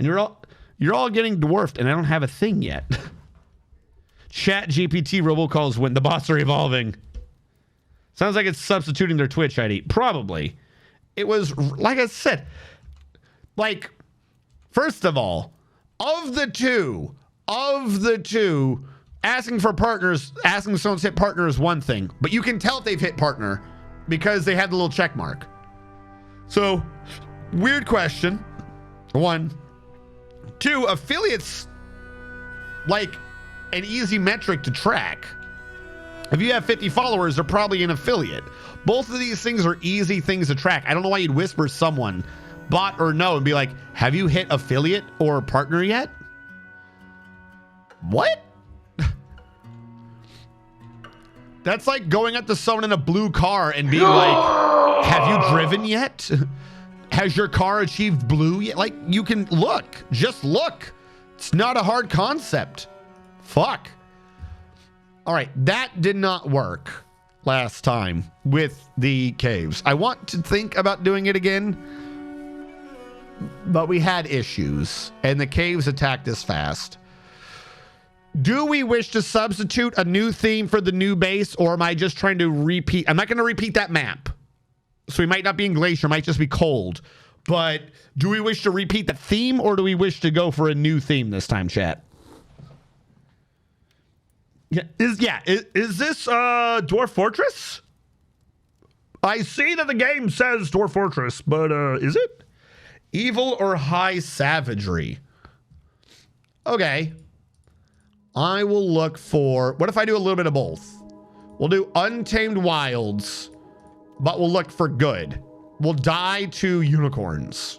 And you're all getting dwarfed, and I don't have a thing yet. Chat GPT robocalls when the bots are evolving. Sounds like it's substituting their Twitch ID. Probably. It was, like I said, like, first of all, of the two, asking for partners, asking someone to hit partner is one thing, but you can tell if they've hit partner because they had the little check mark. So, weird question. 1. 2, affiliates, like, an easy metric to track. If you have 50 followers, they're probably an affiliate. Both of these things are easy things to track. I don't know why you'd whisper someone, bot or no, and be like, have you hit affiliate or partner yet? What? That's like going up to someone in a blue car and being like, have you driven yet? Has your car achieved blue yet? Like, you can look, just look. It's not a hard concept. Fuck. All right, that did not work last time with the caves. I want to think about doing it again, but we had issues and the caves attacked us fast. Do we wish to substitute a new theme for the new base, or am I just trying to repeat? I'm not going to repeat that map. So we might not be in Glacier, might just be cold. But do we wish to repeat the theme, or do we wish to go for a new theme this time, chat? Is this Dwarf Fortress? I see that the game says Dwarf Fortress, but is it? Evil or high savagery? Okay. I will look for, what if I do a little bit of both? We'll do Untamed Wilds, but we'll look for good. We'll die to unicorns.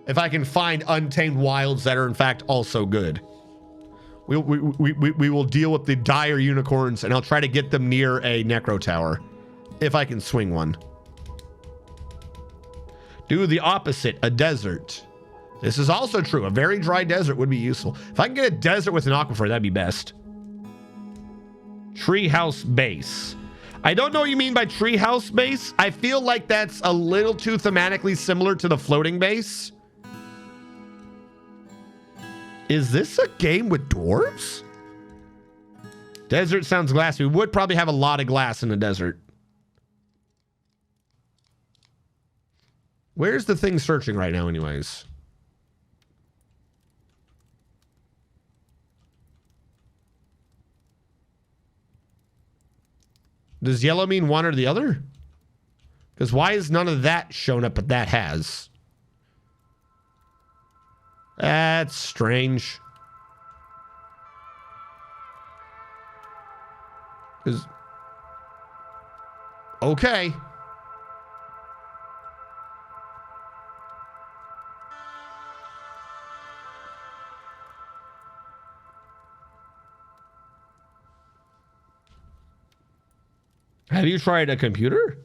If I can find Untamed Wilds that are in fact also good. We will deal with the dire unicorns, and I'll try to get them near a necro tower. If I can swing one. Do the opposite, a desert. This is also true. A very dry desert would be useful. If I can get a desert with an aquifer, that'd be best. Treehouse base. I don't know what you mean by treehouse base. I feel like that's a little too thematically similar to the floating base. Is this a game with dwarves? Desert sounds glassy. We would probably have a lot of glass in the desert. Where's the thing searching right now anyways? Does yellow mean one or the other? Because why is none of that shown up, but that has? That's strange. Okay. Have you tried a computer?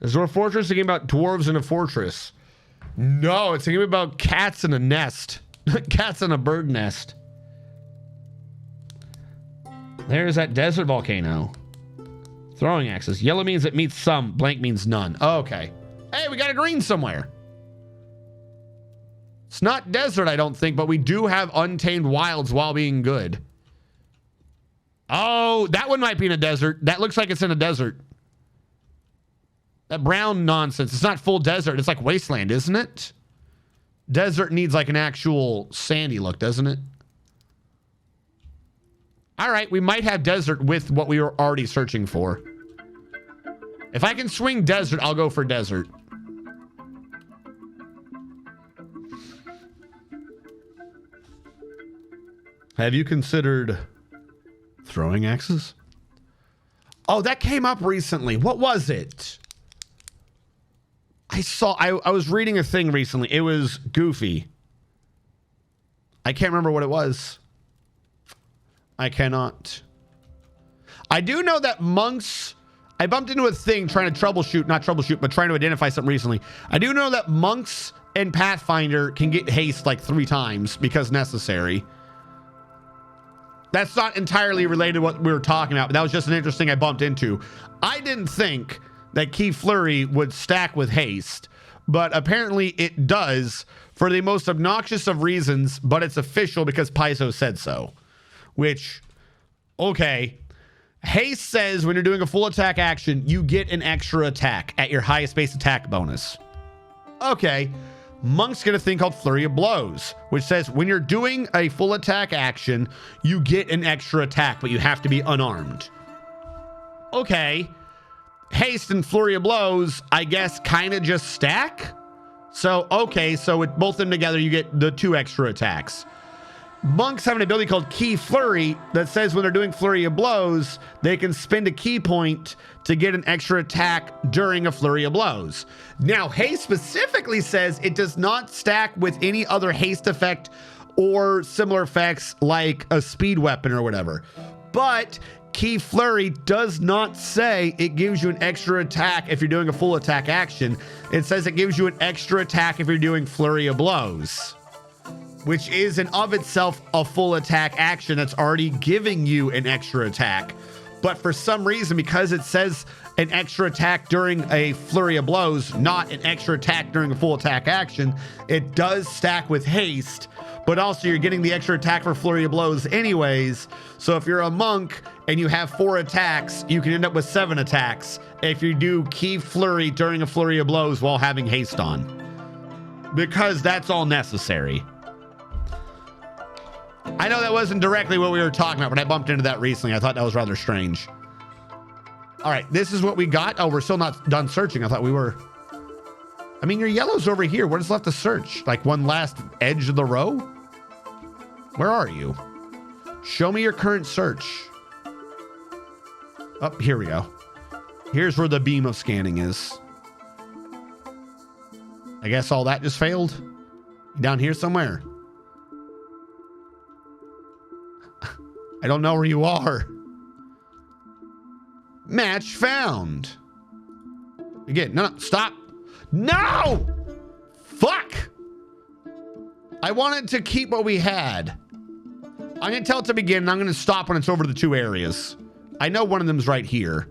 Is there a fortress a game about dwarves in a fortress? No, it's a game about cats in a nest. Cats in a bird nest. There's that desert volcano. Throwing axes. Yellow means it meets some. Blank means none. Oh, okay. Hey, we got a green somewhere. It's not desert, I don't think, but we do have Untamed Wilds while being good. Oh, that one might be in a desert. That looks like it's in a desert. That brown nonsense. It's not full desert. It's like wasteland, isn't it? Desert needs like an actual sandy look, doesn't it? All right, we might have desert with what we were already searching for. If I can swing desert, I'll go for desert. Have you considered throwing axes? Oh, that came up recently. What was it? I was reading a thing recently. It was goofy. I can't remember what it was. I cannot. I do know that monks, I bumped into a thing trying to troubleshoot, not troubleshoot, but trying to identify something recently. I do know that monks and Pathfinder can get haste like 3 times because necessary. That's not entirely related to what we were talking about, but that was just an interesting I bumped into. I didn't think that Key Flurry would stack with haste, but apparently it does for the most obnoxious of reasons, but it's official because Paizo said so. Which, okay. Haste says when you're doing a full attack action, you get an extra attack at your highest base attack bonus. Okay. Monk's got a thing called Flurry of Blows, which says when you're doing a full attack action, you get an extra attack, but you have to be unarmed. Okay. Haste and Flurry of Blows, I guess, kind of just stack. So, okay, so with both of them together, you get the 2 extra attacks. Monks have an ability called Key Flurry that says when they're doing Flurry of Blows, they can spend a key point to get an extra attack during a Flurry of Blows. Now, haste specifically says it does not stack with any other haste effect or similar effects like a speed weapon or whatever. But Key Flurry does not say it gives you an extra attack if you're doing a full attack action. It says it gives you an extra attack if you're doing Flurry of Blows, which is in of itself a full attack action that's already giving you an extra attack. But for some reason, because it says an extra attack during a Flurry of Blows, not an extra attack during a full attack action, it does stack with haste, but also you're getting the extra attack for Flurry of Blows anyways. So if you're a monk and you have 4 attacks, you can end up with 7 attacks if you do Key Flurry during a Flurry of Blows while having haste on, because that's all necessary. I know that wasn't directly what we were talking about, but I bumped into that recently. I thought that was rather strange. All right, this is what we got. Oh, we're still not done searching. I thought we were. I mean, your yellow's over here. What is left to search? Like one last edge of the row? Where are you? Show me your current search. Oh, here we go. Here's where the beam of scanning is. I guess all that just failed. Down here somewhere. I don't know where you are. Match found. Again, no, stop. No! Fuck! I wanted to keep what we had. I'm going to tell it to begin, and I'm going to stop when it's over the 2 areas. I know one of them's right here.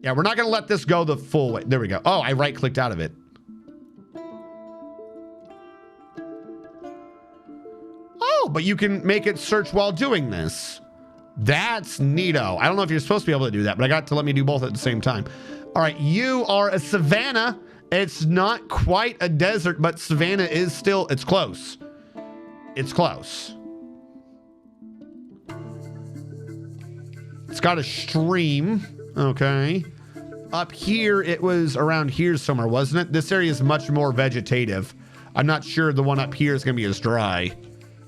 Yeah, we're not going to let this go the full way. There we go. Oh, I right-clicked out of it. Oh, but you can make it search while doing this. That's neato. I don't know if you're supposed to be able to do that, but I got to let me do both at the same time. All right, you are a savanna. It's not quite a desert, but savanna is still, it's close. It's close. It's got a stream. Okay. Up here, it was around here somewhere, wasn't it? This area is much more vegetative. I'm not sure the one up here is going to be as dry.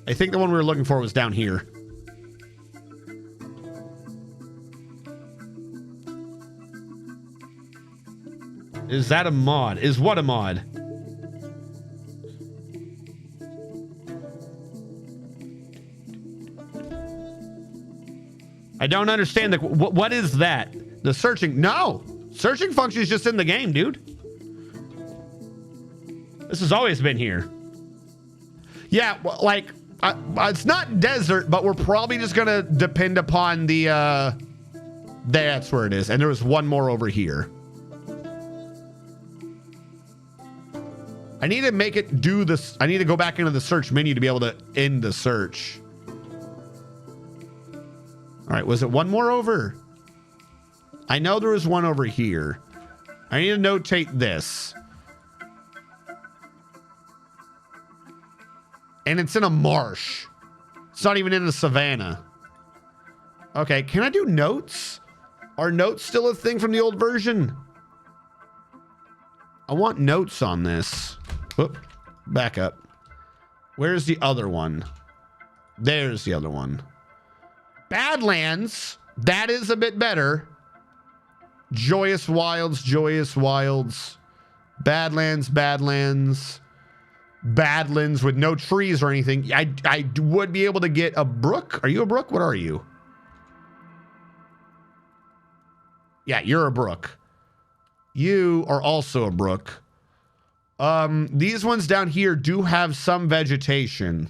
I think the one we were looking for was down here. Is that a mod? Is what a mod? I don't understand the what is that? The searching? No, searching function is just in the game, dude. This has always been here. Yeah, well, like it's not desert, but we're probably just gonna depend upon the. That's where it is, and there was one more over here. I need to make it do this. I need to go back into the search menu to be able to end the search. All right, was it one more over? I know there was one over here. I need to notate this. And it's in a marsh. It's not even in a savanna. Okay, can I do notes? Are notes still a thing from the old version? I want notes on this. Whoop, back up. Where's the other one? There's the other one. Badlands. That is a bit better. Joyous Wilds, Joyous Wilds. Badlands, Badlands. Badlands with no trees or anything. I would be able to get a brook. Are you a brook? What are you? Yeah, you're a brook. You are also a brook. These ones down here do have some vegetation.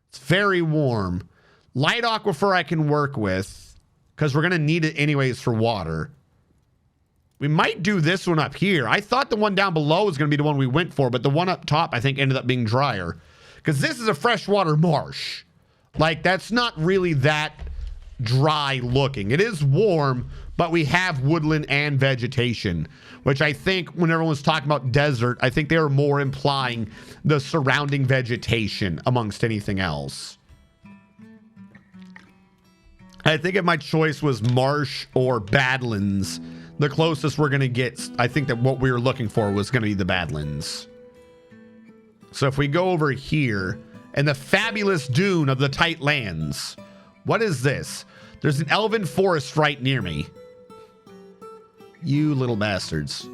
It's very warm. Light aquifer I can work with because we're going to need it anyways for water. We might do this one up here. I thought the one down below was going to be the one we went for, but the one up top, I think, ended up being drier. Because this is a freshwater marsh. Like, that's not really that dry looking. It is warm, but we have woodland and vegetation, which I think when everyone was talking about desert, I think they were more implying the surrounding vegetation amongst anything else. I think if my choice was marsh or badlands, the closest we're going to get, I think that what we were looking for was going to be the Badlands. So if we go over here, and the fabulous dune of the tight lands. What is this? There's an elven forest right near me. You little bastards.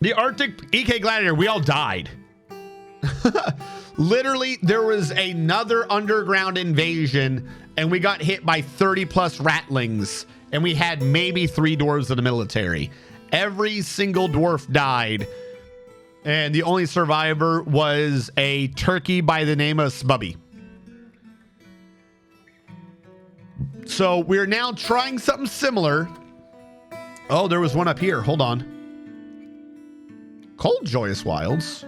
The Arctic EK Gladiator, we all died. Literally, there was another underground invasion, and we got hit by 30 plus ratlings, and we had maybe 3 dwarves in the military. Every single dwarf died, and the only survivor was a turkey by the name of Smubby. So we're now trying something similar. Oh, there was one up here. Hold on. Cold Joyous Wilds.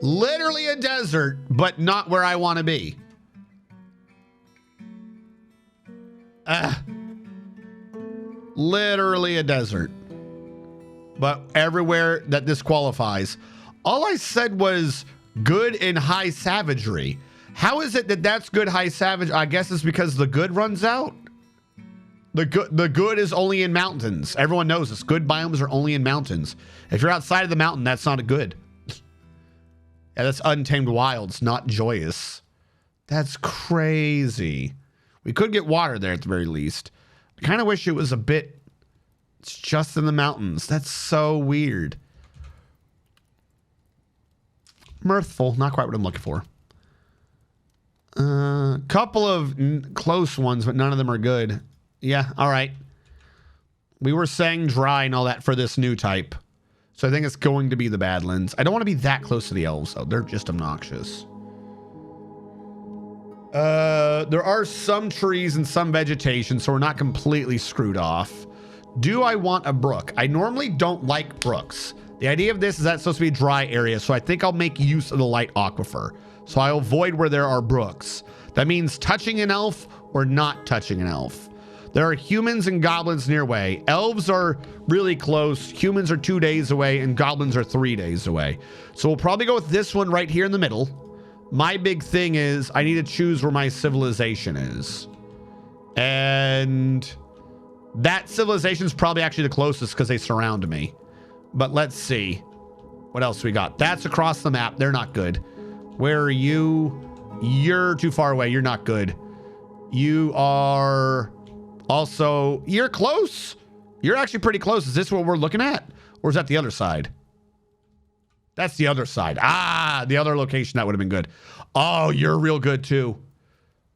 Literally a desert, but not where I want to be. Literally a desert. But everywhere that this qualifies. All I said was good in high savagery. How is it that that's good high savage? I guess it's because the good runs out. The good is only in mountains. Everyone knows this. Good biomes are only in mountains. If you're outside of the mountain, that's not a good. Yeah, that's Untamed Wilds, not joyous. That's crazy. We could get water there at the very least. I kind of wish it was a bit... It's just in the mountains. That's so weird. Mirthful. Not quite what I'm looking for. Couple of close ones, but none of them are good. Yeah, all right. We were saying dry and all that for this new type. So I think it's going to be the Badlands. I don't want to be that close to the elves, though. They're just obnoxious. There are some trees and some vegetation, so we're not completely screwed off. Do I want a brook? I normally don't like brooks. The idea of this is that it's supposed to be a dry area, so I think I'll make use of the light aquifer. So I'll avoid where there are brooks. That means touching an elf or not touching an elf. There are humans and goblins nearby. Elves are really close. Humans are 2 days away, and goblins are 3 days away. So we'll probably go with this one right here in the middle. My big thing is I need to choose where my civilization is. And that civilization is probably actually the closest because they surround me. But let's see. What else we got? That's across the map. They're not good. Where are you? You're too far away. You're not good. You are... Also, you're close. You're actually pretty close. Is this what we're looking at? Or is that the other side? That's the other side. Ah, the other location. That would have been good. Oh, you're real good too.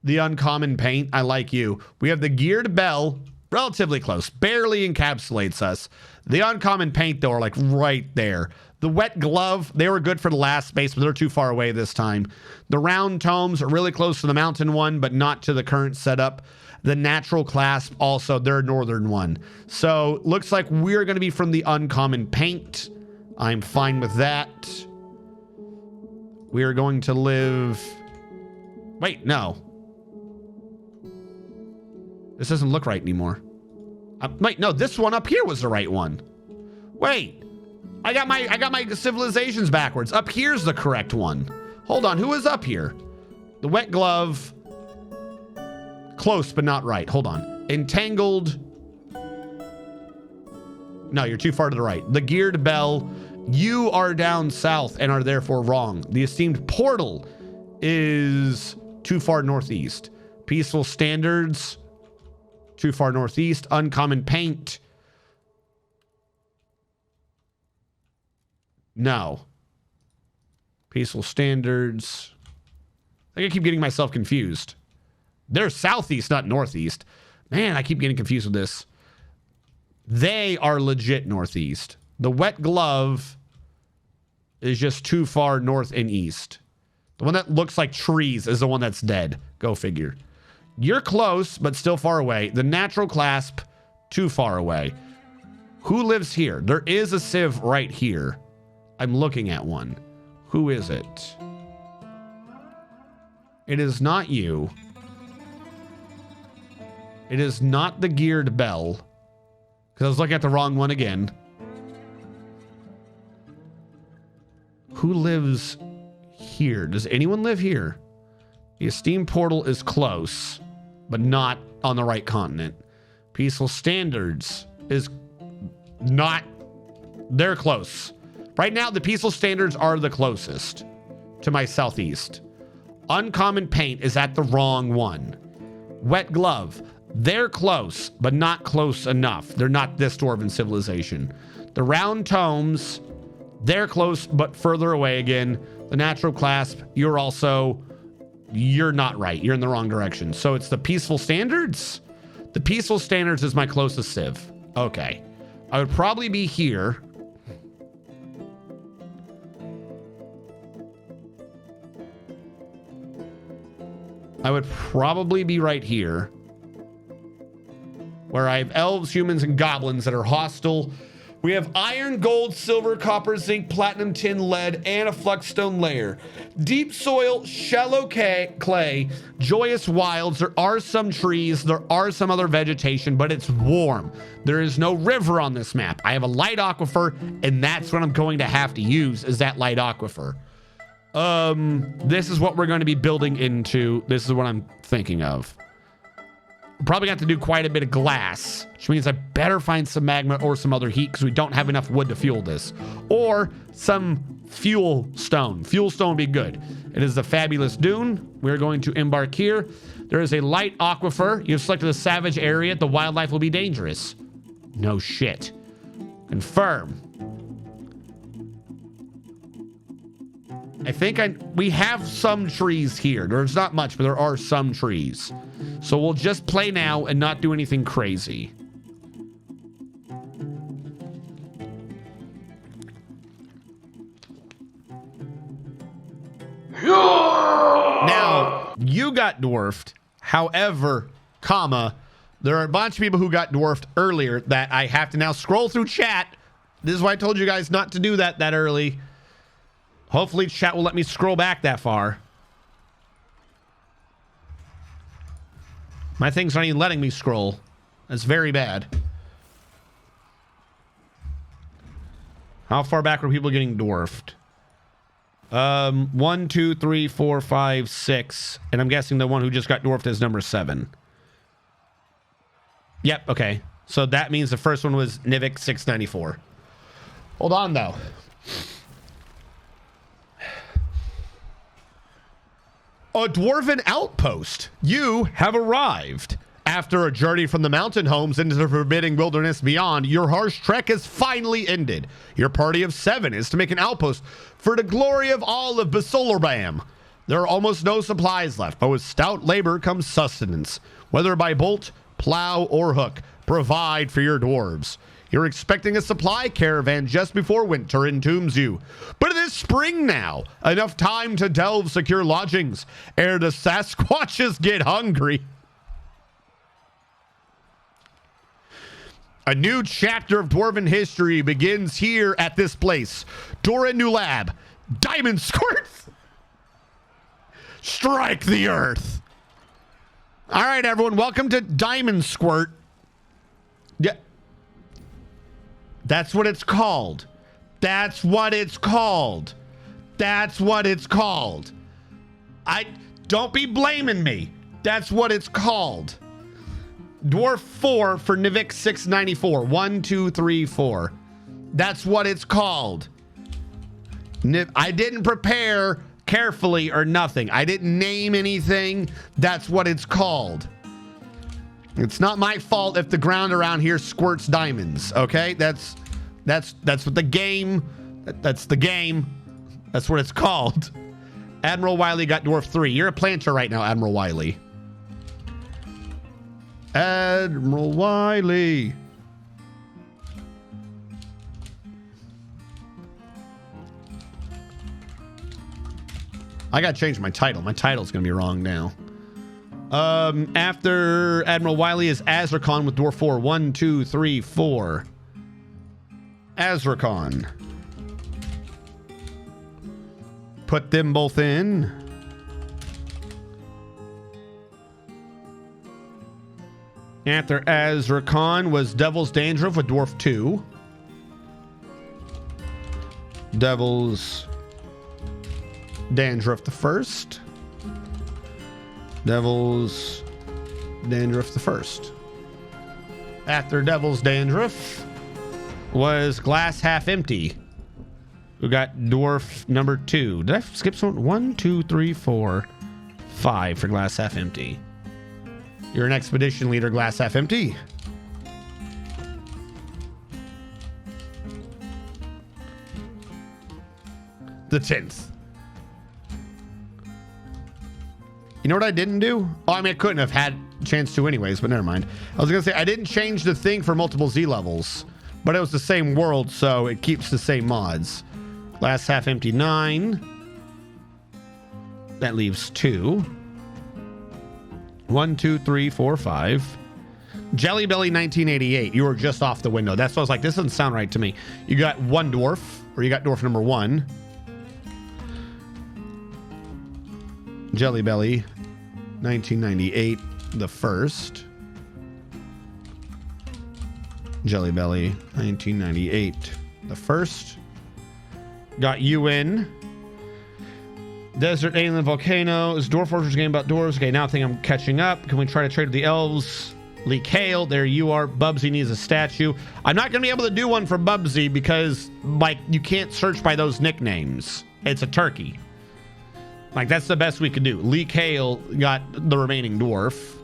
The Uncommon Paint. I like you. We have the Geared Bell. Relatively close. Barely encapsulates us. The Uncommon Paint, though, are like right there. The Wet Glove. They were good for the last space, but they're too far away this time. The Round Tomes are really close to the mountain one, but not to the current setup. The Natural Clasp, also, they're northern one. So, looks like we're going to be from the Uncommon Paint. I'm fine with that. We are going to live... Wait, no. This doesn't look right anymore. Wait, no, this one up here was the right one. Wait. I got my civilizations backwards. Up here's the correct one. Hold on, who is up here? The Wet Glove... Close, but not right. Hold on. Entangled. No, you're too far to the right. The Geared Bell. You are down south and are therefore wrong. The Esteemed Portal is too far northeast. Peaceful Standards. Too far northeast. Uncommon Paint. No. Peaceful Standards. I think I keep getting myself confused. They're southeast, not northeast. Man, I keep getting confused with this. They are legit northeast. The Wet Glove is just too far north and east. The one that looks like trees is the one that's dead. Go figure. You're close, but still far away. The natural clasp, too far away. Who lives here? There is a civ right here. I'm looking at one. Who is it? It is not you. It is not the geared bell. Because I was looking at the wrong one again. Who lives here? Does anyone live here? The Esteem Portal is close, but not on the right continent. Peaceful Standards is not... They're close. Right now, the Peaceful Standards are the closest to my southeast. Uncommon Paint is at the wrong one. Wet Glove. They're close, but not close enough. They're not this dwarven civilization. The Round Tomes, they're close, but further away again. The Natural Clasp, you're not right. You're in the wrong direction. So it's the Peaceful Standards? The Peaceful Standards is my closest civ. Okay. I would probably be here. I would probably be right here, where I have elves, humans, and goblins that are hostile. We have iron, gold, silver, copper, zinc, platinum, tin, lead, and a flexstone layer. Deep soil, shallow clay, joyous wilds. There are some trees. There are some other vegetation, but it's warm. There is no river on this map. I have a light aquifer, and that's what I'm going to have to use, is that light aquifer. This is what we're going to be building into. This is what I'm thinking of. Probably got to do quite a bit of glass, which means I better find some magma or some other heat because we don't have enough wood to fuel this. Or some fuel stone. Fuel stone would be good. It is the fabulous dune. We're going to embark here. There is a light aquifer. You've selected a savage area. The wildlife will be dangerous. No shit. Confirm. I think we have some trees here. There's not much, but there are some trees. So we'll just play now and not do anything crazy. Now, you got dwarfed. However, there are a bunch of people who got dwarfed earlier that I have to now scroll through chat. This is why I told you guys not to do that early. Hopefully chat will let me scroll back that far. My thing's not even letting me scroll. That's very bad. How far back were people getting dwarfed? 1, 2, 3, 4, 5, 6. And I'm guessing the one who just got dwarfed is number 7. Yep, okay. So that means the first one was Nivik 694. Hold on, though. A dwarven outpost. You have arrived. After a journey from the mountain homes into the forbidding wilderness beyond, your harsh trek is finally ended. Your party of 7 is to make an outpost for the glory of all of Basolorbam. There are almost no supplies left, but with stout labor comes sustenance. Whether by bolt, plow, or hook, provide for your dwarves. You're expecting a supply caravan just before winter entombs you. But it is spring now. Enough time to delve secure lodgings ere the Sasquatches get hungry. A new chapter of dwarven history begins here at this place. Dora New Lab. DiamondSquirts. Strike the earth. All right, everyone. Welcome to DiamondSquirt. Yeah. That's what it's called. That's what it's called. That's what it's called. Don't be blaming me. That's what it's called. Dwarf 4 for Nivik 694. 1, 2, 3, 4. That's what it's called. I didn't prepare carefully or nothing. I didn't name anything. That's what it's called. It's not my fault if the ground around here squirts diamonds, okay? That's what the game, that's the game. That's what it's called. Admiral Wiley got dwarf 3. You're a planter right now, Admiral Wiley. Admiral Wiley. I gotta change my title. My title's gonna be wrong now. After Admiral Wiley is Azrakon with Dwarf 4. 1, 2, 3, 4. Azrakon. Put them both in. After Azrakon was Devil's Dandruff with Dwarf 2. Devil's Dandruff the first. Devil's Dandruff the first. After Devil's Dandruff was Glass Half Empty, who got Dwarf number 2. Did I skip someone? 1, 2, 3, 4, 5 for Glass Half Empty. You're an expedition leader, Glass Half Empty. The 10th. You know what I didn't do? Oh, I mean, I couldn't have had a chance to anyways, but never mind. I was going to say, I didn't change the thing for multiple Z levels, but it was the same world, so it keeps the same mods. Glass Half Empty 9. That leaves 2. 1, 2, 3, 4, 5. Jelly Belly 1988. You were just off the window. That's why I was like, this doesn't sound right to me. You got 1 dwarf, or you got dwarf number 1. Jelly Belly 1998, the first. Jelly Belly 1998, the first. Got you in. Desert Alien Volcano is Dwarf Fortress game about dwarves. Okay, now I think I'm catching up. Can we try to trade with the elves? Lee Kale, there you are. Bubsy needs a statue. I'm not going to be able to do one for Bubsy because, like, you can't search by those nicknames. It's a turkey. Like, that's the best we could do. Lee Kale got the remaining dwarf.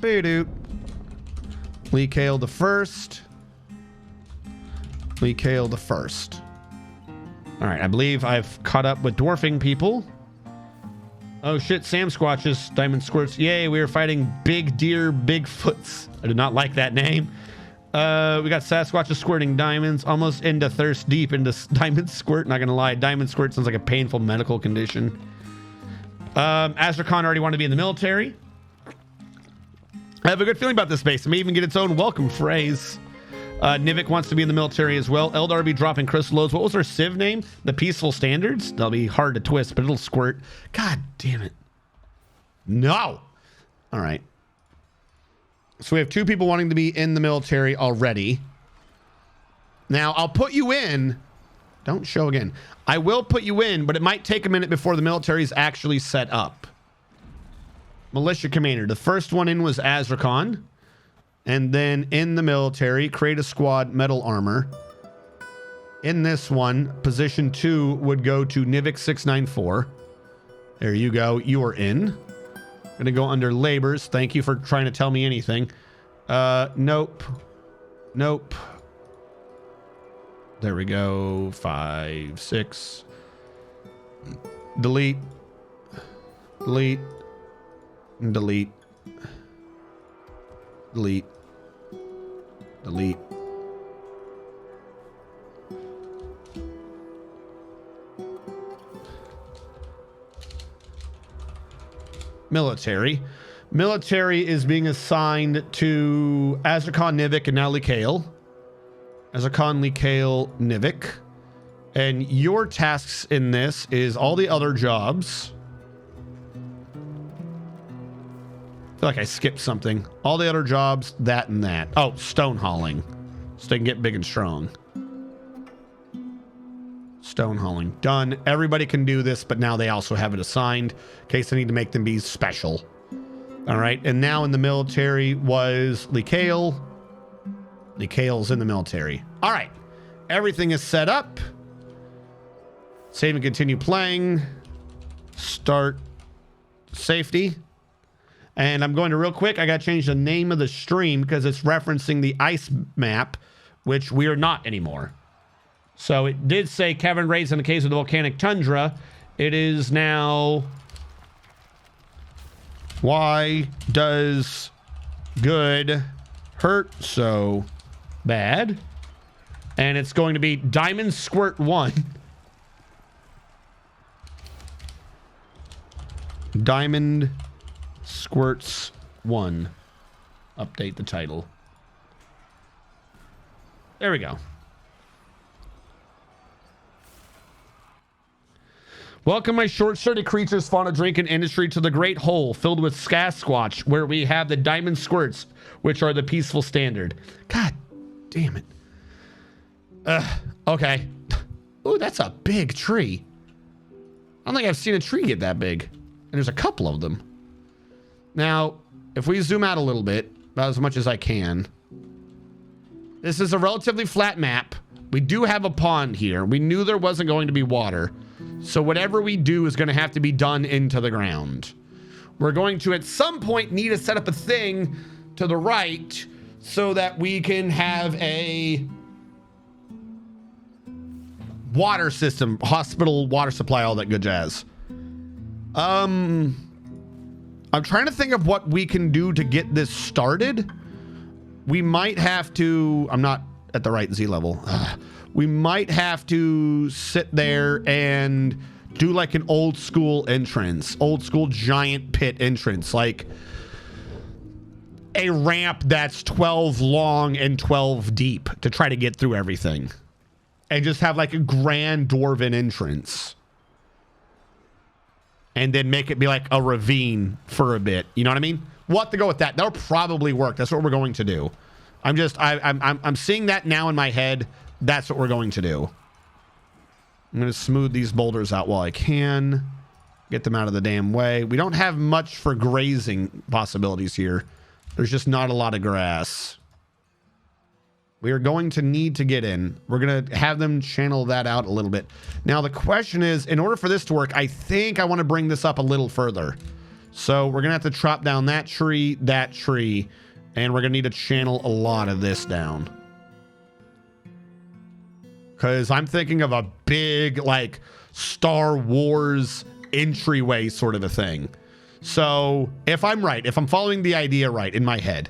Boo-doo. Lee Kale the first. Lee Kale the first. All right, I believe I've caught up with dwarfing people. Oh shit, Sam Squatches, DiamondSquirts. Yay, we are fighting Big Deer Bigfoots. I did not like that name. We got Sasquatches squirting diamonds, almost into thirst deep into Diamond Squirt. Not gonna lie, Diamond Squirt sounds like a painful medical condition. Azrakon already wanted to be in the military. I have a good feeling about this base. It may even get its own welcome phrase. Nivik wants to be in the military as well. LDRB dropping crystal loads. What was her civ name? The Peaceful Standards? That'll be hard to twist, but it'll squirt. God damn it. No. All right. So we have 2 people wanting to be in the military already. Now, I'll put you in. Don't show again. I will put you in, but it might take a minute before the military is actually set up. Militia Commander. The first one in was Azrakon. And then in the military, create a squad, metal armor. In this one, position 2 would go to Nivik 694. There you go. You are in. Gonna go under labors. Thank you for trying to tell me anything. Nope. Nope. There we go. 5, 6. Delete. Delete. Delete. Delete. Delete. Military. Military is being assigned to Azrakon, Nivik, and now Lee Kale. Azrakon, Lee Kale, Nivik. And your tasks in this is all the other jobs. I feel like I skipped something. All the other jobs, that and that. Oh, stone hauling. So they can get big and strong. Stone hauling. Done. Everybody can do this, but now they also have it assigned in case I need to make them be special. All right. And now in the military was Lee Kale. Lee Kale's in the military. All right. Everything is set up. Save and continue playing. Start safety. And I'm going to real quick. I got to change the name of the stream because it's referencing the ice map, which we are not anymore. So it did say Kevin Ray's in the case of the volcanic tundra. It is now. Why does good hurt so bad? And it's going to be Diamond Squirt 1. Diamond Squirts 1. Update the title. There we go. Welcome, my short-sighted creatures, fauna, drink, and industry, to the great hole filled with Sasquatch, where we have the Diamond Squirts, which are the peaceful standard. God damn it. Okay. Ooh, that's a big tree. I don't think I've seen a tree get that big. And there's a couple of them. Now, if we zoom out a little bit, about as much as I can. This is a relatively flat map. We do have a pond here. We knew there wasn't going to be water. So whatever we do is going to have to be done into the ground. We're going to, at some point, need to set up a thing to the right so that we can have a water system, hospital water supply, all that good jazz. I'm trying to think of what we can do to get this started. We might have to, I'm not at the right Z level. We might have to sit there and do like an old school entrance, old school giant pit entrance, like a ramp that's 12 long and 12 deep to try to get through everything. And just have like a grand dwarven entrance. And then make it be like a ravine for a bit. You know what I mean? We'll have to go with that. That'll probably work. That's what we're going to do. I'm seeing that now in my head. That's what we're going to do. I'm going to smooth these boulders out while I can. Get them out of the damn way. We don't have much for grazing possibilities here. There's just not a lot of grass. We are going to need to get in. We're going to have them channel that out a little bit. Now, the question is, in order for this to work, I think I want to bring this up a little further. So we're going to have to chop down that tree, and we're going to need to channel a lot of this down. Because I'm thinking of a big, like, Star Wars entryway sort of a thing. So if I'm right, if I'm following the idea right in my head,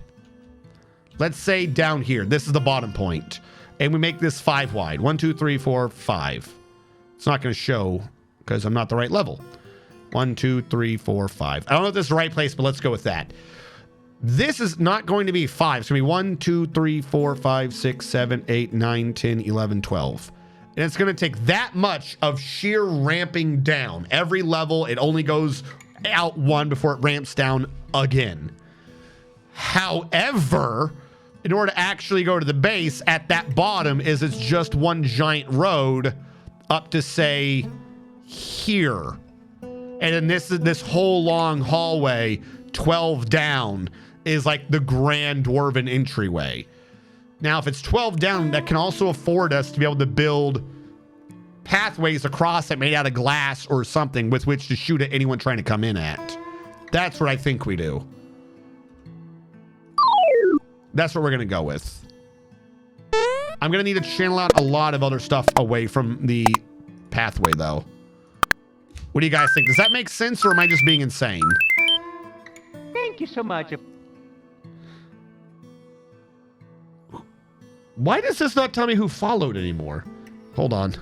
let's say down here, this is the bottom point, and we make this 5 wide. 1, 2, 3, 4, 5. It's not going to show because I'm not the right level. 1, 2, 3, 4, 5. I don't know if this is the right place, but let's go with that. This is not going to be 5. It's going to be 1, 2, 3, 4, 5, 6, 7, 8, 9, 10, 11, 12. And it's going to take that much of sheer ramping down. Every level, it only goes out 1 before it ramps down again. However, in order to actually go to the base, at that bottom is it's just one giant road up to, say, here. And then this whole long hallway, 12 down, is like the grand dwarven entryway. Now, if it's 12 down, that can also afford us to be able to build pathways across it made out of glass or something with which to shoot at anyone trying to come in at. That's what I think we do. That's what we're going to go with. I'm going to need to channel out a lot of other stuff away from the pathway, though. What do you guys think? Does that make sense, or am I just being insane? Thank you so much. Why does this not tell me who followed anymore? Hold on.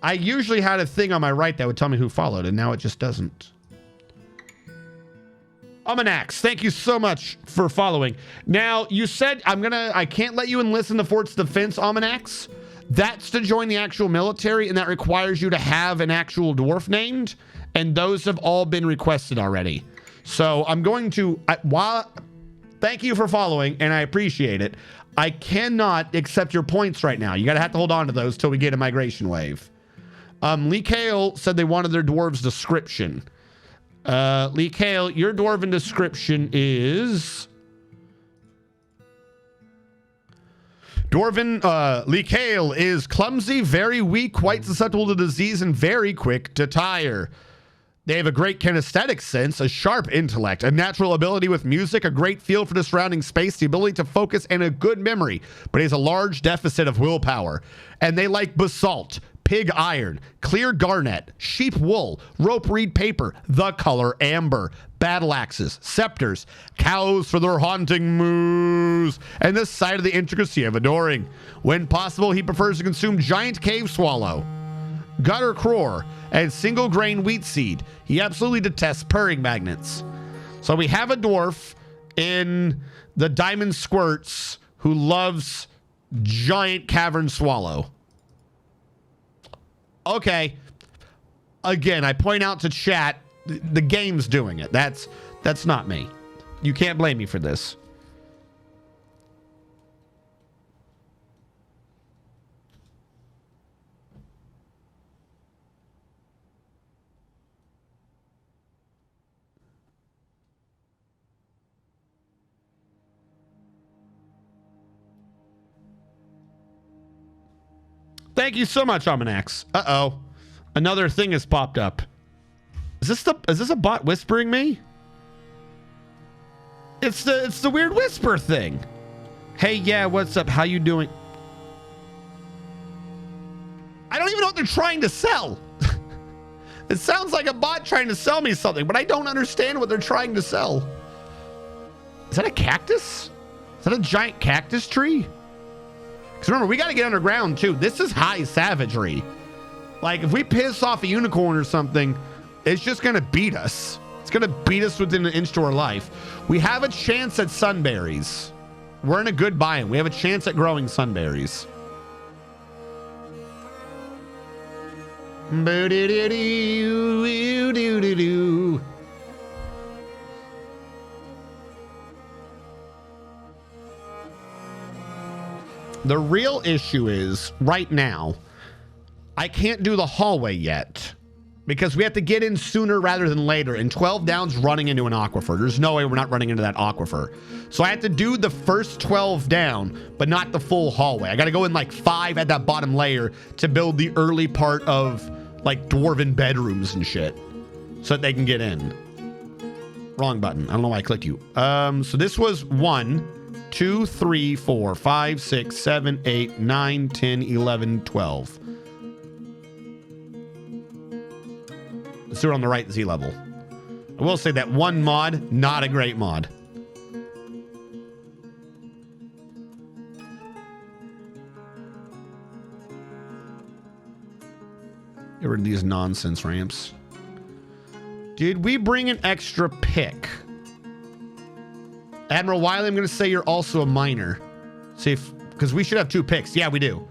I usually had a thing on my right that would tell me who followed, and now it just doesn't. Almanacs, thank you so much for following. Now, you said I can't let you enlist in the Fort's Defense, Almanacs. That's to join the actual military, and that requires you to have an actual dwarf named, and those have all been requested already. So I'm going to, thank you for following, and I appreciate it. I cannot accept your points right now. You gotta have to hold on to those till we get a migration wave. Lee Kale said they wanted their dwarves description. Lee Kale, your dwarven description is... Lee Kale is clumsy, very weak, quite susceptible to disease, and very quick to tire. They have a great kinesthetic sense, a sharp intellect, a natural ability with music, a great feel for the surrounding space, the ability to focus, and a good memory, but he has a large deficit of willpower. And they like basalt, pig iron, clear garnet, sheep wool, rope reed paper, the color amber, battle axes, scepters, cows for their haunting moos, and the sight of the intricacy of adoring. When possible, he prefers to consume giant cave swallow. gutter crore, and single grain wheat seed. He absolutely detests purring magnets. So we have a dwarf in the DiamondSquirts who loves giant cavern swallow. Okay. Again, I point out to chat, the game's doing it. That's not me. You can't blame me for this. Thank you so much, Almanax. Uh-oh. Another thing has popped up. Is this a bot whispering me? It's the weird whisper thing. Hey, yeah, what's up? How you doing? I don't even know what they're trying to sell. It sounds like a bot trying to sell me something, but I don't understand what they're trying to sell. Is that a cactus? Is that a giant cactus tree? Because remember, we got to get underground, too. This is high savagery. Like, if we piss off a unicorn or something, it's just going to beat us. It's going to beat us within an inch to our life. We have a chance at sunberries. We're in a good biome. We have a chance at growing sunberries. Boo-doo-doo-doo-doo-doo-doo. The real issue is, right now, I can't do the hallway yet because we have to get in sooner rather than later, and 12 down's running into an aquifer. There's no way we're not running into that aquifer. So I have to do the first 12 down, but not the full hallway. I got to go in like 5 at that bottom layer to build the early part of like dwarven bedrooms and shit so that they can get in. Wrong button. I don't know why I clicked you. So this was 1, 2, 3, 4, 5, 6, 7, 8, 9, 10, 11, 12. Let's do it on the right Z level. I will say that one mod, not a great mod. Get rid of these nonsense ramps. Did we bring an extra pick? Admiral Wiley, I'm going to say you're also a miner. See if, because we should have 2 picks. Yeah, we do.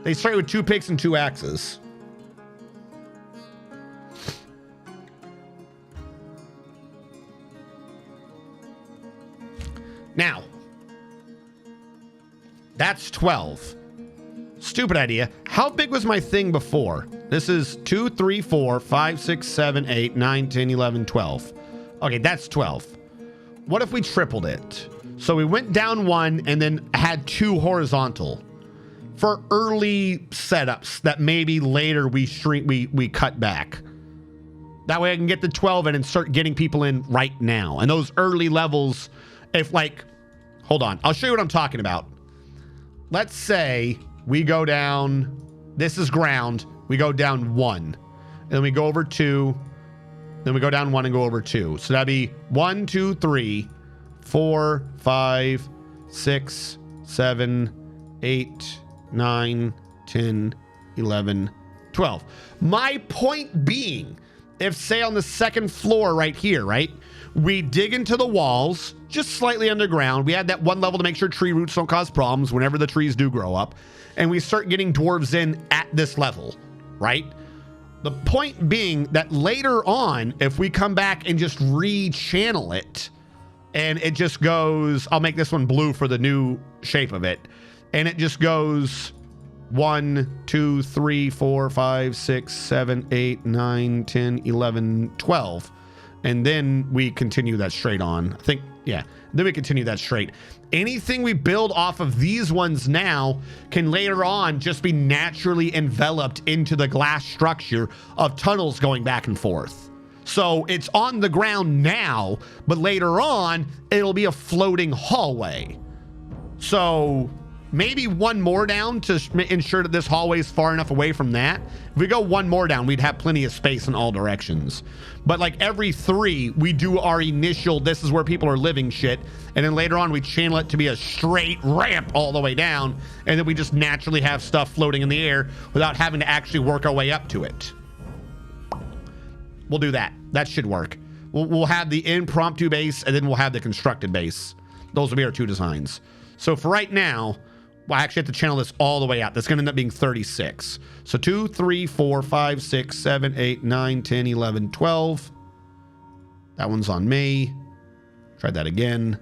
They start with 2 picks and 2 axes. Now, that's 12. Stupid idea. How big was my thing before? This is 2, 3, 4, 5, 6, 7, 8, 9, 10, 11, 12. Okay, that's 12. What if we tripled it? So we went down 1 and then had 2 horizontal for early setups that maybe later we cut back. That way I can get the 12 in and start getting people in right now. And those early levels, if like, hold on, I'll show you what I'm talking about. Let's say we go down, this is ground, we go down 1, and then we go over 2, then we go down 1 and go over 2. So that'd be 1, 2, 3, 4, 5, 6, 7, 8, 9, 10, 11, 12. My point being, if say on the second floor right here, right, we dig into the walls, just slightly underground. We add that 1 level to make sure tree roots don't cause problems whenever the trees do grow up. And we start getting dwarves in at this level, right? The point being that later on, if we come back and just re-channel it, and it just goes, I'll make this one blue for the new shape of it, and it just goes 1, 2, 3, 4, 5, 6, 7, 8, 9, 10, 11, 12. And then we continue that straight on. I think, yeah, then we continue that straight. Anything we build off of these ones now can later on just be naturally enveloped into the glass structure of tunnels going back and forth. So it's on the ground now, but later on, it'll be a floating hallway. So Maybe one more down to ensure that this hallway is far enough away from that. If we go one more down, we'd have plenty of space in all directions. But like every 3, we do our initial, this is where people are living shit. And then later on, we channel it to be a straight ramp all the way down. And then we just naturally have stuff floating in the air without having to actually work our way up to it. We'll do that. That should work. We'll have the impromptu base, and then we'll have the constructed base. Those will be our 2 designs. So for right now, well, I actually have to channel this all the way out. That's going to end up being 36. So 2, 3, 4, 5, 6, 7, 8, 9, 10, 11, 12. That one's on me. Try that again.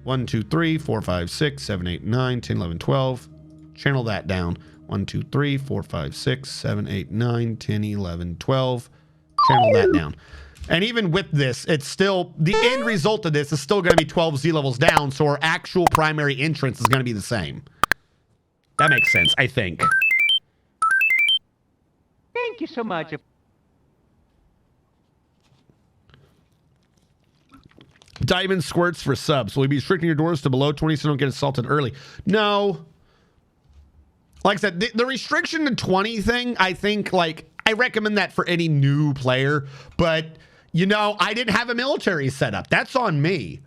1, 2, 3, 4, 5, 6, 7, 8, 9, 10, 11, 12. Channel that down. 1, 2, 3, 4, 5, 6, 7, 8, 9, 10, 11, 12. Channel that down. And even with this, it's still, the end result of this is still going to be 12 Z levels down, so our actual primary entrance is going to be the same. That makes sense, I think. Thank you so much. DiamondSquirts for subs. Will you be restricting your doors to below 20 so don't get assaulted early? No. Like I said, the restriction to 20 thing, I think, like, I recommend that for any new player, but... You know, I didn't have a military setup. That's on me.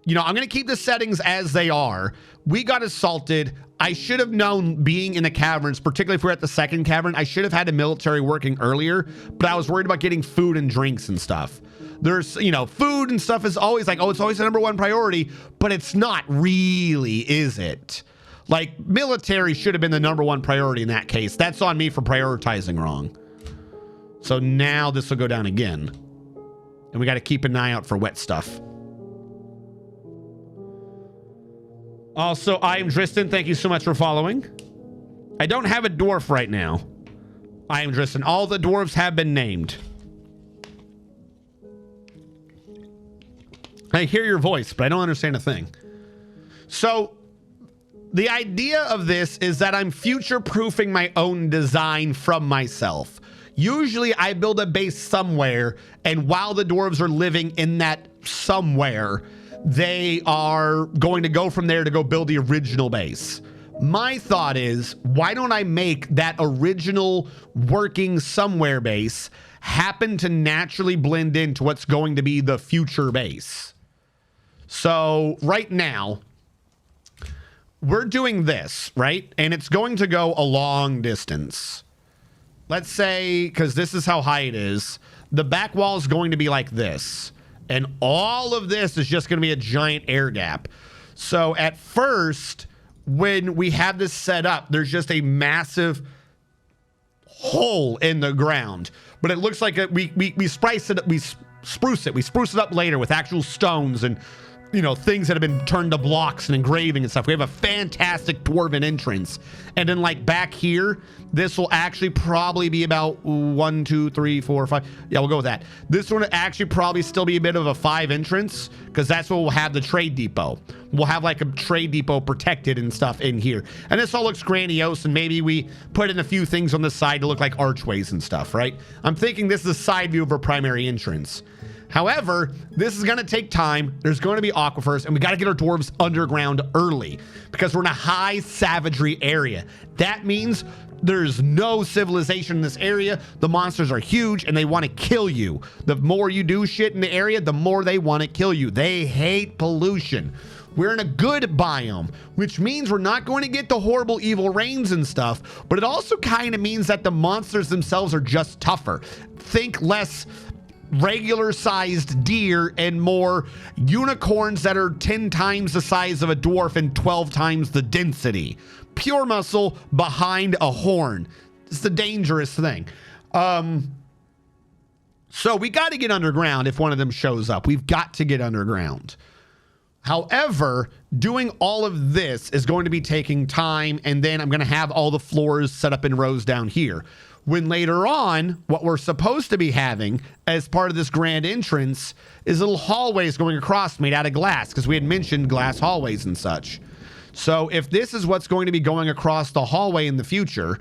You know, I'm going to keep the settings as they are. We got assaulted. I should have known being in the caverns, particularly if we're at the second cavern, I should have had a military working earlier, but I was worried about getting food and drinks and stuff. There's, you know, food and stuff is always like, oh, it's always the #1 priority, but it's not really, is it? Like, military should have been the #1 priority in that case. That's on me for prioritizing wrong. So now this will go down again. And we got to keep an eye out for wet stuff. Also, I am Tristan. Thank you so much for following. I don't have a dwarf right now. I am Tristan. All the dwarves have been named. I hear your voice, but I don't understand a thing. So, the idea of this is that I'm future-proofing my own design from myself. Usually I build a base somewhere, and while the dwarves are living in that somewhere, they are going to go from there to go build the original base. My thought is, why don't I make that original working somewhere base happen to naturally blend into what's going to be the future base? So right now, we're doing this, right? And it's going to go a long distance. Let's say, because this is how high it is, the back wall is going to be like this. And all of this is just going to be a giant air gap. So at first, when we have this set up, there's just a massive hole in the ground. But it looks like we spruce it up later with actual stones and, you know, things that have been turned to blocks and engraving and stuff. We have a fantastic dwarven entrance. And then like back here, this will actually probably be about 1, 2, 3, 4, 5. Yeah, we'll go with that. This one will actually probably still be a bit of a 5 entrance because that's where we'll have the trade depot. We'll have like a trade depot protected and stuff in here. And this all looks grandiose, and maybe we put in a few things on the side to look like archways and stuff, right? I'm thinking this is a side view of our primary entrance. However, this is going to take time. There's going to be aquifers, and we got to get our dwarves underground early because we're in a high savagery area. That means there's no civilization in this area. The monsters are huge, and they want to kill you. The more you do shit in the area, the more they want to kill you. They hate pollution. We're in a good biome, which means we're not going to get the horrible evil rains and stuff, but it also kind of means that the monsters themselves are just tougher. Think less regular sized deer and more unicorns that are 10 times the size of a dwarf and 12 times the density. Pure muscle behind a horn. It's the dangerous thing. So we got to get underground if one of them shows up. We've got to get underground. However, doing all of this is going to be taking time, and then I'm going to have all the floors set up in rows down here. When later on, what we're supposed to be having as part of this grand entrance is little hallways going across made out of glass, because we had mentioned glass hallways and such. So if this is what's going to be going across the hallway in the future,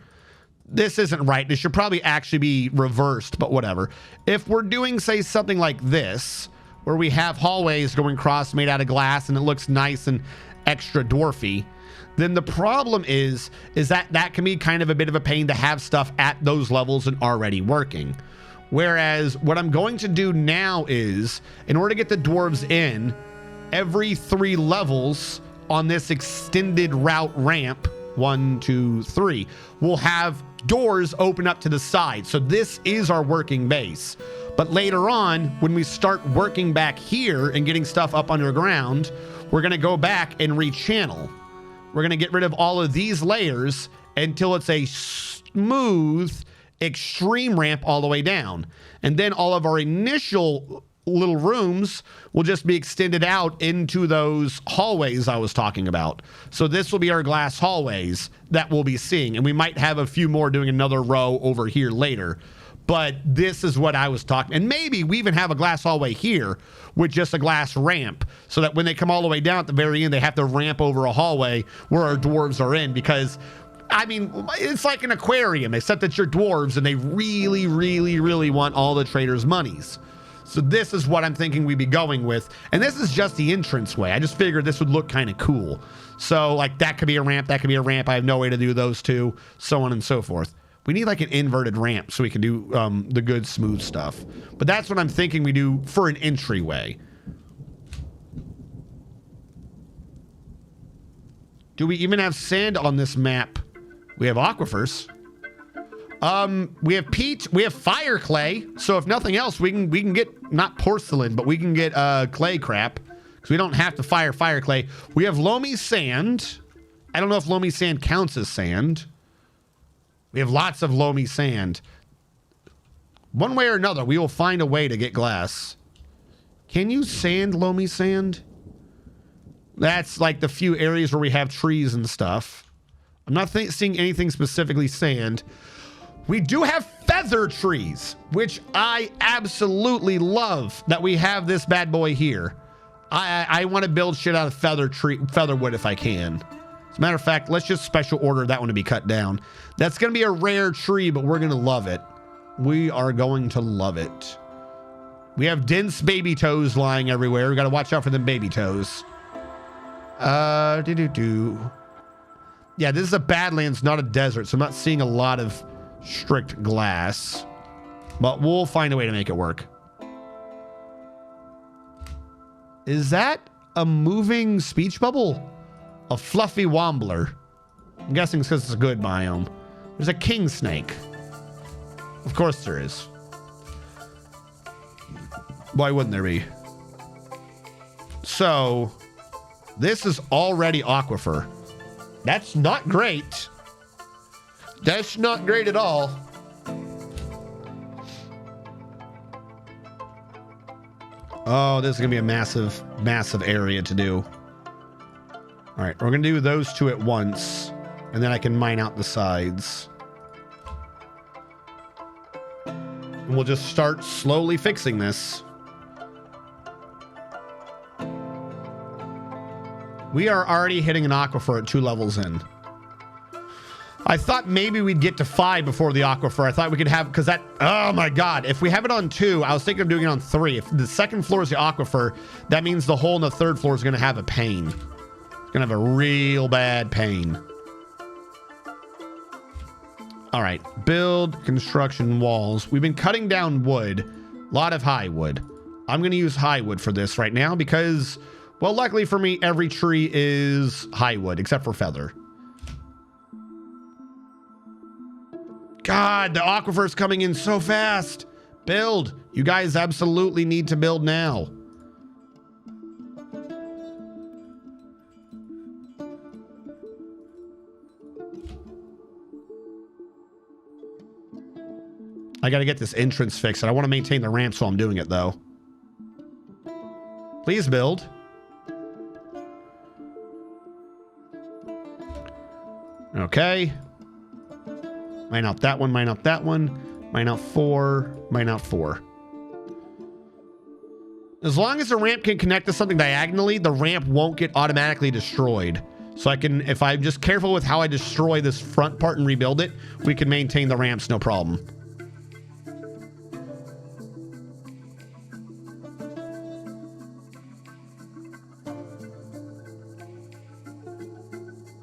this isn't right. This should probably actually be reversed, but whatever. If we're doing, say, something like this, where we have hallways going across made out of glass and it looks nice and extra dwarfy, then the problem is that can be kind of a bit of a pain to have stuff at those levels and already working. Whereas what I'm going to do now is, in order to get the dwarves in, every 3 levels on this extended route ramp, 1, 2, 3, we'll have doors open up to the side. So this is our working base. But later on, when we start working back here and getting stuff up underground, we're going to go back and rechannel. We're going to get rid of all of these layers until it's a smooth, extreme ramp all the way down. And then all of our initial little rooms will just be extended out into those hallways I was talking about. So this will be our glass hallways that we'll be seeing. And we might have a few more doing another row over here later. But this is what I was talking. And maybe we even have a glass hallway here with just a glass ramp, so that when they come all the way down at the very end, they have to ramp over a hallway where our dwarves are in. Because, I mean, it's like an aquarium, except that you're dwarves and they really, really, really want all the traders' monies. So this is what I'm thinking we'd be going with. And this is just the entranceway. I just figured this would look kind of cool. So, like, that could be a ramp, that could be a ramp. I have no way to do those two, so on and so forth. We need like an inverted ramp so we can do the good smooth stuff. But that's what I'm thinking we do for an entryway. Do we even have sand on this map? We have aquifers. We have peat. We have fire clay. So if nothing else, we can get not porcelain, but we can get clay crap, because we don't have to fire clay. We have loamy sand. I don't know if loamy sand counts as sand. We have lots of loamy sand. One way or another, we will find a way to get glass. Can you sand loamy sand? That's like the few areas where we have trees and stuff. I'm not seeing anything specifically sand. We do have feather trees, which I absolutely love that we have this bad boy here. I want to build shit out of feather wood if I can. As a matter of fact, let's just special order that one to be cut down. That's going to be a rare tree, but we're going to love it. We are going to love it. We have dense baby toes lying everywhere. We got to watch out for them baby toes. Yeah, this is a badlands, not a desert, so I'm not seeing a lot of strict glass. But we'll find a way to make it work. Is that a moving speech bubble? A fluffy wombler. I'm guessing it's because it's a good biome. There's a king snake. Of course there is. Why wouldn't there be? So, this is already aquifer. That's not great. That's not great at all. Oh, this is going to be a massive, massive area to do. All right, we're going to do those two at once, and then I can mine out the sides. And we'll just start slowly fixing this. We are already hitting an aquifer at 2 levels in. I thought maybe we'd get to 5 before the aquifer. I thought we could have, because that, oh my God, if we have it on 2, I was thinking of doing it on 3. If the second floor is the aquifer, that means the hole in the third floor is going to have a pain. It's going to have a real bad pain. All right, build construction walls. We've been cutting down wood, a lot of high wood. I'm going to use high wood for this right now because, well, luckily for me, every tree is high wood except for feather. God, the aquifer's coming in so fast. Build. You guys absolutely need to build now. I got to get this entrance fixed. I want to maintain the ramps while I'm doing it, though. Please build. Okay. Mine out that one, mine out that one. Mine out 4, mine out 4. As long as the ramp can connect to something diagonally, the ramp won't get automatically destroyed. So I can, if I'm just careful with how I destroy this front part and rebuild it, we can maintain the ramps no problem.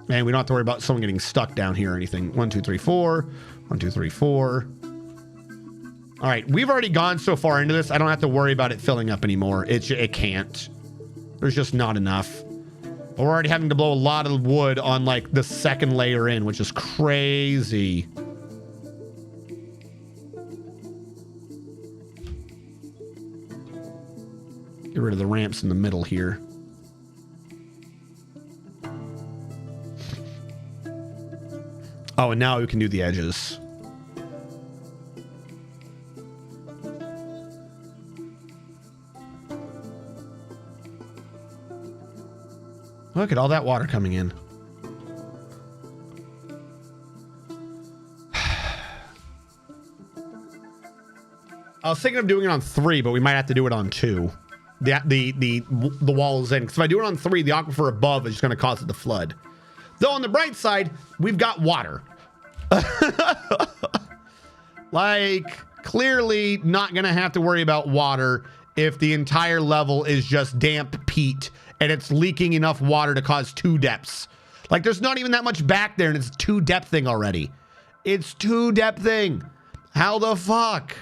Man, we don't have to worry about someone getting stuck down here or anything. 1, 2, 3, 4. 1, 2, 3, 4. All right, we've already gone so far into this. I don't have to worry about it filling up anymore. It can't. There's just not enough. We're already having to blow a lot of wood on like the second layer in, which is crazy. Get rid of the ramps in the middle here. Oh, and now we can do the edges. Look at all that water coming in. I was thinking of doing it on 3, but we might have to do it on 2. The walls in. Because if I do it on 3, the aquifer above is just going to cause it to flood. Though on the bright side, we've got water. Like, clearly not going to have to worry about water if the entire level is just damp peat and it's leaking enough water to cause 2 depths. Like, there's not even that much back there and it's 2 depthing already. It's 2 depthing. How the fuck?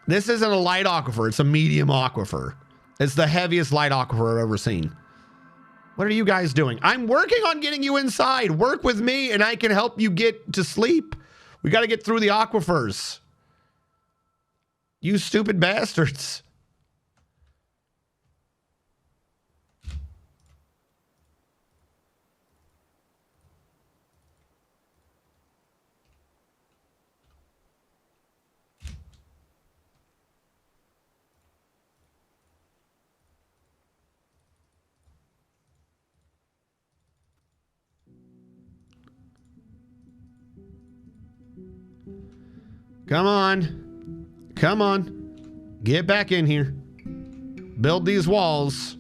This isn't a light aquifer. It's a medium aquifer. It's the heaviest light aquifer I've ever seen. What are you guys doing? I'm working on getting you inside. Work with me and I can help you get to sleep. We got to get through the aquifers. You stupid bastards. Come on. Come on. Get back in here. Build these walls.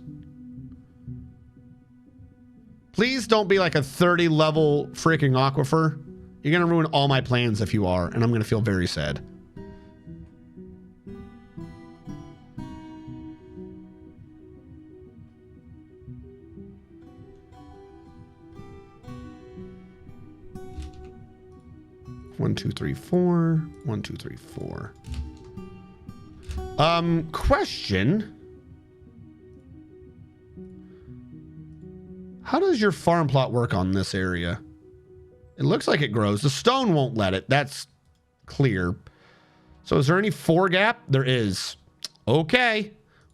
Please don't be like a 30 level freaking aquifer. You're going to ruin all my plans if you are, and I'm going to feel very sad. One, two, three, 4. 1, 2, 3, 4. Question. How does your farm plot work on this area? It looks like it grows. The stone won't let it. That's clear. So is there any 4 gap? There is. Okay.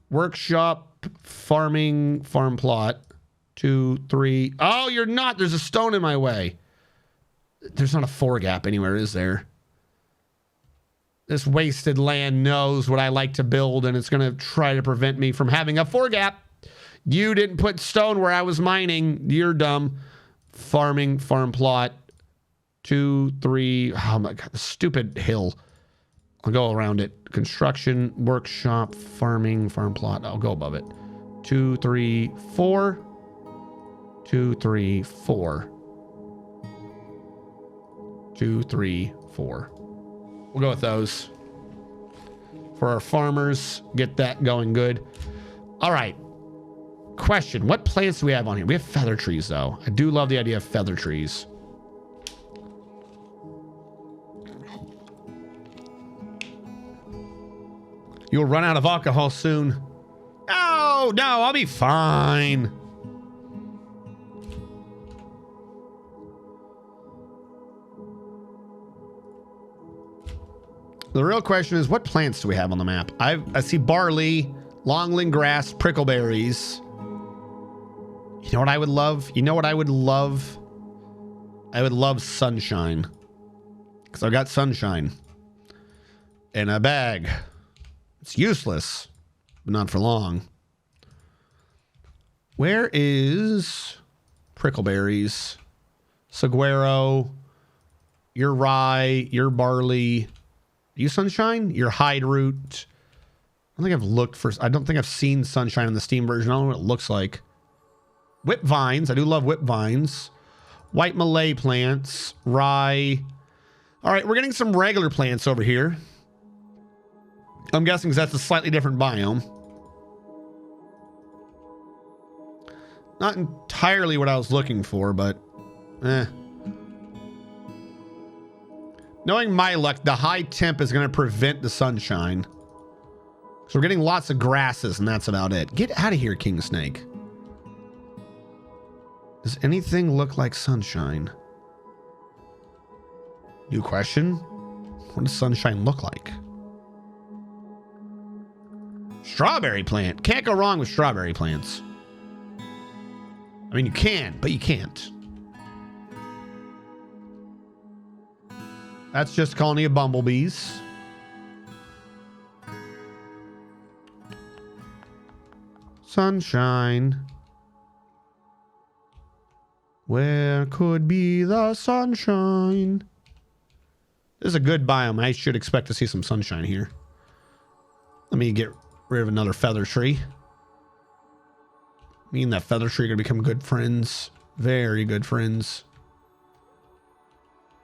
Workshop, farming, farm plot. 2, 3. Oh, you're not. There's a stone in my way. There's not a 4 gap anywhere, is there? This wasted land knows what I like to build, and it's going to try to prevent me from having a 4 gap. You didn't put stone where I was mining. You're dumb. Farming, farm plot. 2, 3. Oh my God, the stupid hill. I'll go around it. Construction, workshop, farming, farm plot. I'll go above it. 2, 3, 4. 2, 3, 4. 2, 3, 4. We'll go with those. For our farmers, get that going good. All right. Question, what plants do we have on here? We have feather trees, though. I do love the idea of feather trees. You'll run out of alcohol soon. Oh, no, I'll be fine. The real question is, what plants do we have on the map? I see barley, longling grass, prickleberries. You know what I would love? You know what I would love? I would love sunshine. Because I've got sunshine. In a bag. It's useless. But not for long. Where is prickleberries? Saguaro. Your rye. Your barley. You sunshine? Your hide root. I don't think I've looked for... I don't think I've seen sunshine in the Steam version. I don't know what it looks like. Whip vines. I do love whip vines. White Malay plants. Rye. All right, we're getting some regular plants over here. I'm guessing because that's a slightly different biome. Not entirely what I was looking for, but eh. Knowing my luck, the high temp is going to prevent the sunshine. So we're getting lots of grasses, and that's about it. Get out of here, King Snake. Does anything look like sunshine? New question. What does sunshine look like? Strawberry plant. Can't go wrong with strawberry plants. I mean, you can, but you can't. That's just a colony of bumblebees. Sunshine. Where could be the sunshine? This is a good biome. I should expect to see some sunshine here. Let me get rid of another feather tree. Me and that feather tree are going to become good friends. Very good friends.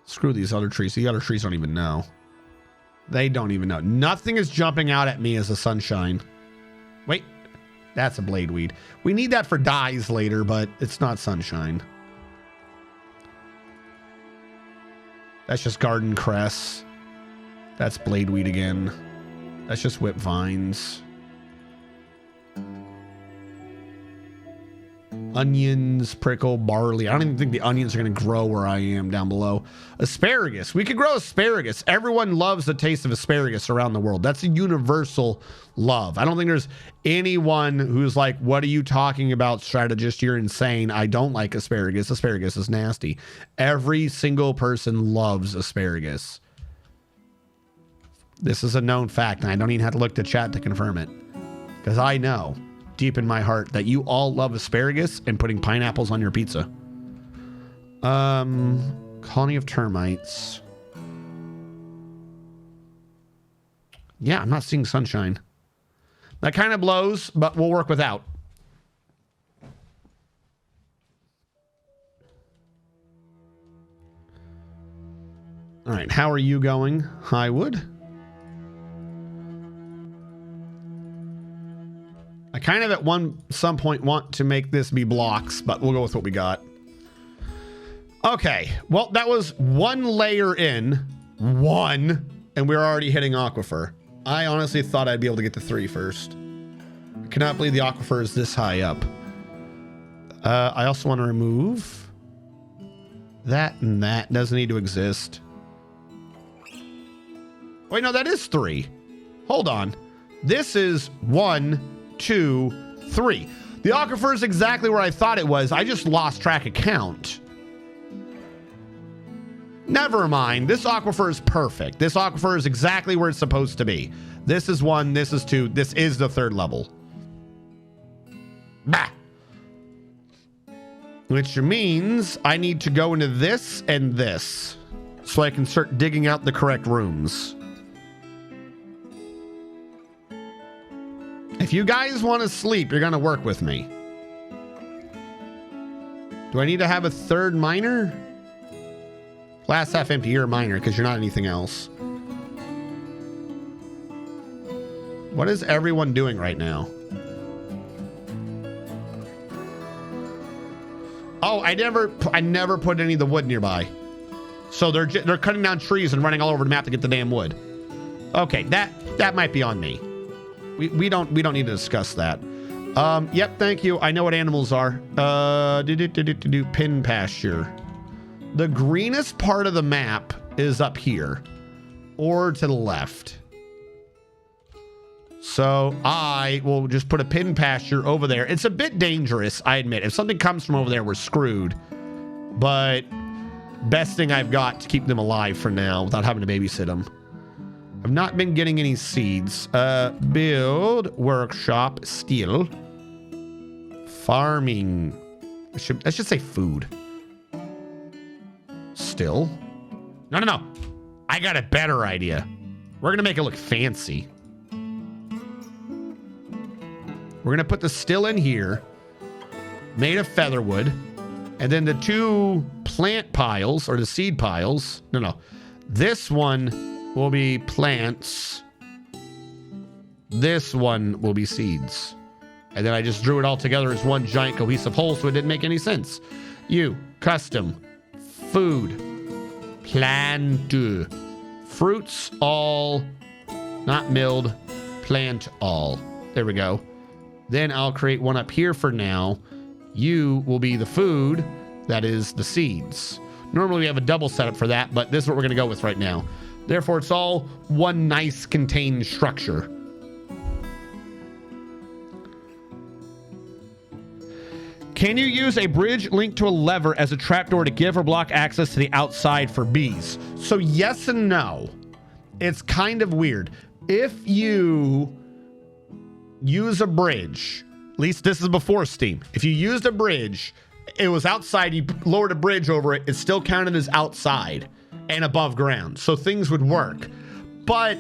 Screw these other trees. The other trees don't even know. They don't even know. Nothing is jumping out at me as a sunshine. Wait. That's a bladeweed. We need that for dyes later, but it's not sunshine. That's just garden cress. That's bladeweed again. That's just whip vines. Onions, prickle, barley. I don't even think the onions are going to grow where I am down below. Asparagus. We could grow asparagus. Everyone loves the taste of asparagus around the world. That's a universal love. I don't think there's anyone who's like, what are you talking about, strategist? You're insane. I don't like asparagus. Asparagus is nasty. Every single person loves asparagus. This is a known fact, and I don't even have to look to chat to confirm it. Because I know deep in my heart that you all love asparagus and putting pineapples on your pizza. Colony of termites. Yeah, I'm not seeing sunshine. That kind of blows, but we'll work without. All right, how are you going, Highwood? I kind of at some point want to make this be blocks, but we'll go with what we got. Okay, well, that was one layer in, and we're already hitting aquifer. I honestly thought I'd be able to get to 3 first. I cannot believe the aquifer is this high up. I also want to remove that, and that doesn't need to exist. Wait, no, that is 3. Hold on. This is 1, 2, 3. The aquifer is exactly where I thought it was. I just lost track of count. Never mind. This aquifer is perfect. This aquifer is exactly where it's supposed to be. This is 1. This is 2. This is the 3rd level. Bah. Which means I need to go into this and this so I can start digging out the correct rooms. If you guys want to sleep, you're going to work with me. Do I need to have a 3rd miner? Glass half empty, you're a miner because you're not anything else. What is everyone doing right now? Oh, I never put any of the wood nearby. So they're cutting down trees and running all over the map to get the damn wood. Okay, that might be on me. We don't need to discuss that. Yep, thank you. I know what animals are. Pin pasture. The greenest part of the map is up here or to the left. So I will just put a pin pasture over there. It's a bit dangerous, I admit. If something comes from over there, we're screwed. But best thing I've got to keep them alive for now without having to babysit them. I've not been getting any seeds. Build, workshop, steel, farming. I should say food. Still? No. I got a better idea. We're going to make it look fancy. We're going to put the still in here, made of featherwood, and then the 2 plant piles, or the seed piles. No. This one will be plants. This one will be seeds. And then I just drew it all together as one giant cohesive whole, so it didn't make any sense. You, custom, food, plant, fruits all, not milled, plant all. There we go. Then I'll create one up here for now. You will be the food, that is the seeds. Normally we have a double setup for that, but this is what we're gonna go with right now. Therefore, it's all one nice contained structure. Can you use a bridge linked to a lever as a trapdoor to give or block access to the outside for bees? So yes and no. It's kind of weird. If you use a bridge, at least this is before Steam. If you used a bridge, it was outside, you lowered a bridge over it, it's still counted as outside and above ground. So things would work. But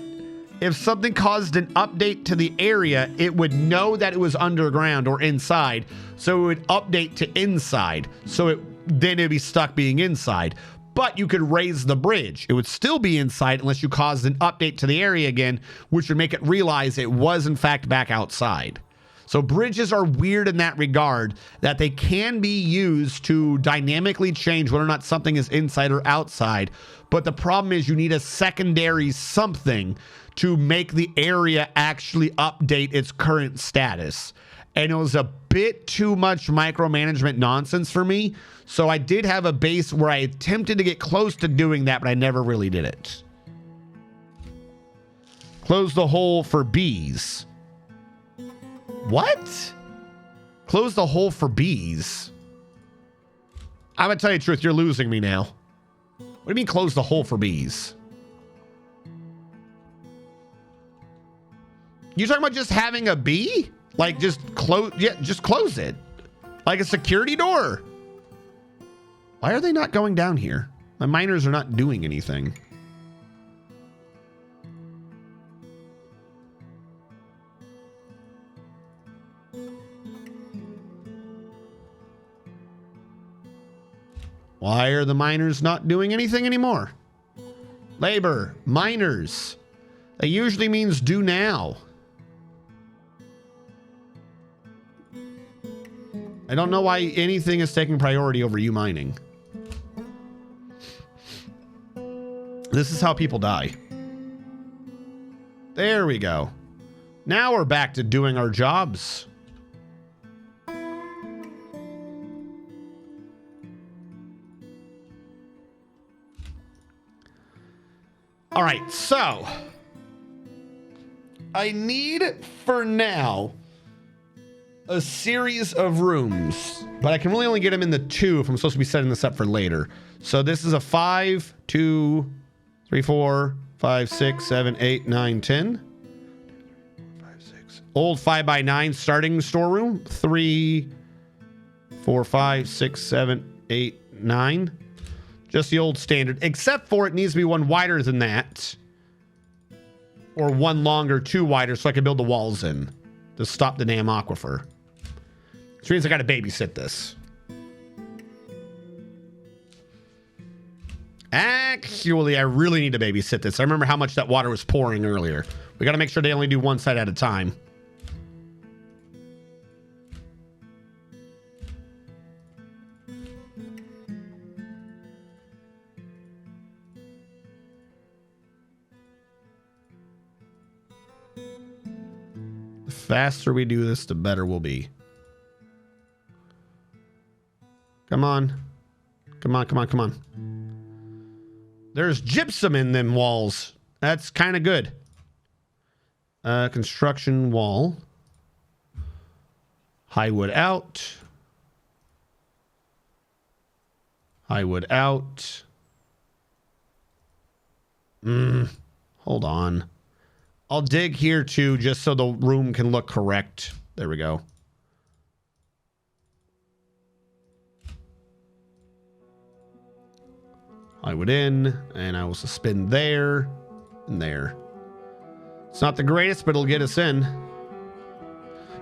if something caused an update to the area, it would know that it was underground or inside. So it would update to inside. So then it'd be stuck being inside. But you could raise the bridge. It would still be inside unless you caused an update to the area again, which would make it realize it was in fact back outside. So bridges are weird in that regard, that they can be used to dynamically change whether or not something is inside or outside. But the problem is you need a secondary something to make the area actually update its current status. And it was a bit too much micromanagement nonsense for me. So I did have a base where I attempted to get close to doing that, but I never really did it. Close the hole for bees. What? Close the hole for bees? I'm gonna tell you the truth, you're losing me now. What do you mean close the hole for bees? You talking about just having a bee? Like just close, yeah, just close it. Like a security door. Why are they not going down here? My miners are not doing anything. Why are the miners not doing anything anymore? Labor, miners. That usually means do now. I don't know why anything is taking priority over you mining. This is how people die. There we go. Now we're back to doing our jobs. All right, so I need for now a series of rooms, but I can really only get them in the 2 if I'm supposed to be setting this up for later. So this is a 5, 2, 3, 4, 5, 6, 7, 8, 9, 10. 5, 6. Old 5x9 starting storeroom. 3, 4, 5, 6, 7, 8, 9. Just the old standard, except for it needs to be one wider than that. Or one longer, 2 wider, so I can build the walls in to stop the damn aquifer. Which means I gotta babysit this. Actually, I really need to babysit this. I remember how much that water was pouring earlier. We gotta make sure they only do one side at a time. The faster we do this, the better we'll be. Come on. Come on, come on, come on. There's gypsum in them walls. That's kind of good. Construction wall. High wood out. High wood out. Hold on. I'll dig here too, just so the room can look correct. There we go. I would in, and I will suspend there and there. It's not the greatest, but it'll get us in.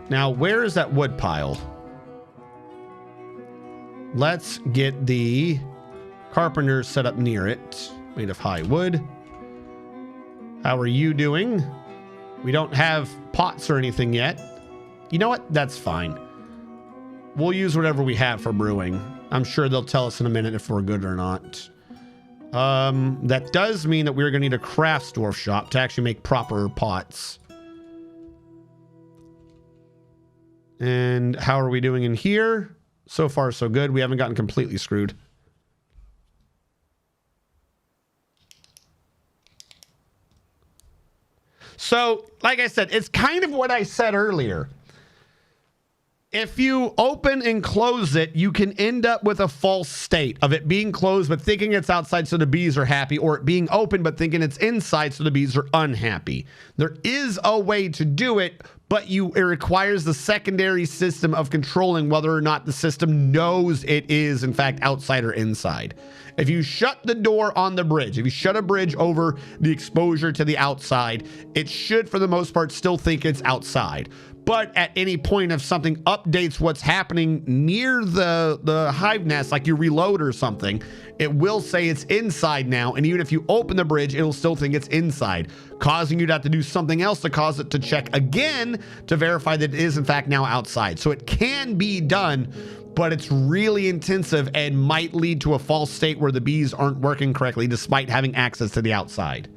Now, where is that wood pile? Let's get the carpenter set up near it, made of high wood. How are you doing? We don't have pots or anything yet. You know what? That's fine. We'll use whatever we have for brewing. I'm sure they'll tell us in a minute if we're good or not. That does mean that we're going to need a craft dwarf shop to actually make proper pots. And how are we doing in here? So far, so good. We haven't gotten completely screwed. So, like I said, it's kind of what I said earlier. If you open and close it, you can end up with a false state of it being closed but thinking it's outside so the bees are happy, or it being open but thinking it's inside so the bees are unhappy. There is a way to do it, but it requires the secondary system of controlling whether or not the system knows it is, in fact, outside or inside. If you shut the door on the bridge, if you shut a bridge over the exposure to the outside, it should, for the most part, still think it's outside. But at any point if something updates what's happening near the hive nest, like you reload or something, it will say it's inside now. And even if you open the bridge, it'll still think it's inside, causing you to have to do something else to cause it to check again to verify that it is in fact now outside. So it can be done, but it's really intensive and might lead to a false state where the bees aren't working correctly despite having access to the outside.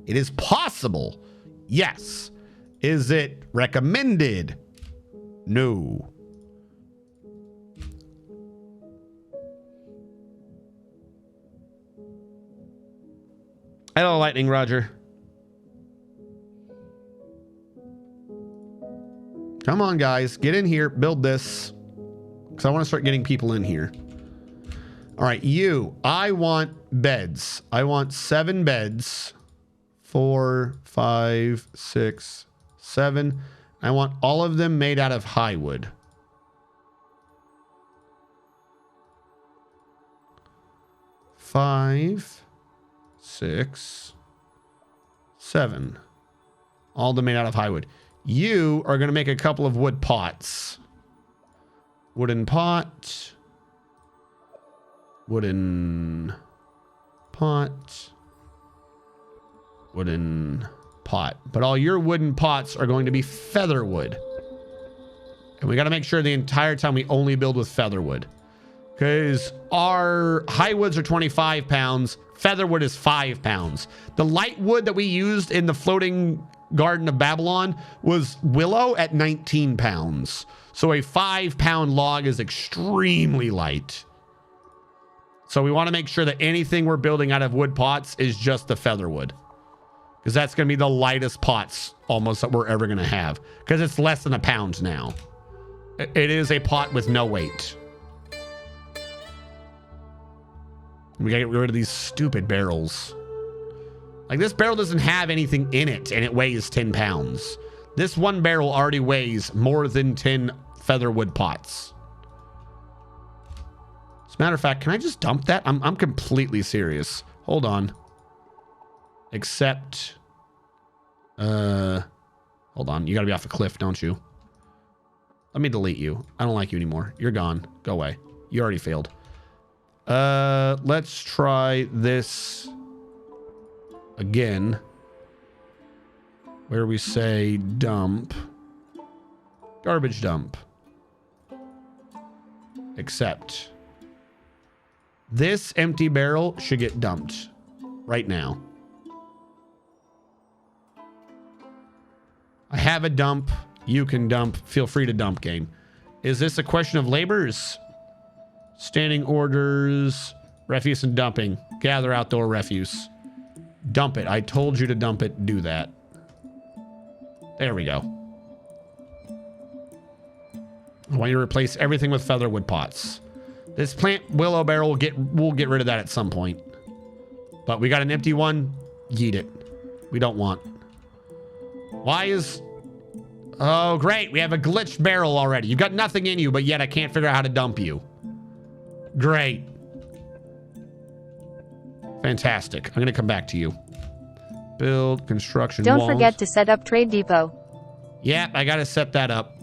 It is possible, yes. Is it recommended? No. Hello, Lightning Roger. Come on, guys. Get in here. Build this. Because I want to start getting people in here. All right, you. I want beds. I want 7 beds. 4, 5, 6, 7. I want all of them made out of high wood. 5, 6, 7. All of them made out of high wood. You are going to make a couple of wood pots. Wooden pot. Wooden pot. Wooden pot. But all your wooden pots are going to be feather wood. And we got to make sure the entire time we only build with feather wood. Because our high woods are 25 pounds. Feather wood is 5 pounds. The light wood that we used in the floating Garden of Babylon was willow at 19 pounds. So a 5-pound log is extremely light. So we want to make sure that anything we're building out of wood pots is just the feather wood. Because that's going to be the lightest pots almost that we're ever going to have. Because it's less than a pound now. It is a pot with no weight. We got to get rid of these stupid barrels. Like, this barrel doesn't have anything in it, and it weighs 10 pounds. This one barrel already weighs more than 10 featherwood pots. As a matter of fact, can I just dump that? I'm completely serious. Hold on. Except, hold on. You got to be off a cliff, don't you? Let me delete you. I don't like you anymore. You're gone. Go away. You already failed. Let's try this again, where we say dump, garbage dump, except this empty barrel should get dumped right now. I have a dump. You can dump. Feel free to dump, game. Is this a question of labors? Standing orders, refuse and dumping. Gather outdoor refuse. Dump it. I told you to dump it. Do that. There we go. I want you to replace everything with featherwood pots. This plant willow barrel we'll get rid of that at some point. But we got an empty one. Yeet it. We don't want. Why is... Oh, great. We have a glitched barrel already. You've got nothing in you, but yet I can't figure out how to dump you. Great. Fantastic. I'm going to come back to you. Build, construction, Don't walls. forget to set up Trade Depot. Yeah, I got to set that up.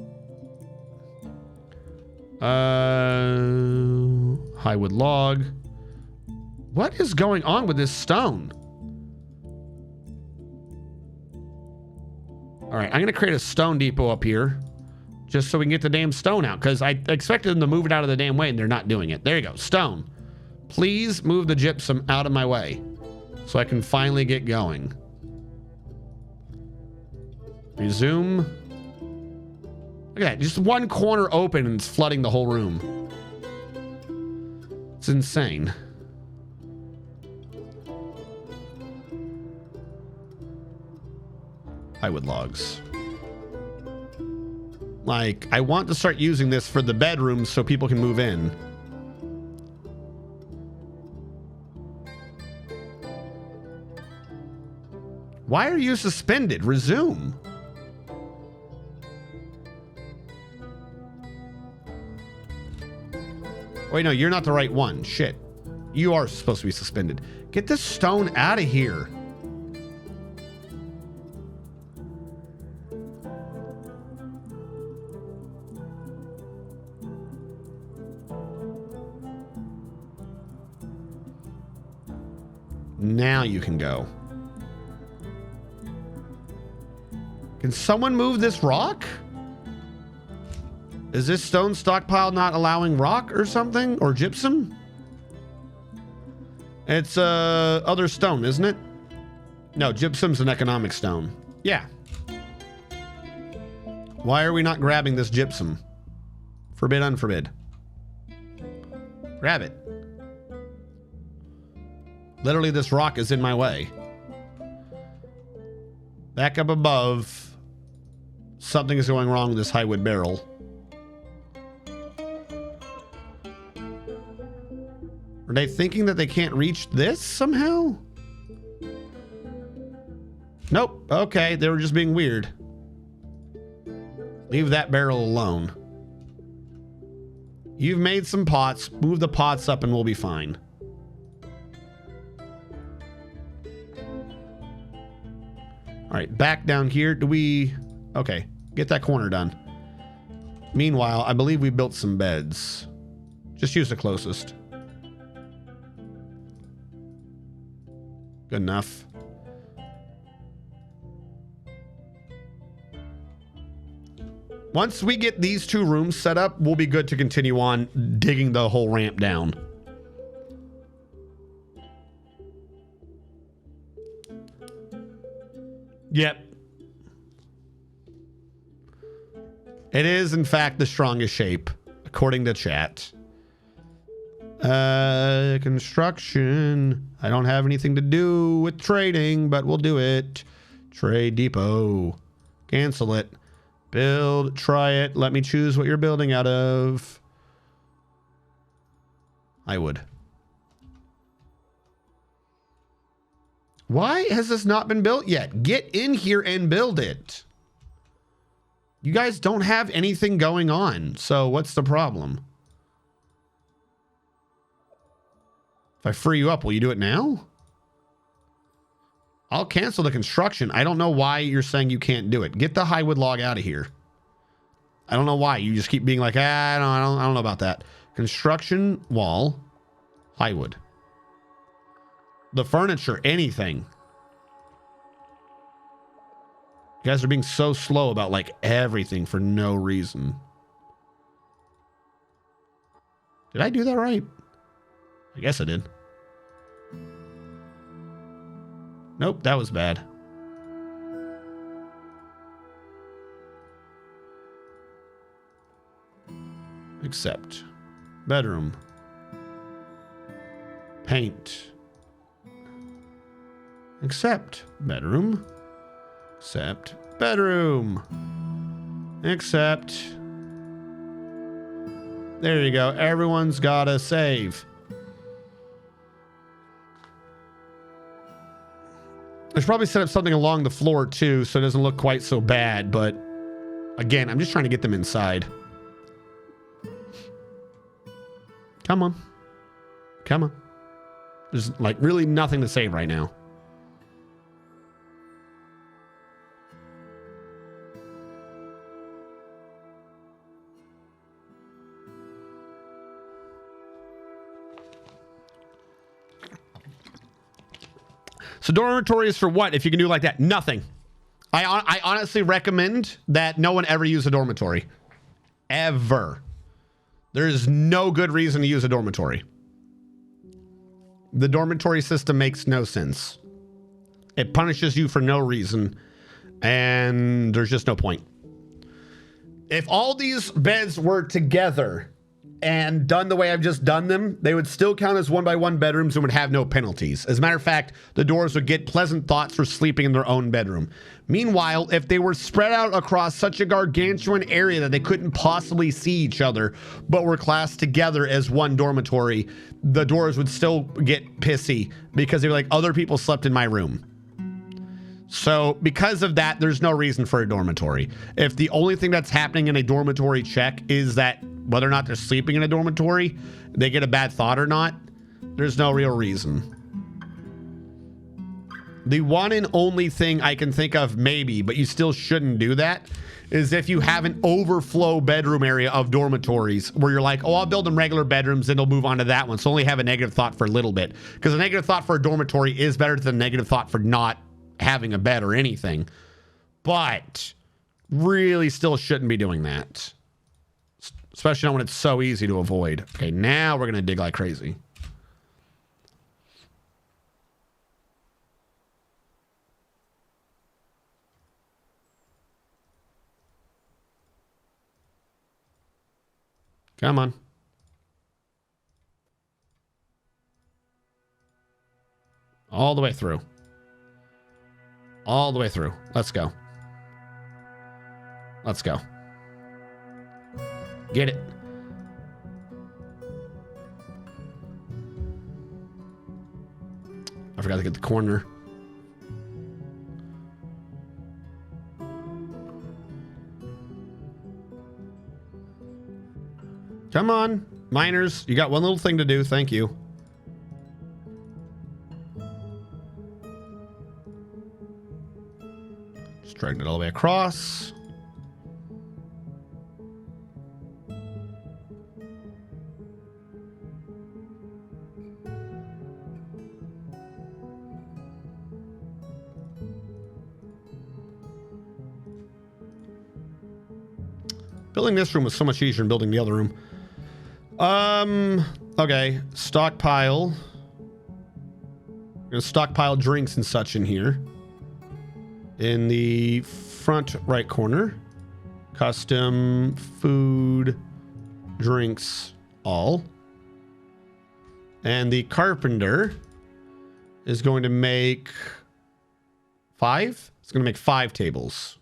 Highwood log. What is going on with this stone? All right, I'm going to create a stone depot up here Just so we can get the damn stone out, because I expected them to move it out of the damn way, and they're not doing it. There you go. Stone. Please move the gypsum out of my way so I can finally get going. Resume. Look at that. Just one corner open and it's flooding the whole room. It's insane. Plywood logs. Like, I want to start using this for the bedrooms so people can move in. Why are you suspended? Resume. Wait, no, you're not the right one. Shit. You are supposed to be suspended. Get this stone out of here. Now you can go. Can someone move this rock? Is this stone stockpile not allowing rock or something? Or gypsum? It's other stone, isn't it? No, gypsum's an economic stone. Yeah. Why are we not grabbing this gypsum? Forbid, unforbid. Grab it. Literally, this rock is in my way. Back up above. Something is going wrong with this highwood barrel. Are they thinking that they can't reach this somehow? Nope. Okay, they were just being weird. Leave that barrel alone. You've made some pots. Move the pots up and we'll be fine. All right, back down here. Do we... Okay, get that corner done. Meanwhile, I believe we built some beds. Just use the closest. Good enough. Once we get these two rooms set up, we'll be good to continue on digging the whole ramp down. Yep. It is, in fact, the strongest shape, according to chat. Construction. I don't have anything to do with trading, but we'll do it. Trade depot. Cancel it. Build. Try it. Let me choose what you're building out of. I would. Why has this not been built yet? Get in here and build it. You guys don't have anything going on, so what's the problem? If I free you up, will you do it now? I'll cancel the construction. I don't know why you're saying you can't do it. Get the highwood log out of here. I don't know why. You just keep being like, I don't know about that. Construction wall, highwood. The furniture, anything. You guys are being so slow about like everything for no reason. Did I do that right? I guess I did. Nope, that was bad. Accept. Bedroom. Paint. Accept. Bedroom. Accept. Bedroom. Accept. There you go. Everyone's got to save. I should probably set up something along the floor too, so it doesn't look quite so bad, but again, I'm just trying to get them inside. Come on. Come on. There's like really nothing to save right now. So dormitory is for what if you can do like that? Nothing. I honestly recommend that no one ever use a dormitory. Ever. There is no good reason to use a dormitory. The dormitory system makes no sense. It punishes you for no reason, and there's just no point. If all these beds were together and done the way I've just done them, they would still count as 1-by-1 bedrooms and would have no penalties. As a matter of fact, the doors would get pleasant thoughts for sleeping in their own bedroom. Meanwhile, if they were spread out across such a gargantuan area that they couldn't possibly see each other, but were classed together as one dormitory, the doors would still get pissy because they were like, other people slept in my room. So because of that, there's no reason for a dormitory. If the only thing that's happening in a dormitory check is that whether or not they're sleeping in a dormitory, they get a bad thought or not, there's no real reason. The one and only thing I can think of maybe, but you still shouldn't do that, is if you have an overflow bedroom area of dormitories where you're like, oh, I'll build them regular bedrooms and they'll move on to that one. So only have a negative thought for a little bit. Because a negative thought for a dormitory is better than a negative thought for not having a bed or anything. But really still shouldn't be doing that. Especially not when it's so easy to avoid. Okay, now we're going to dig like crazy. Come on. All the way through. All the way through. Let's go. Let's go. Get it. I forgot to get the corner. Come on, miners. You got one little thing to do. Thank you. Just dragged it all the way across. Building this room was so much easier than building the other room. Okay. Stockpile. I'm gonna stockpile drinks and such in here. In the front right corner. Custom food, drinks, all. And the carpenter is going to make 5? It's going to make 5 tables.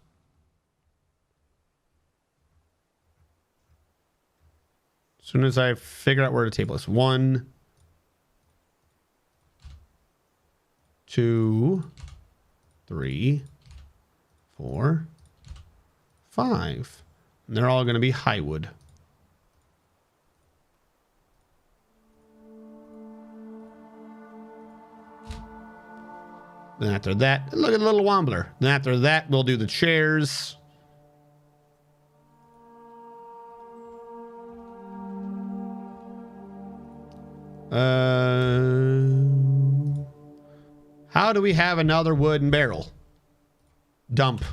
As soon as I figure out where the table is. 1, 2, 3, 4, 5. And they're all going to be high wood. Then after that, look at the little wobbler. Then after that, we'll do the chairs. How do we have another wooden barrel? Dump.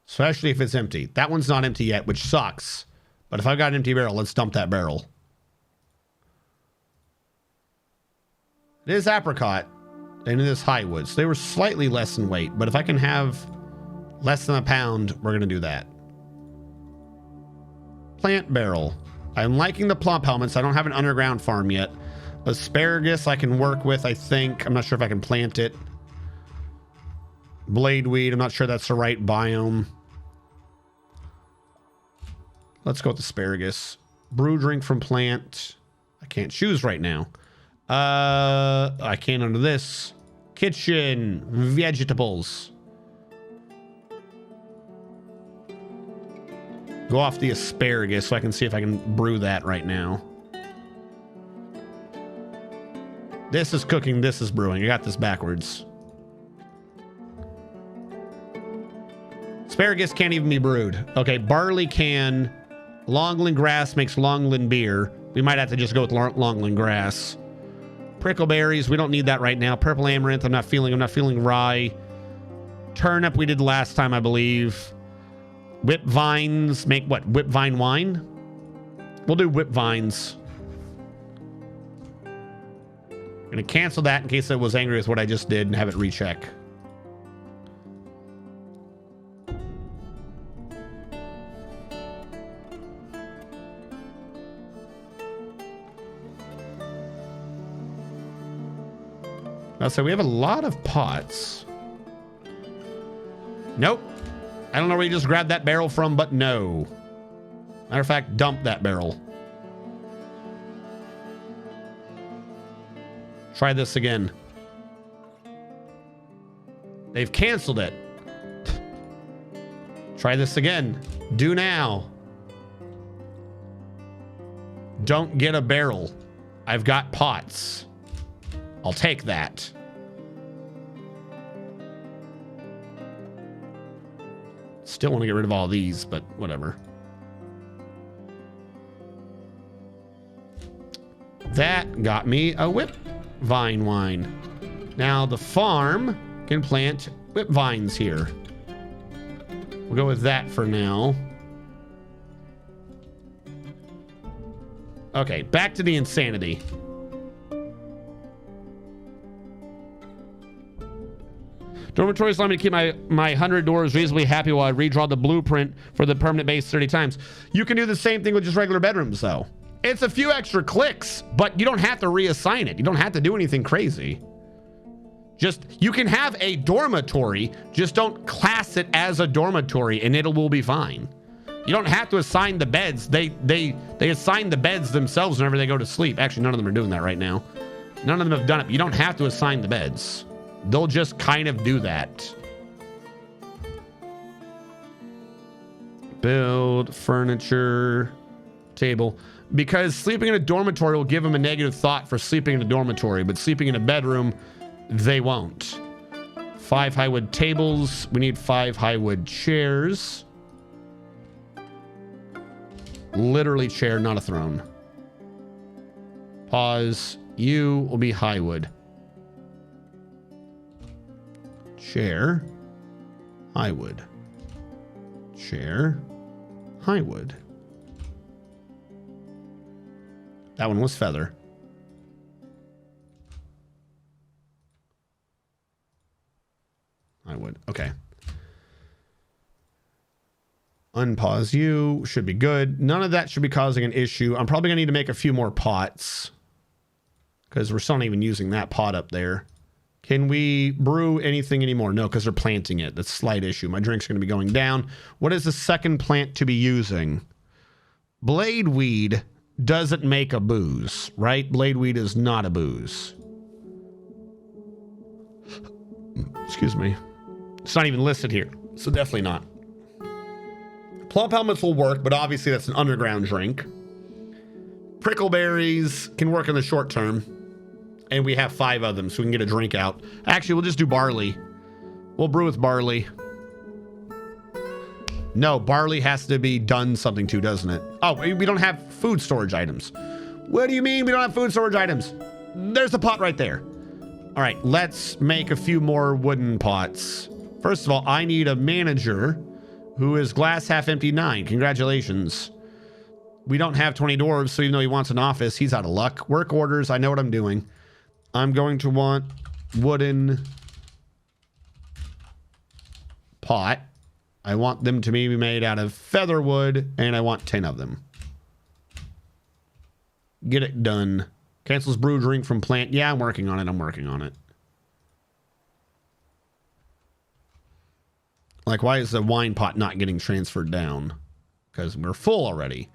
Especially if it's empty. That one's not empty yet, which sucks. But if I've got an empty barrel, let's dump that barrel. It is apricot. And it is high wood. So they were slightly less in weight. But if I can have less than a pound, we're going to do that. Plant barrel. I'm liking the plump helmets. I don't have an underground farm yet. Asparagus I can work with, I think. I'm not sure if I can plant it. Bladeweed. I'm not sure that's the right biome. Let's go with asparagus. Brew drink from plant. I can't choose right now. I can under this. Kitchen. Vegetables. Go off the asparagus so I can see if I can brew that right now. This is cooking, this is brewing. I got this backwards. Asparagus can't even be brewed. Okay, barley can. Longland grass makes Longland beer. We might have to just go with Longland grass. Prickleberries, we don't need that right now. Purple amaranth, I'm not feeling rye. Turnip we did last time, I believe. Whip vines make what? Whip vine wine? We'll do whip vines. I'm gonna cancel that in case I was angry with what I just did and have it recheck. So we have a lot of pots. Nope. I don't know where you just grabbed that barrel from, but no. Matter of fact, dump that barrel. Try this again. They've canceled it. Try this again. Do now. Don't get a barrel. I've got pots. I'll take that. Still want to get rid of all these, but whatever. That got me a whip vine wine. Now the farm can plant whip vines here. We'll go with that for now. Okay, back to the insanity. Dormitories allow me to keep my 100 doors reasonably happy while I redraw the blueprint for the permanent base 30 times. You can do the same thing with just regular bedrooms, though. It's a few extra clicks, but you don't have to reassign it. You don't have to do anything crazy. Just, you can have a dormitory, just don't class it as a dormitory and it will be fine. You don't have to assign the beds. They assign the beds themselves whenever they go to sleep. Actually, none of them are doing that right now. None of them have done it. You don't have to assign the beds. They'll just kind of do that. Build furniture table. Because sleeping in a dormitory will give them a negative thought for sleeping in a dormitory, but sleeping in a bedroom, they won't. 5 highwood tables. We need 5 highwood chairs. Literally chair, not a throne. Pause. You will be highwood. Chair, highwood. Chair, highwood. That one was feather. Highwood. Okay. Unpause you. Should be good. None of that should be causing an issue. I'm probably going to need to make a few more pots because we're still not even using that pot up there. Can we brew anything anymore? No, because they're planting it. That's a slight issue. My drink's going to be going down. What is the second plant to be using? Bladeweed doesn't make a booze, right? Bladeweed is not a booze. Excuse me. It's not even listed here, so definitely not. Plump helmets will work, but obviously that's an underground drink. Prickleberries can work in the short term. And we have 5 of them, so we can get a drink out. Actually, we'll just do barley. We'll brew with barley. No, barley has to be done something to, doesn't it? Oh, we don't have food storage items. What do you mean we don't have food storage items? There's the pot right there. All right, let's make a few more wooden pots. First of all, I need a manager who is glass half empty 9. Congratulations. We don't have 20 dwarves, so even though he wants an office, he's out of luck. Work orders, I know what I'm doing. I'm going to want wooden pot. I want them to be made out of feather wood, and I want 10 of them. Get it done. Cancels brew drink from plant. Yeah, I'm working on it. I'm working on it. Like, why is the wine pot not getting transferred down? Because we're full already.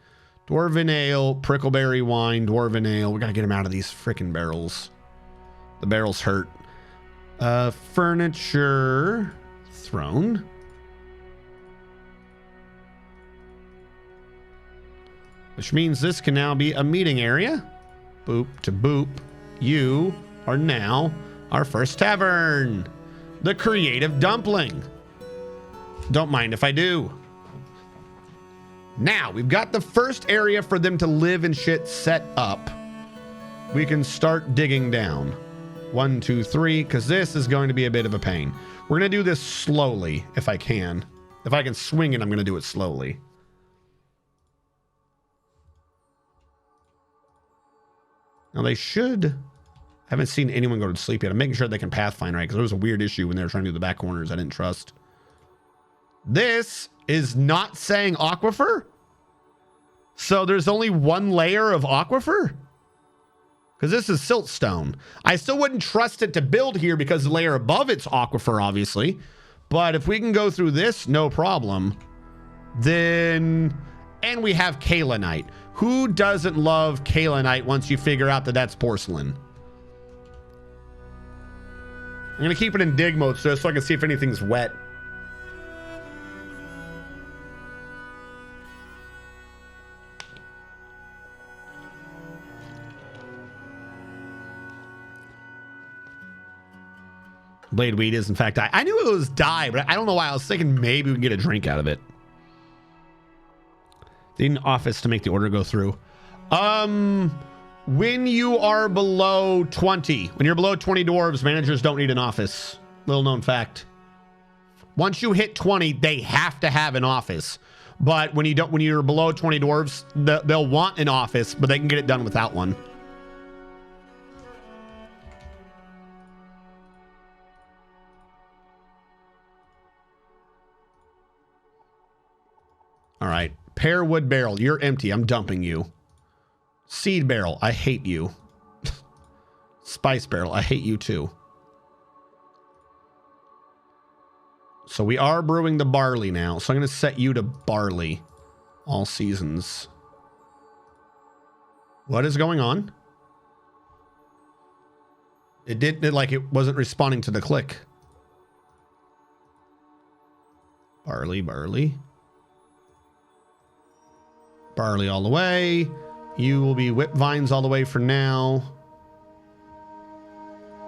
Dwarven ale, prickleberry wine, dwarven ale. We got to get them out of these freaking barrels. The barrels hurt. Furniture. Throne. Which means this can now be a meeting area. Boop to boop. You are now our first tavern. The Creative Dumpling. Don't mind if I do. Now, we've got the first area for them to live and shit set up. We can start digging down. 1, 2, 3, because this is going to be a bit of a pain. We're going to do this slowly, if I can. If I can swing it, I'm going to do it slowly. Now they should... I haven't seen anyone go to sleep yet. I'm making sure they can pathfind right, because there was a weird issue when they were trying to do the back corners I didn't trust. This is not saying aquifer? So there's only one layer of aquifer? Because this is siltstone. I still wouldn't trust it to build here because the layer above it's aquifer, obviously. But if we can go through this, no problem. Then... And we have kaolinite. Who doesn't love kaolinite once you figure out that that's porcelain? I'm going to keep it in dig mode so I can see if anything's wet. Blade weed is in fact dye. I knew it was dye, but I don't know why. I was thinking maybe we can get a drink out of it. They need an office to make the order go through. When you are below 20, when you're below 20 dwarves, managers don't need an office. Little known fact. Once you hit 20, they have to have an office. But when you're below 20 dwarves, they'll want an office, but they can get it done without one. All right. Pear wood barrel, you're empty. I'm dumping you. Seed barrel, I hate you. Spice barrel, I hate you too. So we are brewing the barley now. So I'm going to set you to barley. All seasons. What is going on? It wasn't responding to the click. Barley, barley. Barley all the way. You will be whip vines all the way for now.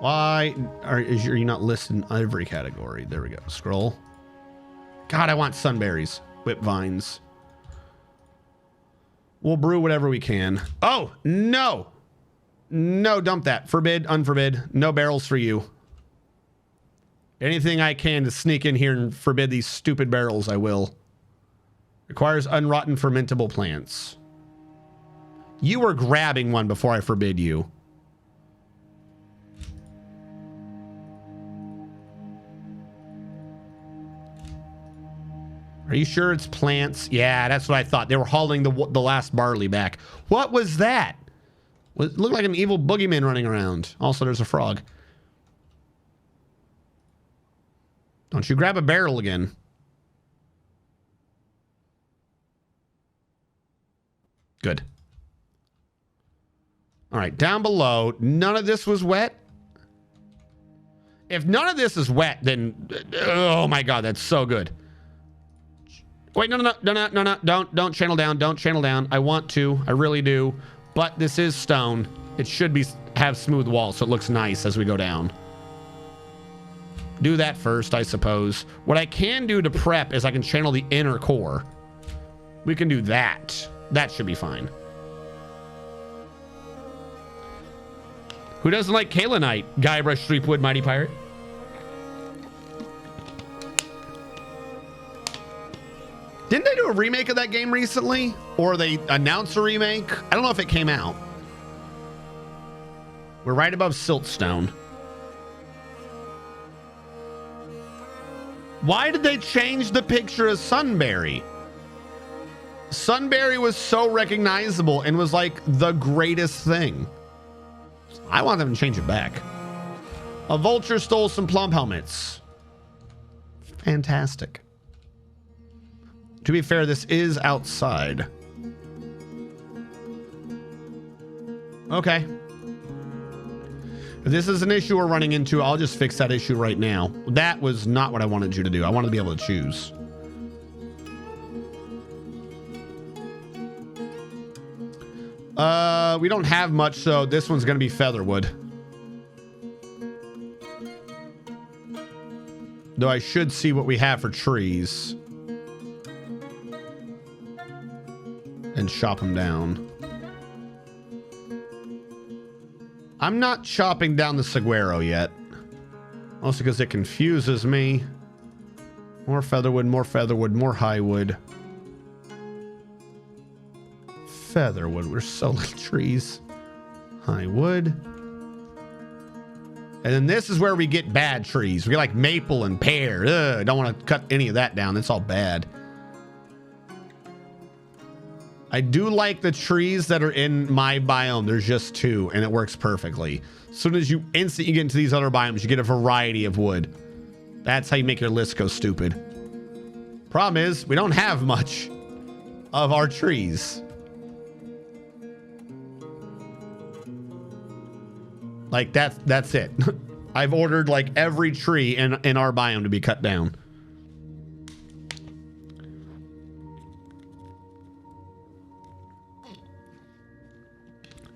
Why are you not listed in every category? There we go. Scroll. God, I want sunberries. Whip vines. We'll brew whatever we can. Oh, no. No, dump that. Forbid, unforbid. No barrels for you. Anything I can to sneak in here and forbid these stupid barrels, I will. Requires unrotten fermentable plants. You were grabbing one before I forbid you. Are you sure it's plants? Yeah, that's what I thought. They were hauling the last barley back. What was that? It looked like an evil boogeyman running around. Also, there's a frog. Don't you grab a barrel again. Good. All right, down below, none of this was wet. If none of this is wet, then, oh my God, that's so good. Wait, no, don't channel down, don't channel down. I want to, I really do, but this is stone. It should have smooth walls, so it looks nice as we go down. Do that first, I suppose. What I can do to prep is I can channel the inner core. We can do that. That should be fine. Who doesn't like kaolinite? Guybrush Threepwood, Mighty Pirate. Didn't they do a remake of that game recently? Or they announced a remake? I don't know if it came out. We're right above siltstone. Why did they change the picture of Sunberry? Sunberry was so recognizable and was like the greatest thing. I want them to change it back. A vulture stole some plum helmets. Fantastic. To be fair, this is outside. Okay. If this is an issue we're running into, I'll just fix that issue right now. That was not what I wanted you to do. I wanted to be able to choose. We don't have much, so this one's going to be featherwood. Though I should see what we have for trees. And chop them down. I'm not chopping down the saguaro yet. Mostly because it confuses me. More featherwood, more featherwood, more highwood. Featherwood. We're so little trees. Highwood. And then this is where we get bad trees. We get like maple and pear. Ugh, I don't want to cut any of that down. That's all bad. I do like the trees that are in my biome. There's just 2 and it works perfectly. As soon as you instantly get into these other biomes, you get a variety of wood. That's how you make your list go stupid. Problem is, we don't have much of our trees. Like that's it. I've ordered like every tree in our biome to be cut down.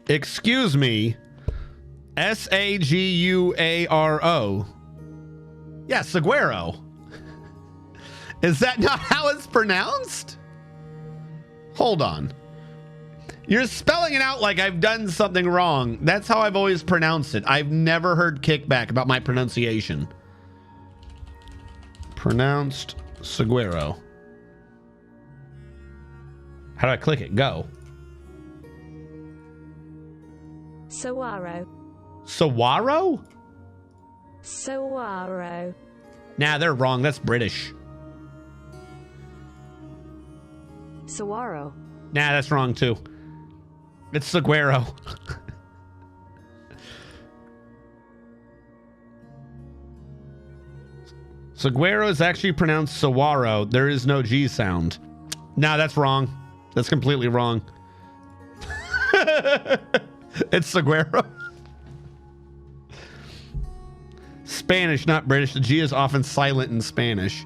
Excuse me. Saguaro. Yeah, saguaro. Is that not how it's pronounced? Hold on. You're spelling it out like I've done something wrong. That's how I've always pronounced it. I've never heard kickback about my pronunciation. Pronounced saguaro. How do I click it? Go. Saguaro. Saguaro? Saguaro. Nah, they're wrong. That's British. Saguaro. Nah, that's wrong too. It's saguaro. Saguaro is actually pronounced saguaro. There is no G sound. Nah, that's wrong. That's completely wrong. It's saguaro. Spanish, not British. The G is often silent in Spanish.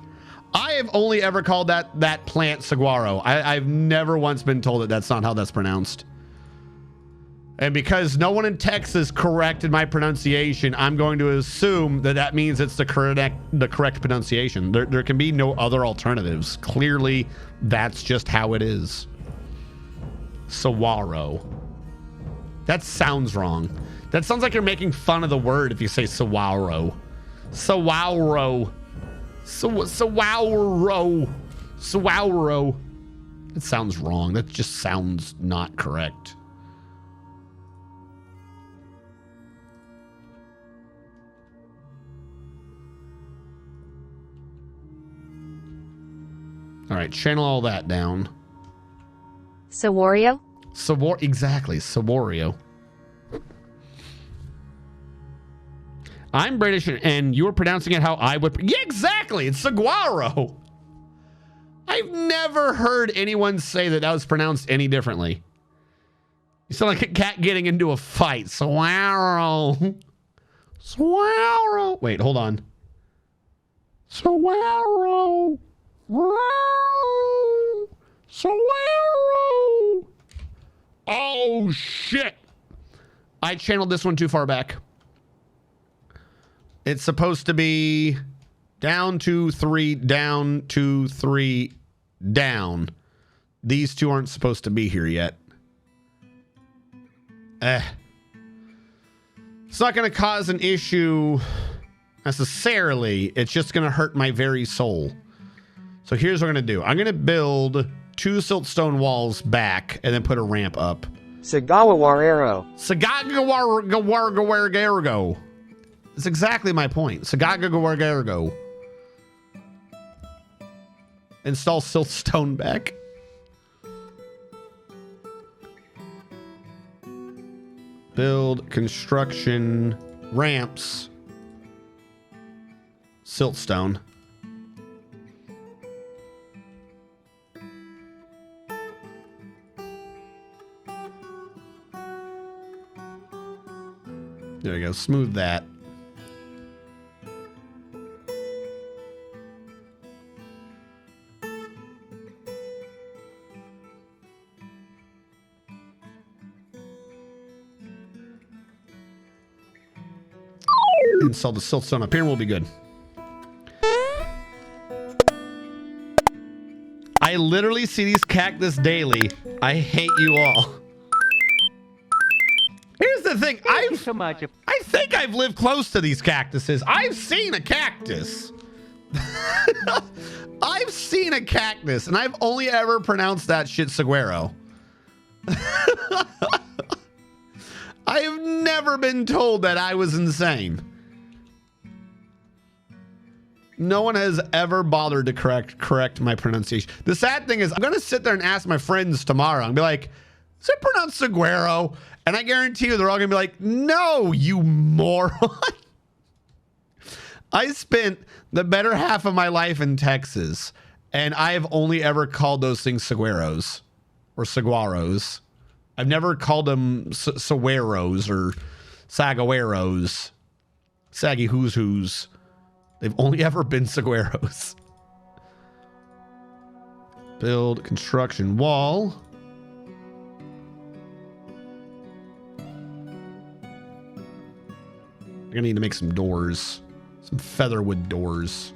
I have only ever called that plant saguaro. I've never once been told that that's not how that's pronounced. And because no one in Texas corrected my pronunciation, I'm going to assume that that means it's the correct pronunciation. There can be no other alternatives. Clearly, that's just how it is. Saguaro. That sounds wrong. That sounds like you're making fun of the word if you say saguaro. Saguaro. Saguaro. Saguaro. It sounds wrong. That just sounds not correct. All right, channel all that down. Sawario? Exactly, Sawario. I'm British and you're pronouncing it how I would. Yeah, exactly. It's saguaro. I've never heard anyone say that was pronounced any differently. You sound like a cat getting into a fight. Saguaro. Saguaro. Wait, hold on. Saguaro. Saguaro. Oh, shit. I channeled this one too far back. It's supposed to be down 2, 3, down 2, 3, down. These two aren't supposed to be here yet. It's not going to cause an issue necessarily. It's just going to hurt my very soul. So here's what I'm going to do. I'm going to build 2 siltstone walls back and then put a ramp up. Sagawarero. Sagagawargargo. That's exactly my point. Sagagawargargo. Install siltstone back. Build construction ramps. Siltstone. There we go. Smooth that. Install the siltstone up here and we'll be good. I literally see these cactus daily. I hate you all. Here's the thing. Thank you so much. I think I've lived close to these cactuses. I've seen a cactus. I've seen a cactus, and I've only ever pronounced that shit saguaro. I have never been told that I was insane. No one has ever bothered to correct my pronunciation. The sad thing is, I'm going to sit there and ask my friends tomorrow and be like, is it pronounced saguaro? And I guarantee you they're all going to be like, no, you moron. I spent the better half of my life in Texas, and I have only ever called those things saguaros or saguaros. I've never called them saguaros or saguaros, saggy who's. They've only ever been saguaros. Build construction wall. I'm gonna need to make some doors, some featherwood doors.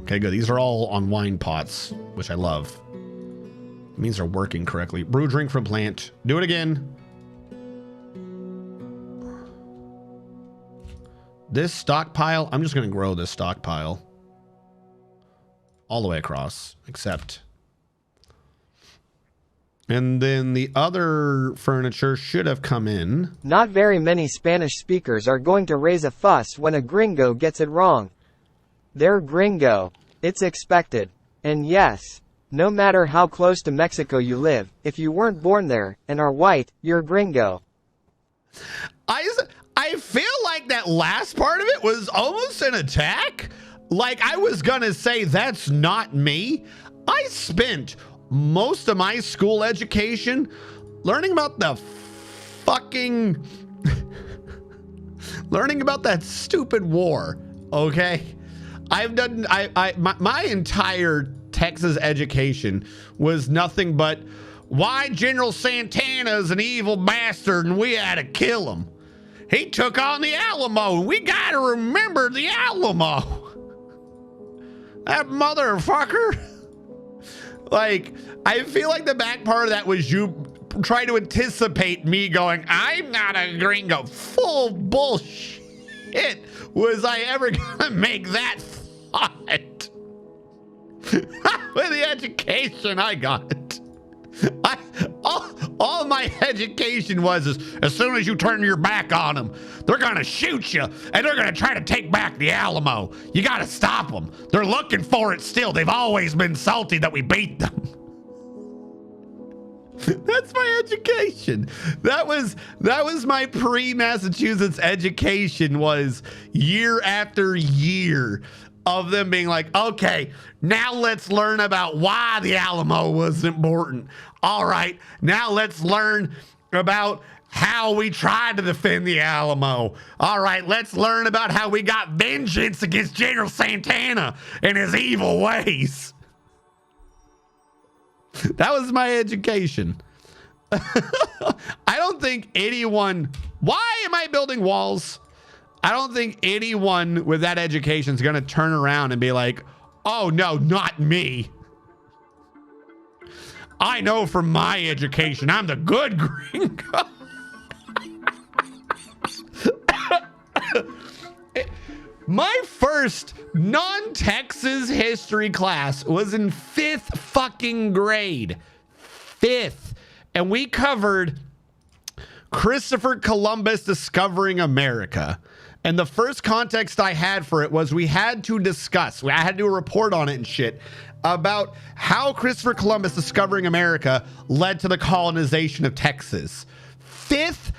Okay, good. These are all on wine pots, which I love. It means they're working correctly. Brew drink from plant. Do it again. This stockpile, I'm just going to grow this stockpile all the way across, except. And then the other furniture should have come in. Not very many Spanish speakers are going to raise a fuss when a gringo gets it wrong. They're gringo. It's expected. And yes, no matter how close to Mexico you live, if you weren't born there and are white, you're gringo. I feel like that last part of it was almost an attack. Like I was gonna say, that's not me. I spent most of my school education learning about the fucking learning about that stupid war. Okay, I've done my entire Texas education was nothing but why General Santana's an evil bastard and we had to kill him. He took on the Alamo and we got to remember the Alamo. That motherfucker. Like, I feel like the back part of that was you trying to anticipate me going, I'm not a gringo. Full bullshit. Was I ever gonna make that thought? With the education I got. All my education was is as soon as you turn your back on them, they're gonna shoot you and they're gonna try to take back the Alamo. You gotta stop them. They're looking for it still. They've always been salty that we beat them. That's my education. That was my pre-Massachusetts education, was year after year of them being like, okay, now let's learn about why the Alamo was important. All right, now let's learn about how we tried to defend the Alamo. All right, let's learn about how we got vengeance against General Santana and his evil ways. That was my education. I don't think anyone, why am I building walls? I don't think anyone with that education is going to turn around and be like, oh no, not me. I know from my education, I'm the good gringo. My first non-Texas history class was in 5th fucking grade. 5th. And we covered Christopher Columbus discovering America. And the first context I had for it was we had to discuss, I had to do a report on it and shit, about how Christopher Columbus discovering America led to the colonization of Texas. Fifth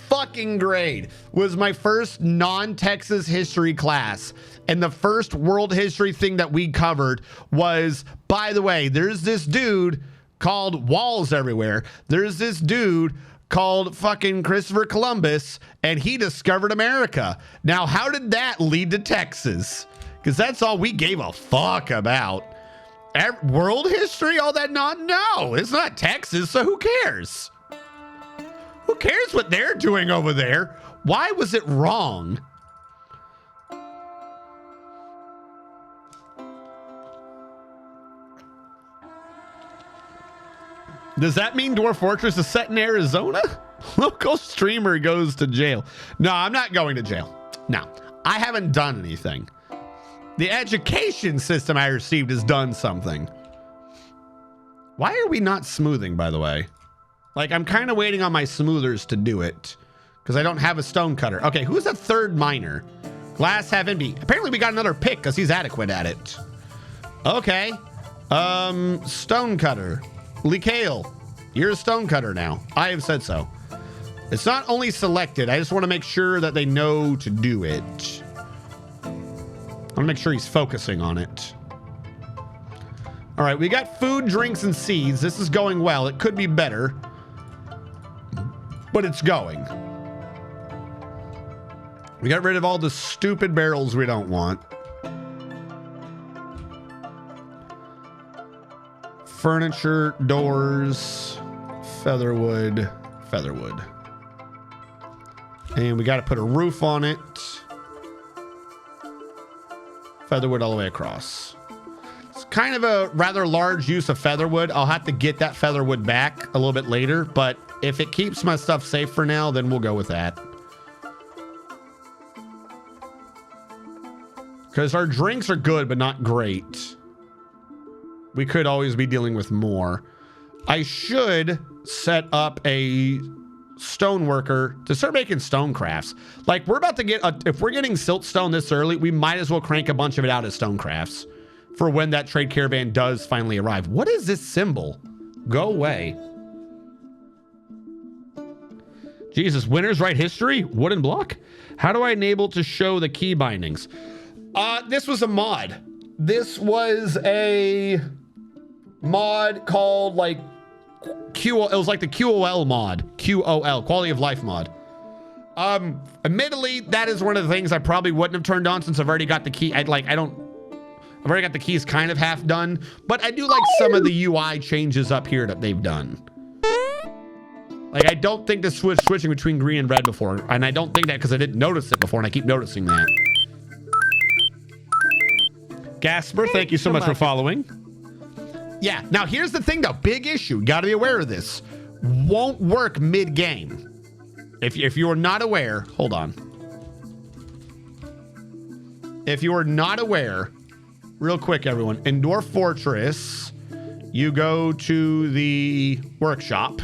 fucking grade was my first non-Texas history class. And the first world history thing that we covered was, by the way, there's this dude called Walls Everywhere. There's this dude called fucking Christopher Columbus, and he discovered America. Now, how did that lead to Texas? Because that's all we gave a fuck about. World history, all that? No, it's not Texas, so who cares? Who cares what they're doing over there? Why was it wrong? Does that mean Dwarf Fortress is set in Arizona? Local streamer goes to jail. No, I'm not going to jail. No, I haven't done anything. The education system I received has done something. Why are we not smoothing, by the way? Like, I'm kind of waiting on my smoothers to do it because I don't have a stone cutter. Okay, who's the third miner? Glass half empty. Apparently we got another pick because he's adequate at it. Okay. Stone cutter. Lekale, you're a stone cutter now. I have said so. It's not only selected. I just want to make sure that they know to do it. I want to make sure he's focusing on it. All right, we got food, drinks, and seeds. This is going well. It could be better, but it's going. We got rid of all the stupid barrels we don't want. Furniture, doors, featherwood. And we got to put a roof on it. Featherwood all the way across. It's kind of a rather large use of featherwood. I'll have to get that featherwood back a little bit later, but if it keeps my stuff safe for now, then we'll go with that. Because our drinks are good, but not great. We could always be dealing with more. I should set up a stone worker to start making stone crafts. Like, we're about to get if we're getting siltstone this early, we might as well crank a bunch of it out as stone crafts for when that trade caravan does finally arrive. What is this symbol? Go away. Jesus, winners write history? Wooden block? How do I enable to show the key bindings? This was a mod. This was a mod called like QOL. It was like the QOL mod. QOL, quality of life mod. Admittedly, that is one of the things I probably wouldn't have turned on since I've already got the key. I've already got the keys kind of half done, but I do like some of the UI changes up here that they've done. Like, I don't think this switching between green and red before, and I don't think that because I didn't notice it before, and I keep noticing that. Gasper, thank you so much for following. Yeah, now here's the thing though, big issue, gotta be aware of this. Won't work mid-game. If you are not aware, hold on. If you are not aware, real quick everyone, in Dwarf Fortress, you go to the workshop,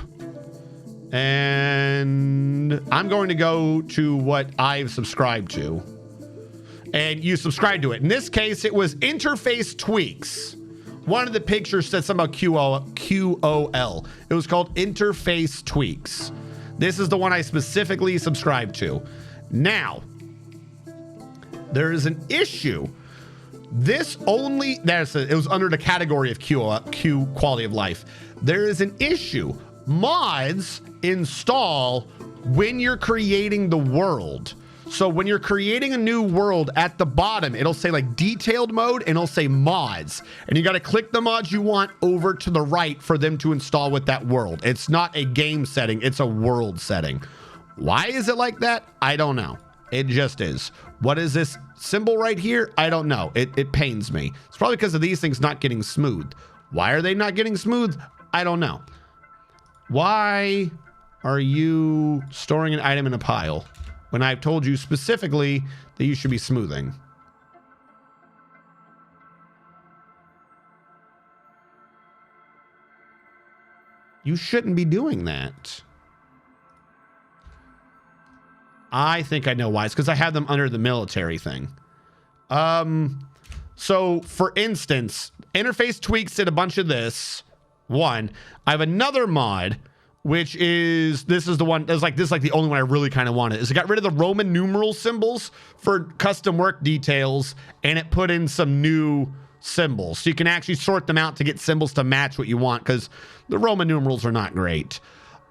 and I'm going to go to what I've subscribed to. And you subscribe to it. In this case, it was interface tweaks. One of the pictures said something about QOL. It was called interface tweaks. This is the one I specifically subscribed to. Now, there is an issue. This only, it was under the category of Q quality of life. There is an issue. Mods install when you're creating the world. So when you're creating a new world, at the bottom, it'll say like detailed mode and it'll say mods. And you got to click the mods you want over to the right for them to install with that world. It's not a game setting, it's a world setting. Why is it like that? I don't know. It just is. What is this symbol right here? I don't know. It pains me. It's probably because of these things not getting smooth. Why are they not getting smooth? I don't know. Why are you storing an item in a pile when I've told you specifically that you should be smoothing? You shouldn't be doing that. I think I know why. It's because I have them under the military thing. So for instance, interface tweaks did a bunch of this. One, I have another mod, which is, this is the one, this is like the only one I really kind of wanted, is it got rid of the Roman numeral symbols for custom work details, and it put in some new symbols. So you can actually sort them out to get symbols to match what you want, because the Roman numerals are not great.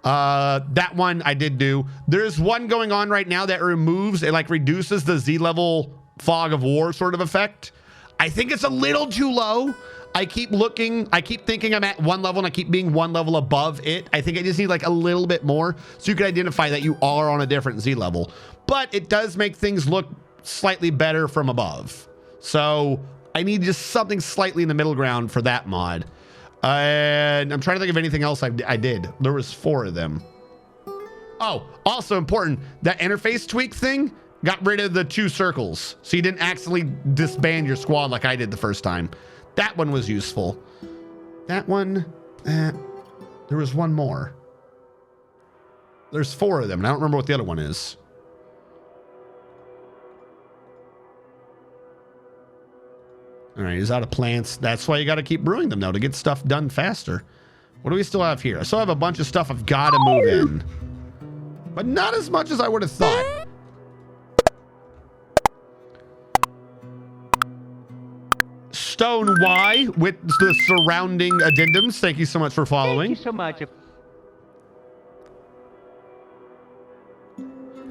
That one I did do. There's one going on right now that removes, it like reduces the Z-level fog of war sort of effect. I think it's a little too low. I keep looking, I keep thinking I'm at one level and I keep being one level above it. I think I just need like a little bit more so you can identify that you are on a different Z level. but it does make things look slightly better from above. So I need just something slightly in the middle ground for that mod. And I'm trying to think of anything else I did. There was 4 of them. Oh, also important, that interface tweak thing got rid of the 2 circles. So you didn't accidentally disband your squad like I did the first time. That one was useful. That one, there was one more. There's 4 of them, and I don't remember what the other one is. All right, he's out of plants. That's why you got to keep brewing them, though, to get stuff done faster. What do we still have here? I still have a bunch of stuff I've got to move in. But not as much as I would have thought. Stone Y with the surrounding addendums. Thank you so much for following. Thank you so much.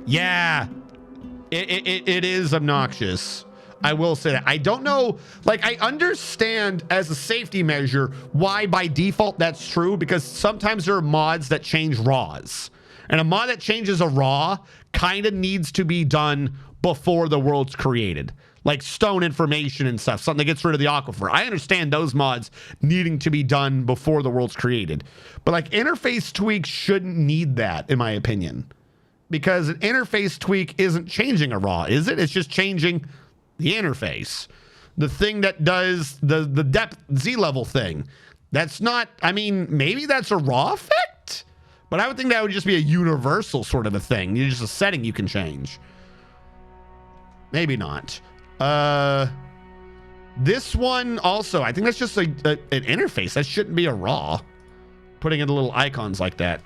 Yeah, it is obnoxious. I will say that. I don't know, like, I understand as a safety measure why by default that's true, because sometimes there are mods that change raws. And a mod that changes a raw kind of needs to be done before the world's created. Like stone information and stuff, something that gets rid of the aquifer. I understand those mods needing to be done before the world's created. But like interface tweaks shouldn't need that, in my opinion. Because an interface tweak isn't changing a raw, is it? It's just changing the interface. The thing that does the depth Z level thing. That's not, I mean, maybe that's a raw effect? But I would think that would just be a universal sort of a thing. It's just a setting you can change. Maybe not. This one also, I think that's just an interface. That shouldn't be a raw. Putting in the little icons like that.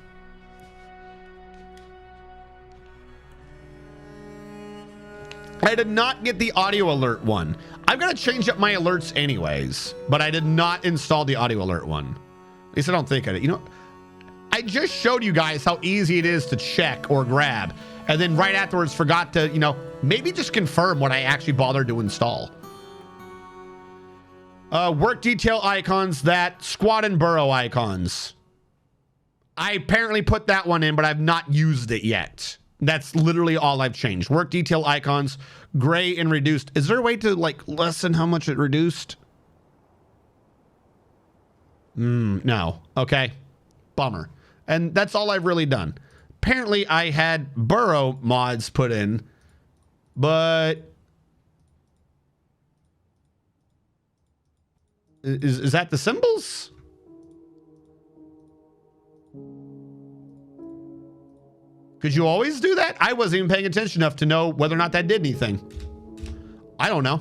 I did not get the audio alert one. I'm going to change up my alerts anyways, but I did not install the audio alert one. At least I don't think I did. You know, I just showed you guys how easy it is to check or grab, and then right afterwards forgot to, you know, maybe just confirm what I actually bothered to install. Work detail icons, that squad and burrow icons. I apparently put that one in, but I've not used it yet. That's literally all I've changed. Work detail icons, gray and reduced. Is there a way to like lessen how much it reduced? No. Okay. Bummer. And that's all I've really done. Apparently I had burrow mods put in, but is that the symbols? Could you always do that? I wasn't even paying attention enough to know whether or not that did anything. I don't know.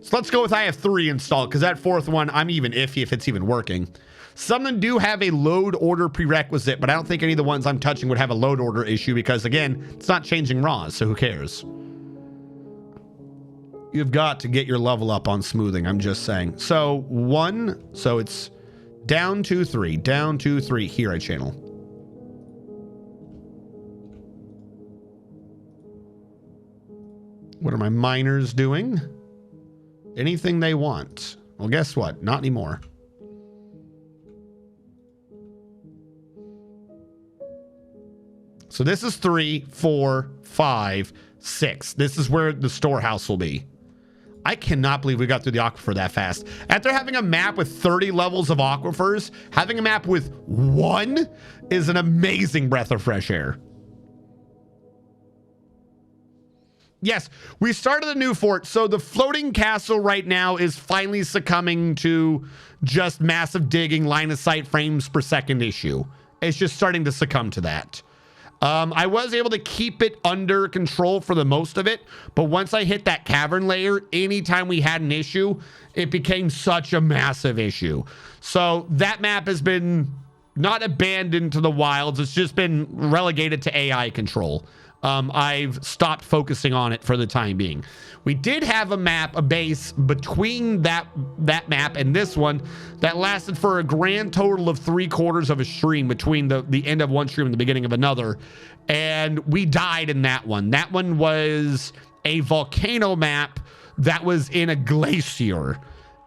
So let's go with I have 3 installed, because that 4th one, I'm even iffy if it's even working. Some of them do have a load order prerequisite, but I don't think any of the ones I'm touching would have a load order issue because, again, it's not changing raws, so who cares? You've got to get your level up on smoothing, I'm just saying. So 1, so it's down 2, 3, down 2, 3. Here I channel. What are my miners doing? Anything they want. Well, guess what? Not anymore. So this is 3, 4, 5, 6. This is where the storehouse will be. I cannot believe we got through the aquifer that fast. After having a map with 30 levels of aquifers, having a map with 1 is an amazing breath of fresh air. Yes, we started a new fort. So the floating castle right now is finally succumbing to just massive digging, line of sight frames per second issue. It's just starting to succumb to that. I was able to keep it under control for the most of it, but once I hit that cavern layer, anytime we had an issue, it became such a massive issue. So that map has been not abandoned to the wilds. It's just been relegated to AI control. I've stopped focusing on it for the time being. We did have a map, a base between that map and this one that lasted for a grand total of 3/4 of a stream between the end of one stream and the beginning of another. And we died in that one. That one was a volcano map that was in a glacier.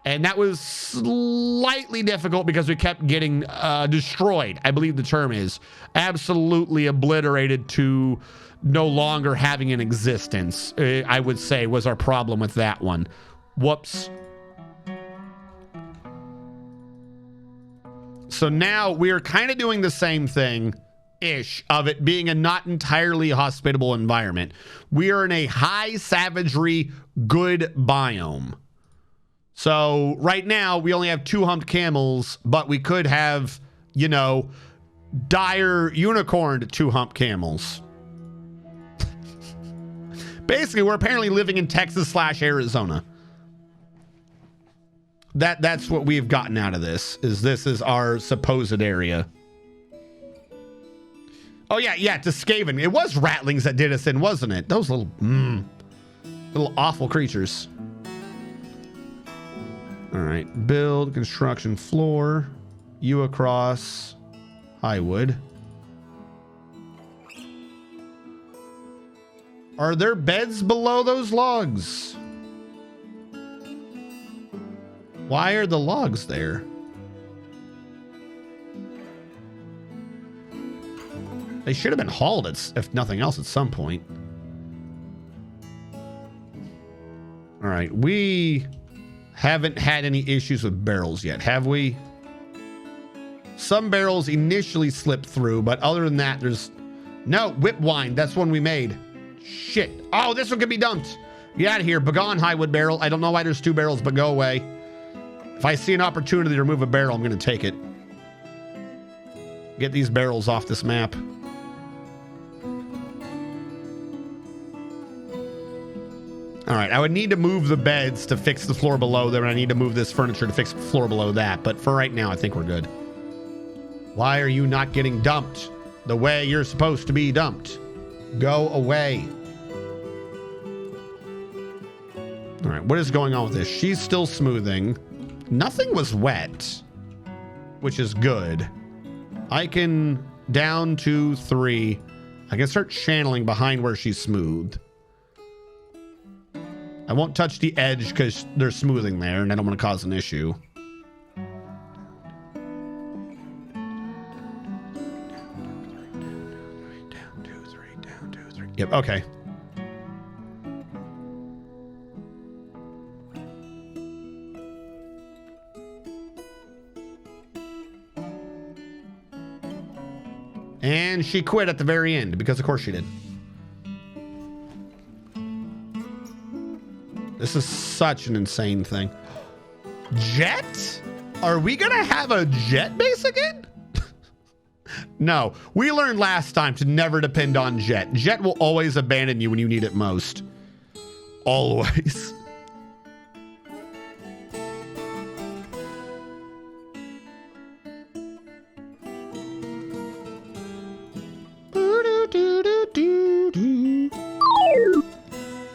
And that was slightly difficult because we kept getting destroyed, I believe the term is. Absolutely obliterated to no longer having an existence, I would say, was our problem with that one. Whoops. So now we're kind of doing the same thing-ish of it being a not entirely hospitable environment. We are in a high savagery, good biome. So right now we only have 2 humped camels, but we could have, you know, dire unicorned 2 humped camels. Basically, we're apparently living in Texas/Arizona. That's what we've gotten out of this. This is our supposed area. Oh yeah, to Skaven. It was ratlings that did us in, wasn't it? Those little awful creatures. All right, build, construction floor, you across, Highwood. Are there beds below those logs? Why are the logs there? They should have been hauled, if nothing else, at some point. All right, we haven't had any issues with barrels yet, have we? Some barrels initially slipped through, but other than that, there's... No, whip wine, that's one we made. Shit. Oh, this one can be dumped. Get out of here. Begone, Highwood barrel. I don't know why there's 2 barrels, but go away. If I see an opportunity to remove a barrel, I'm going to take it. Get these barrels off this map. All right, I would need to move the beds to fix the floor below them, and I need to move this furniture to fix the floor below that. But for right now, I think we're good. Why are you not getting dumped the way you're supposed to be dumped? Go away. All right, what is going on with this? She's still smoothing. Nothing was wet, which is good. I can down to 3. I can start channeling behind where she's smoothed. I won't touch the edge because they're smoothing there and I don't want to cause an issue. Down, 2, 3, down, 2, 3. Yep, okay. And she quit at the very end because of course she did. This is such an insane thing. Jet? Are we gonna have a jet base again? No, we learned last time to never depend on Jet. Jet will always abandon you when you need it most. Always.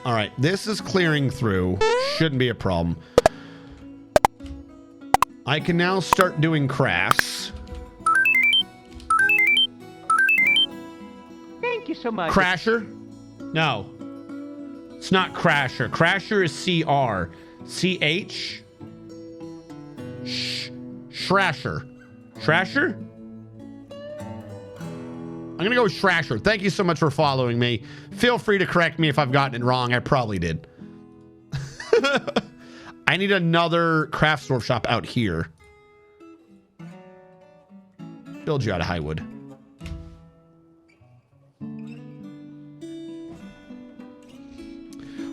All right, this is clearing through. Shouldn't be a problem. I can now start doing crafts. Thank you so much. Crasher? No. It's not Crasher. Crasher is CR. CH? Shrasher. Shrasher? I'm going to go with Shrasher. Thank you so much for following me. Feel free to correct me if I've gotten it wrong. I probably did. I need another craft store shop out here. Build you out of Highwood.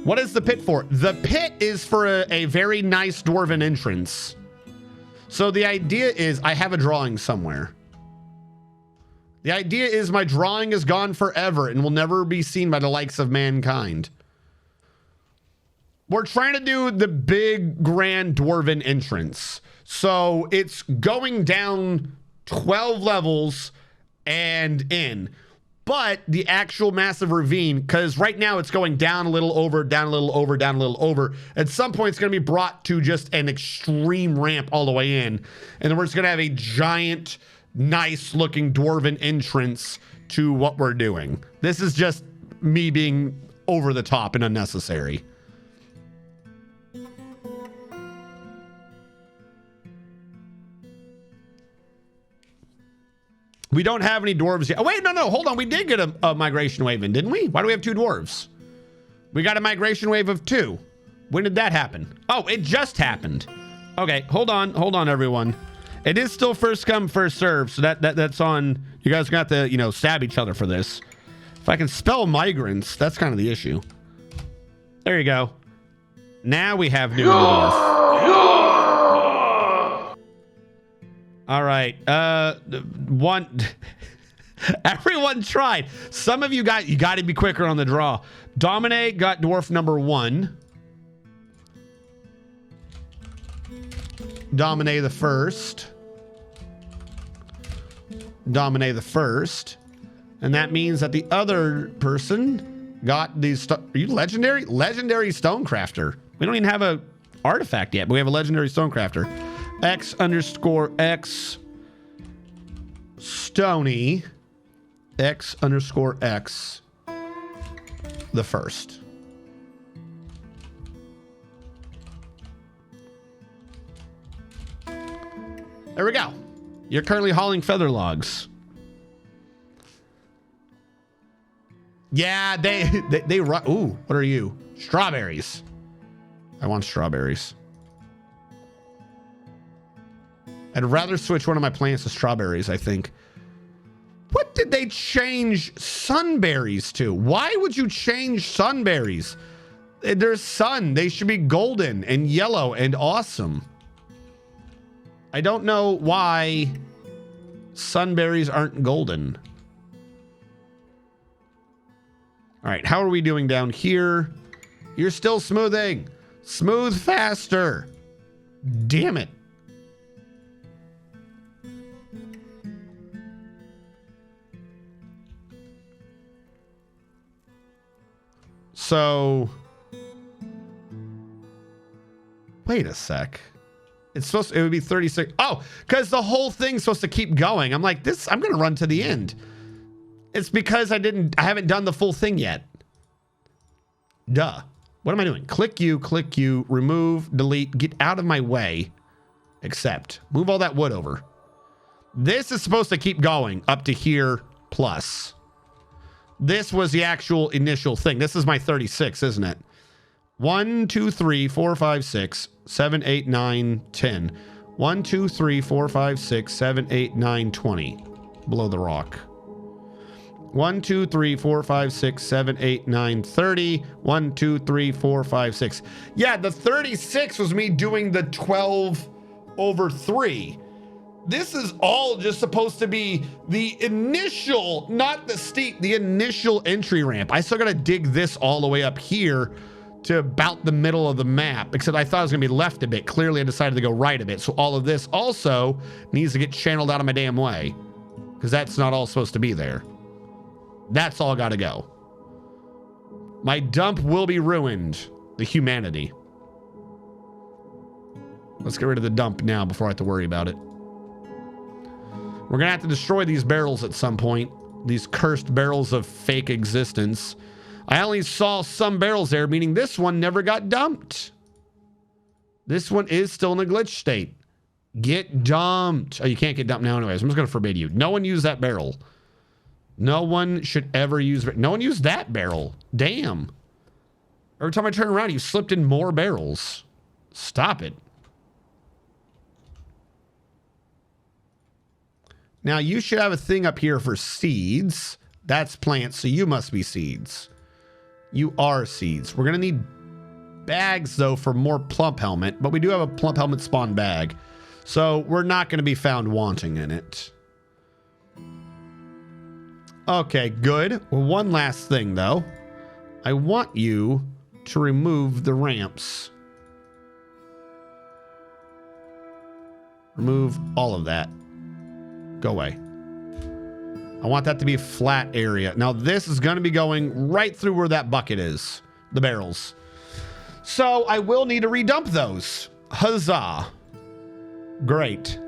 What is the pit for? The pit is for a very nice dwarven entrance. So the idea is I have a drawing somewhere. The idea is my drawing is gone forever and will never be seen by the likes of mankind. We're trying to do the big grand dwarven entrance. So it's going down 12 levels and in. But the actual massive ravine, because right now it's going down a little over, down a little over, down a little over. At some point it's going to be brought to just an extreme ramp all the way in. And then we're just going to have a giant, nice looking dwarven entrance to what we're doing. This is just me being over the top and unnecessary. We don't have any dwarves yet. Oh, wait, no, hold on. We did get a migration wave in, didn't we? Why do we have 2 dwarves? We got a migration wave of 2. When did that happen? Oh, it just happened. Okay, hold on, everyone. It is still first come, first serve, so that's on. You guys got to, you know, stab each other for this. If I can spell migrants, that's kind of the issue. There you go. Now we have new dwarf. All right. One. Everyone tried. Some of you got to be quicker on the draw. Domine got dwarf number 1. Domine the first. Domine the first. And that means that the other person got these. Are you legendary? Legendary Stonecrafter. We don't even have a artifact yet, but we have a legendary Stonecrafter. X_X Stony. X_X the first. There we go. You're currently hauling feather logs. Yeah, they run. Ooh, what are you? Strawberries. I want strawberries. I'd rather switch one of my plants to strawberries, I think. What did they change sunberries to? Why would you change sunberries? They're sun. They should be golden and yellow and awesome. I don't know why sunberries aren't golden. All right, how are we doing down here? You're still smoothing. Smooth faster. Damn it. So, wait a sec. It's supposed to, it would be 36. Oh, because the whole thing's supposed to keep going. I'm like, I'm going to run to the end. It's because I haven't done the full thing yet. Duh. What am I doing? Click you, remove, delete, get out of my way. Accept. Move all that wood over. This is supposed to keep going up to here plus. This was the actual initial thing. This is my 36, isn't it? 1, 2, 3, 4, 5, 6, 7, 8, 9, 10. 1, 2, 3, 4, 5, 6, 7, 8, 9, 20. Below the rock. 1, 2, 3, 4, 5, 6, 7, 8, 9, 30. 1, 2, 3, 4, 5, 6. Yeah, the 36 was me doing the 12 over 3. This is all just supposed to be the initial, not the steep, the initial entry ramp. I still got to dig this all the way up here to about the middle of the map, except I thought it was going to be left a bit. Clearly, I decided to go right a bit. So all of this also needs to get channeled out of my damn way, because that's not all supposed to be there. That's all got to go. My dump will be ruined. The humanity. Let's get rid of the dump now before I have to worry about it. We're going to have to destroy these barrels at some point. These cursed barrels of fake existence. I only saw some barrels there, meaning this one never got dumped. This one is still in a glitch state. Get dumped. Oh, you can't get dumped now anyways. I'm just going to forbid you. No one use that barrel. No one should ever use... No one used that barrel. Damn. Every time I turn around, you slipped in more barrels. Stop it. Now, you should have a thing up here for seeds. That's plants, so you must be seeds. You are seeds. We're going to need bags, though, for more plump helmet. But we do have a plump helmet spawn bag. So we're not going to be found wanting in it. Okay, good. Well, one last thing, though. I want you to remove the ramps. Remove all of that. Go away. I want that to be a flat area. Now, this is going to be going right through where that bucket is. The barrels. So, I will need to redump those. Huzzah. Great.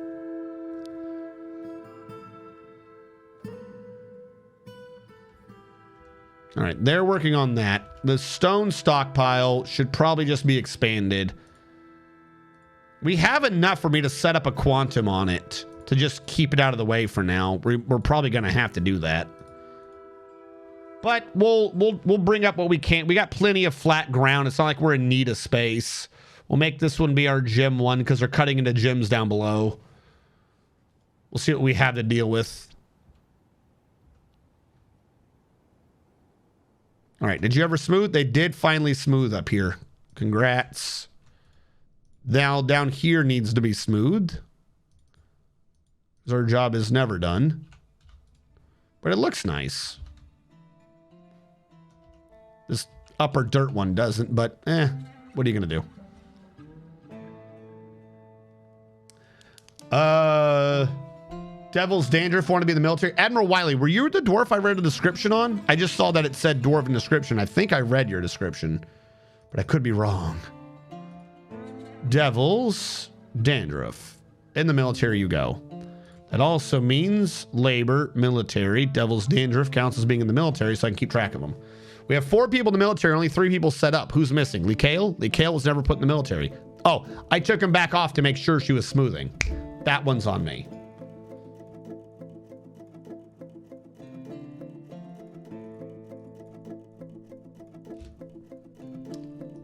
All right, they're working on that. The stone stockpile should probably just be expanded. We have enough for me to set up a quantum on it. to just keep it out of the way for now. We're probably going to have to do that. But we'll bring up what we can. We got plenty of flat ground. It's not like we're in need of space. We'll make this one be our gym one because we're cutting into gyms down below. We'll see what we have to deal with. All right, did you ever smooth? They did finally smooth up here. Congrats. Now down here needs to be smoothed. Our job is never done. But it looks nice. This upper dirt one doesn't, but what are you going to do? Devil's Dandruff want to be in the military. Admiral Wiley, were you the dwarf I read a description on? I just saw that it said dwarf in description. I think I read your description, but I could be wrong. Devil's Dandruff. In the military you go. That also means labor, military. Devil's Dandruff counts as being in the military, so I can keep track of them. We have 4 people in the military, only 3 people set up. Who's missing? Lee Kale? Lee Kale was never put in the military. Oh, I took him back off to make sure she was smoothing. That one's on me.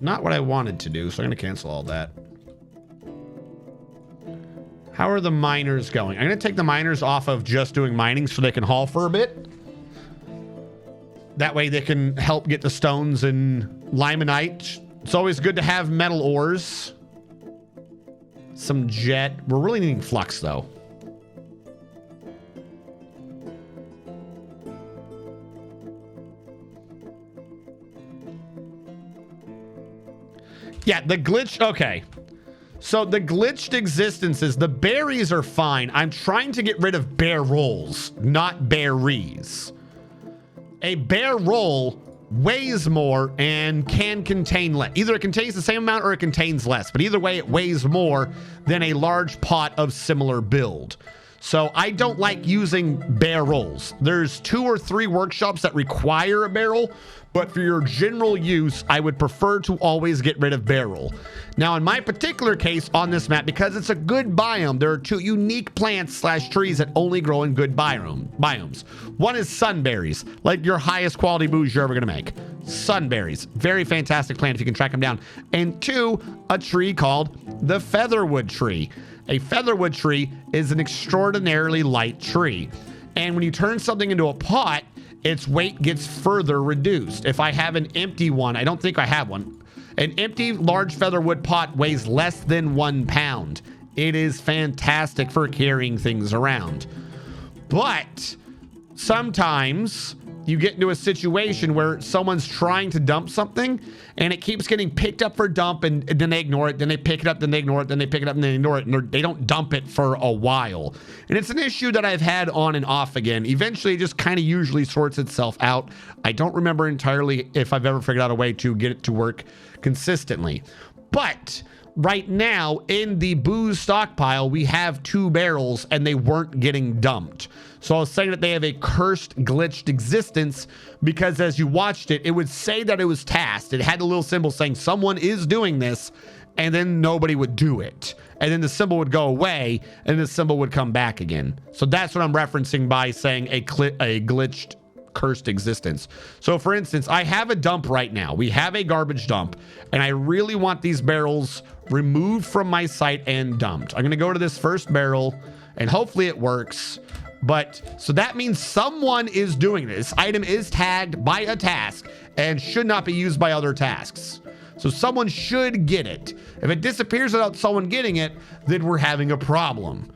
Not what I wanted to do, so I'm going to cancel all that. How are the miners going? I'm going to take the miners off of just doing mining so they can haul for a bit. That way they can help get the stones and limonite. It's always good to have metal ores. Some jet. We're really needing flux, though. Yeah, the glitch. Okay. So the glitched existences, the berries are fine. I'm trying to get rid of bear rolls, not berries. A bear roll weighs more and can contain less. Either it contains the same amount or it contains less, but either way it weighs more than a large pot of similar build. So I don't like using bear rolls. There's 2 or 3 workshops that require a barrel, but for your general use, I would prefer to always get rid of barrel. Now, in my particular case on this map, because it's a good biome, there are 2 unique plants / trees that only grow in good biomes. One is sunberries, like your highest quality booze you're ever gonna make. Sunberries, very fantastic plant if you can track them down. And 2, a tree called the featherwood tree. A featherwood tree is an extraordinarily light tree. And when you turn something into a pot, its weight gets further reduced. If I have an empty one, I don't think I have one. An empty large featherwood pot weighs less than 1 pound. It is fantastic for carrying things around. But sometimes you get into a situation where someone's trying to dump something and it keeps getting picked up for dump and then they ignore it, then they pick it up, then they ignore it, then they pick it up and they ignore it, and they don't dump it for a while. And it's an issue that I've had on and off again. Eventually it just kind of usually sorts itself out. I don't remember entirely if I've ever figured out a way to get it to work consistently. But right now in the booze stockpile, we have 2 barrels and they weren't getting dumped. So I was saying that they have a cursed, glitched existence because as you watched it, it would say that it was tasked. It had a little symbol saying someone is doing this, and then nobody would do it. And then the symbol would go away, and the symbol would come back again. So that's what I'm referencing by saying a glitched, cursed existence. So for instance, I have a dump right now. We have a garbage dump, and I really want these barrels removed from my site and dumped. I'm going to go to this first barrel, and hopefully it works. But so that means someone is doing this. Item is tagged by a task and should not be used by other tasks. So someone should get it. If it disappears without someone getting it, then we're having a problem.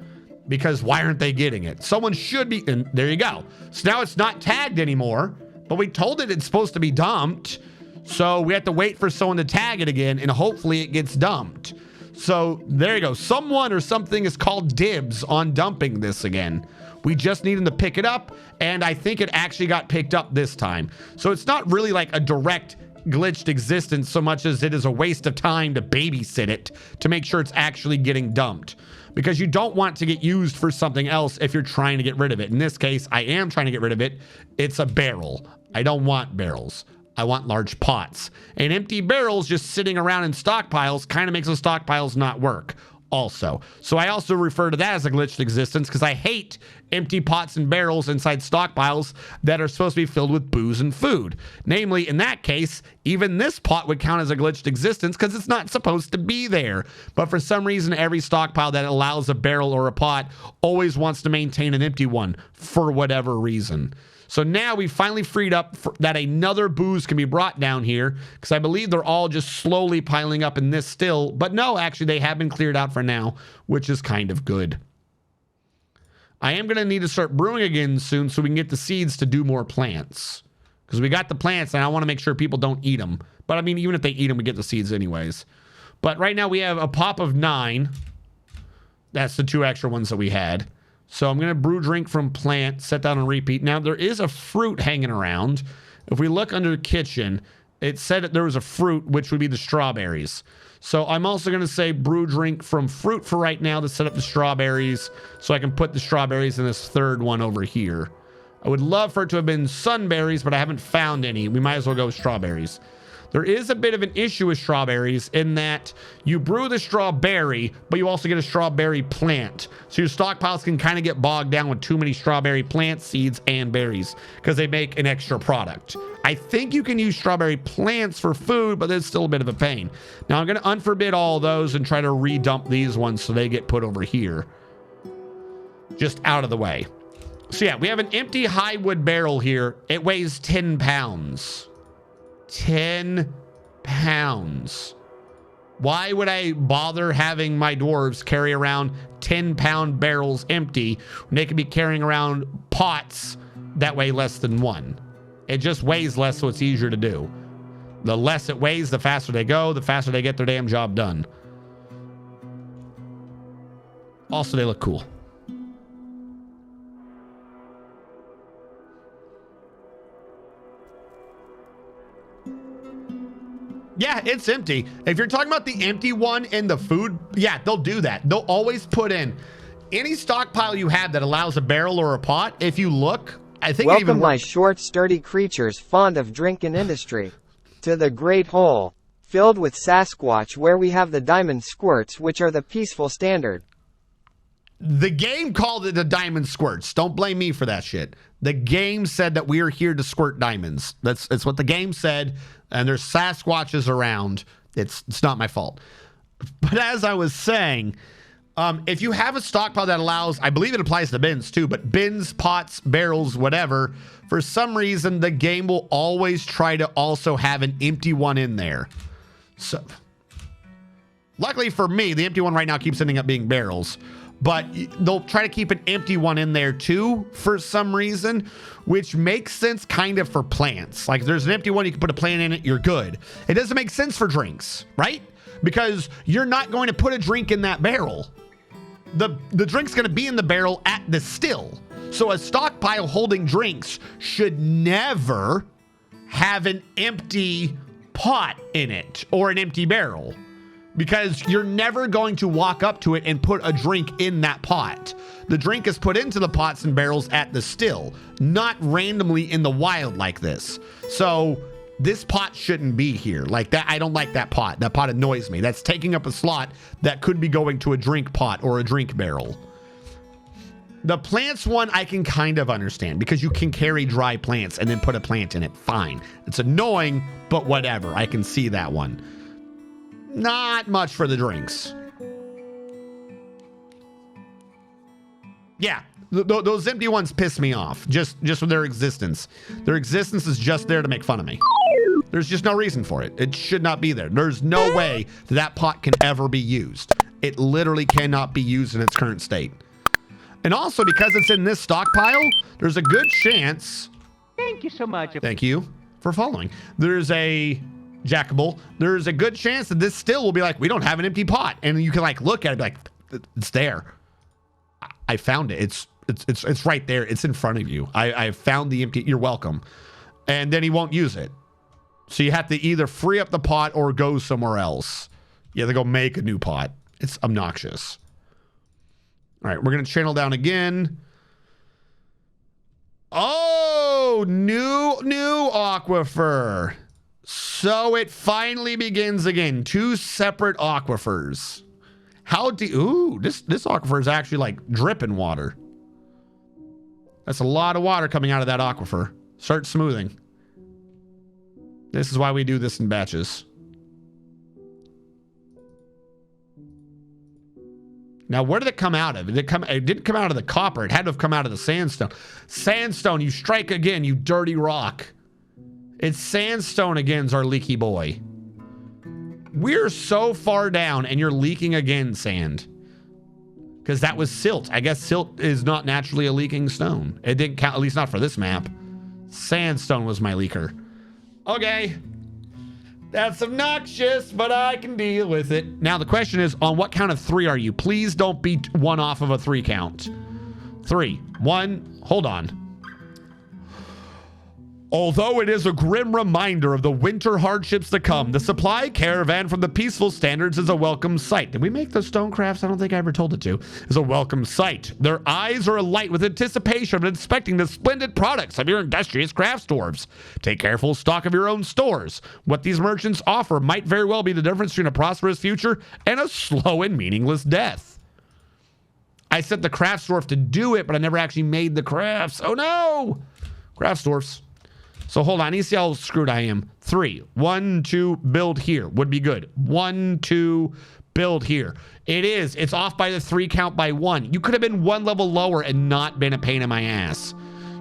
Because why aren't they getting it? Someone should be, and there you go. So now it's not tagged anymore, but we told it it's supposed to be dumped. So we have to wait for someone to tag it again, and hopefully it gets dumped. So there you go. Someone or something is called dibs on dumping this again. We just need them to pick it up, and I think it actually got picked up this time. So it's not really like a direct glitched existence so much as it is a waste of time to babysit it to make sure it's actually getting dumped. Because you don't want to get used for something else if you're trying to get rid of it. In this case, I am trying to get rid of it. It's a barrel. I don't want barrels. I want large pots. And empty barrels just sitting around in stockpiles kind of makes those stockpiles not work. also. So I also refer to that as a glitched existence because I hate empty pots and barrels inside stockpiles that are supposed to be filled with booze and food. Namely, in that case, even this pot would count as a glitched existence because it's not supposed to be there. But for some reason, every stockpile that allows a barrel or a pot always wants to maintain an empty one for whatever reason. So now we finally freed up that another booze can be brought down here because I believe they're all just slowly piling up in this still. But no, actually, they have been cleared out for now, which is kind of good. I am going to need to start brewing again soon so we can get the seeds to do more plants. Because we got the plants and I want to make sure people don't eat them. But I mean, even if they eat them, we get the seeds anyways. But right now we have a pop of 9. That's the 2 extra ones that we had. So I'm going to brew drink from plant, set down and repeat. Now, there is a fruit hanging around. If we look under the kitchen, it said that there was a fruit, which would be the strawberries. So I'm also going to say brew drink from fruit for right now to set up the strawberries so I can put the strawberries in this third one over here. I would love for it to have been sunberries, but I haven't found any. We might as well go with strawberries. There is a bit of an issue with strawberries in that you brew the strawberry, but you also get a strawberry plant. So your stockpiles can kind of get bogged down with too many strawberry plant seeds and berries because they make an extra product. I think you can use strawberry plants for food, but it's still a bit of a pain. Now I'm going to unforbid all those and try to redump these ones so they get put over here. Just out of the way. So yeah, we have an empty high wood barrel here. It weighs 10 pounds. 10 pounds. Why would I bother having my dwarves carry around 10-pound barrels empty when they could be carrying around pots that weigh less than 1? It just weighs less, so it's easier to do. The less it weighs, the faster they go, the faster they get their damn job done. Also, they look cool. Yeah, it's empty. If you're talking about the empty one in the food, yeah, they'll do that. They'll always put in any stockpile you have that allows a barrel or a pot. If you look, I think Welcome, it even my short, sturdy creatures fond of drink and industry, to the great hole, filled with Sasquatch, where we have the DiamondSquirts, which are the peaceful standard. The game called it the DiamondSquirts. Don't blame me for that shit. The game said that we are here to squirt diamonds. That's what the game said. And there's Sasquatches around. It's not my fault. But as I was saying, if you have a stockpile that allows, I believe it applies to bins too, but bins, pots, barrels, whatever, for some reason, the game will always try to also have an empty one in there. So, luckily for me, the empty one right now keeps ending up being barrels. But they'll try to keep an empty one in there too for some reason, which makes sense kind of for plants. Like if there's an empty one, you can put a plant in it, you're good. It doesn't make sense for drinks, right? Because you're not going to put a drink in that barrel. The drink's going to be in the barrel at the still. So a stockpile holding drinks should never have an empty pot in it or an empty barrel. Because you're never going to walk up to it and put a drink in that pot. The drink is put into the pots and barrels at the still, not randomly in the wild like this. So this pot shouldn't be here. Like that, I don't like that pot. That pot annoys me. That's taking up a slot that could be going to a drink pot or a drink barrel. The plants one I can kind of understand because you can carry dry plants and then put a plant in it. Fine. It's annoying, but whatever. I can see that one. Not much for the drinks. Yeah, those empty ones piss me off. Just with their existence. Their existence is just there to make fun of me. There's just no reason for it. It should not be there. There's no way that pot can ever be used. It literally cannot be used in its current state. And also, because it's in this stockpile, there's a good chance... Thank you so much. Thank you for following. There's a... Jackable, there's a good chance that this still will be like, we don't have an empty pot. And you can like look at it, be like, it's there. I found it. It's right there. It's in front of you. I found the empty, you're welcome. And then he won't use it. So you have to either free up the pot or go somewhere else. You have to go make a new pot. It's obnoxious. All right, we're going to channel down again. Oh, new aquifer. So it finally begins again. 2 separate aquifers. How do ooh, this aquifer is actually like dripping water. That's a lot of water coming out of that aquifer. Start smoothing. This is why we do this in batches. Now, where did it come out of? It didn't come out of the copper. It had to have come out of the sandstone. Sandstone, you strike again, you dirty rock. It's sandstone again's our leaky boy. We're so far down and you're leaking again, sand. Because that was silt. I guess silt is not naturally a leaking stone. It didn't count, at least not for this map. Sandstone was my leaker. Okay. That's obnoxious, but I can deal with it. Now the question is, on what count of 3 are you? Please don't be one off of a 3 count. 3, 1, hold on. Although it is a grim reminder of the winter hardships to come, the supply caravan from the Peaceful Standards is a welcome sight. Did we make those stone crafts? I don't think I ever told it to. Is a welcome sight. Their eyes are alight with anticipation of inspecting the splendid products of your industrious craft dwarves. Take careful stock of your own stores. What these merchants offer might very well be the difference between a prosperous future and a slow and meaningless death. I sent the craft dwarf to do it, but I never actually made the crafts. Oh no! Craft dwarfs. So hold on, you see how screwed I am. 3, 1, 2, build here would be good. 1, 2, build here. It is. It's off by the 3 count by 1. You could have been 1 level lower and not been a pain in my ass.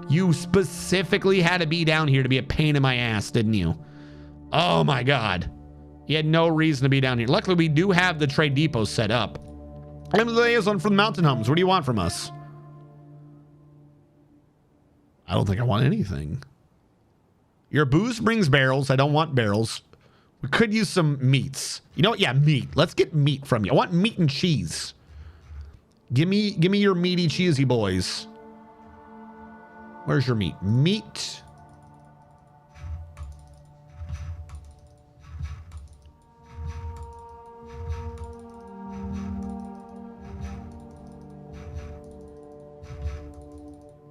You specifically had to be down here to be a pain in my ass, didn't you? Oh my God. You had no reason to be down here. Luckily, we do have the trade depot set up. I'm the liaison from Mountain Homes. What do you want from us? I don't think I want anything. Your booze brings barrels. I don't want barrels. We could use some meats. You know what? Yeah, meat. Let's get meat from you. I want meat and cheese. Give me your meaty, cheesy boys. Where's your meat? Meat.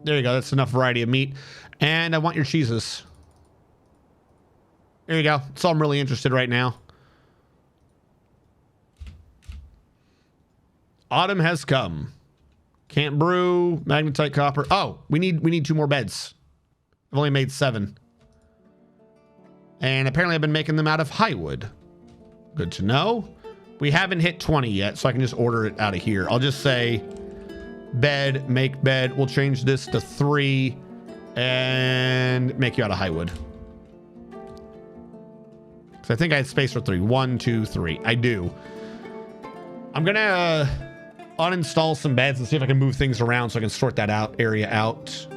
There you go. That's enough variety of meat. And I want your cheeses. There you go. That's all I'm really interested right now. Autumn has come. Can't brew. Magnetite copper. Oh, we need 2 more beds. I've only made 7. And apparently I've been making them out of high wood. Good to know. We haven't hit 20 yet, so I can just order it out of here. I'll just say bed, make bed. We'll change this to 3 and make you out of high wood. So I think I had space for 3. 1, 2, 3. I do. I'm gonna uninstall some beds and see if I can move things around so I can sort that area out.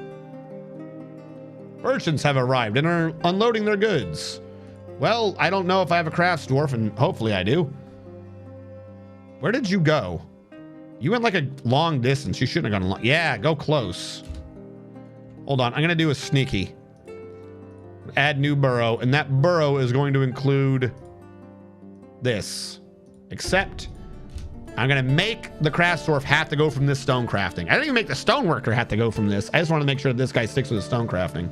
Merchants have arrived and are unloading their goods. Well, I don't know if I have a crafts dwarf, and hopefully I do. Where did you go? You went like a long distance. You shouldn't have gone long. Yeah, go close. Hold on. I'm gonna do a sneaky. Add new burrow, and that burrow is going to include this. Except I'm gonna make the crafts dwarf have to go from this stone crafting. I didn't even make the stone worker have to go from this. I just want to make sure that this guy sticks with the stone crafting.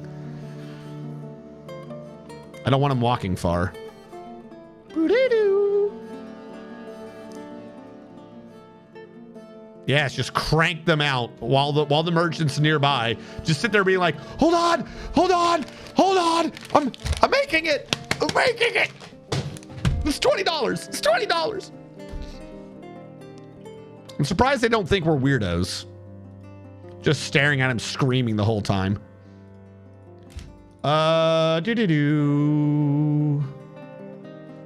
I don't want him walking far. Yes, just crank them out while the merchants nearby just sit there being like, hold on, hold on, hold on. I'm making it. I'm making it. It's $20. It's $20. I'm surprised they don't think we're weirdos. Just staring at him screaming the whole time.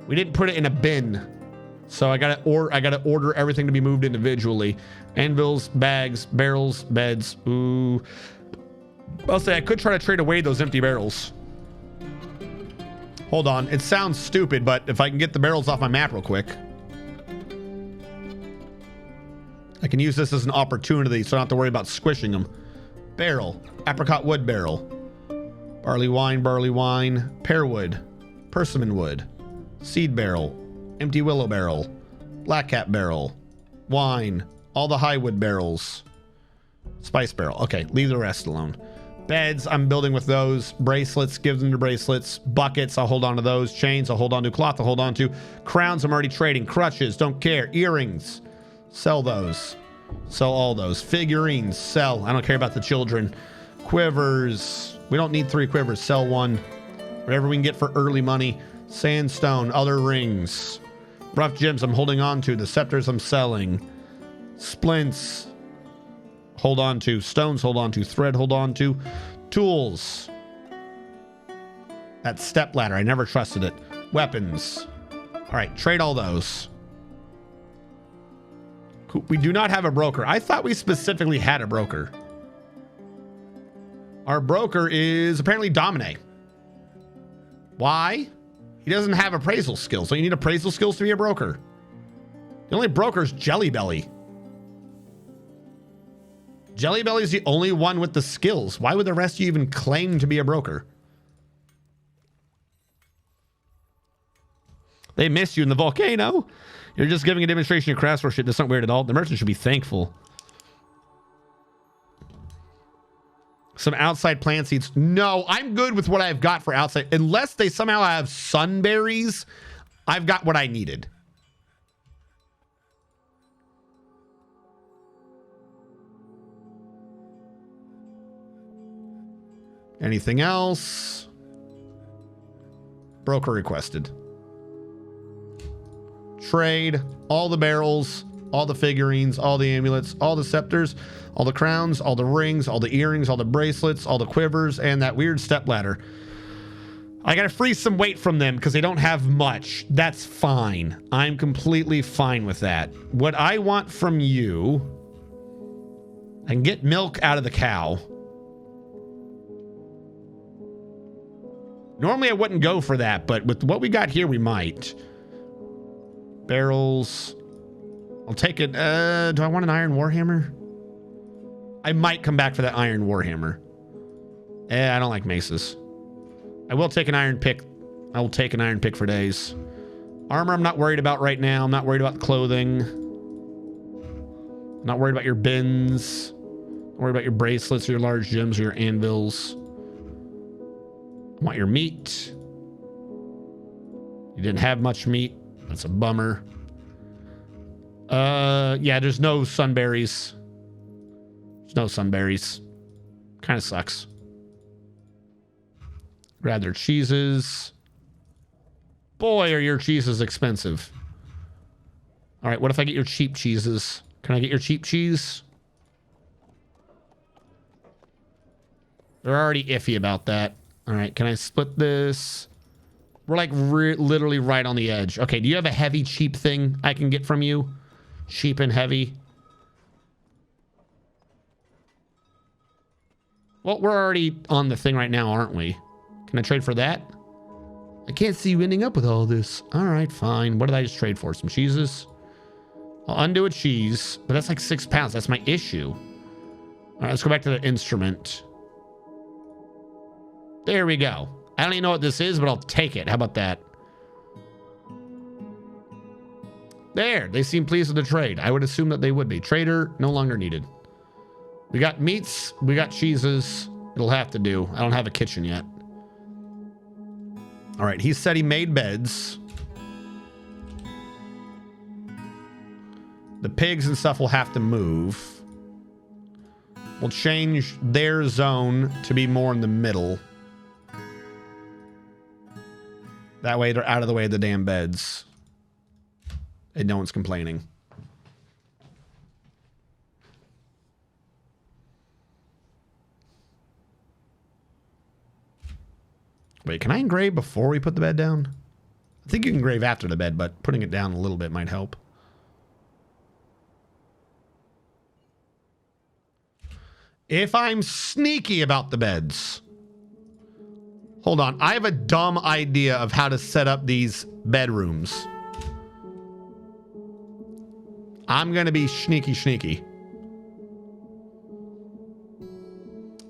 We didn't put it in a bin. So I gotta order everything to be moved individually. Anvils, bags, barrels, beds. Ooh. I'll say I could try to trade away those empty barrels. Hold on. It sounds stupid, but if I can get the barrels off my map real quick, I can use this as an opportunity so I don't have to worry about squishing them. Barrel. Apricot wood barrel. Barley wine, pearwood, persimmon wood, seed barrel, empty willow barrel, black cap barrel, wine, all the high wood barrels, spice barrel. Okay, leave the rest alone. Beds, I'm building with those. Bracelets, give them to bracelets. Buckets, I'll hold on to those. Chains, I'll hold on to. Cloth, I'll hold on to. Crowns, I'm already trading. Crutches, don't care. Earrings, Sell those. Sell all those. Figurines. Sell. I don't care about the children. Quivers. We don't need 3 quivers. Sell 1. Whatever we can get for early money. Sandstone. Other rings. Rough gems I'm holding on to. The scepters I'm selling. Splints. Hold on to. Stones hold on to. Thread hold on to. Tools. That step ladder. I never trusted it. Weapons. All right. Trade all those. Cool. We do not have a broker. I thought we specifically had a broker. Our broker is apparently Domine. Why? He doesn't have appraisal skills. So you need appraisal skills to be a broker. The only broker is Jelly Belly. Jelly Belly is the only one with the skills. Why would the rest of you even claim to be a broker? They miss you in the volcano. You're just giving a demonstration of craftsmanship. That's not weird at all. The merchant should be thankful. Some outside plant seeds. No, I'm good with what I've got for outside. Unless they somehow have sunberries, I've got what I needed. Anything else? Broker requested. Trade all the barrels, all the figurines, all the amulets, all the scepters, all the crowns, all the rings, all the earrings, all the bracelets, all the quivers, and that weird stepladder. I gotta freeze some weight from them because they don't have much. That's fine. I'm completely fine with that. What I want from you, I can get milk out of the cow. Normally I wouldn't go for that, but with what we got here, we might. Barrels. I'll take it. Do I want an iron warhammer? I might come back for that iron warhammer. I don't like maces. I will take an iron pick. I will take an iron pick for days. Armor I'm not worried about right now. I'm not worried about clothing. I'm not worried about your bins. I'm worried about your bracelets, your large gems, or your anvils. I want your meat. You didn't have much meat. That's a bummer. Yeah, there's no sunberries. There's no sunberries. Kind of sucks. Grab their cheeses. Boy, are your cheeses expensive. All right, what if I get your cheap cheeses? Can I get your cheap cheese? They're already iffy about that. All right, can I split this? We're like literally right on the edge. Okay, do you have a heavy cheap thing I can get from you? Cheap and heavy. Well, we're already on the thing right now, aren't we? Can I trade for that? I can't see you ending up with all this. All right, fine. What did I just trade for? Some cheeses? I'll undo a cheese, but that's like 6 pounds. That's my issue. All right, let's go back to the instrument. There we go. I don't even know what this is, but I'll take it. How about that? There, they seem pleased with the trade. I would assume that they would be. Trader, no longer needed. We got meats, we got cheeses. It'll have to do. I don't have a kitchen yet. All right, he said he made beds. The pigs and stuff will have to move. We'll change their zone to be more in the middle. That way they're out of the way of the damn beds. And no one's complaining. Wait, can I engrave before we put the bed down? I think you can engrave after the bed, but putting it down a little bit might help. If I'm sneaky about the beds. Hold on, I have a dumb idea of how to set up these bedrooms. I'm gonna be sneaky.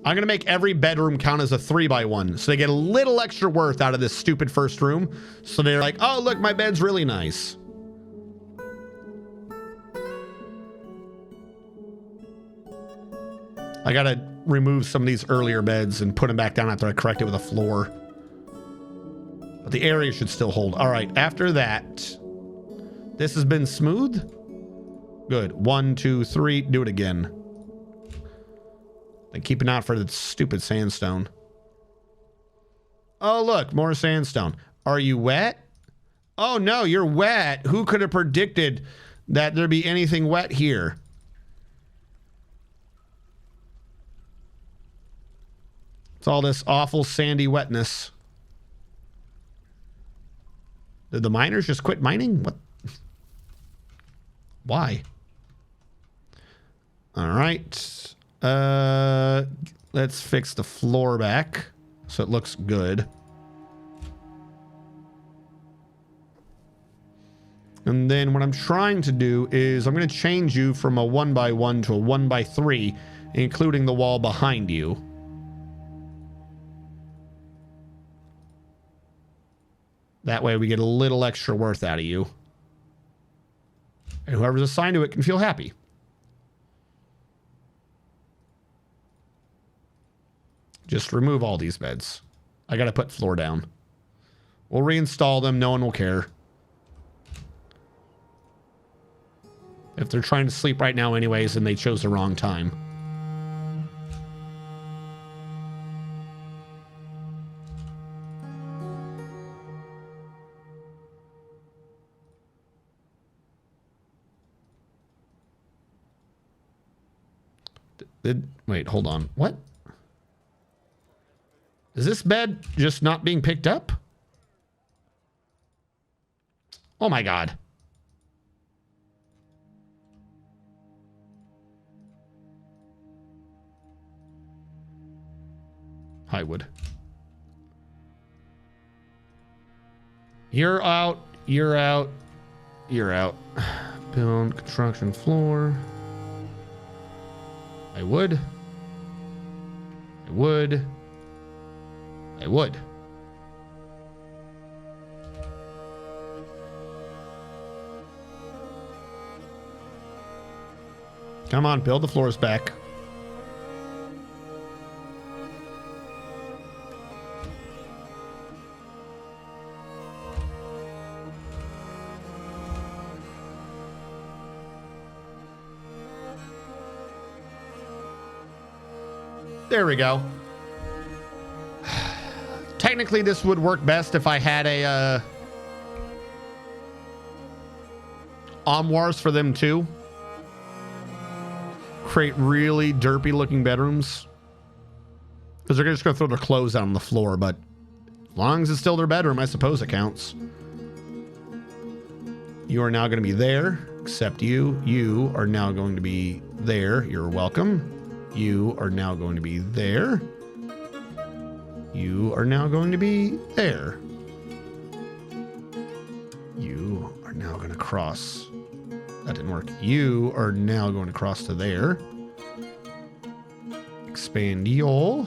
I'm gonna make every bedroom count as a 3x1, so they get a little extra worth out of this stupid first room. So they're like, oh look, my bed's really nice. I gotta remove some of these earlier beds and put them back down after I correct it with a floor. But the area should still hold. All right, after that, this has been smooth. Good. 1, 2, 3. Do it again. And keep an eye out for the stupid sandstone. Oh, look. More sandstone. Are you wet? Oh, no. You're wet. Who could have predicted that there'd be anything wet here? It's all this awful sandy wetness. Did the miners just quit mining? What? Why? All right. Let's fix the floor back so it looks good. And then what I'm trying to do is I'm going to change you from a 1x1 to a 1x3, including the wall behind you. That way we get a little extra worth out of you. And whoever's assigned to it can feel happy. Just remove all these beds. I gotta put floor down. We'll reinstall them. No one will care. If they're trying to sleep right now anyways, and they chose the wrong time. Wait, hold on. What? Is this bed just not being picked up? Oh my God. I would. You're out. You're out. You're out. Build construction floor. I would. I would. I would. Come on, build the floors back. There we go. Technically, this would work best if I had a armoires for them too. Create really derpy looking bedrooms. Because they're just going to throw their clothes out on the floor, but as long as it's still their bedroom, I suppose it counts. You are now going to be there, except you. You are now going to be there. You're welcome. You are now going to be there. You are now going to be there. You are now going to cross. That didn't work. You are now going to cross to there. Expand y'all.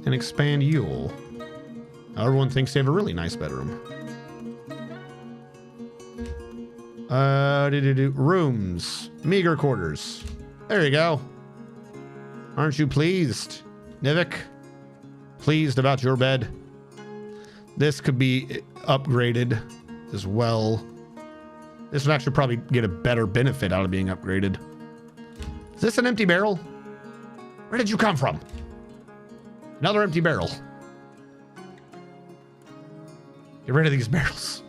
And expand y'all. Everyone thinks they have a really nice bedroom. Rooms. Meager quarters. There you go. Aren't you pleased, Nivik? Pleased about your bed? This could be upgraded as well. This would actually probably get a better benefit out of being upgraded. Is this an empty barrel? Where did you come from? Another empty barrel. Get rid of these barrels.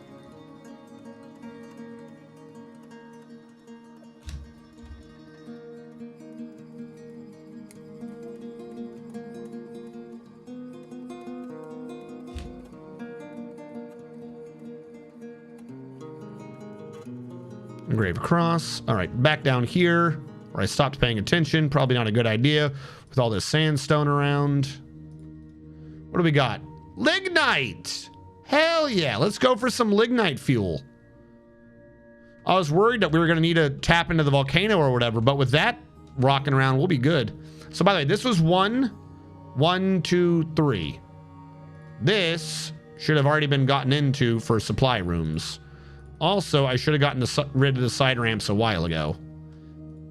Engrave cross. All right, back down here where I stopped paying attention. Probably not a good idea with all this sandstone around. What do we got? Lignite! Hell yeah, let's go for some lignite fuel. I was worried that we were going to need to tap into the volcano or whatever, but with that rocking around, we'll be good. So by the way, this was 1, 2, 3. This should have already been gotten into for supply rooms. Also, I should have gotten rid of the side ramps a while ago.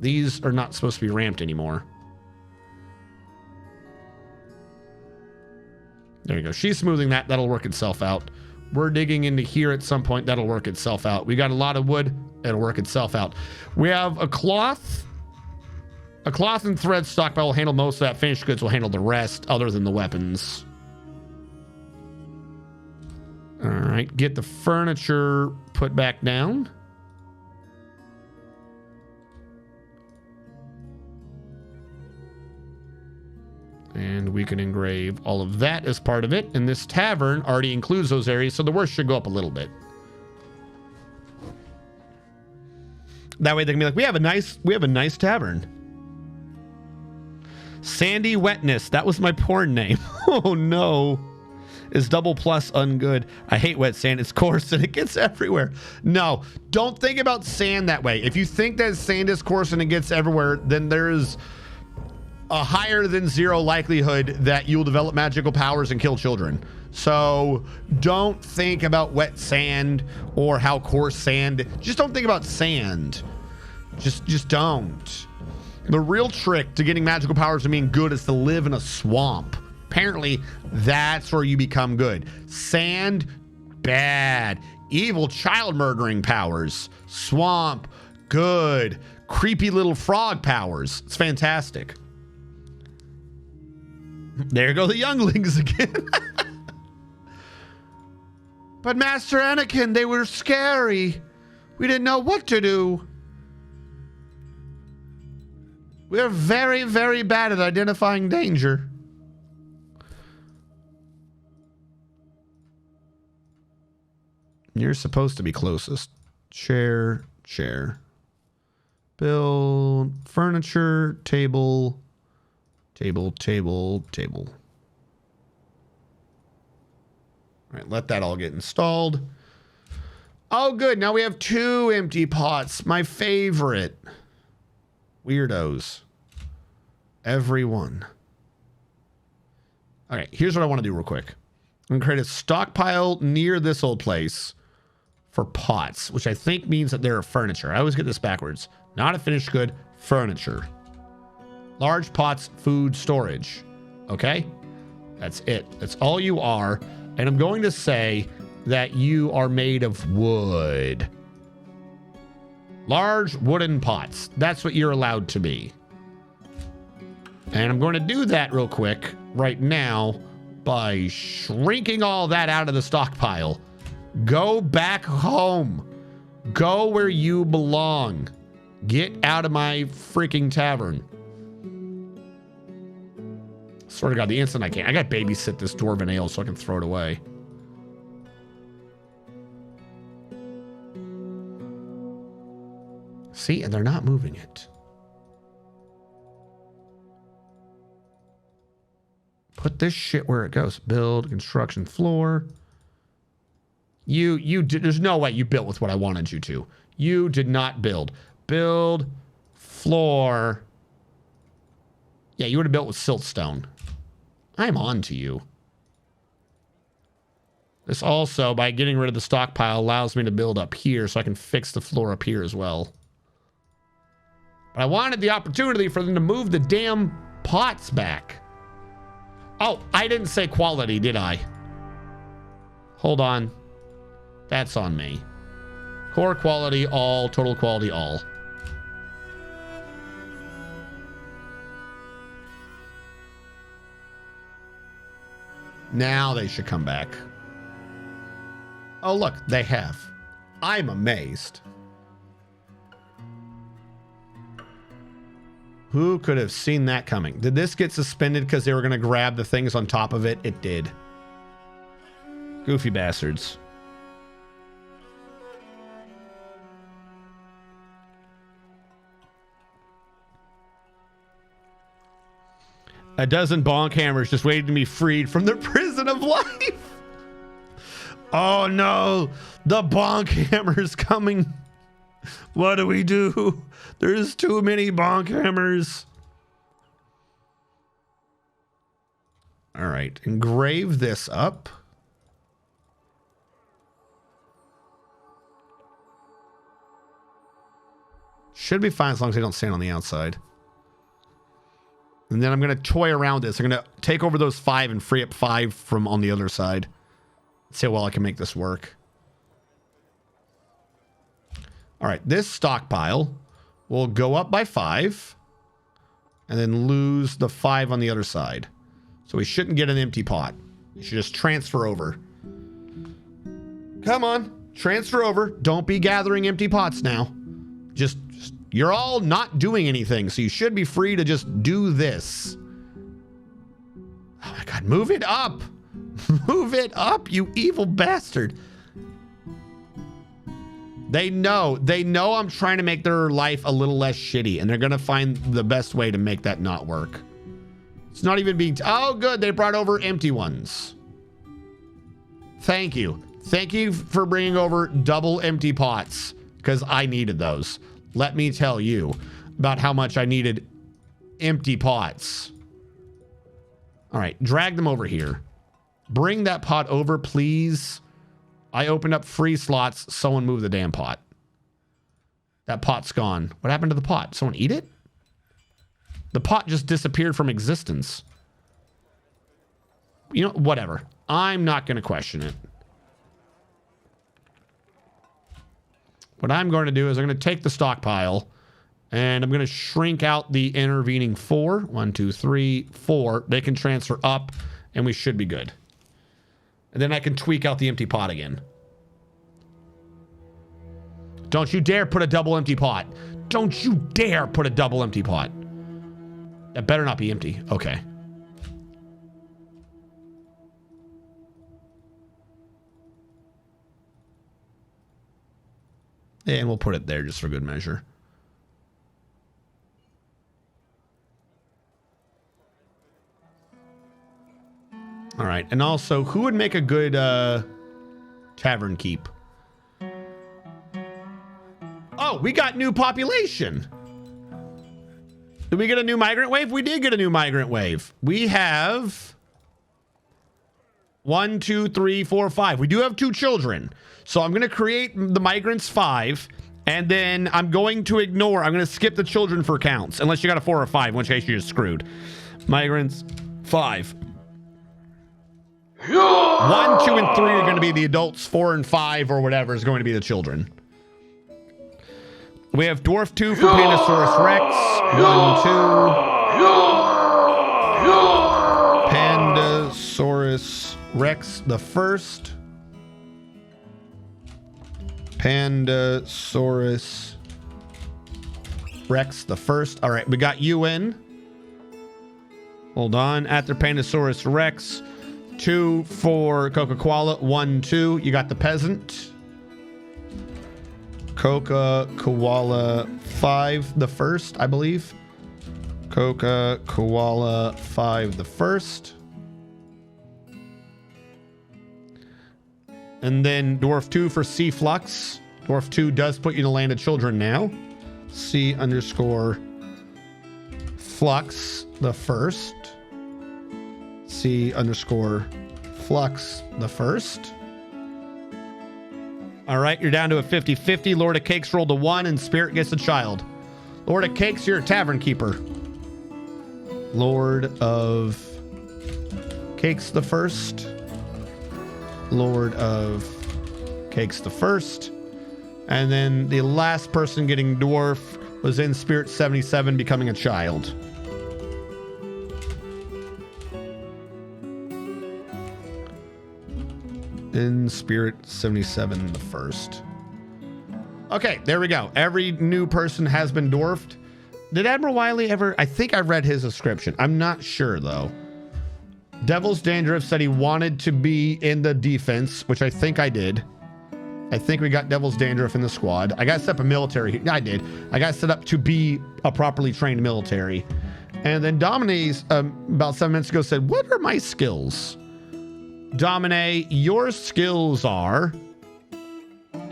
These are not supposed to be ramped anymore. There you go. She's smoothing that. That'll work itself out. We're digging into here at some point. That'll work itself out. We got a lot of wood. It'll work itself out. We have a cloth. A cloth and thread stockpile will handle most of that. Finished goods will handle the rest, other than the weapons. All right, get the furniture put back down. And we can engrave all of that as part of it. And this tavern already includes those areas, so the worst should go up a little bit. That way they can be like, we have a nice tavern. Sandy Wetness. That was my porn name. Oh no. Is double plus ungood? I hate wet sand. It's coarse and it gets everywhere. No, don't think about sand that way. If you think that sand is coarse and it gets everywhere, then there's a higher than zero likelihood that you'll develop magical powers and kill children. So don't think about wet sand or how coarse sand. Just don't think about sand. Just don't. The real trick to getting magical powers and being good is to live in a swamp. Apparently, that's where you become good. Sand, bad. Evil child murdering powers. Swamp, good. Creepy little frog powers. It's fantastic. There go the younglings again. But Master Anakin, they were scary. We didn't know what to do. We're very, very bad at identifying danger. You're supposed to be closest. Chair. Build furniture, table. All right, let that all get installed. Oh, good. Now we have 2 empty pots. My favorite. Weirdos. Everyone. All right, here's what I want to do real quick. I'm going to create a stockpile near this old place for pots, which I think means that they're furniture. I always get this backwards. Not a finished good, furniture. Large pots, food storage. Okay? That's it. That's all you are. And I'm going to say that you are made of wood. Large wooden pots. That's what you're allowed to be. And I'm going to do that real quick right now by shrinking all that out of the stockpile. Go back home. Go where you belong. Get out of my freaking tavern. Swear to God, the instant I can. I got to babysit this dwarven ale so I can throw it away. See, and they're not moving it. Put this shit where it goes. Build, construction floor. You did, there's no way you built with what I wanted you to. You did not build. Build, floor. Yeah, you would have built with siltstone. I'm on to you. This also, by getting rid of the stockpile, allows me to build up here so I can fix the floor up here as well. But I wanted the opportunity for them to move the damn pots back. Oh, I didn't say quality, did I? Hold on. That's on me. Core quality, all. Total quality, all. Now they should come back. Oh, look, they have. I'm amazed. Who could have seen that coming? Did this get suspended because they were going to grab the things on top of it? It did. Goofy bastards. A dozen bonk hammers just waiting to be freed from the prison of life. Oh no, the bonk hammer's coming. What do we do? There's too many bonk hammers. All right, engrave this up. Should be fine as long as they don't stand on the outside. And then I'm going to toy around this. I'm going to take over those 5 and free up 5 from on the other side. See how well I can make this work. All right, this stockpile will go up by 5 and then lose the 5 on the other side. So we shouldn't get an empty pot. You should just transfer over. Come on, transfer over. Don't be gathering empty pots now. Just you're all not doing anything, so you should be free to just do this. Oh my God, move it up. Move it up, you evil bastard. They know I'm trying to make their life a little less shitty, and they're gonna find the best way to make that not work. It's not even being, oh good, they brought over empty ones. Thank you. Thank you for bringing over double empty pots, because I needed those. Let me tell you about how much I needed empty pots. All right, drag them over here. Bring that pot over, please. I opened up free slots. Someone move the damn pot. That pot's gone. What happened to the pot? Someone eat it? The pot just disappeared from existence. You know, whatever. I'm not going to question it. What I'm going to do is I'm going to take the stockpile and I'm going to shrink out the intervening 4. 1, 2, 3, 4. They can transfer up and we should be good. And then I can tweak out the empty pot again. Don't you dare put a double empty pot. Don't you dare put a double empty pot. That better not be empty. Okay. And we'll put it there just for good measure. All right. And also, who would make a good tavern keep? Oh, we got new population. Did we get a new migrant wave? We did get a new migrant wave. We have 1, 2, 3, 4, 5. We do have 2 children. So I'm going to create the migrants 5. And then I'm going to ignore. I'm going to skip the children for counts. Unless you got a 4 or 5. In which case you're just screwed. Migrants 5. 1, 2, and 3 are going to be the adults. 4 and 5 or whatever is going to be the children. We have Dwarf 2 for Pandasaurus Rex. 1, 2. Pandasaurus Rex the first. Pandasaurus Rex the first. All right, we got you in. Hold on. After Pandasaurus Rex. 2 for Coca-Cola. 1, 2. You got the peasant. Coca-Cola 5 the first, I believe. Coca-Cola 5 the first. And then Dwarf 2 for C Flux. Dwarf 2 does put you in the land of children now. C underscore Flux the first. C underscore Flux the first. All right, you're down to a 50-50. Lord of Cakes rolled a 1 and Spirit gets a child. Lord of Cakes, you're a tavern keeper. Lord of Cakes the first. Lord of Cakes the first. And then the last person getting dwarf was in Spirit 77 becoming a child. In Spirit 77 the first. Okay, there we go. Every new person has been dwarfed. Did Admiral Wiley ever? I think I read his description. I'm not sure though. Devil's Dandruff said he wanted to be in the defense, which I think I did. I think we got Devil's Dandruff in the squad. I got set up a military. I did. I got set up to be a properly trained military. And then Domine's about 7 minutes ago said, what are my skills? Domine, your skills are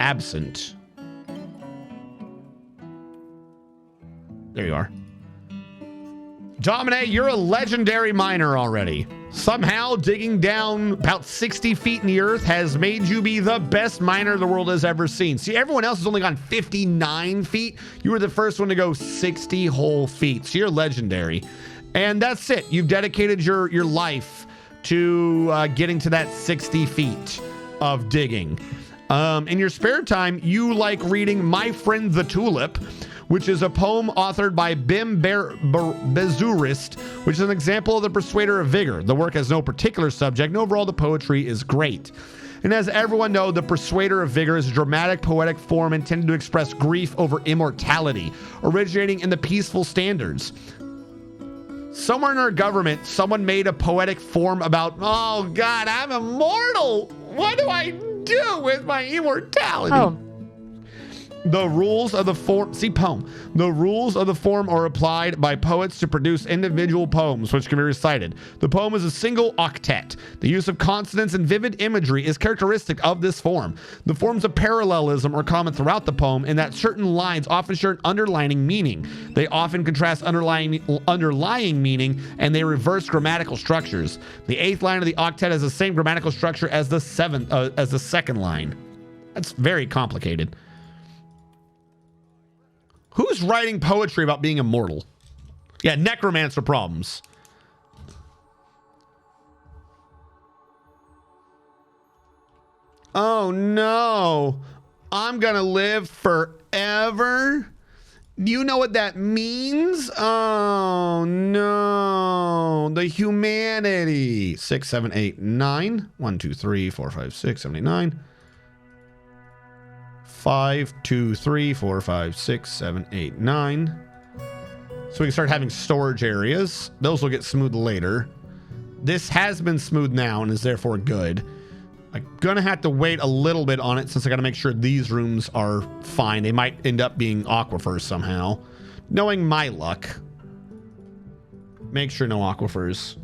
absent. There you are. Domine, you're a legendary miner already. Somehow digging down about 60 feet in the earth has made you be the best miner the world has ever seen. See, everyone else has only gone 59 feet. You were the first one to go 60 whole feet. So you're legendary. And that's it. You've dedicated your life to getting to that 60 feet of digging. In your spare time, you like reading My Friend the Tulip, which is a poem authored by Bim Bezurist, which is an example of the Persuader of Vigor. The work has no particular subject, and overall the poetry is great. And as everyone knows, the Persuader of Vigor is a dramatic poetic form intended to express grief over immortality, originating in the peaceful standards. Somewhere in our government, someone made a poetic form about, oh God, I'm immortal. What do I do with my immortality? Home. The rules of the form, poem. The rules of the form are applied by poets to produce individual poems, which can be recited. The poem is a single octet. The use of consonants and vivid imagery is characteristic of this form. The forms of parallelism are common throughout the poem in that certain lines often share an underlining meaning. They often contrast underlying meaning, and they reverse grammatical structures. The 8th line of the octet has the same grammatical structure as the second line. That's very complicated. Who's writing poetry about being immortal? Yeah, necromancer problems. Oh no, I'm gonna live forever? Do you know what that means? Oh no, the humanity. 6, 7, 8, 9. 1, 2, 3, 4, 5, 6, 7, 8, 9. 5, 2, 3, 4, 5, 6, 7, 8, 9. So we can start having storage areas. Those will get smooth later. This has been smooth now and is therefore good. I'm gonna have to wait a little bit on it since I gotta make sure these rooms are fine. They might end up being aquifers somehow. Knowing my luck. Make sure no aquifers.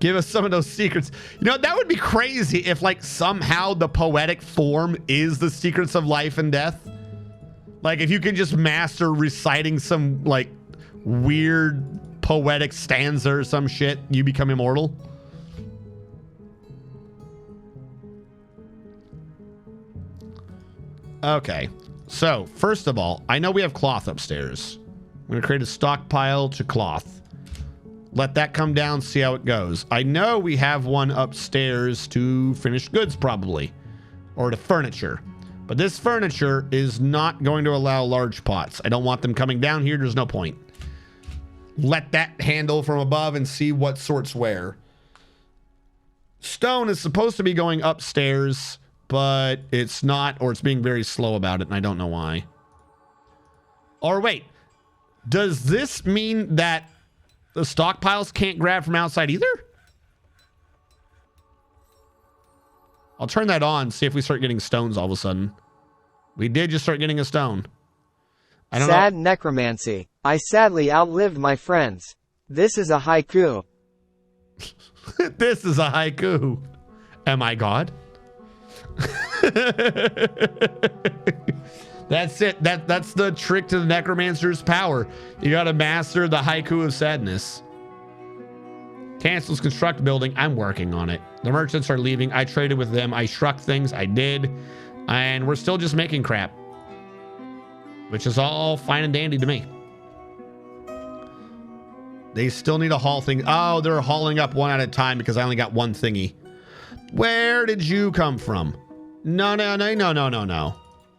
Give us some of those secrets. You know, that would be crazy if like somehow the poetic form is the secrets of life and death. Like if you can just master reciting some like weird poetic stanza or some shit, you become immortal. Okay. So first of all, I know we have cloth upstairs. I'm going to create a stockpile to cloth. Let that come down, see how it goes. I know we have one upstairs to finished goods probably, or to furniture. But this furniture is not going to allow large pots. I don't want them coming down here. There's no point. Let that handle from above and see what sorts where. Stone is supposed to be going upstairs, but it's not, or it's being very slow about it, and I don't know why. Or wait, does this mean that the stockpiles can't grab from outside either? I'll turn that on, see if we start getting stones all of a sudden. We did just start getting a stone. I don't Sad know. necromancy. I sadly outlived my friends. This is a haiku. This is a haiku. Am I God? That's it. That's the trick to the necromancer's power. You got to master the haiku of sadness. Cancels construct building. I'm working on it. The merchants are leaving. I traded with them. I struck things. I did. And we're still just making crap. Which is all fine and dandy to me. They still need to haul things. Oh, they're hauling up one at a time because I only got one thingy. Where did you come from? No.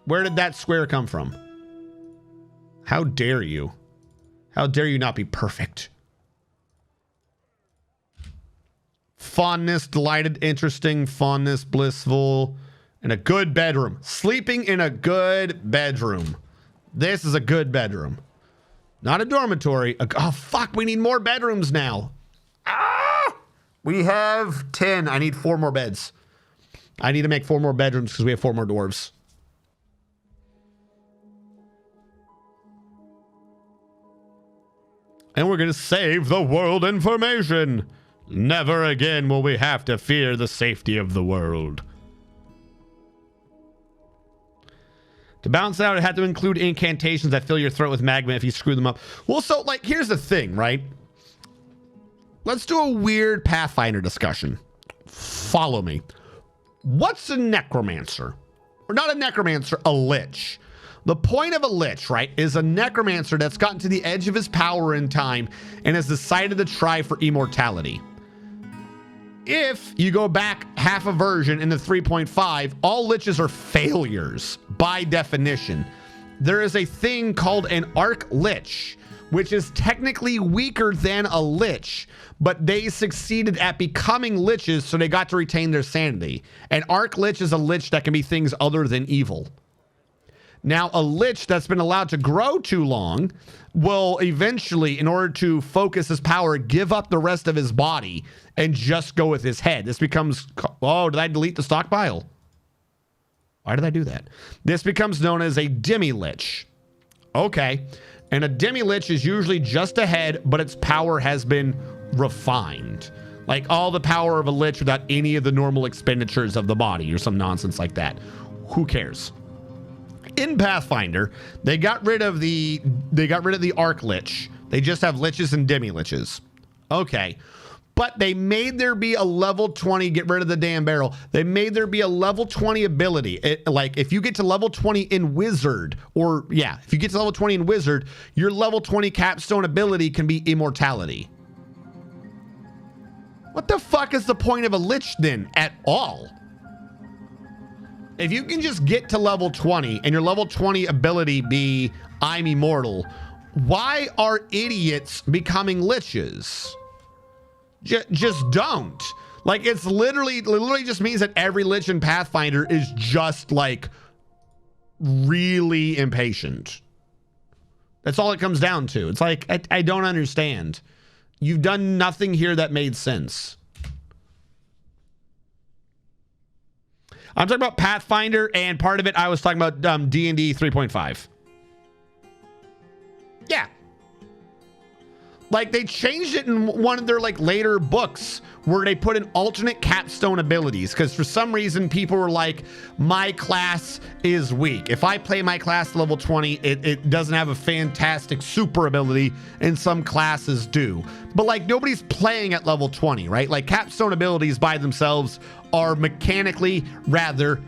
Where did that square come from? How dare you? How dare you not be perfect? Fondness, delighted, interesting, fondness, blissful, and a good bedroom. Sleeping in a good bedroom. This is a good bedroom. Not a dormitory. Oh, fuck, we need more bedrooms now. Ah! We have 10. I need 4 more beds. I need to make 4 more bedrooms because we have 4 more dwarves. And we're going to save the world information. Never again will we have to fear the safety of the world. To balance it out, it had to include incantations that fill your throat with magma if you screw them up. Well, so, like, here's the thing, right? Let's do a weird Pathfinder discussion. Follow me. What's a necromancer? Or not a necromancer, a lich. The point of a lich, right, is a necromancer that's gotten to the edge of his power in time and has decided to try for immortality. If you go back half a version in the 3.5, all liches are failures by definition. There is a thing called an arc lich, which is technically weaker than a lich, but they succeeded at becoming liches, so they got to retain their sanity. An arc lich is a lich that can be things other than evil. Now, a lich that's been allowed to grow too long will eventually, in order to focus his power, give up the rest of his body and just go with his head. This becomes... Oh, did I delete the stockpile? Why did I do that? This becomes known as a demi-lich. Okay. And a demi-lich is usually just a head, but its power has been refined. Like all the power of a lich without any of the normal expenditures of the body or some nonsense like that. Who cares? In Pathfinder, they got rid of the arc lich. They just have liches and demi-liches. Okay. But they made there be a level 20, get rid of the damn barrel. They made there be a level 20 ability. Like if you get to level 20 in Wizard, or yeah, if you get to level 20 in Wizard, your level 20 capstone ability can be immortality. What the fuck is the point of a lich then at all? If you can just get to level 20 and your level 20 ability be I'm immortal, why are idiots becoming liches? Just don't. Like, it's literally just means that every lich in Pathfinder is just like really impatient. That's all it comes down to. It's like, I don't understand. You've done nothing here that made sense. I'm talking about Pathfinder, and part of it I was talking about D&D 3.5. Yeah. Like, they changed it in one of their like later books where they put in alternate capstone abilities, because for some reason people were like, my class is weak. If I play my class level 20, it doesn't have a fantastic super ability, and some classes do. But like, nobody's playing at level 20, right? Like, capstone abilities by themselves are mechanically rather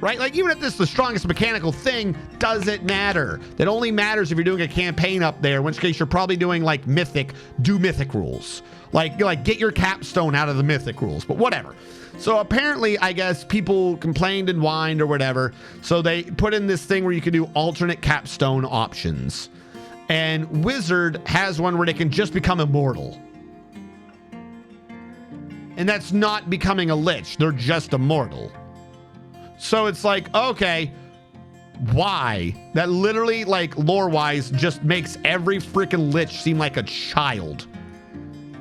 right? Like, even if this is the strongest mechanical thing, doesn't matter. That only matters if you're doing a campaign up there, in which case you're probably doing like mythic, do mythic rules. Like get your capstone out of the mythic rules, but whatever. So apparently, I guess people complained and whined or whatever. So they put in this thing where you can do alternate capstone options. And Wizard has one where they can just become immortal. And that's not becoming a lich. They're just immortal. So it's like, okay, why? That literally, like, lore-wise, just makes every freaking lich seem like a child.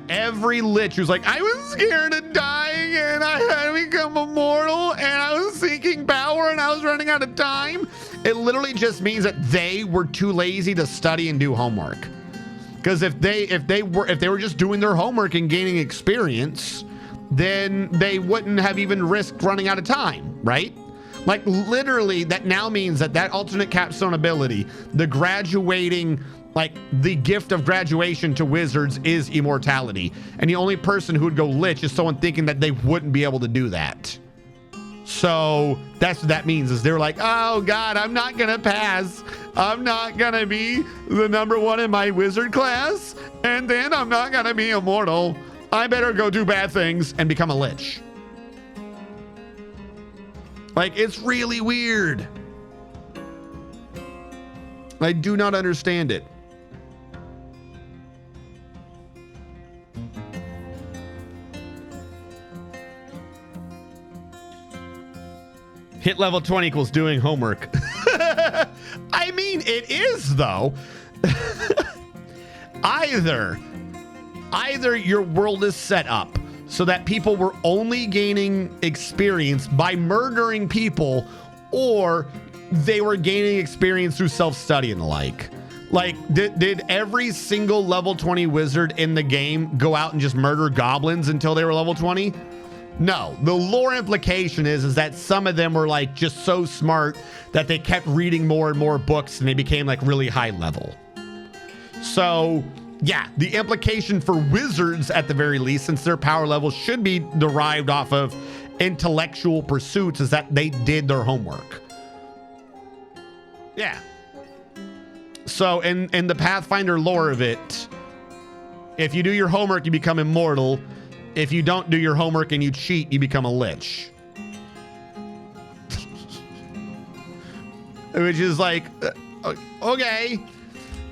Every lich who's like, I was scared of dying, and I had to become immortal, and I was seeking power, and I was running out of time. It literally just means that they were too lazy to study and do homework. Because if they were just doing their homework and gaining experience, then they wouldn't have even risked running out of time, right? Like, literally, that now means that alternate capstone ability, the graduating, like, the gift of graduation to wizards is immortality. And the only person who would go lich is someone thinking that they wouldn't be able to do that. So that's what that means, is they're like, oh God, I'm not gonna pass. I'm not gonna be the #1 in my wizard class. And then I'm not gonna be immortal. I better go do bad things and become a lich. Like, it's really weird. I do not understand it. Hit level 20 equals doing homework. I mean, it is, though. Either your world is set up so that people were only gaining experience by murdering people, or they were gaining experience through self-study and the like. Like, did every single level 20 wizard in the game go out and just murder goblins until they were level 20? No. The lore implication is that some of them were like just so smart that they kept reading more and more books and they became like really high level. So yeah, the implication for wizards, at the very least, since their power level should be derived off of intellectual pursuits, is that they did their homework. Yeah. So in the Pathfinder lore of it, if you do your homework, you become immortal. if you don't do your homework and you cheat, you become a lich. Which is like, okay.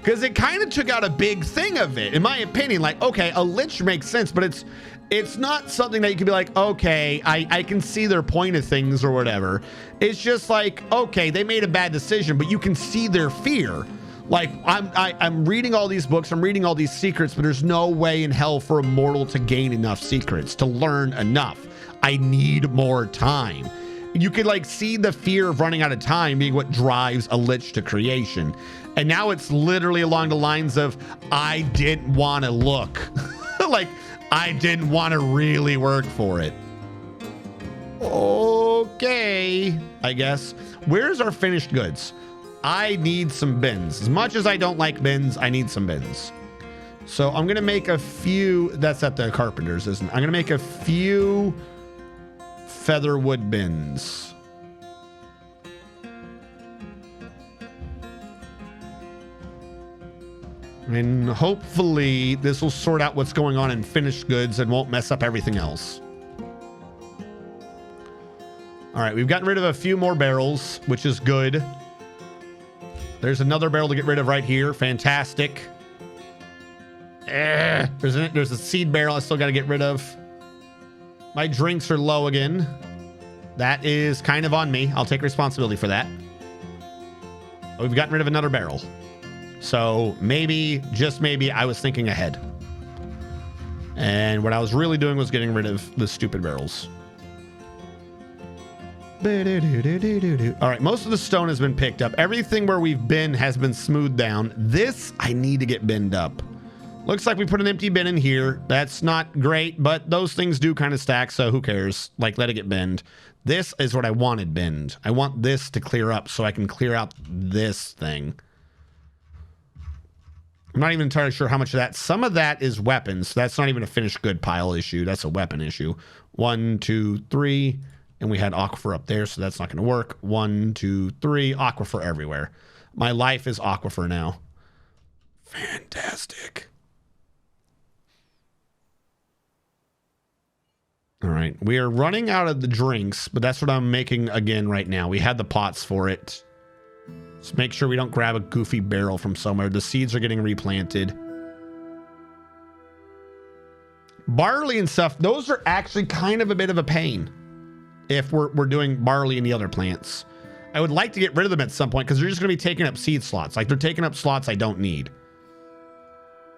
Because it kind of took out a big thing of it, in my opinion. Like, okay, a lich makes sense, but it's not something that you can be like, okay, I can see their point of things or whatever. It's just like, okay, they made a bad decision, but you can see their fear. Like, I'm reading all these books, I'm reading all these secrets, but there's no way in hell for a mortal to gain enough secrets, to learn enough. I need more time. You could like see the fear of running out of time being what drives a lich to creation. And now it's literally along the lines of, I didn't want to look. Like, I didn't want to really work for it. Okay, I guess. Where's our finished goods? I need some bins. As much as I don't like bins, I need some bins. So I'm going to make a few. That's at the carpenter's, isn't it? I'm going to make a few featherwood bins. And hopefully this will sort out what's going on in finished goods and won't mess up everything else. All right, we've gotten rid of a few more barrels, which is good. There's another barrel to get rid of right here. Fantastic. There's a seed barrel I still got to get rid of. My drinks are low again. That is kind of on me. I'll take responsibility for that. We've gotten rid of another barrel. So maybe, just maybe, I was thinking ahead. And what I was really doing was getting rid of the stupid barrels. All right, most of the stone has been picked up. Everything where we've been has been smoothed down. This, I need to get binned up. Looks like we put an empty bin in here. That's not great, but those things do kind of stack, so who cares? Like, let it get binned. This is what I wanted binned. I want this to clear up so I can clear out this thing. I'm not even entirely sure how much of that. Some of that is weapons. So that's not even a finished good pile issue. That's a weapon issue. 1, 2, 3. And we had aquifer up there, so that's not going to work. 1, 2, 3. Aquifer everywhere. My life is aquifer now. Fantastic. All right. We are running out of the drinks, but that's what I'm making again right now. We had the pots for it. Let's make sure we don't grab a goofy barrel from somewhere. The seeds are getting replanted. Barley and stuff, those are actually kind of a bit of a pain if we're doing barley and the other plants. I would like to get rid of them at some point because they're just going to be taking up seed slots. Like, they're taking up slots I don't need.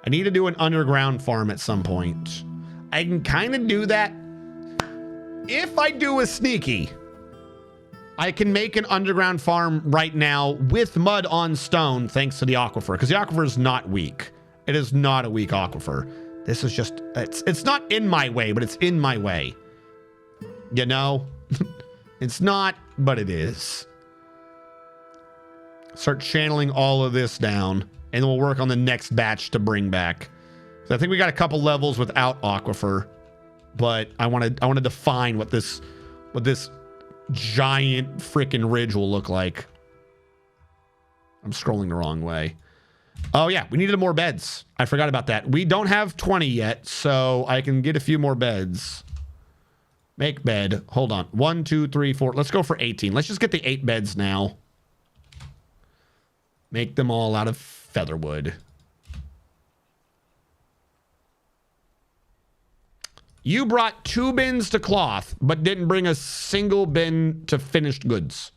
I need to do an underground farm at some point. I can kind of do that if I do a sneaky. I can make an underground farm right now with mud on stone thanks to the aquifer, because the aquifer is not weak. It is not a weak aquifer. This is just, it's not in my way, but it's in my way. You know? It's not, but it is. Start channeling all of this down, and then we'll work on the next batch to bring back. So I think we got a couple levels without aquifer, but I want to define what this giant freaking ridge will look like. I'm scrolling the wrong way. Oh yeah, we needed more beds. I forgot about that. We don't have 20 yet, so I can get a few more beds. Make bed. Hold on. 1, 2, 3, 4. Let's go for 18. Let's just get the 8 beds now. Make them all out of featherwood. You brought 2 bins to cloth, but didn't bring a single bin to finished goods.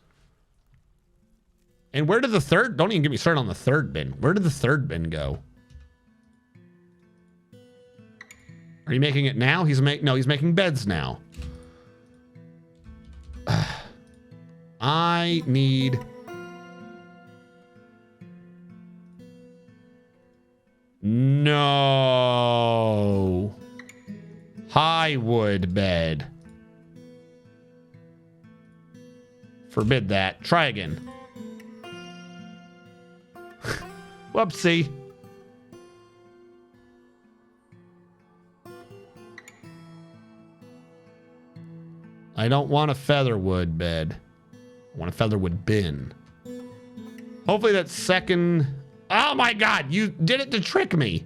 And where did the third? Don't even get me started on the third bin. Where did the third bin go? Are you making it now? No, he's making beds now. I need... No. High wood bed. Forbid that. Try again. Whoopsie. I don't want a featherwood bed. I want a featherwood bin. Hopefully that second... Oh my god, you did it to trick me.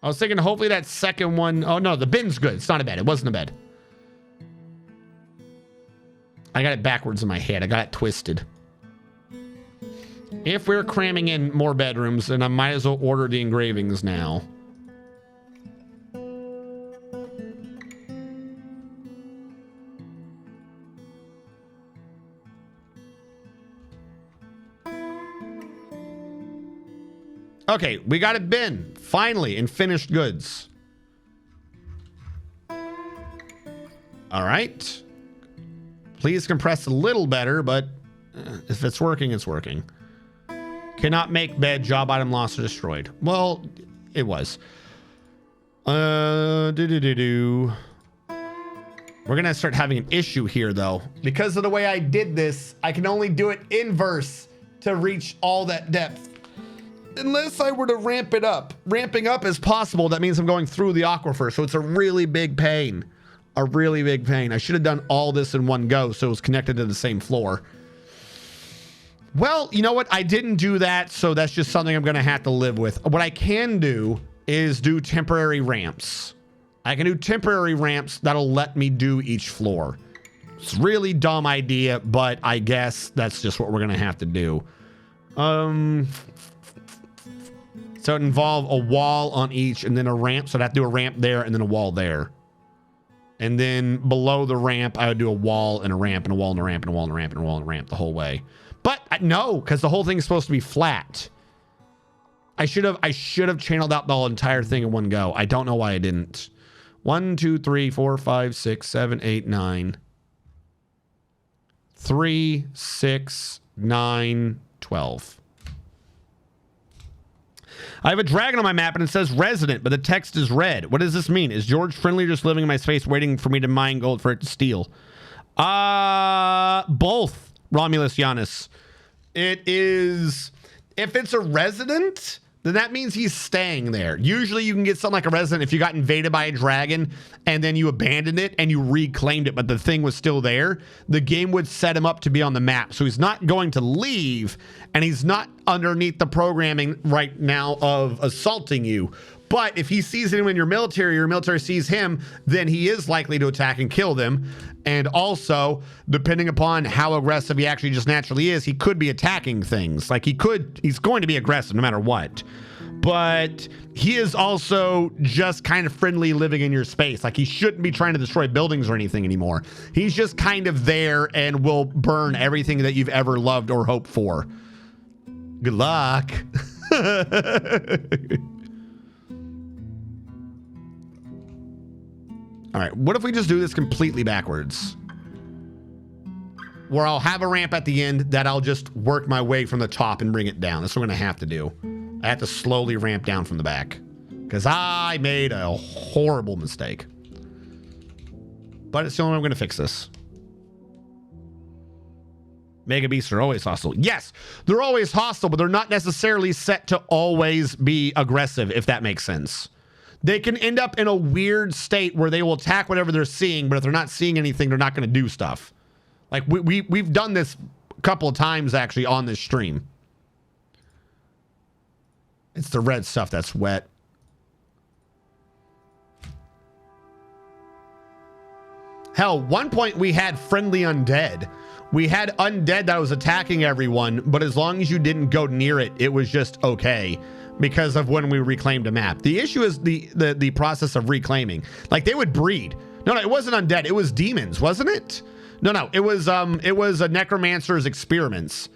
I was thinking hopefully that second one. Oh, no, the bin's good. It's not a bed. It wasn't a bed. I got it backwards in my head. I got it twisted. If we're cramming in more bedrooms, then I might as well order the engravings now. Okay, we got it bin. Finally, in finished goods. All right. Please compress a little better, but if it's working, it's working. Cannot make bed. Job item lost or destroyed. Well, it was. We're gonna start having an issue here, though. Because of the way I did this, I can only do it inverse to reach all that depth. Unless I were to ramp it up. Ramping up is possible. That means I'm going through the aquifer, so it's a really big pain. A really big pain. I should have done all this in one go so it was connected to the same floor. Well, you know what? I didn't do that, so that's just something I'm going to have to live with. What I can do is do temporary ramps. I can do temporary ramps that'll let me do each floor. It's a really dumb idea, but I guess that's just what we're going to have to do. So it involve a wall on each and then a ramp. So I'd have to do a ramp there and then a wall there. And then below the ramp, I would do a wall and a ramp and a wall and a ramp and a wall and a ramp and a wall and a ramp the whole way. But no, because the whole thing is supposed to be flat. I should have channeled out the whole entire thing in one go. I don't know why I didn't. 1, 2, 3, 4, 5, 6, 7, 8, 9. 3, 6, 9, 12. I have a dragon on my map and it says resident, but the text is red. What does this mean? Is George friendly or just living in my space waiting for me to mine gold for it to steal? Both, Romulus Giannis. It is, if it's a resident, then that means he's staying there. Usually you can get something like a resident if you got invaded by a dragon and then you abandoned it and you reclaimed it, but the thing was still there. The game would set him up to be on the map. So he's not going to leave and he's not underneath the programming right now of assaulting you. But if he sees anyone in your military sees him, then he is likely to attack and kill them. And also, depending upon how aggressive he actually just naturally is, he could be attacking things. Like he's going to be aggressive no matter what. But he is also just kind of friendly living in your space. Like he shouldn't be trying to destroy buildings or anything anymore. He's just kind of there and will burn everything that you've ever loved or hoped for. Good luck. All right, what if we just do this completely backwards? Where I'll have a ramp at the end that I'll just work my way from the top and bring it down. That's what I'm gonna have to do. I have to slowly ramp down from the back because I made a horrible mistake. But it's the only way I'm gonna fix this. Mega beasts are always hostile. Yes, they're always hostile, but they're not necessarily set to always be aggressive, if that makes sense. They can end up in a weird state where they will attack whatever they're seeing, but if they're not seeing anything, they're not going to do stuff. Like we've done this a couple of times actually on this stream. It's the red stuff that's wet. Hell, one point we had friendly undead. We had undead that was attacking everyone, but as long as you didn't go near it, it was just okay. Because of when we reclaimed a map. The issue is the process of reclaiming. Like they would breed. No, it wasn't undead. It was demons, wasn't it? No, it was a necromancer's experiments.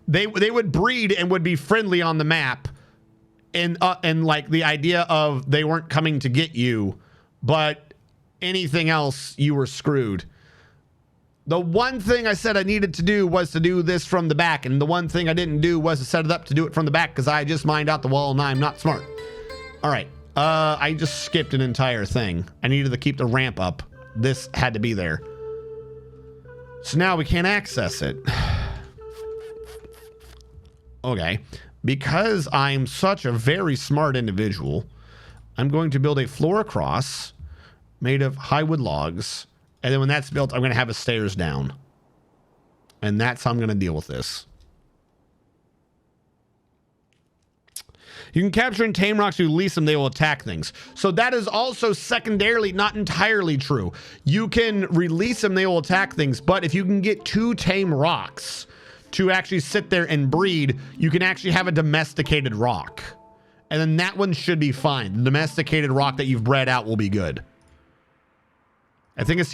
They would breed and would be friendly on the map, and like the idea of they weren't coming to get you, but anything else you were screwed. The one thing I said I needed to do was to do this from the back, and the one thing I didn't do was to set it up to do it from the back because I just mined out the wall and I'm not smart. All right, I just skipped an entire thing. I needed to keep the ramp up. This had to be there. So now we can't access it. Okay, because I'm such a very smart individual, I'm going to build a floor across made of high wood logs. And then when that's built, I'm going to have a stairs down. And that's how I'm going to deal with this. You can capture and tame rocks. You release them, they will attack things. So that is also secondarily not entirely true. You can release them, they will attack things. But if you can get 2 tame rocks to actually sit there and breed, you can actually have a domesticated rock. And then that one should be fine. The domesticated rock that you've bred out will be good. I think it's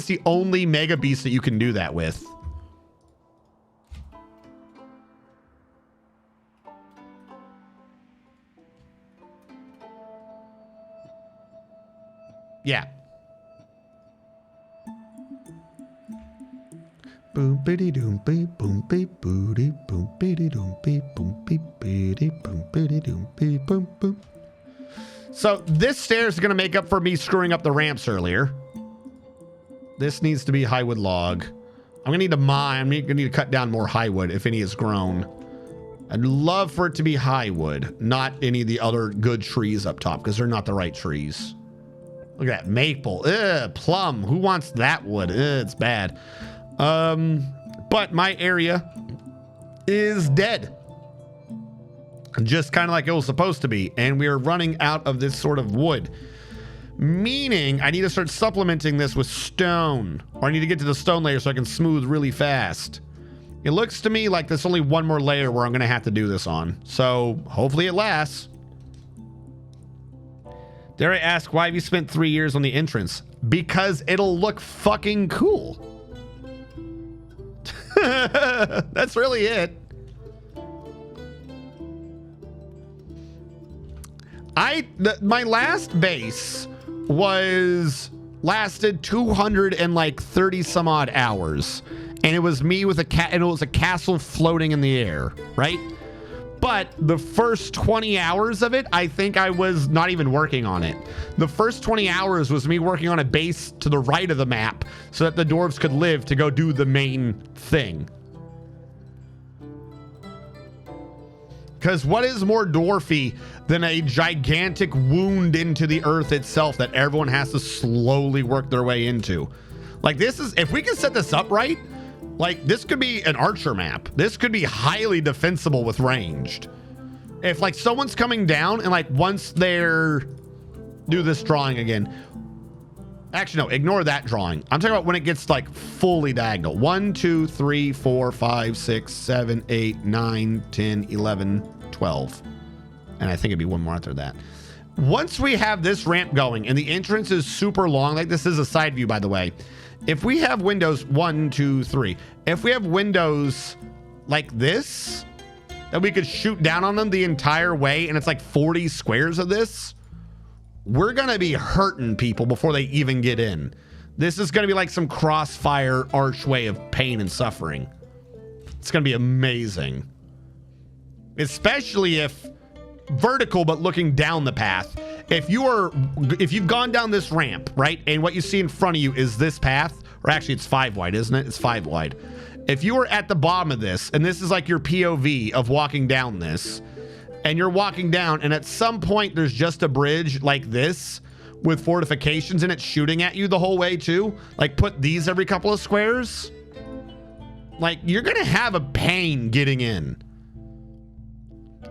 the only mega beast that you can do that with. Yeah. Boom biddy doom beep boom beep booty boom biddy doom beep boom beep biddy boom biddy doom beep boom boom. So this stairs is gonna make up for me screwing up the ramps earlier. This needs to be highwood log. I'm gonna need to mine. I'm gonna need to cut down more highwood if any is grown. I'd love for it to be highwood, not any of the other good trees up top, because they're not the right trees. Look at that maple. Ugh, plum. Who wants that wood? Ugh, it's bad. But my area is dead. Just kind of like it was supposed to be. And we are running out of this sort of wood. Meaning I need to start supplementing this with stone. Or I need to get to the stone layer so I can smooth really fast. It looks to me like there's only one more layer where I'm going to have to do this on. So hopefully it lasts. Dare I ask, why have you spent 3 years on the entrance? Because it'll look fucking cool. That's really it. My last base lasted 230 some odd hours, and it was me with and it was a castle floating in the air, right? But the first 20 hours of it, I think I was not even working on it. The first 20 hours was me working on a base to the right of the map so that the dwarves could live to go do the main thing. Because what is more dwarfy than a gigantic wound into the earth itself that everyone has to slowly work their way into? Like, this is, if we can set this up right, like, this could be an archer map. This could be highly defensible with ranged. If, like, someone's coming down and, like, once they're... Do this drawing again. Actually, no, ignore that drawing. I'm talking about when it gets, like, fully diagonal. 1, 2, 3, 4, 5, 6, 7, 8, 9, 10, 11, 12. And I think it'd be one more after that. Once we have this ramp going and the entrance is super long, like this is a side view, by the way. If we have windows 1, 2, 3, if we have windows like this, that we could shoot down on them the entire way, and it's like 40 squares of this, we're gonna be hurting people before they even get in. This is gonna be like some crossfire archway of pain and suffering. It's gonna be amazing. Especially if vertical, but looking down the path. If you've gone down this ramp, right, and what you see in front of you is this path, or actually it's 5 wide, isn't it? It's 5 wide. If you were at the bottom of this, and this is like your POV of walking down this, and you're walking down, and at some point there's just a bridge like this with fortifications in it shooting at you the whole way too, like put these every couple of squares, like you're gonna have a pain getting in.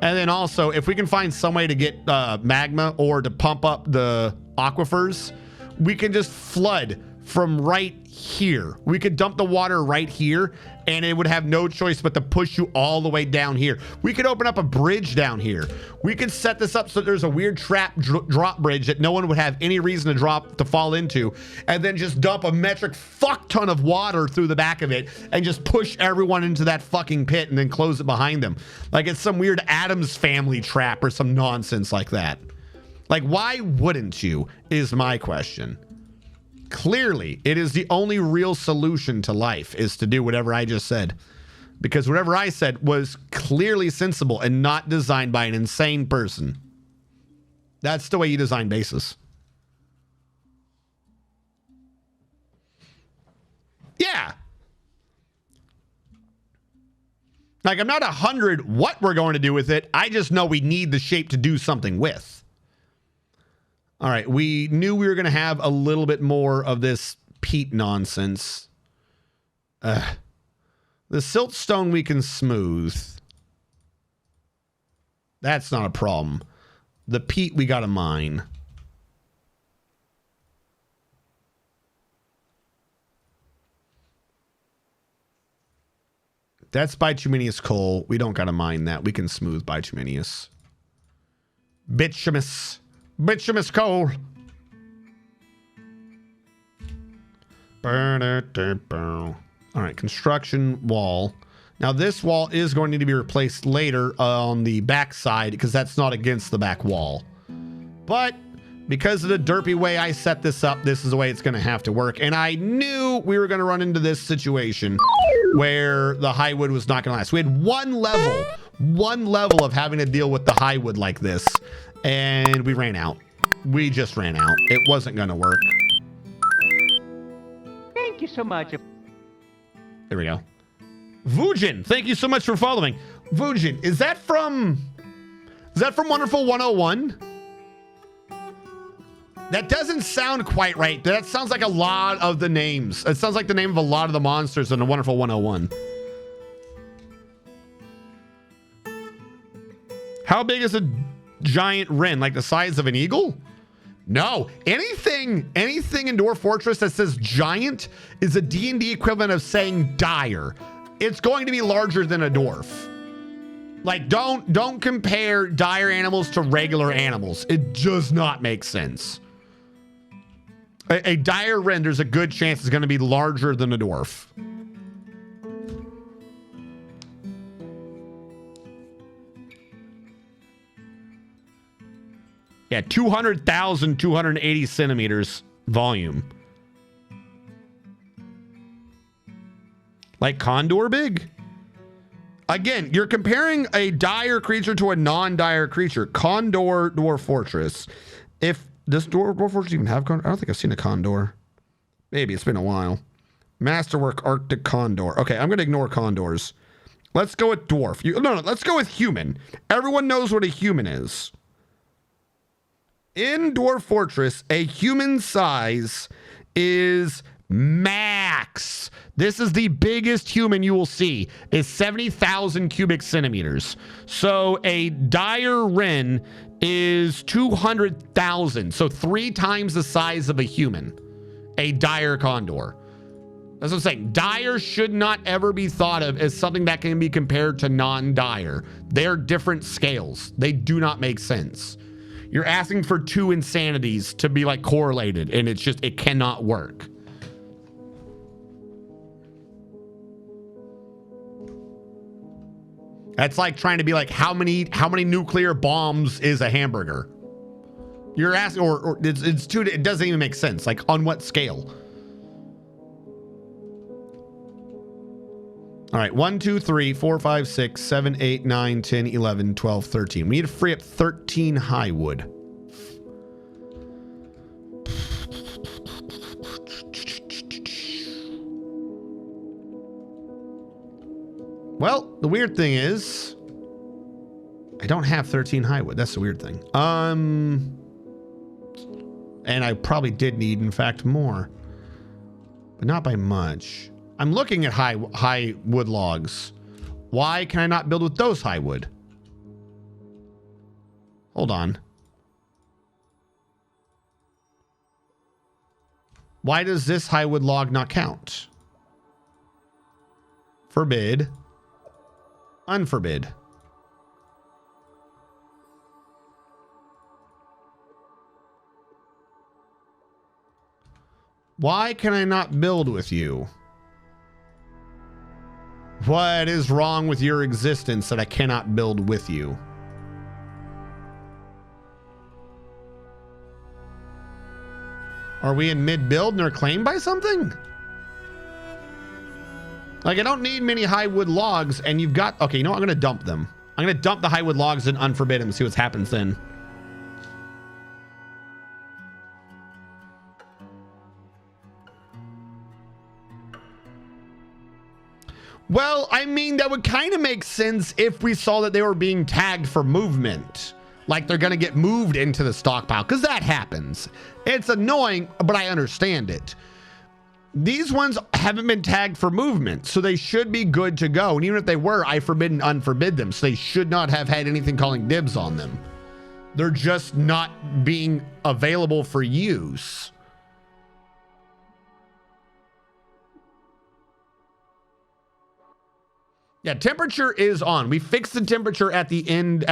And then also, if we can find some way to get magma or to pump up the aquifers, we can just flood from right here. We could dump the water right here, and it would have no choice but to push you all the way down here. We could open up a bridge down here. We could set this up so there's a weird trap drop bridge that no one would have any reason to fall into, and then just dump a metric fuck ton of water through the back of it and just push everyone into that fucking pit and then close it behind them. Like it's some weird Addams Family trap or some nonsense like that. Like, why wouldn't you, is my question. Clearly, it is the only real solution to life is to do whatever I just said. Because whatever I said was clearly sensible and not designed by an insane person. That's the way you design bases. Yeah. Like, I'm not 100 what we're going to do with it. I just know we need the shape to do something with. All right, we knew we were going to have a little bit more of this peat nonsense. The siltstone we can smooth. That's not a problem. The peat we gotta mine. That's bituminous coal. We don't gotta mine that. We can smooth bituminous. Bituminous. Bituminous coal. All right, construction wall. Now this wall is going to need to be replaced later on the back side because that's not against the back wall. But because of the derpy way I set this up, this is the way it's going to have to work. And I knew we were going to run into this situation where the high wood was not going to last. We had one level of having to deal with the high wood like this, and we ran out. We just ran out. It wasn't going to work. Thank you so much. There we go. Vujin, thank you so much for following. Vujin, is that from Wonderful 101? That doesn't sound quite right. That sounds like a lot of the names. It sounds like the name of a lot of the monsters in the Wonderful 101. How big is a giant wren? Like the size of an eagle? No. Anything in Dwarf Fortress that says giant is a D&D equivalent of saying dire. It's going to be larger than a dwarf. Like, don't compare dire animals to regular animals. It does not make sense. A dire wren, there's a good chance it's going to be larger than a dwarf. Yeah, 200,280 centimeters volume. Like condor big? Again, you're comparing a dire creature to a non-dire creature. Condor Dwarf Fortress. If does Dwarf Fortress even have condor? I don't think I've seen a condor. Maybe, it's been a while. Masterwork Arctic Condor. Okay, I'm going to ignore condors. Let's go with dwarf. No, let's go with human. Everyone knows what a human is. In Dwarf Fortress, a human size is max. This is the biggest human you will see, is 70,000 cubic centimeters. So a dire wren is 200,000. So 3 times the size of a human. A dire condor. That's what I'm saying. Dire should not ever be thought of as something that can be compared to non-dire. They're different scales. They do not make sense. You're asking for 2 insanities to be like correlated, and it's just, it cannot work. That's like trying to be like, how many nuclear bombs is a hamburger? You're asking, or it's too, it doesn't even make sense. Like, on what scale? All right, 1, 2, 3, 4, 5, 6, 7, 8, 9, 10, 11, 12, 13. We need to free up 13 high wood. Well, the weird thing is, I don't have 13 high wood. That's the weird thing. And I probably did need, in fact, more, but not by much. I'm looking at high wood logs. Why can I not build with those high wood? Hold on. Why does this high wood log not count? Forbid. Unforbid. Why can I not build with you? What is wrong with your existence that I cannot build with you? Are we in mid-build and they're claimed by something? Like, I don't need many high wood logs, and you've got... Okay, you know what? I'm going to dump them. I'm going to dump the high wood logs in Unforbidden and see what happens then. Well, I mean, that would kind of make sense if we saw that they were being tagged for movement. Like they're going to get moved into the stockpile, because that happens. It's annoying, but I understand it. These ones haven't been tagged for movement, so they should be good to go. And even if they were, I forbid and unforbid them. So they should not have had anything calling dibs on them. They're just not being available for use. Yeah, temperature is on. We fixed the temperature at the end,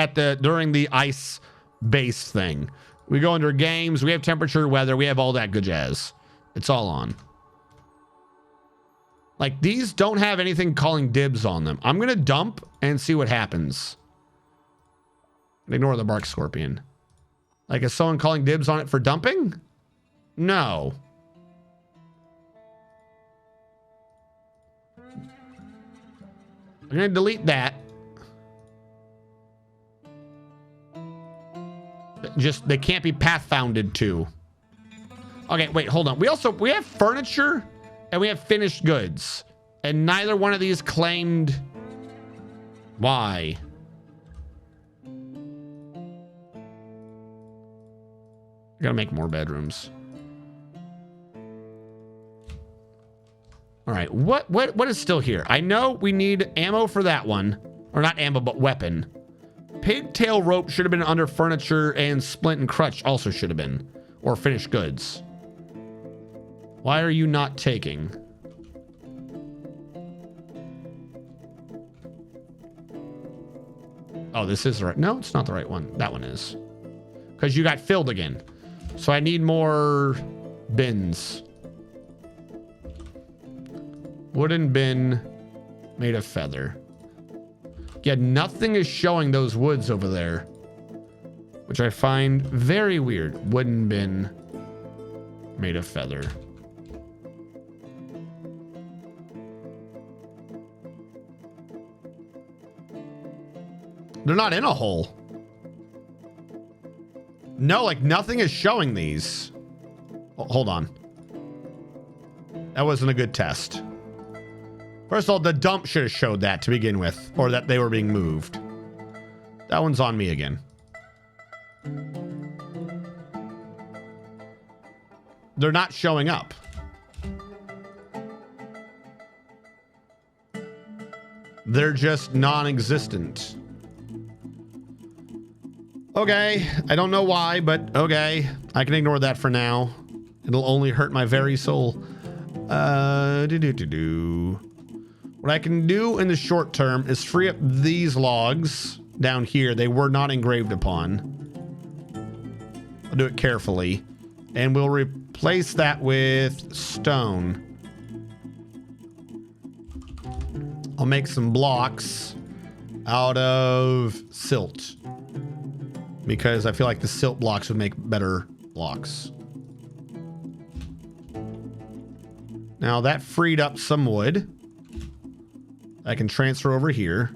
during the ice base thing. We go under games, we have temperature, weather, we have all that good jazz. It's all on. Like, these don't have anything calling dibs on them. I'm gonna dump and see what happens. Ignore the bark scorpion. Like, is someone calling dibs on it for dumping? No. I'm gonna delete that. Just, they can't be path founded to. Okay, wait, hold on. We have furniture and we have finished goods. And neither one of these claimed. Why? Gotta make more bedrooms. All right, what is still here? I know we need ammo for that one. Or not ammo, but weapon. Pigtail rope should have been under furniture, and splint and crutch also should have been. Or finished goods. Why are you not taking? Oh, this is the right. No, it's not the right one. That one is. Because you got filled again. So I need more bins. Wooden bin made of feather. Yeah, nothing is showing those woods over there, which I find very weird. Wooden bin made of feather. They're not in a hole. No, like nothing is showing these. Oh, hold on. That wasn't a good test. First of all, the dump should have showed that to begin with, or that they were being moved. That one's on me again. They're not showing up. They're just non-existent. Okay, I don't know why, but okay. I can ignore that for now. It'll only hurt my very soul. What I can do in the short term is free up these logs down here. They were not engraved upon. I'll do it carefully. And we'll replace that with stone. I'll make some blocks out of silt, because I feel like the silt blocks would make better blocks. Now that freed up some wood. I can transfer over here.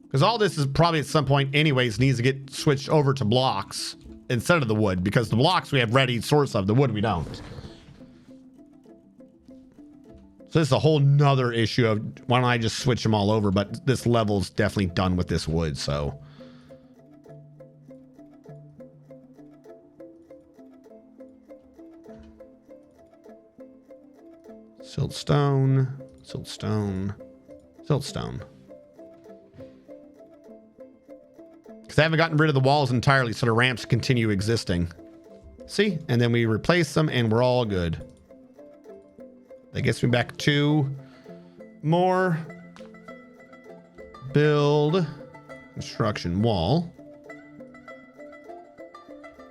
Because all this is probably at some point anyways needs to get switched over to blocks instead of the wood. Because the blocks we have ready source of, the wood we don't. So this is a whole nother issue of why don't I just switch them all over. But this level's definitely done with this wood, so. Siltstone, siltstone, siltstone. Because I haven't gotten rid of the walls entirely, so the ramps continue existing. See? And then we replace them and we're all good. That gets me back to more. Build construction wall.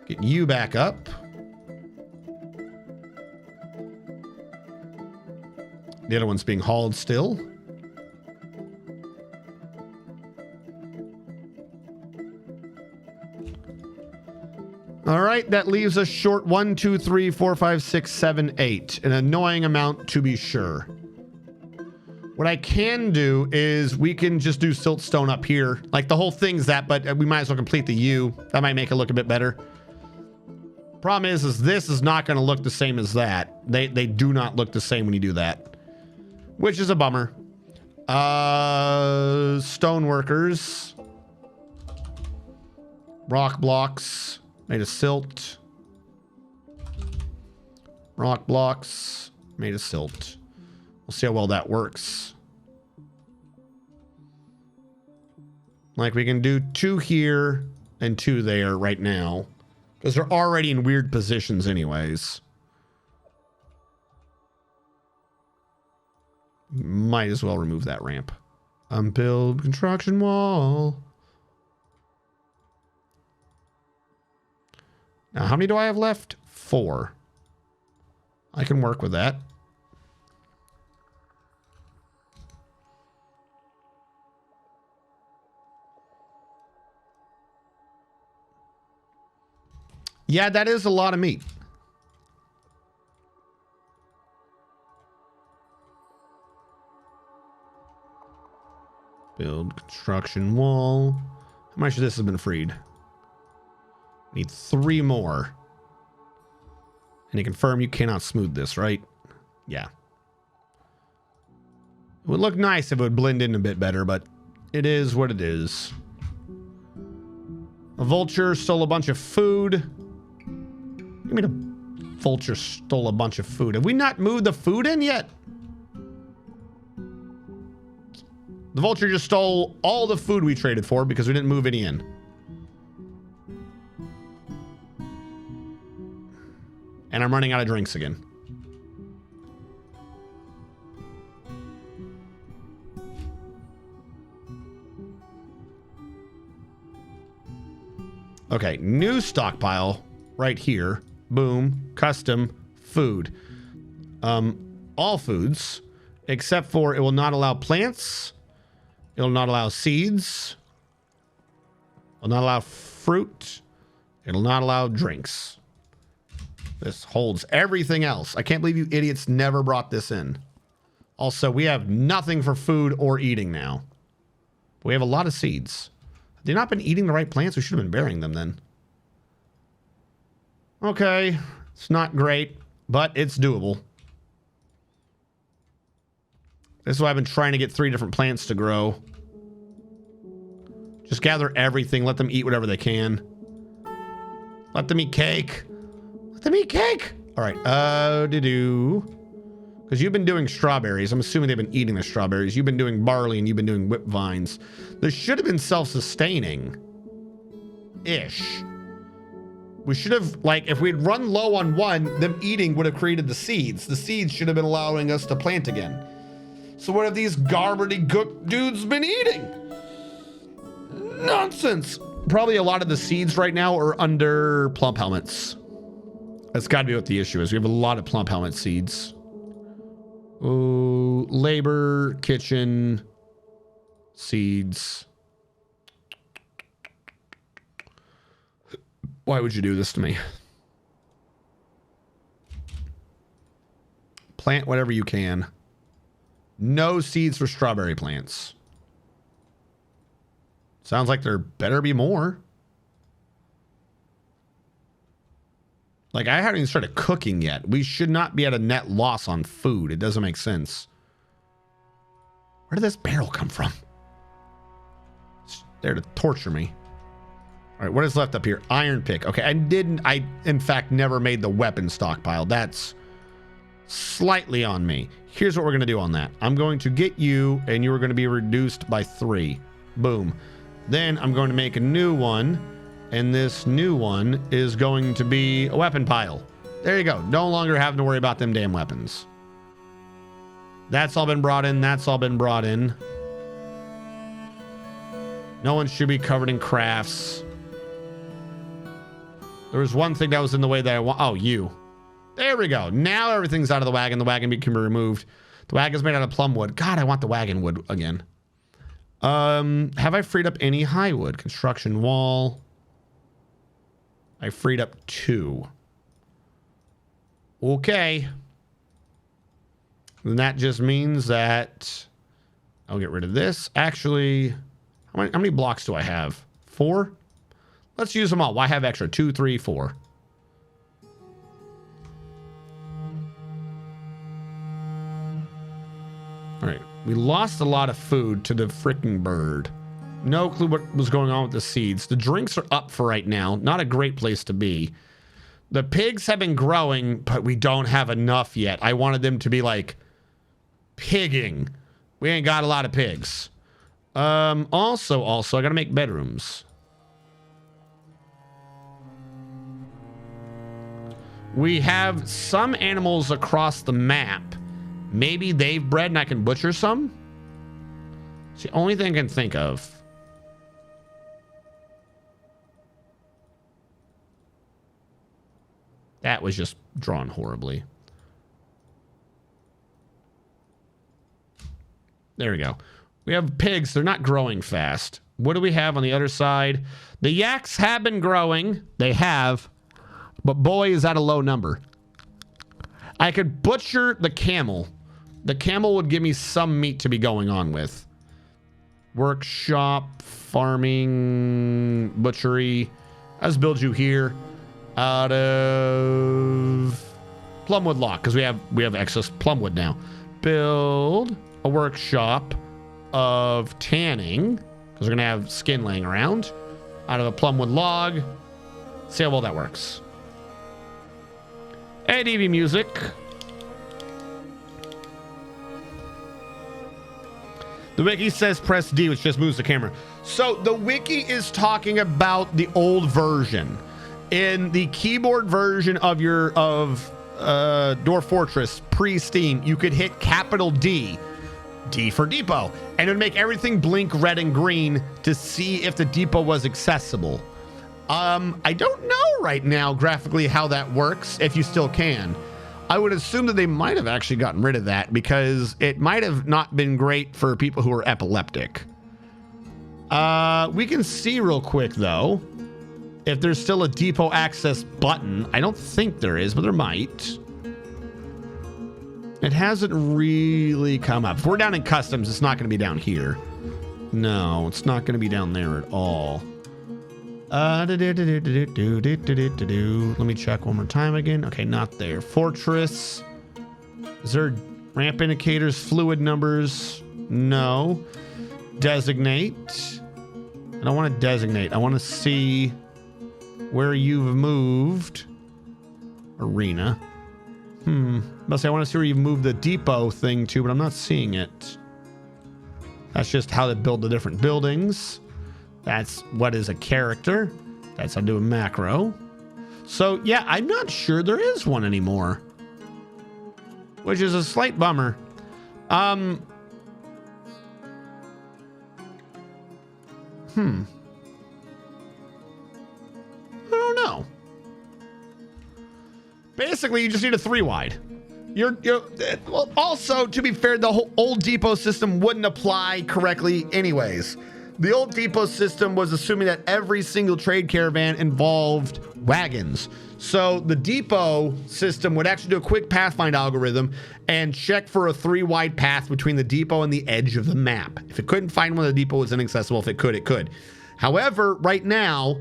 Get you back up. The other one's being hauled still. All right, that leaves us short 1, 2, 3, 4, 5, 6, 7, 8. An annoying amount to be sure. What I can do is we can just do siltstone up here. Like the whole thing's that, but we might as well complete the U. That might make it look a bit better. Problem is this is not going to look the same as that. They do not look the same when you do that, which is a bummer. Stone workers, rock blocks made of silt. Rock blocks made of silt. We'll see how well that works. Like we can do 2 here and 2 there right now. Because they're already in weird positions anyways. Might as well remove that ramp. Build construction wall. Now, how many do I have left? 4. I can work with that. Yeah, that is a lot of meat. Build construction wall. How much of this has been freed? Need 3 more. And you confirm you cannot smooth this, right? Yeah. It would look nice if it would blend in a bit better, but it is what it is. A vulture stole a bunch of food. You mean a vulture stole a bunch of food? Have we not moved the food in yet? The vulture just stole all the food we traded for because we didn't move any in. And I'm running out of drinks again. Okay, new stockpile right here. Boom, custom food. All foods, except for it will not allow plants. It will not allow seeds. It will not allow fruit. It will not allow drinks. This holds everything else. I can't believe you idiots never brought this in. Also, we have nothing for food or eating now. We have a lot of seeds. Have they not been eating the right plants? We should have been burying them then. Okay, it's not great, but it's doable. This is why I've been trying to get 3 different plants to grow. Just gather everything. Let them eat whatever they can. Let them eat cake. Let them eat cake. All right. Because you've been doing strawberries. I'm assuming they've been eating the strawberries. You've been doing barley and you've been doing whip vines. This should have been self-sustaining-ish. We should have, like, if we'd run low on one, them eating would have created the seeds. The seeds should have been allowing us to plant again. So what have these gobbledygook dudes been eating? Nonsense. Probably a lot of the seeds right now are under plump helmets. That's got to be what the issue is. We have a lot of plump helmet seeds. Oh, labor, kitchen, seeds. Why would you do this to me? Plant whatever you can. No seeds for strawberry plants. Sounds like there better be more. Like, I haven't even started cooking yet. We should not be at a net loss on food. It doesn't make sense. Where did this barrel come from? It's there to torture me. All right, what is left up here? Iron pick. Okay, I in fact never made the weapon stockpile. That's slightly on me. Here's what we're going to do on that. I'm going to get you, and you are going to be reduced by 3. Boom. Then I'm going to make a new one, and this new one is going to be a weapon pile. There you go. No longer having to worry about them damn weapons. That's all been brought in. That's all been brought in. No one should be covered in crafts. There was one thing that was in the way that I want. Oh, you. There we go. Now everything's out of the wagon. The wagon can be removed. The wagon's made out of plum wood. God, I want the wagon wood again. Have I freed up any high wood? Construction wall. I freed up 2. Okay. Then that just means that I'll get rid of this. Actually, how many blocks do I have? 4? Let's use them all. Why have extra? 2, 3, 4. All right. We lost a lot of food to the freaking bird. No clue what was going on with the seeds. The drinks are up for right now. Not a great place to be. The pigs have been growing, but we don't have enough yet. I wanted them to be like pigging. We ain't got a lot of pigs. Also, I gotta make bedrooms. We have some animals across the map. Maybe they've bred and I can butcher some? It's the only thing I can think of. That was just drawn horribly. There we go. We have pigs. They're not growing fast. What do we have on the other side? The yaks have been growing. They have. But boy, is that a low number. I could butcher the camel. The camel would give me some meat to be going on with. Workshop, farming, butchery. Let's build you here out of plumwood lock because we have excess plumwood now. Build a workshop of tanning because we're gonna have skin laying around out of a plumwood log. See how well that works. ADV music. The wiki says press D, which just moves the camera. So the wiki is talking about the old version. In the keyboard version of your Dwarf Fortress pre-Steam, you could hit capital D for depot, and it would make everything blink red and green to see if the depot was accessible. I don't know right now graphically how that works, if you still can. I would assume that they might have actually gotten rid of that because it might have not been great for people who are epileptic. We can see real quick though if there's still a depot access button. I don't think there is, but there might. It hasn't really come up. If we're down in customs, it's not going to be down here. No, it's not going to be down there at all. Let me check one more time again. Okay, not there. Fortress. Is there ramp indicators, fluid numbers? No. Designate. I don't want to designate. I want to see where you've moved. Arena. Must say I want to see where you've moved the depot thing to, but I'm not seeing it. That's just how to build the different buildings. That's what is a character. That's how to do a macro. So yeah, I'm not sure there is one anymore, which is a slight bummer. I don't know. Basically, you just need a 3-wide. Well, also, to be fair, the whole old depot system wouldn't apply correctly anyways. The old depot system was assuming that every single trade caravan involved wagons. So the depot system would actually do a quick pathfind algorithm and check for a 3-wide path between the depot and the edge of the map. If it couldn't find one, the depot was inaccessible. If it could, it could. However, right now,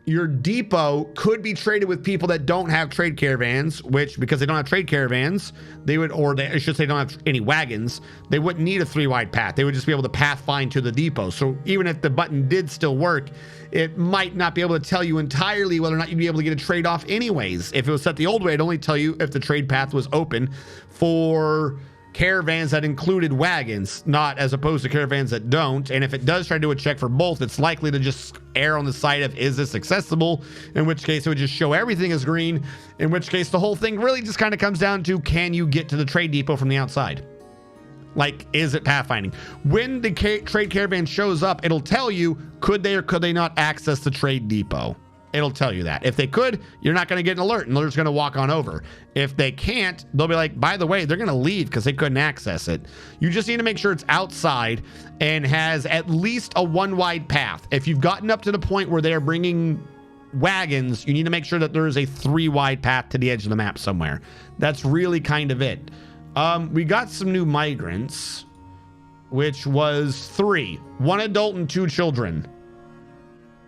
your depot could be traded with people that don't have trade caravans, which, because they don't have trade caravans, they would, or they, I should say, don't have any wagons, they wouldn't need a 3-wide path. They would just be able to pathfind to the depot. So even if the button did still work, it might not be able to tell you entirely whether or not you'd be able to get a trade off anyways. If it was set the old way, it'd only tell you if the trade path was open for caravans that included wagons, not as opposed to caravans that don't. And if it does try to do a check for both, it's likely to just err on the side of, is this accessible? In which case it would just show everything as green, in which case the whole thing really just kind of comes down to, can you get to the trade depot from the outside? Like, is it pathfinding? When the trade caravan shows up, it'll tell you, could they or could they not access the trade depot? It'll tell you that. If they could, you're not going to get an alert and they're just going to walk on over. If they can't, they'll be like, by the way, they're going to leave because they couldn't access it. You just need to make sure it's outside and has at least a 1-wide path. If you've gotten up to the point where they're bringing wagons, you need to make sure that there is a 3-wide path to the edge of the map somewhere. That's really kind of it. We got some new migrants, which was 3, 1 adult and 2 children.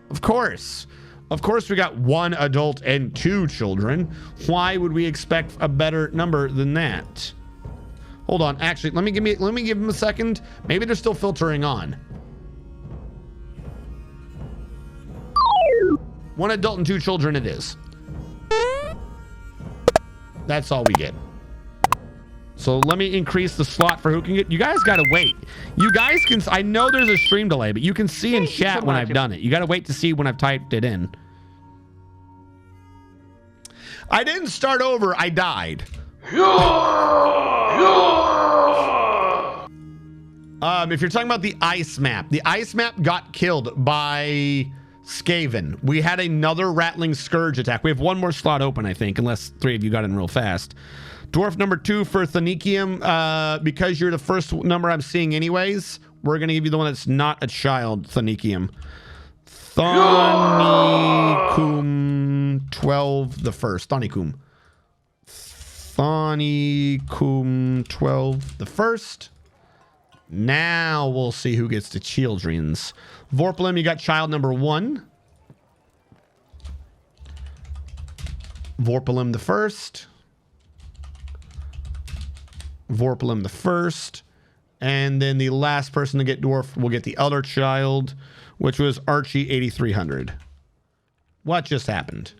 Of course, we got 1 adult and 2 children. Why would we expect a better number than that? Hold on. Actually, let me give him a second. Maybe they're still filtering on. 1 adult and 2 children it is. That's all we get. So let me increase the slot for who can get. You guys got to wait. You guys can. I know there's a stream delay, but you can see in chat when I've done it. You got to wait to see when I've typed it in. I didn't start over. I died. If you're talking about the ice map got killed by Skaven. We had another Rattling Scourge attack. We have one more slot open, I think, unless 3 of you got in real fast. Dwarf number 2 for Thanicium. Because you're the first number I'm seeing anyways, we're going to give you the one that's not a child, Thanicium. Thanicum 12 the first. Thanicum 12 the first. Now we'll see who gets the children's. Vorpalem, you got child number 1. Vorpalem the first. Vorpalem the first. And then the last person to get dwarf will get the other child, which was Archie 8300. What just happened?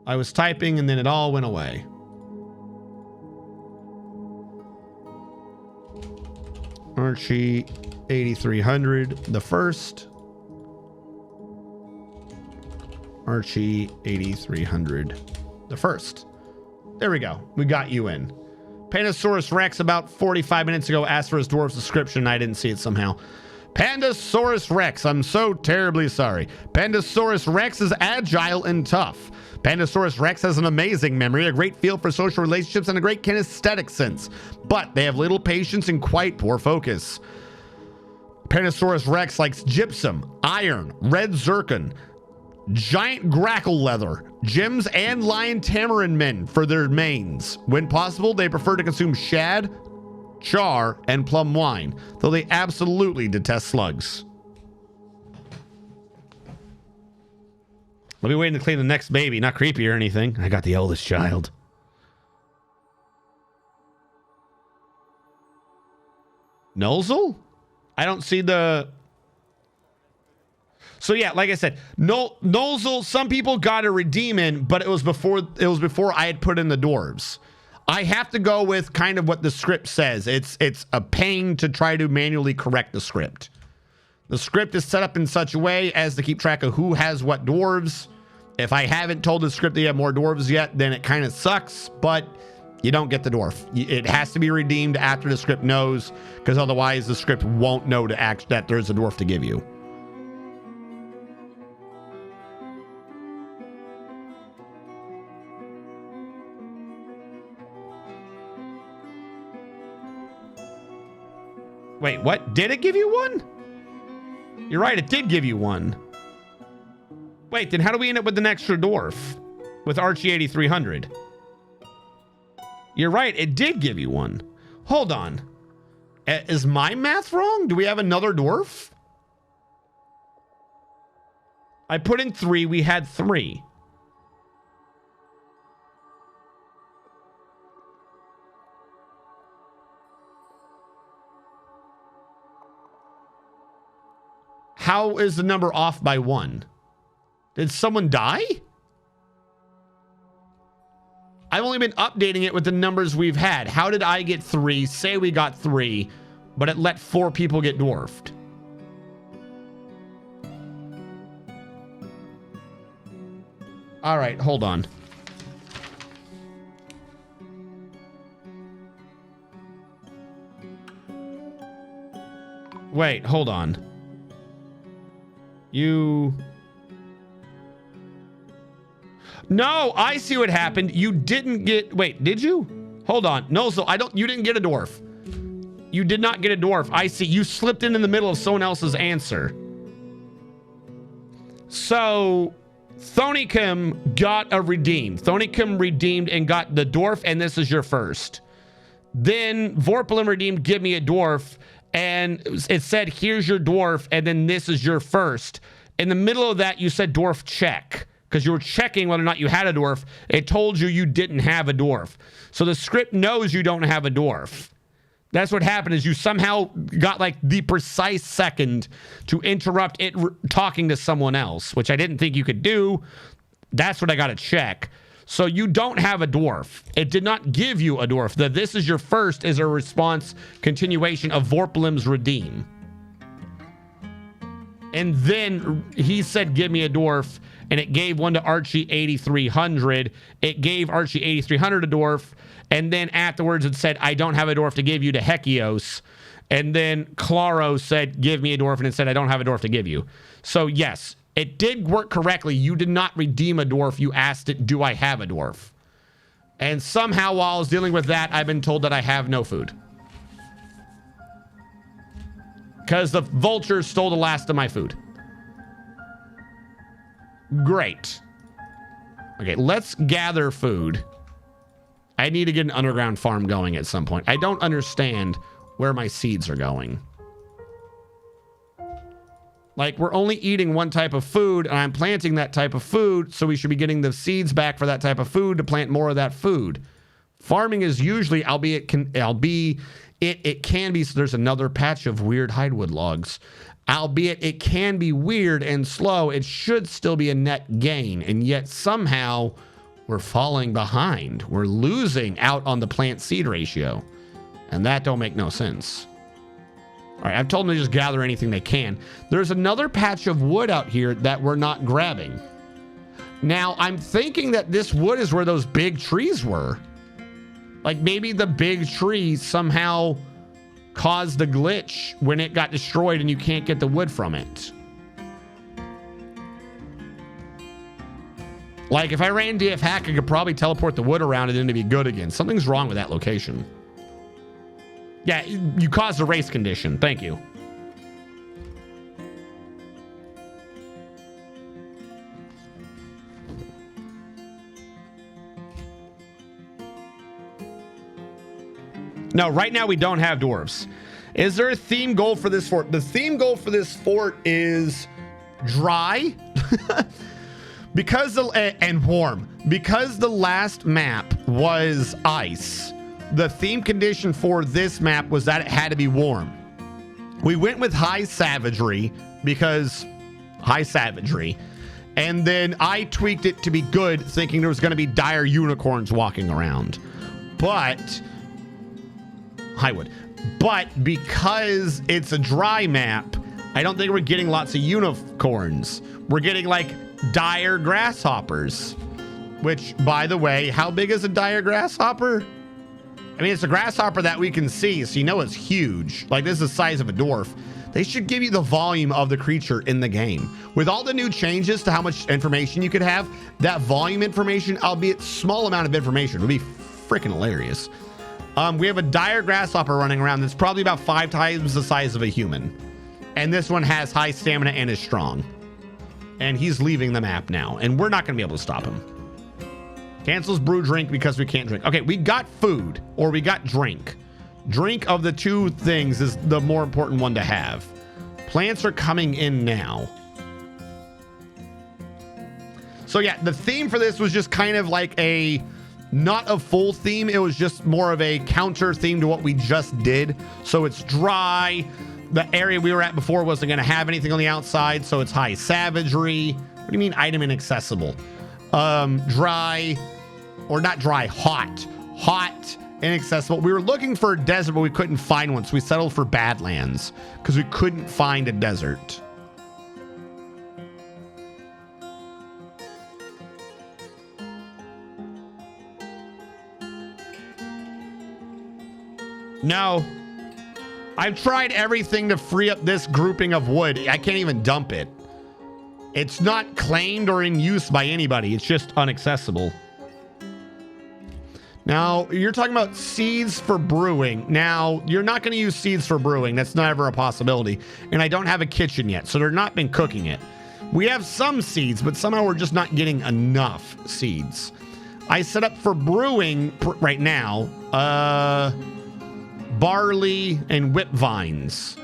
I was typing and then it all went away. Archie 8300 the first. Archie 8300 the first. There we go. We got you in. Pandasaurus Rex about 45 minutes ago asked for his dwarf's description. I didn't see it somehow. Pandasaurus Rex, I'm so terribly sorry. Pandasaurus Rex is agile and tough. Pandasaurus Rex has an amazing memory, a great feel for social relationships, and a great kinesthetic sense. But they have little patience and quite poor focus. Pandasaurus Rex likes gypsum, iron, red zircon, giant grackle leather, gems, and lion tamarin men for their mains. When possible, they prefer to consume shad, char, and plum wine, though they absolutely detest slugs. I'll be waiting to clean the next baby. Not creepy or anything. I got the oldest child. Nolzel? I don't see the... So yeah, like I said, Nolzel, some people got a redeem in, but it was before I had put in the dwarves. I have to go with kind of what the script says. It's a pain to try to manually correct the script. The script is set up in such a way as to keep track of who has what dwarves. If I haven't told the script that you have more dwarves yet, then it kind of sucks, but you don't get the dwarf. It has to be redeemed after the script knows, because otherwise the script won't know to act that there's a dwarf to give you. Wait, what? Did it give you one? You're right, it did give you one. Wait, then how do we end up with an extra dwarf? With Archie 8300? You're right, it did give you one. Hold on. Is my math wrong? Do we have another dwarf? I put in 3, we had 3. How is the number off by 1? Did someone die? I've only been updating it with the numbers we've had. How did I get 3? Say we got 3, but it let 4 people get dwarfed. All right, hold on. Wait, hold on. No, I see what happened. You didn't get... Wait, did you? Hold on. No, so you didn't get a dwarf. You did not get a dwarf. I see. You slipped in the middle of someone else's answer. So, Thonicum got a redeem. Thonicum redeemed and got the dwarf, and this is your first. Then Vorpalem redeemed, give me a dwarf, and it said, here's your dwarf, and then this is your first. In the middle of that, you said dwarf check, because you were checking whether or not you had a dwarf. It told you didn't have a dwarf. So the script knows you don't have a dwarf. That's what happened, is you somehow got like the precise second to interrupt it talking to someone else, which I didn't think you could do. That's what I got to check. So you don't have a dwarf. It did not give you a dwarf. The this is your first is a response continuation of Vorplim's Redeem. And then he said, give me a dwarf. And it gave one to Archie 8300. It gave Archie 8300 a dwarf. And then afterwards it said, I don't have a dwarf to give you to Hekios. And then Claro said, give me a dwarf. And it said, I don't have a dwarf to give you. So yes, it did work correctly. You did not redeem a dwarf. You asked it, do I have a dwarf? And somehow while I was dealing with that, I've been told that I have no food. Because the vultures stole the last of my food. Great. Okay, let's gather food. I need to get an underground farm going at some point. I don't understand where my seeds are going. Like, we're only eating one type of food, and I'm planting that type of food, so we should be getting the seeds back for that type of food to plant more of that food. Farming is usually, it can be, so there's another patch of weird hidewood logs. Albeit it can be weird and slow, it should still be a net gain, and yet somehow we're falling behind. We're losing out on the plant seed ratio, and that don't make no sense. All right, I've told them to just gather anything they can. There's another patch of wood out here that we're not grabbing. Now, I'm thinking that this wood is where those big trees were. Like, maybe the big tree somehow caused the glitch when it got destroyed and you can't get the wood from it. Like, if I ran DF Hack, I could probably teleport the wood around and then it'd be good again. Something's wrong with that location. Yeah, you caused a race condition. Thank you. No, right now we don't have dwarves. Is there a theme goal for this fort? The theme goal for this fort is dry and warm. Because the last map was ice, the theme condition for this map was that it had to be warm. We went with high savagery because high savagery. And then I tweaked it to be good, thinking there was going to be dire unicorns walking around. But Highwood. But because it's a dry map, I don't think we're getting lots of unicorns. We're getting like dire grasshoppers. Which, by the way, how big is a dire grasshopper? I mean, it's a grasshopper that we can see, so you know it's huge. Like, this is the size of a dwarf. They should give you the volume of the creature in the game. With all the new changes to how much information you could have, that volume information, albeit small amount of information, would be freaking hilarious. We have a dire grasshopper running around that's probably about 5 times the size of a human. And this one has high stamina and is strong. And he's leaving the map now, and we're not going to be able to stop him. Cancels brew drink because we can't drink. Okay, we got food, or we got drink. Drink of the two things is the more important one to have. Plants are coming in now. So yeah, the theme for this was just kind of like not a full theme. It was just more of a counter theme to what we just did. So it's dry. The area we were at before wasn't going to have anything on the outside, so it's high savagery. What do you mean item inaccessible? Dry, or not dry, hot, inaccessible. We were looking for a desert, but we couldn't find one, so we settled for Badlands because we couldn't find a desert. No. I've tried everything to free up this grouping of wood. I can't even dump it. It's not claimed or in use by anybody. It's just inaccessible. Now, you're talking about seeds for brewing. Now, you're not going to use seeds for brewing. That's not ever a possibility. And I don't have a kitchen yet, so they're not been cooking it. We have some seeds, but somehow we're just not getting enough seeds. I set up for brewing right now, barley and whip vines.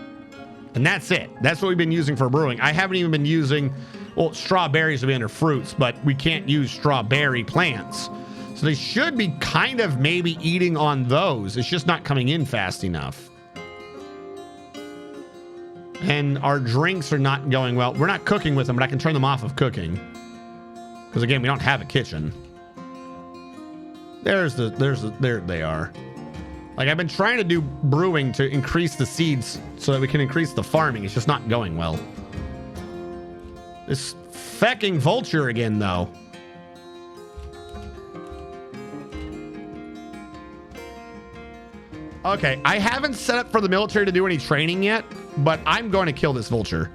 And that's it. That's what we've been using for brewing. I haven't even been using, well, strawberries would be under fruits, but we can't use strawberry plants. So they should be kind of maybe eating on those. It's just not coming in fast enough. And our drinks are not going well. We're not cooking with them, but I can turn them off of cooking. Because again, we don't have a kitchen. There they are. Like, I've been trying to do brewing to increase the seeds so that we can increase the farming. It's just not going well. This fecking vulture again, though. Okay, I haven't set up for the military to do any training yet, but I'm going to kill this vulture.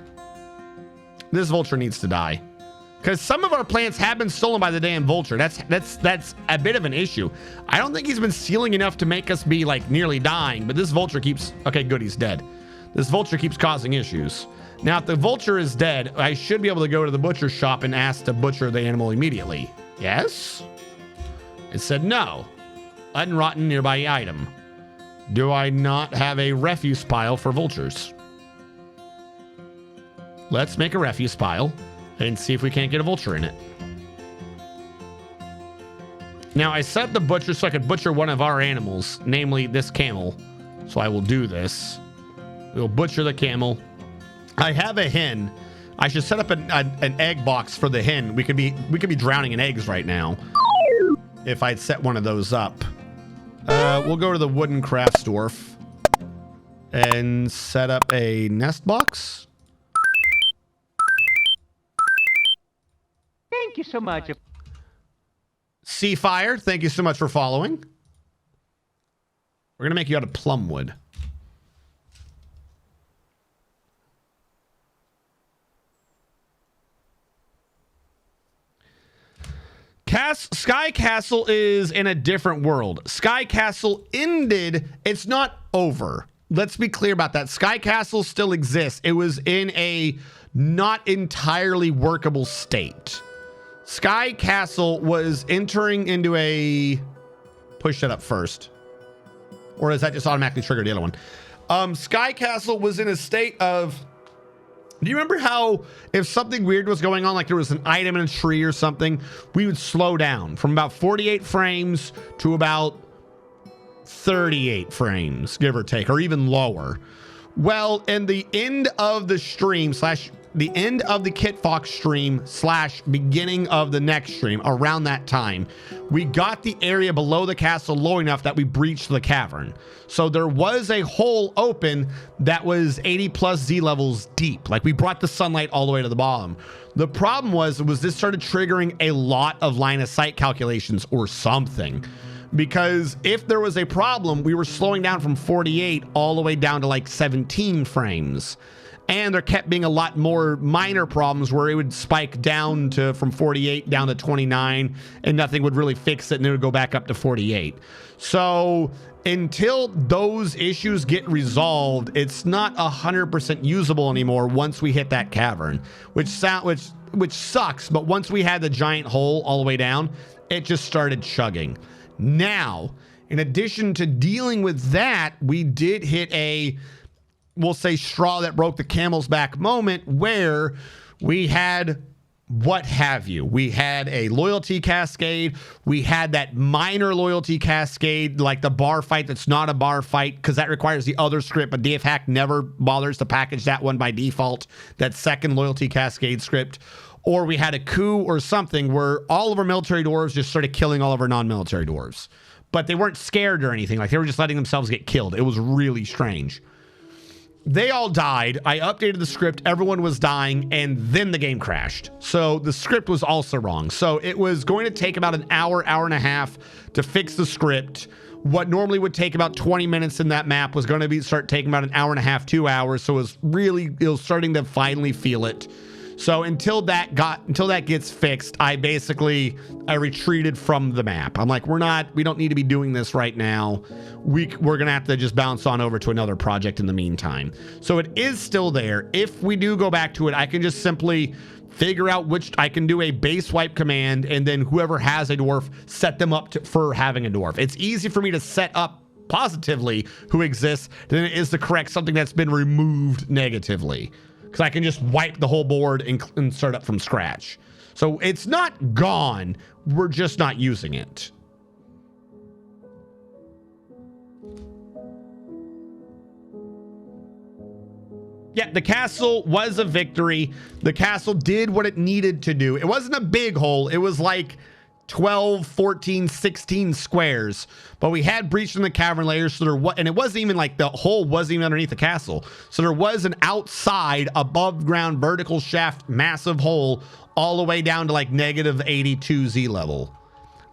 This vulture needs to die. Because some of our plants have been stolen by the damn vulture. That's a bit of an issue. I don't think he's been stealing enough to make us be like nearly dying, but this vulture keeps... Okay, good, he's dead. This vulture keeps causing issues. Now, if the vulture is dead, I should be able to go to the butcher shop and ask to butcher the animal immediately. Yes? It said no. Unrotten nearby item. Do I not have a refuse pile for vultures? Let's make a refuse pile and see if we can't get a vulture in it. Now, I set the butcher so I could butcher one of our animals, namely this camel. So I will do this. We'll butcher the camel. I have a hen. I should set up an egg box for the hen. We could be drowning in eggs right now if I'd set one of those up. We'll go to the wooden crafts dwarf and set up a nest box. Thank you so much. Seafire, thank you so much for following. We're going to make you out of plum wood. Sky Castle is in a different world. Sky Castle ended. It's not over. Let's be clear about that. Sky Castle still exists. It was in a not entirely workable state. Sky Castle was entering into a... Push that up first. Or is that just automatically triggered the other one? Sky Castle was in a state of... Do you remember how if something weird was going on, like there was an item in a tree or something, we would slow down from about 48 frames to about 38 frames, give or take, or even lower? Well, in the end of the stream slash the end of the Kit Fox stream slash beginning of the next stream, around that time, we got the area below the castle low enough that we breached the cavern. So there was a hole open that was 80 plus Z levels deep. Like, we brought the sunlight all the way to the bottom. The problem was this started triggering a lot of line of sight calculations or something. Because if there was a problem, we were slowing down from 48 all the way down to like 17 frames. And there kept being a lot more minor problems where it would spike down to from 48 down to 29 and nothing would really fix it, and it would go back up to 48. So until those issues get resolved, it's not 100% usable anymore once we hit that cavern, which sucks. But once we had the giant hole all the way down, it just started chugging. Now, in addition to dealing with that, we did hit a, we'll say, straw that broke the camel's back moment where we had what have you. We had a loyalty cascade. We had that minor loyalty cascade, like the bar fight that's not a bar fight because that requires the other script, but DFHack never bothers to package that one by default, that second loyalty cascade script. Or we had a coup or something where all of our military dwarves just started killing all of our non-military dwarves. But they weren't scared or anything. Like, they were just letting themselves get killed. It was really strange. They all died. I updated the script. Everyone was dying. And then the game crashed. So the script was also wrong. So it was going to take about an hour, hour and a half to fix the script. What normally would take about 20 minutes in that map was going to start taking about an hour and a half, 2 hours. So it was starting to finally feel it. So until that gets fixed, I retreated from the map. I'm like, we don't need to be doing this right now. We're gonna have to just bounce on over to another project in the meantime. So it is still there. If we do go back to it, I can just simply figure out I can do a base wipe command, and then whoever has a dwarf, set them up for having a dwarf. It's easy for me to set up positively who exists than it is to correct something that's been removed negatively. Because I can just wipe the whole board and start up from scratch. So it's not gone. We're just not using it. Yeah, the castle was a victory. The castle did what it needed to do. It wasn't a big hole. It was like 12, 14, 16 squares. But we had breached in the cavern layers, so there was, and it wasn't even like the hole wasn't even underneath the castle. So there was an outside above ground vertical shaft, massive hole all the way down to like negative 82 Z level.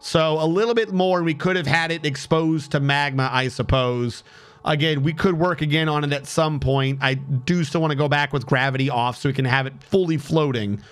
So a little bit more, and we could have had it exposed to magma, I suppose. Again, we could work again on it at some point. I do still want to go back with gravity off so we can have it fully floating.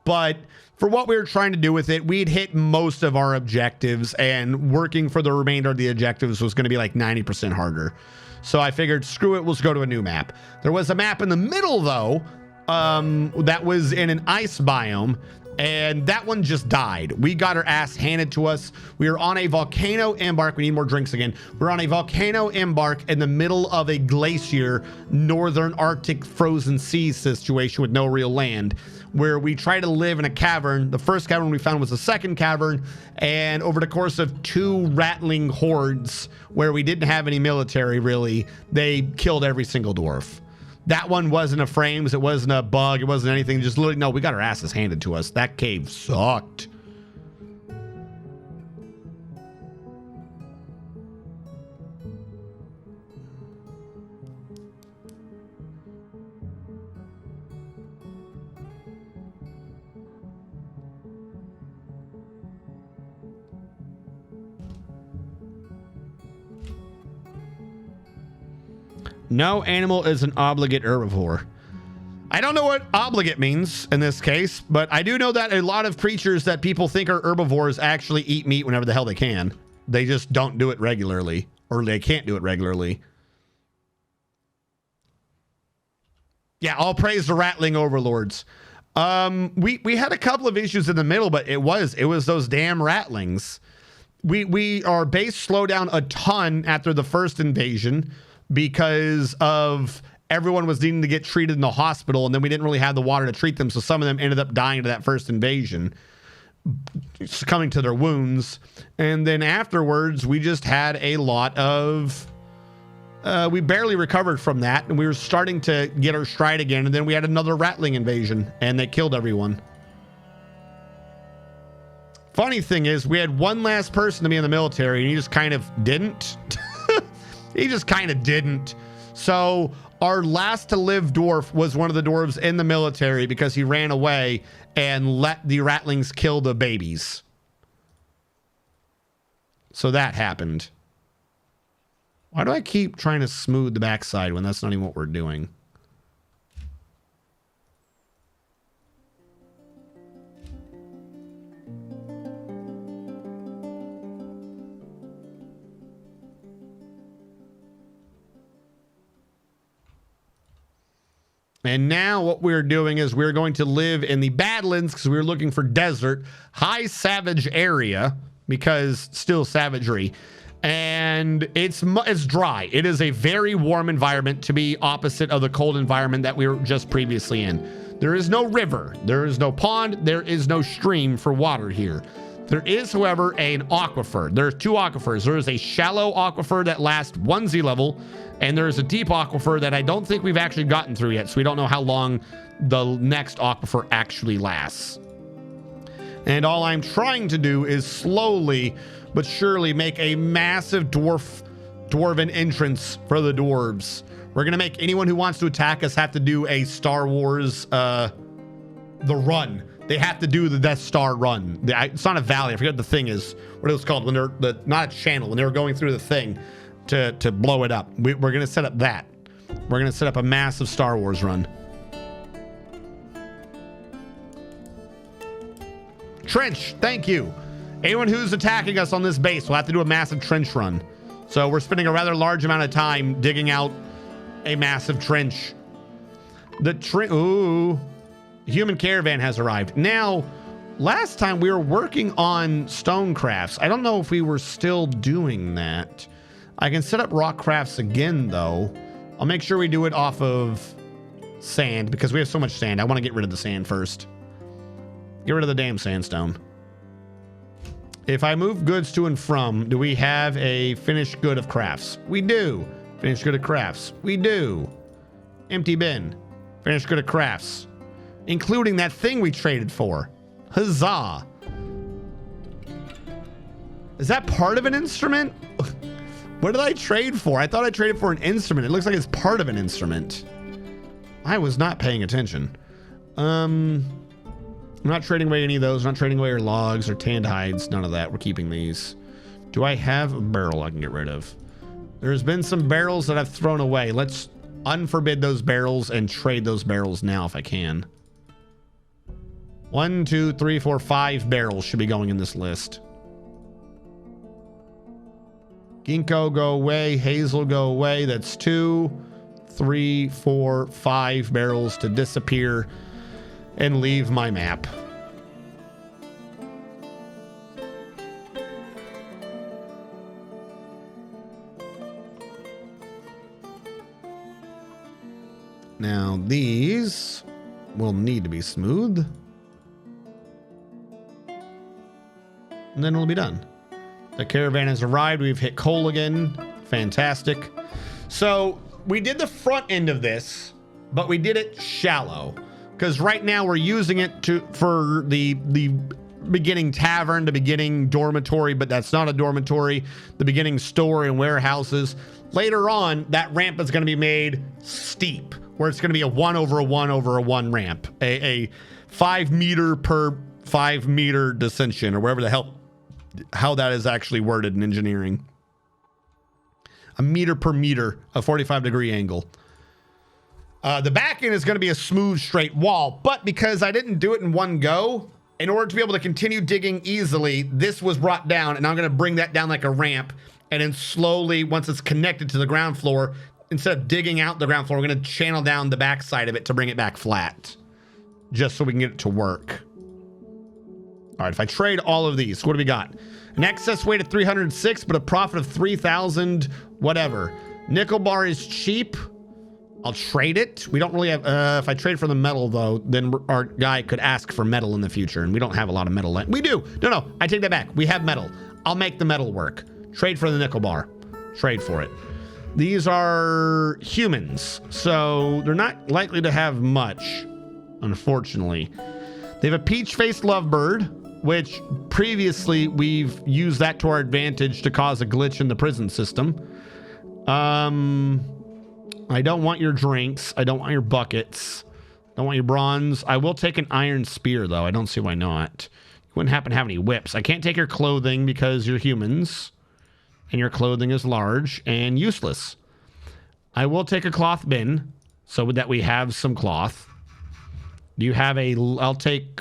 But for what we were trying to do with it, we'd hit most of our objectives, and working for the remainder of the objectives was going to be like 90% harder. So I figured, screw it, let's go to a new map. There was a map in the middle, though, that was in an ice biome, and that one just died. We got our ass handed to us. We were on a volcano embark. We need more drinks again. We're on a volcano embark in the middle of a glacier, northern Arctic frozen sea situation with no real land, where we try to live in a cavern. The first cavern we found was the second cavern, and over the course of 2 rattling hordes where we didn't have any military really, they killed every single dwarf. That one wasn't a frames, it wasn't a bug, it wasn't anything, just literally, no, we got our asses handed to us. That cave sucked. No animal is an obligate herbivore. I don't know what obligate means in this case, but I do know that a lot of creatures that people think are herbivores actually eat meat whenever the hell they can. They just don't do it regularly, or they can't do it regularly. Yeah, all praise the rattling overlords. We had a couple of issues in the middle, but it was those damn rattlings. Our base slowed down a ton after the first invasion, because of everyone was needing to get treated in the hospital, and then we didn't really have the water to treat them, so some of them ended up dying to that first invasion, succumbing to their wounds. And then afterwards, we just had a lot of... we barely recovered from that, and we were starting to get our stride again, and then we had another rattling invasion, and they killed everyone. Funny thing is, we had one last person to be in the military, and he just kind of didn't. He just kind of didn't. So our last to live dwarf was one of the dwarves in the military because he ran away and let the rattlings kill the babies. So that happened. Why do I keep trying to smooth the backside when that's not even what we're doing? And now what we're doing is we're going to live in the Badlands because we were looking for desert, high savage area, because still savagery. And it's dry. It is a very warm environment, to be opposite of the cold environment that we were just previously in. There is no river. There is no pond. There is no stream for water here. There is, however, an aquifer. There are 2 aquifers. There is a shallow aquifer that lasts 1 Z level, and there is a deep aquifer that I don't think we've actually gotten through yet, so we don't know how long the next aquifer actually lasts. And all I'm trying to do is slowly but surely make a massive dwarven entrance for the dwarves. We're going to make anyone who wants to attack us have to do a Star Wars, the run. They have to do the Death Star run. It's not a valley. I forget what the thing is. What it was called when they're not a channel, when they were going through the thing to blow it up. We're going to set up that. We're going to set up a massive Star Wars run. Trench, thank you. Anyone who's attacking us on this base will have to do a massive trench run. So we're spending a rather large amount of time digging out a massive trench. Ooh. Human caravan has arrived. Now, last time we were working on stone crafts. I don't know if we were still doing that. I can set up rock crafts again, though. I'll make sure we do it off of sand because we have so much sand. I want to get rid of the sand first. Get rid of the damn sandstone. If I move goods to and from, do we have a finished good of crafts? We do. Finished good of crafts. We do. Empty bin. Finished good of crafts. Including that thing we traded for. Huzzah. Is that part of an instrument? What did I trade for? I thought I traded for an instrument. It looks like it's part of an instrument. I was not paying attention. I'm not trading away any of those. I'm not trading away our logs or tanned hides. None of that. We're keeping these. Do I have a barrel I can get rid of? There's been some barrels that I've thrown away. Let's unforbid those barrels and trade those barrels now if I can. 1, 2, 3, 4, 5 barrels should be going in this list. Ginkgo, go away. Hazel, go away. That's 2, 3, 4, 5 barrels to disappear and leave my map. Now these will need to be smooth. And then we'll be done. The caravan has arrived. We've hit coal again. Fantastic. So we did the front end of this, but we did it shallow. Because right now we're using it for the beginning tavern, the beginning dormitory, but that's not a dormitory, the beginning store and warehouses. Later on, that ramp is going to be made steep, where it's going to be a 1 over a 1 over a 1 ramp, a 5 meter per 5 meter descension, or wherever the hell, how that is actually worded in engineering. A meter per meter, a 45-degree angle. The back end is going to be a smooth, straight wall, but because I didn't do it in one go, in order to be able to continue digging easily, this was brought down, and I'm going to bring that down like a ramp, and then slowly, once it's connected to the ground floor, instead of digging out the ground floor, we're going to channel down the back side of it to bring it back flat, just so we can get it to work. All right, if I trade all of these, what do we got? An excess weight of 306, but a profit of 3,000, whatever. Nickel bar is cheap. I'll trade it. We don't really have, if I trade for the metal though, then our guy could ask for metal in the future, and we don't have a lot of metal left. We do. No, I take that back. We have metal. I'll make the metal work. Trade for the nickel bar. Trade for it. These are humans, so they're not likely to have much, unfortunately. They have a peach-faced lovebird, which previously we've used that to our advantage to cause a glitch in the prison system. I don't want your drinks. I don't want your buckets. I don't want your bronze. I will take an iron spear, though. I don't see why not. You wouldn't happen to have any whips. I can't take your clothing because you're humans, and your clothing is large and useless. I will take a cloth bin so that we have some cloth. Do you have a... I'll take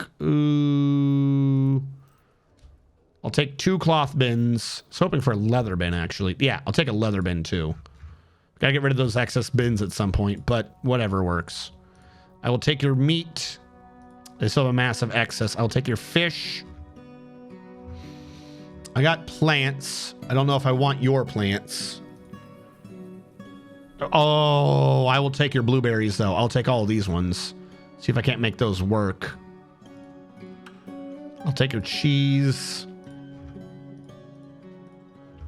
2 cloth bins. I was hoping for a leather bin, actually. Yeah, I'll take a leather bin, too. Gotta get rid of those excess bins at some point, but whatever works. I will take your meat. I still have a massive excess. I'll take your fish. I got plants. I don't know if I want your plants. Oh, I will take your blueberries, though. I'll take all of these ones. See if I can't make those work. I'll take your cheese.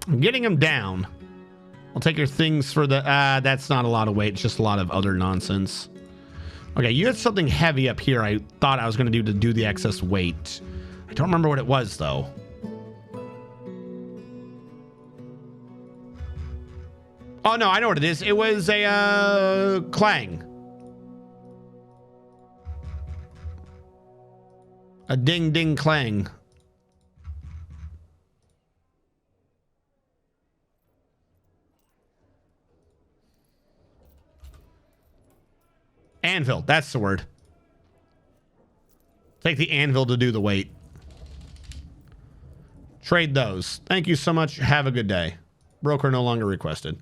I'm getting them down. I'll take your things for the... that's not a lot of weight. It's just a lot of other nonsense. Okay, you had something heavy up here I thought I was going to do the excess weight. I don't remember what it was, though. Oh, no, I know what it is. It was a clang. A ding, ding, clang. Anvil, that's the word. Take the anvil to do the weight. Trade those. Thank you so much. Have a good day. Broker no longer requested.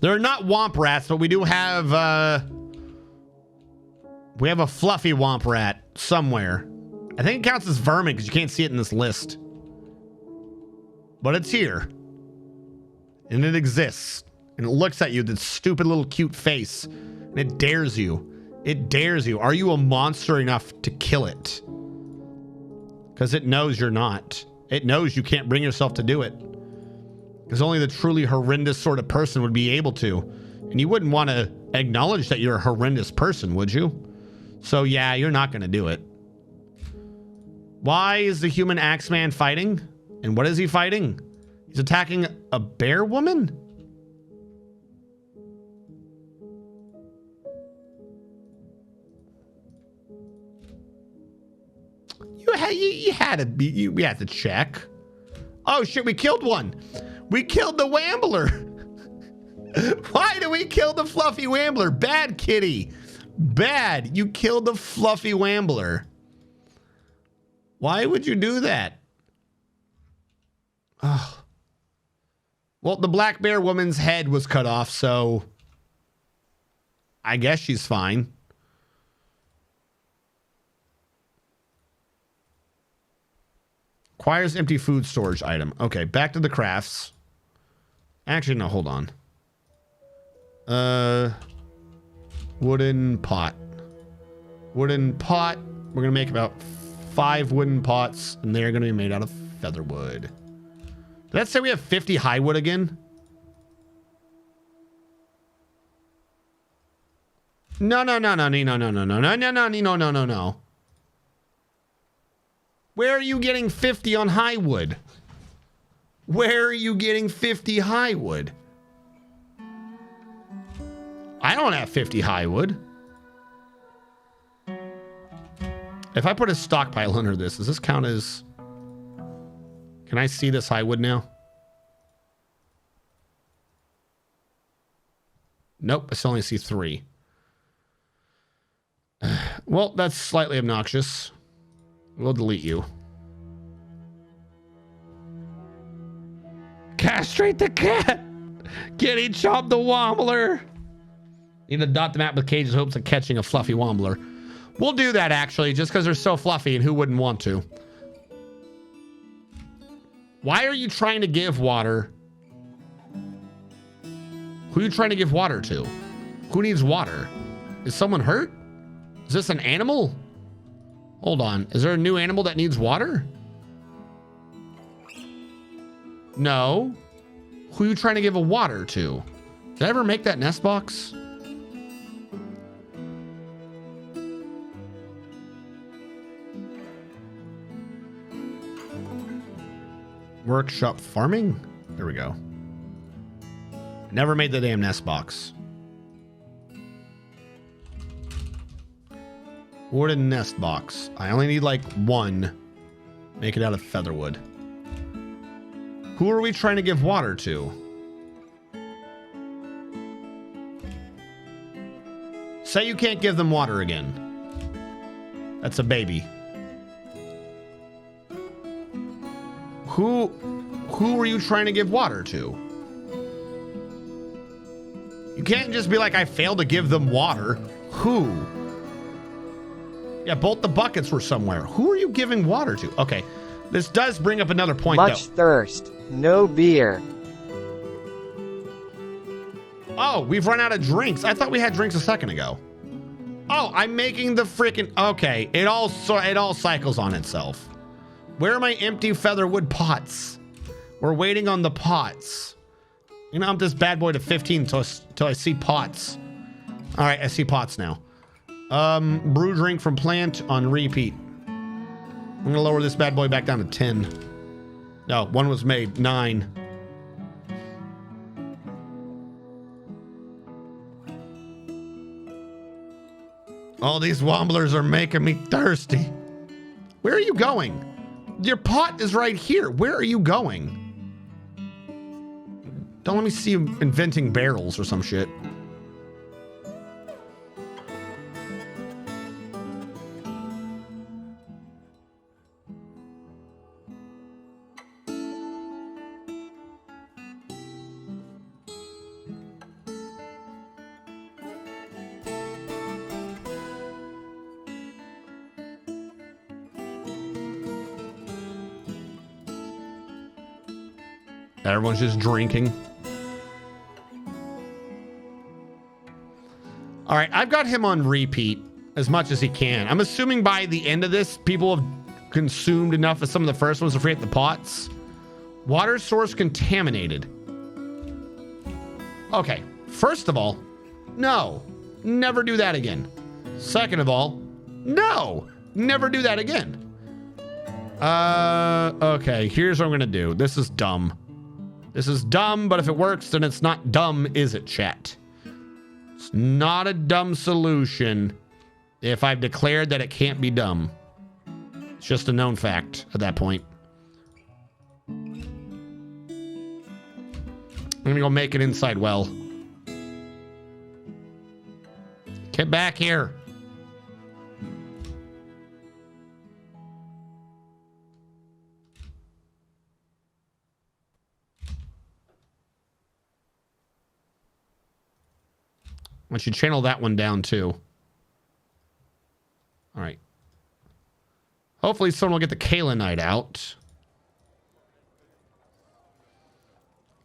They're not womp rats, but we do have we have a fluffy womp rat somewhere. I think it counts as vermin because you can't see it in this list. But it's here. And it exists. And it looks at you, that stupid little cute face. And it dares you. It dares you. Are you a monster enough to kill it? Because it knows you're not. It knows you can't bring yourself to do it. Because only the truly horrendous sort of person would be able to. And you wouldn't want to acknowledge that you're a horrendous person, would you? So yeah, you're not going to do it. Why is the human Axeman fighting? And what is he fighting? He's attacking a bear woman? You had to be, we had to check. Oh shit, we killed one. We killed the Wambler. Why do we kill the fluffy Wambler? Bad kitty. Bad. You killed the fluffy Wambler. Why would you do that? Oh. Well, the black bear woman's head was cut off, so I guess she's fine. Acquires empty food storage item. Okay, back to the crafts. Actually, no, hold on. Wooden pot. Wooden pot. We're gonna make about 5 wooden pots, and they're gonna be made out of feather wood. Did that say we have 50 high wood again? No. Where are you getting 50 on high wood? Where are you getting 50 high wood? I don't have 50 high wood. If I put a stockpile under this, does this count as... Can I see this high wood now? Nope, I still only see 3. Well, that's slightly obnoxious. We'll delete you. Castrate the cat! Kitty chop the Wombler! Need to dot the map with cages hopes of catching a fluffy Wombler. We'll do that, actually, just because they're so fluffy, and who wouldn't want to? Why are you trying to give water? Who are you trying to give water to? Who needs water? Is someone hurt? Is this an animal? Hold on. Is there a new animal that needs water? No. Who are you trying to give a water to? Did I ever make that nest box? Workshop farming? There we go. Never made the damn nest box. Wooden nest box. I only need like 1. Make it out of featherwood. Who are we trying to give water to? Say you can't give them water again. That's a baby. Who are you trying to give water to? You can't just be like, I failed to give them water. Who? Yeah, both the buckets were somewhere. Who are you giving water to? Okay, this does bring up another point, Much though. thirst, no beer. Oh, we've run out of drinks. I thought we had drinks a second ago. Oh, I'm making the freaking... Okay, it all cycles on itself. Where are my empty featherwood pots? We're waiting on the pots. You know, I'm this bad boy to 15 till I see pots. All right, I see pots now. Brew drink from plant on repeat. I'm gonna lower this bad boy back down to 10. No, 1 was made. 9. All these Womblers are making me thirsty. Where are you going? Your pot is right here. Where are you going? Don't let me see you inventing barrels or some shit. Everyone's just drinking. All right, I've got him on repeat as much as he can. I'm assuming by the end of this, people have consumed enough of some of the first ones to create the pots. Water source contaminated. Okay, first of all, no, never do that again. Second of all, no, never do that again. Okay, here's what I'm gonna do. This is dumb. This is dumb, but if it works, then it's not dumb, is it, chat? It's not a dumb solution if I've declared that it can't be dumb. It's just a known fact at that point. I'm gonna go make an inside well. Get back here. I should channel that one down too. All right. Hopefully someone will get the kaolinite out.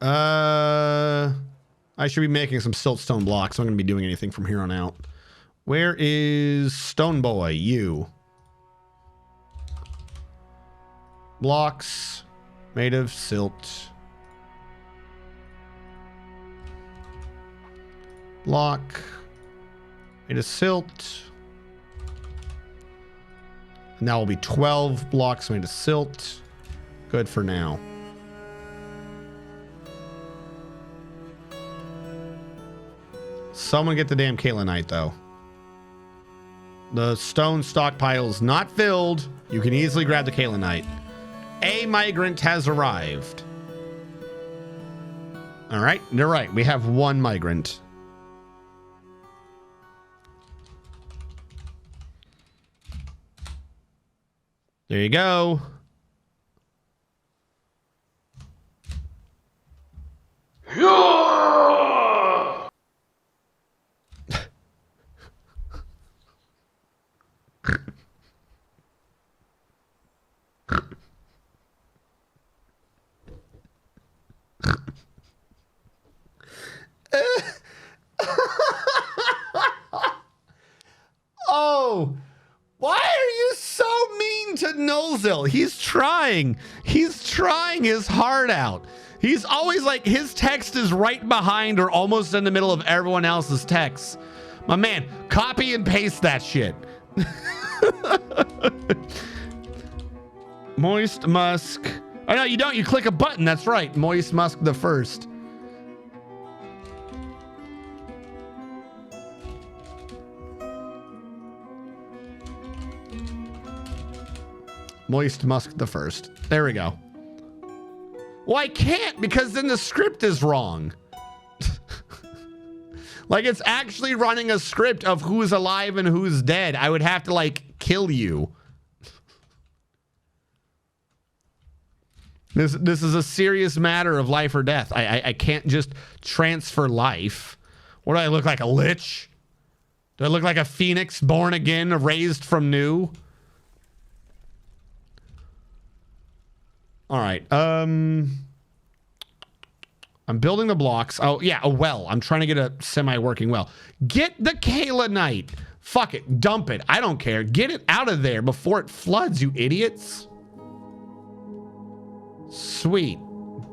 I should be making some siltstone blocks. I'm going to be doing anything from here on out. Where is Stone Boy? You. Blocks made of silt. Block made of silt. And that will be 12 blocks made of silt. Good for now. Someone get the damn kaolinite, though. The stone stockpile is not filled. You can easily grab the kaolinite. A migrant has arrived. All right, you're right. We have one migrant. There you go. Oh, why are you so mean to Nolzil? He's trying. He's trying his heart out. He's always like, his text is right behind or almost in the middle of everyone else's text. My man, copy and paste that shit. Moist Musk. Oh, no, you don't. You click a button. That's right. Moist Musk the first. Moist Musk the first. There we go. Well, I can't because then the script is wrong. Like, it's actually running a script of who's alive and who's dead. I would have to, like, kill you. This is a serious matter of life or death. I can't just transfer life. What do I look like, a lich? Do I look like a phoenix born again, raised from new? All right. I'm building the blocks. Oh, yeah, a well. I'm trying to get a semi-working well. Get the kaolinite. Fuck it. Dump it. I don't care. Get it out of there before it floods, you idiots. Sweet.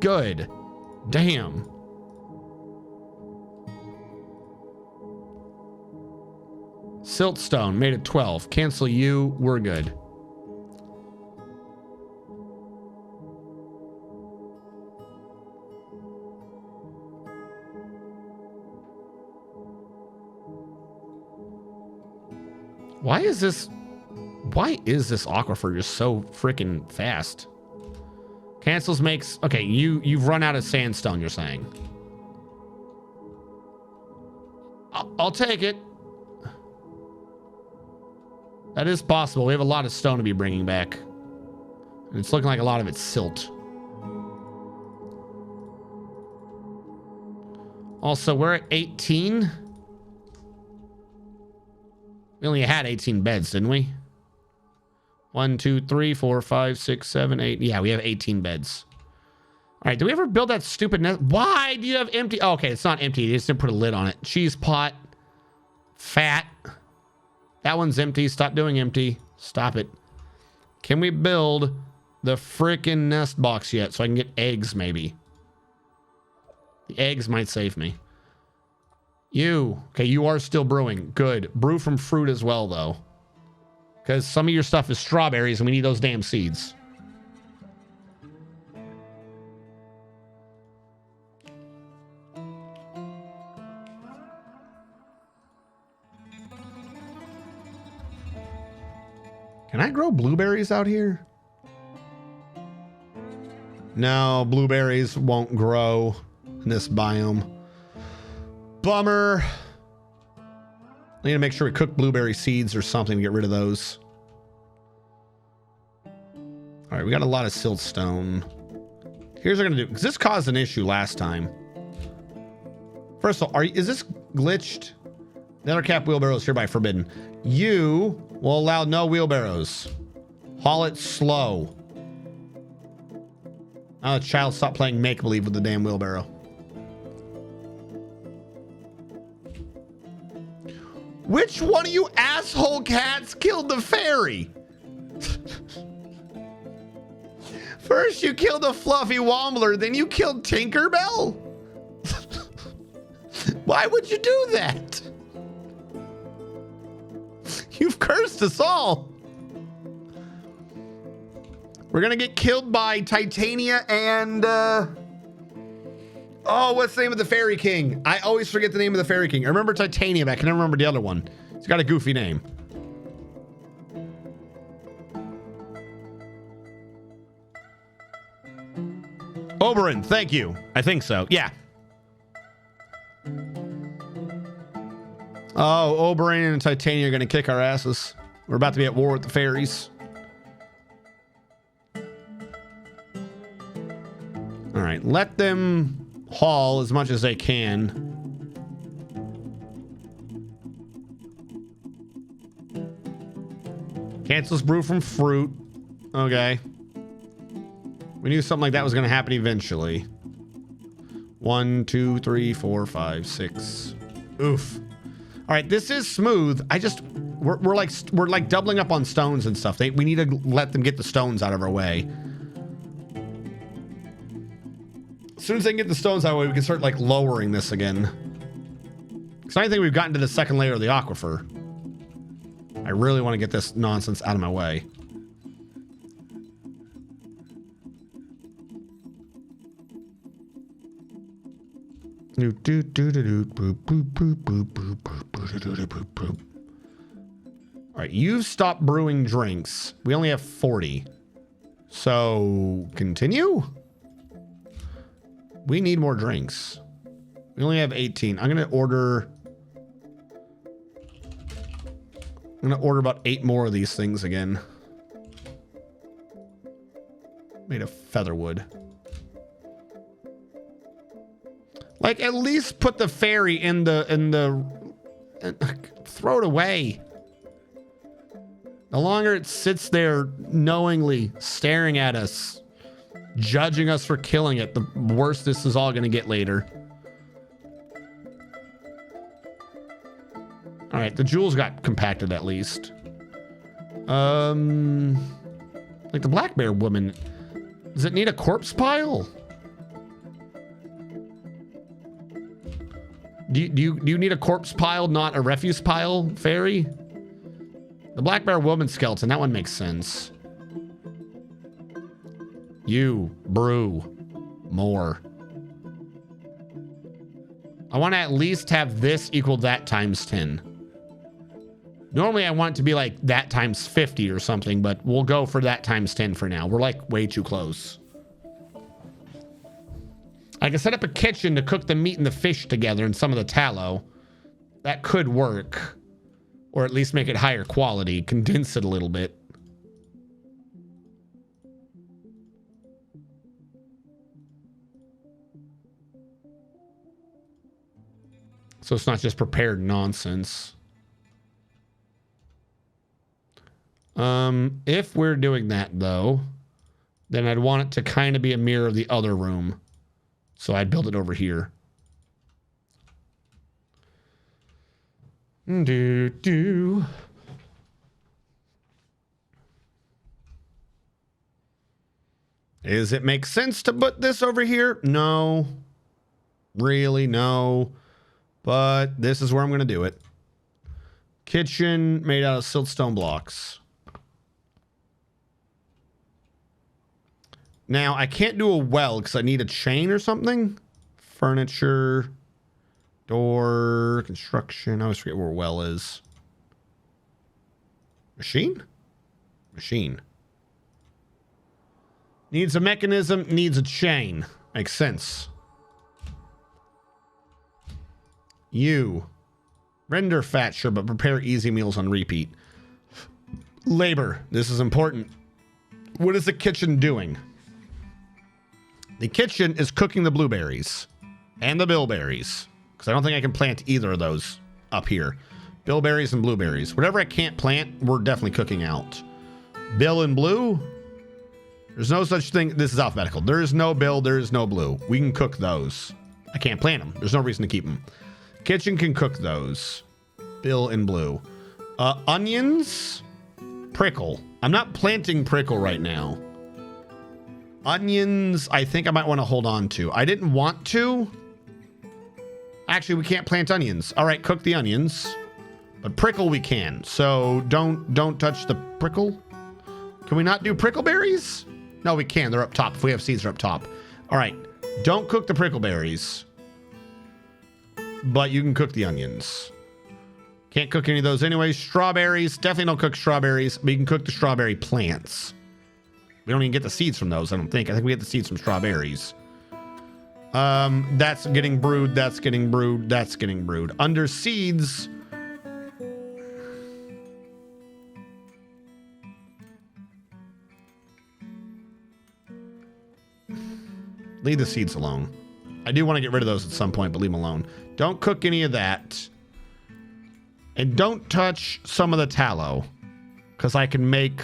Good. Damn. Siltstone. Made it 12. Cancel you. We're good. Why is this aquifer just so freaking fast? Cancels makes, okay, you've run out of sandstone, you're saying. I'll take it. That is possible. We have a lot of stone to be bringing back. And it's looking like a lot of it's silt. Also, we're at 18. We only had 18 beds, didn't we? 1, 2, 3, 4, 5, 6, 7, 8. Yeah, we have 18 beds. All right, did we ever build that stupid nest? Why do you have empty? Oh, okay, it's not empty. You just didn't put a lid on it. Cheese pot. Fat. That one's empty. Stop doing empty. Stop it. Can we build the freaking nest box yet so I can get eggs, maybe? The eggs might save me. You. Okay, you are still brewing. Good. Brew from fruit as well, though. Because some of your stuff is strawberries, and we need those damn seeds. Can I grow blueberries out here? No, blueberries won't grow in this biome. Bummer. I need to make sure we cook blueberry seeds or something to get rid of those. All right, we got a lot of siltstone. Here's what I'm gonna do, because this caused an issue last time. First of all, is this glitched? Nether cap wheelbarrows hereby forbidden. You will allow no wheelbarrows. Haul it slow. Oh, the child stopped playing make-believe with the damn wheelbarrow. Which one of you asshole cats killed the fairy? First you killed a fluffy Wombler, then you killed Tinkerbell? Why would you do that? You've cursed us all. We're gonna get killed by Titania and oh, what's the name of the Fairy King? I always forget the name of the Fairy King. I remember Titania, but I can never remember the other one. He's got a goofy name. Oberyn, thank you. I think so. Yeah. Oh, Oberyn and Titania are gonna kick our asses. We're about to be at war with the fairies. All right, let them haul as much as they can. Cancels brew from fruit. Okay. We knew something like that was going to happen eventually. 1, 2, 3, 4, 5, 6. Oof. All right, this is smooth. We're like doubling up on stones and stuff. We need to let them get the stones out of our way. As soon as they can get the stones out of the way, we can start like lowering this again. Because I think we've gotten to the second layer of the aquifer. I really want to get this nonsense out of my way. All right, you've stopped brewing drinks. We only have 40. So continue. We need more drinks. We only have 18. I'm gonna order about 8 more of these things again. Made of featherwood. Like, at least put the fairy in the throw it away. The longer it sits there knowingly staring at us, judging us for killing it, the worse this is all going to get later. All right, the jewels got compacted at least. Like the black bear woman, does it need a corpse pile? Do you need a corpse pile, not a refuse pile, fairy? The black bear woman skeleton, that one makes sense. You brew more. I want to at least have this equal that times 10. Normally I want it to be like that times 50 or something, but we'll go for that times 10 for now. We're like way too close. I can set up a kitchen to cook the meat and the fish together and some of the tallow. That could work. Or at least make it higher quality. Condense it a little bit. So it's not just prepared nonsense. If we're doing that though, then I'd want it to kind of be a mirror of the other room. So I'd build it over here. Do. Does it make sense to put this over here? No. Really, no. But this is where I'm going to do it. Kitchen made out of siltstone blocks. Now, I can't do a well because I need a chain or something. Furniture, door, construction. I always forget where a well is. Machine? Machine. Needs a mechanism, needs a chain. Makes sense. You. Render fat, sure, but prepare easy meals on repeat. Labor. This is important. What is the kitchen doing? The kitchen is cooking the blueberries and the bilberries, because I don't think I can plant either of those up here. Bilberries and blueberries. Whatever I can't plant, we're definitely cooking out. Bill and blue. There's no such thing. This is alphabetical. There is no bill. There is no blue. We can cook those. I can't plant them. There's no reason to keep them. Kitchen can cook those. Bill and blue. Onions. Prickle. I'm not planting prickle right now. Onions, I think I might want to hold on to. I didn't want to. Actually, we can't plant onions. All right, cook the onions. But prickle we can. So don't touch the prickle. Can we not do prickleberries? No, we can. They're up top. If we have seeds, they're up top. All right. Don't cook the prickleberries. But you can cook the onions. Can't cook any of those anyway. Strawberries. Definitely don't cook strawberries. But you can cook the strawberry plants. We don't even get the seeds from those, I don't think. I think we get the seeds from strawberries. That's getting brewed. That's getting brewed. That's getting brewed. Under seeds. Leave the seeds alone. I do want to get rid of those at some point, but leave them alone. Don't cook any of that. And don't touch some of the tallow. Because I can make...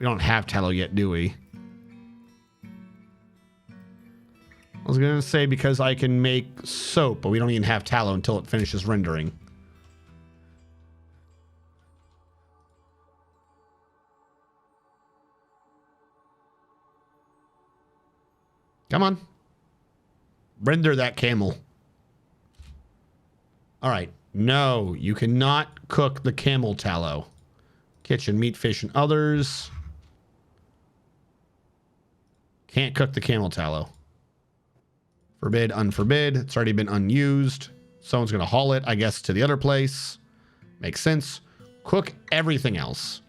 We don't have tallow yet, do we? I was going to say because I can make soap, but we don't even have tallow until it finishes rendering. Come on. Render that camel. All right. No, you cannot cook the camel tallow. Kitchen, meat, fish, and others. Can't cook the camel tallow. Forbid, unforbid. It's already been unused. Someone's going to haul it, I guess, to the other place. Makes sense. Cook everything else.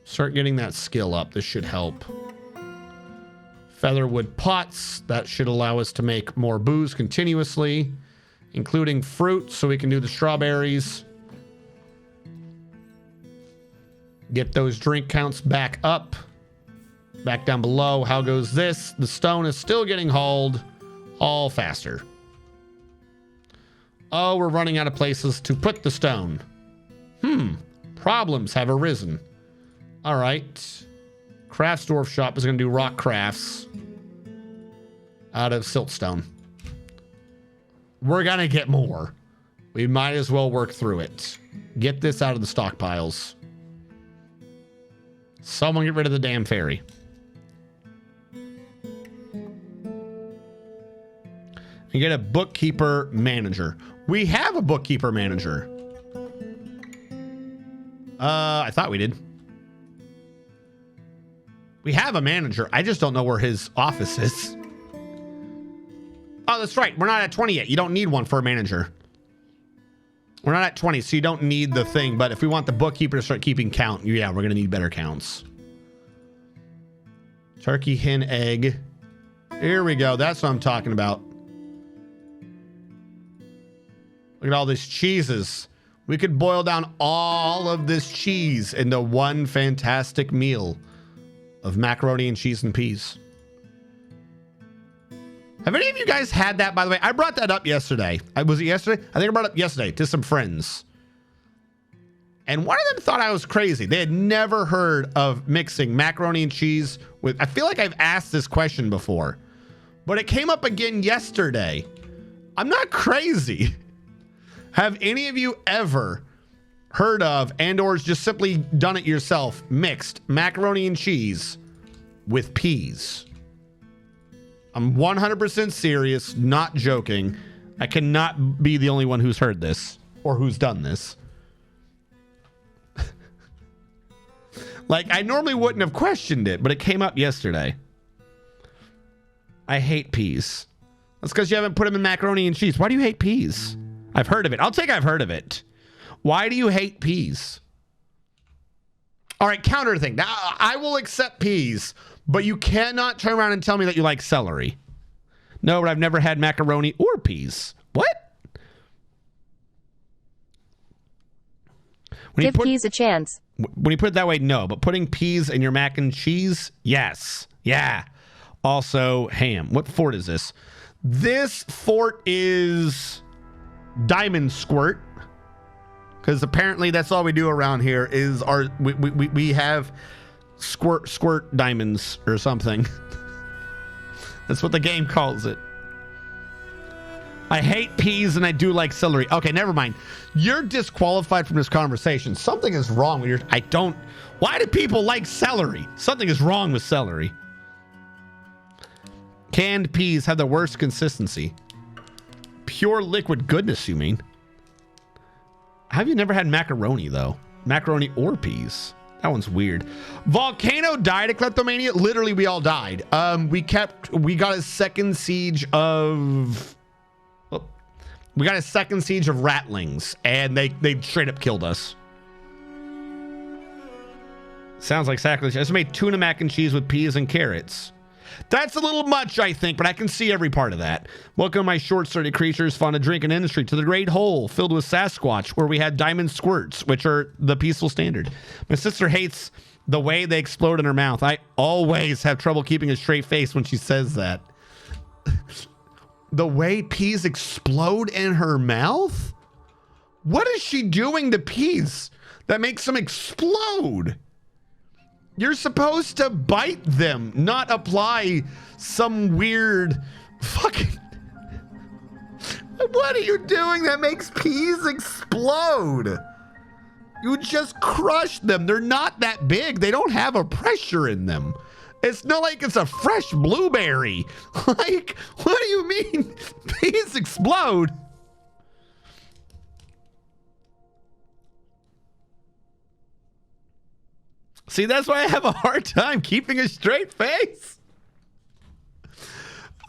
Start getting that skill up. This should help. Featherwood pots. That should allow us to make more booze continuously, including fruit, so we can do the strawberries. Get those drink counts back up. Back down below. How goes this? The stone is still getting hauled all faster. Oh, we're running out of places to put the stone. Problems have arisen. All right. Craftsdorf shop is going to do rock crafts out of siltstone. We're going to get more. We might as well work through it. Get this out of the stockpiles. Someone get rid of the damn fairy. And get a bookkeeper manager. We have a bookkeeper manager. I thought we did. We have a manager. I just don't know where his office is. Oh, that's right. We're not at 20 yet. You don't need one for a manager. We're not at 20, so you don't need the thing. But if we want the bookkeeper to start keeping count, yeah, we're going to need better counts. Turkey, hen, egg. Here we go. That's what I'm talking about. Look at all these cheeses. We could boil down all of this cheese into one fantastic meal of macaroni and cheese and peas. Have any of you guys had that, by the way? I brought that up yesterday. Was it yesterday? I think I brought it up yesterday to some friends. And one of them thought I was crazy. They had never heard of mixing macaroni and cheese with... I feel like I've asked this question before, but it came up again yesterday. I'm not crazy. Have any of you ever heard of and or just simply done it yourself, mixed macaroni and cheese with peas? I'm 100% serious, not joking. I cannot be the only one who's heard this or who's done this. Like, I normally wouldn't have questioned it, but it came up yesterday. I hate peas. That's because you haven't put them in macaroni and cheese. Why do you hate peas? I've heard of it. I'll take I've heard of it. Why do you hate peas? All right, counter thing. Now, I will accept peas, but you cannot turn around and tell me that you like celery. No, but I've never had macaroni or peas. What? Give peas a chance. When you put it that way, no. But putting peas in your mac and cheese, yes. Yeah. Also, ham. What fort is this? This fort is DiamondSquirt. Because apparently that's all we do around here is we have squirt diamonds or something. That's what the game calls it. I hate peas and I do like celery. Okay, never mind. You're disqualified from this conversation. Something is wrong with your... Why do people like celery? Something is wrong with celery. Canned peas have the worst consistency. Pure liquid goodness, you mean? Have you never had macaroni, though? Macaroni or peas? That one's weird. Volcano died at Kleptomania. Literally, we all died. We got a second siege of... We got a second siege of ratlings, and they straight up killed us. Sounds like sacrilege. I just made tuna mac and cheese with peas and carrots. That's a little much, I think, but I can see every part of that. Welcome, my short-sighted creatures, fun of drink and industry, to the great hole filled with Sasquatch, where we had DiamondSquirts, which are the peaceful standard. My sister hates the way they explode in her mouth. I always have trouble keeping a straight face when she says that. The way peas explode in her mouth? What is she doing to peas that makes them explode? You're supposed to bite them, not apply some weird fucking... What are you doing that makes peas explode? You just crush them. They're not that big. They don't have a pressure in them. It's not like it's a fresh blueberry. Like, what do you mean peas explode? See, that's why I have a hard time keeping a straight face.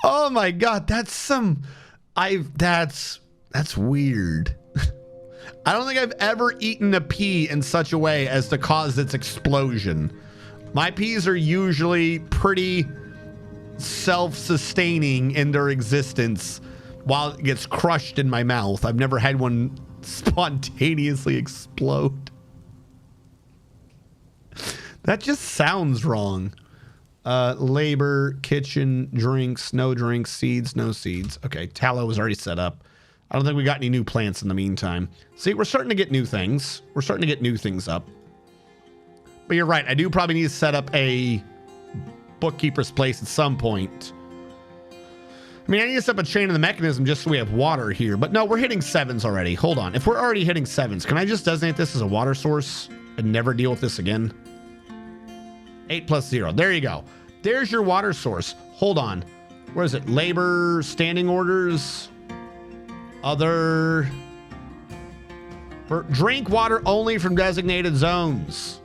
Oh my God, that's weird. I don't think I've ever eaten a pea in such a way as to cause its explosion. My peas are usually pretty self-sustaining in their existence while it gets crushed in my mouth. I've never had one spontaneously explode. That just sounds wrong. Labor, kitchen, drinks, no drinks, seeds, no seeds. Okay, tallow was already set up. I don't think we got any new plants in the meantime. See, we're starting to get new things. We're starting to get new things up. But you're right. I do probably need to set up a bookkeeper's place at some point. I mean, I need to set up a chain of the mechanism just so we have water here. But no, we're hitting 7s already. Hold on. If we're already hitting 7s, can I just designate this as a water source and never deal with this again? 8 plus 0. There you go. There's your water source. Hold on. Where is it? Labor, standing orders, other. Drink water only from designated zones.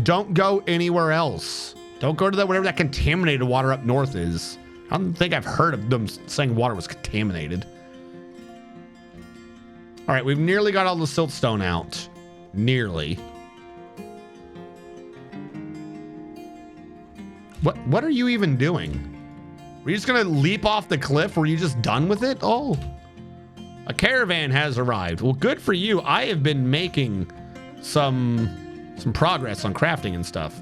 Don't go anywhere else. Don't go to that whatever that contaminated water up north is. I don't think I've heard of them saying water was contaminated. All right, we've nearly got all the siltstone out. Nearly. What are you even doing? Were you just gonna leap off the cliff? Were you just done with it? Oh, a caravan has arrived. Well, good for you. I have been making some progress on crafting and stuff.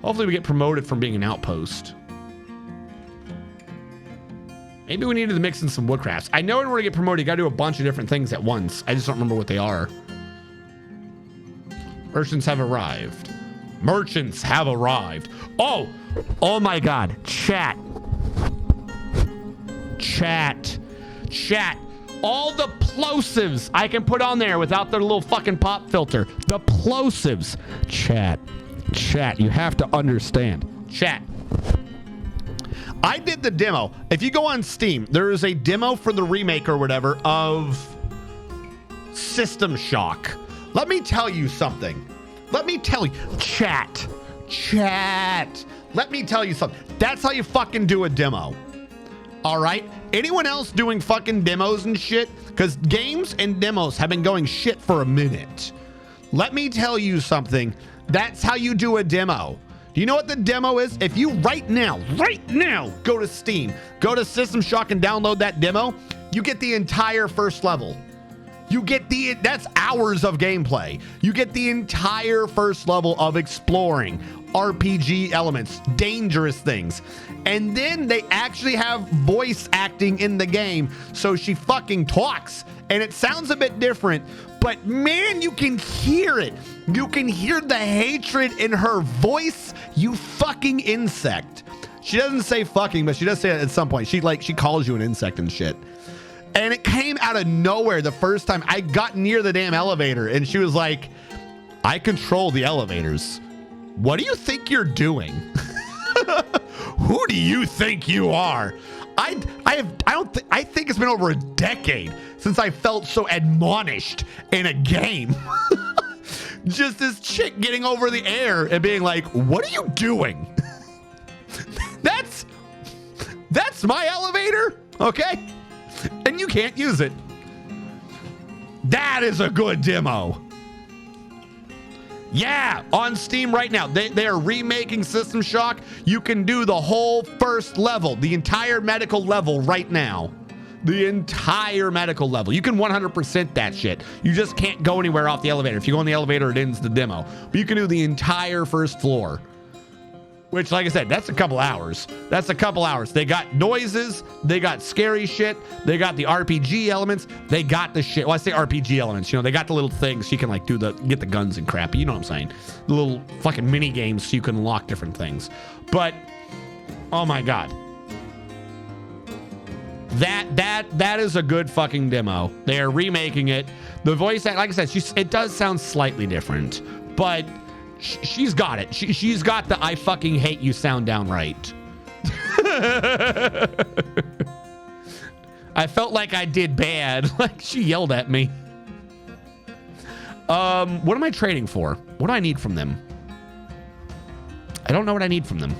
Hopefully we get promoted from being an outpost. Maybe we needed to mix in some woodcrafts. I know in order to get promoted, you gotta do a bunch of different things at once. I just don't remember what they are. Merchants have arrived. Merchants have arrived. Oh my God. Chat. All the plosives I can put on there without their little fucking pop filter. The plosives. Chat, you have to understand. Chat. I did the demo. If you go on Steam, there is a demo for the remake or whatever of System Shock. Let me tell you something. Let me tell you, chat. Let me tell you something. That's how you fucking do a demo. All right? Anyone else doing fucking demos and shit? Because games and demos have been going shit for a minute. Let me tell you something. That's how you do a demo. Do you know what the demo is? If you right now, go to Steam, go to System Shock and download that demo, you get the entire first level. You get that's hours of gameplay. You get the entire first level of exploring, RPG elements, dangerous things. And then they actually have voice acting in the game. So she fucking talks and it sounds a bit different, but man, you can hear it. You can hear the hatred in her voice, you fucking insect. She doesn't say fucking, but she does say it at some point. She calls you an insect and shit. And it came out of nowhere the first time I got near the damn elevator and she was like, I control the elevators. What do you think you're doing? Who do you think you are? I think it's been over a decade since I felt so admonished in a game. Just this chick getting over the air and being like, what are you doing? That's my elevator, okay? And you can't use it. That is a good demo. Yeah, on Steam right now. They are remaking System Shock. You can do the whole first level, the entire medical level right now. The entire medical level. You can 100% that shit. You just can't go anywhere off the elevator. If you go in the elevator, it ends the demo. But you can do the entire first floor. Which, like I said, that's a couple hours. That's a couple hours. They got noises. They got scary shit. They got the RPG elements. They got the shit. Well, I say RPG elements. You know, they got the little things so you can like get the guns and crap. You know what I'm saying? The little fucking mini games so you can unlock different things. But, oh my God. That is a good fucking demo. They are remaking it. The voice act, like I said, it does sound slightly different, but she's got it. She's got the I fucking hate you sound down right. I felt like I did bad. Like she yelled at me. What am I trading for? What do I need from them? I don't know what I need from them.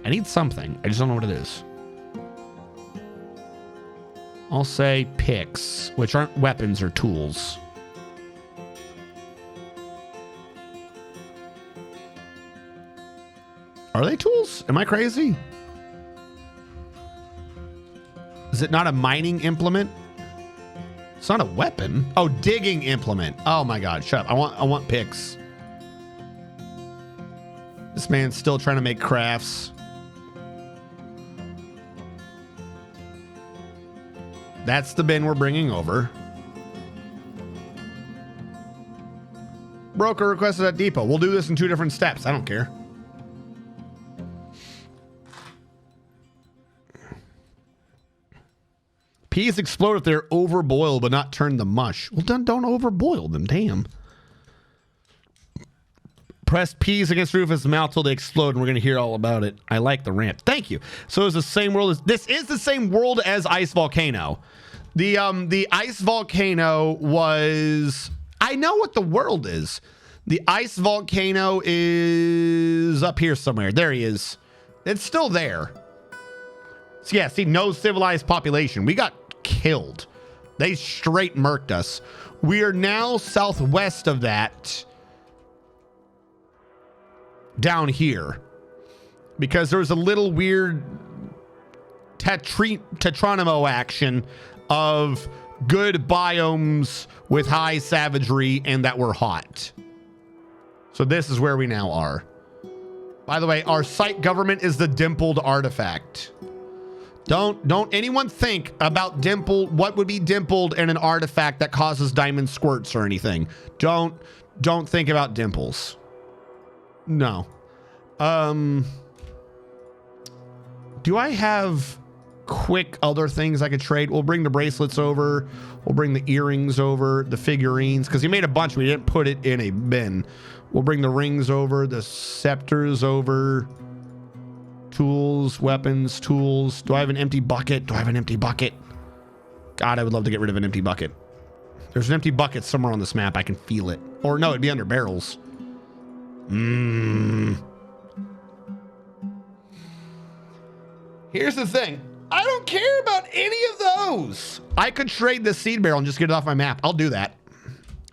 I need something. I just don't know what it is. I'll say picks, which aren't weapons or tools. Are they tools? Am I crazy? Is it not a mining implement? It's not a weapon. Oh, digging implement. Oh my God, shut up. I want picks. This man's still trying to make crafts. That's the bin we're bringing over. Broker requested at depot. We'll do this in 2 different steps. I don't care. Peas explode if they're overboiled but not turn to mush. Well, don't overboil them. Damn. Press peas against Rufus' mouth till they explode, and we're going to hear all about it. I like the ramp. Thank you. So it's the same world as... This is the same world as Ice Volcano. The Ice Volcano was... I know what the world is. The Ice Volcano is up here somewhere. There he is. It's still there. So yeah, see, no civilized population. We got killed. They straight murked us. We are now southwest of that. Down here. Because there was a little weird Tetronimo action of good biomes with high savagery and that were hot. So this is where we now are. By the way, our site government is the dimpled artifact. Don't anyone think about what would be dimpled in an artifact that causes diamond squirts or anything. Don't think about dimples. No. Do I have quick other things I could trade? We'll bring the bracelets over. We'll bring the earrings over, the figurines, because he made a bunch. We didn't put it in a bin. We'll bring the rings over, the scepters over. Tools, weapons, tools. Do I have an empty bucket? Do I have an empty bucket? God, I would love to get rid of an empty bucket. There's an empty bucket somewhere on this map. I can feel it. Or no, it'd be under barrels. Here's the thing. I don't care about any of those. I could trade this seed barrel and just get it off my map. I'll do that.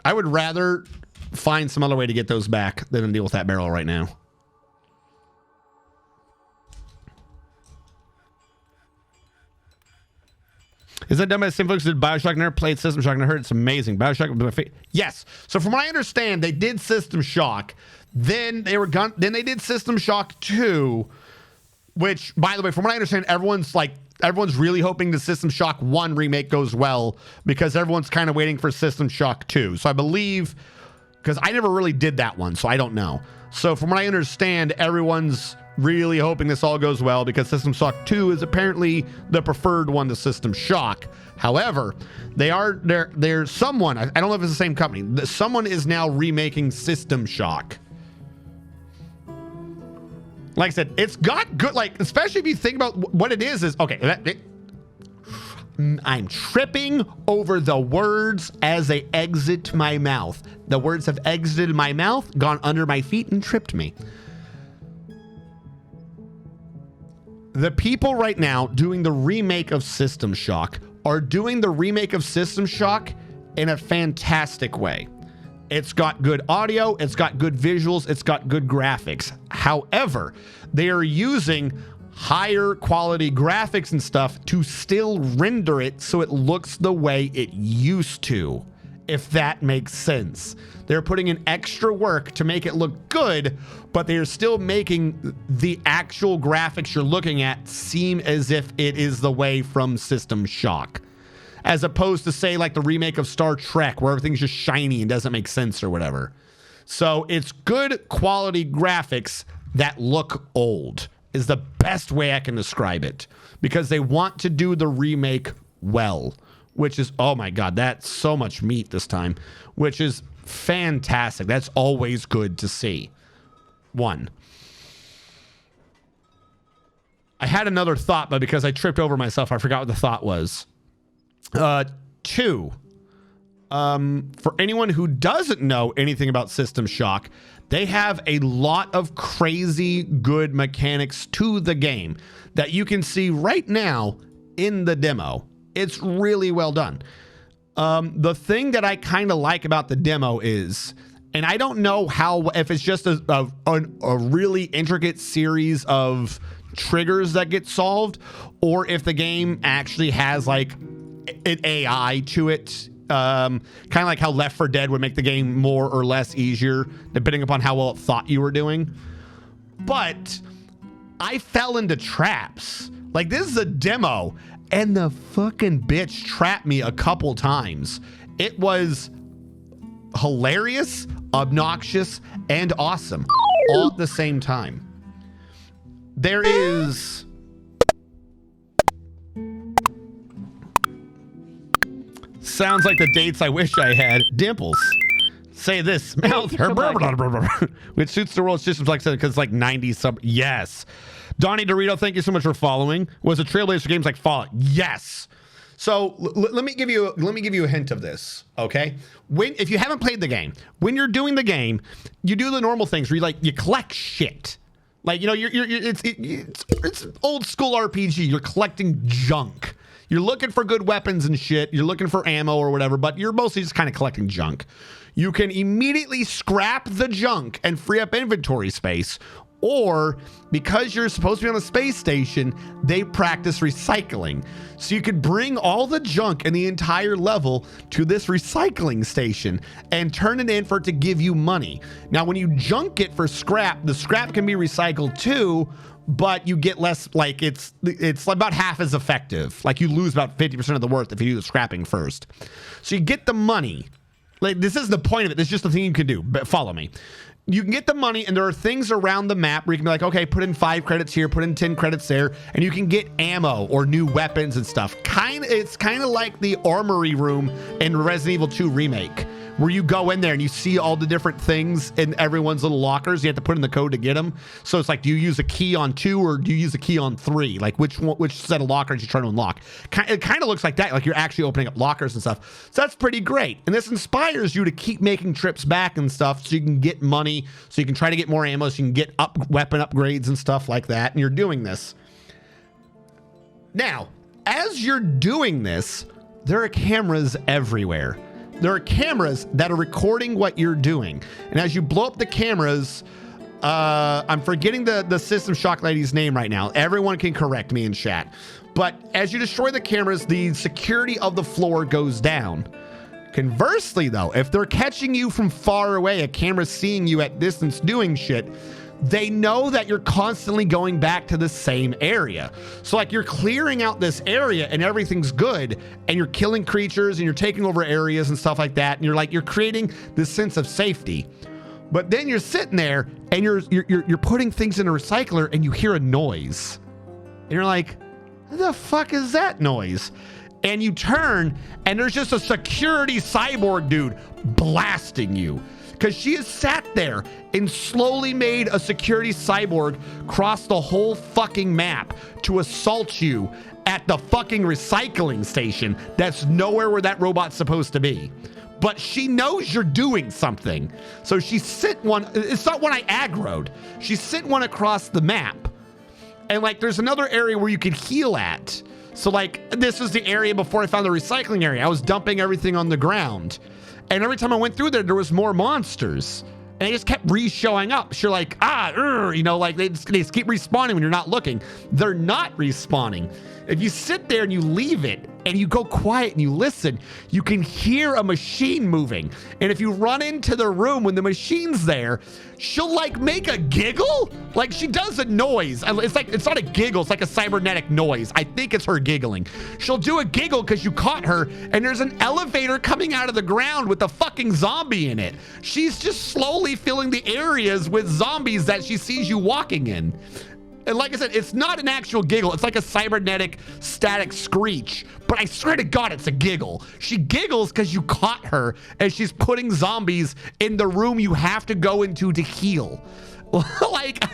I would rather find some other way to get those back than deal with that barrel right now. Is that done by the same folks who did Bioshock? Never played System Shock and I heard it's amazing. Bioshock was my favorite. Yes. So from what I understand, they did System Shock. Then they they did System Shock 2, which, by the way, from what I understand, everyone's really hoping the System Shock 1 remake goes well because everyone's kind of waiting for System Shock 2. So I believe, because I never really did that one, so I don't know. So from what I understand, everyone's really hoping this all goes well because System Shock 2 is apparently the preferred one to System Shock. However, there's someone, I don't know if it's the same company, someone is now remaking System Shock. Like I said, it's got good, like, especially if you think about what it is okay, I'm tripping over the words as they exit my mouth. The words have exited my mouth, gone under my feet, and tripped me. The people right now doing the remake of System Shock are doing the remake of System Shock in a fantastic way. It's got good audio, it's got good visuals, it's got good graphics. However, they are using higher quality graphics and stuff to still render it so it looks the way it used to, if that makes sense. They're putting in extra work to make it look good, but they are still making the actual graphics you're looking at seem as if it is the way from System Shock. As opposed to, say, like the remake of Star Trek, where everything's just shiny and doesn't make sense or whatever. So it's good quality graphics that look old, is the best way I can describe it. Because they want to do the remake well, which is, oh my God, that's so much meat this time, which is fantastic. That's always good to see. One. I had another thought, but because I tripped over myself, I forgot what the thought was. Two, for anyone who doesn't know anything about System Shock, they have a lot of crazy good mechanics to the game that you can see right now in the demo. It's really well done. The thing that I kind of like about the demo is, and I don't know if it's just a really intricate series of triggers that get solved, or if the game actually has like an AI to it, kind of like how Left 4 Dead would make the game more or less easier depending upon how well it thought you were doing. But I fell into traps. Like, this is a demo and the fucking bitch trapped me a couple times. It was hilarious, obnoxious, and awesome all at the same time. There is sounds like the dates I wish I had. Dimples. Say this. Mouth. Her which suits the world systems like I said, because it's like 90 sub. Yes. Donnie Dorito, thank you so much for following. Was a trailblazer for games like Fallout? Yes. So let me give you a hint of this, okay? If you haven't played the game, when you're doing the game, you do the normal things where you collect shit. Like, you know, it's old school RPG. You're collecting junk. You're looking for good weapons and shit. You're looking for ammo or whatever, but you're mostly just kind of collecting junk. You can immediately scrap the junk and free up inventory space. Or, because you're supposed to be on a space station, they practice recycling. So you could bring all the junk in the entire level to this recycling station and turn it in for it to give you money. Now, when you junk it for scrap, the scrap can be recycled too, but you get less, like it's about half as effective. Like, you lose about 50% of the worth if you do the scrapping first. So you get the money. Like, this is the point of it. This is just the thing you can do. But follow me. You can get the money, and there are things around the map where you can be like, okay, put in 5 credits here, put in 10 credits there, and you can get ammo or new weapons and stuff. It's kind of like the armory room in Resident Evil 2 Remake, where you go in there and you see all the different things in everyone's little lockers. You have to put in the code to get them. So it's like, do you use a key on 2 or do you use a key on 3? Like which set of lockers you try to unlock? It kind of looks like that, like you're actually opening up lockers and stuff. So that's pretty great. And this inspires you to keep making trips back and stuff so you can get money, so you can try to get more ammo, so you can get weapon upgrades and stuff like that. And you're doing this. Now, as you're doing this, there are cameras everywhere. There are cameras that are recording what you're doing. And as you blow up the cameras, I'm forgetting the System Shock lady's name right now. Everyone can correct me in chat. But as you destroy the cameras, the security of the floor goes down. Conversely, though, if they're catching you from far away, a camera seeing you at distance doing shit, they know that you're constantly going back to the same area. So like you're clearing out this area and everything's good and you're killing creatures and you're taking over areas and stuff like that. And you're creating this sense of safety. But then you're sitting there and you're putting things in a recycler and you hear a noise. And you're like, what the fuck is that noise? And you turn and there's just a security cyborg dude blasting you. Because she has sat there and slowly made a security cyborg cross the whole fucking map to assault you at the fucking recycling station that's nowhere where that robot's supposed to be. But she knows you're doing something. So she sent one, it's not one I aggroed. She sent one across the map. And like there's another area where you could heal at. So like this was the area before I found the recycling area. I was dumping everything on the ground. And every time I went through there was more monsters. And they just kept re-showing up. So you're like, you know, like they just keep respawning when you're not looking. They're not respawning. If you sit there and you leave it and you go quiet and you listen, you can hear a machine moving. And if you run into the room when the machine's there, she'll like make a giggle. Like she does a noise. It's not a giggle. It's like a cybernetic noise. I think it's her giggling. She'll do a giggle because you caught her and there's an elevator coming out of the ground with a fucking zombie in it. She's just slowly filling the areas with zombies that she sees you walking in. And like I said, it's not an actual giggle. It's like a cybernetic static screech. But I swear to God, it's a giggle. She giggles because you caught her and she's putting zombies in the room you have to go into to heal. Like,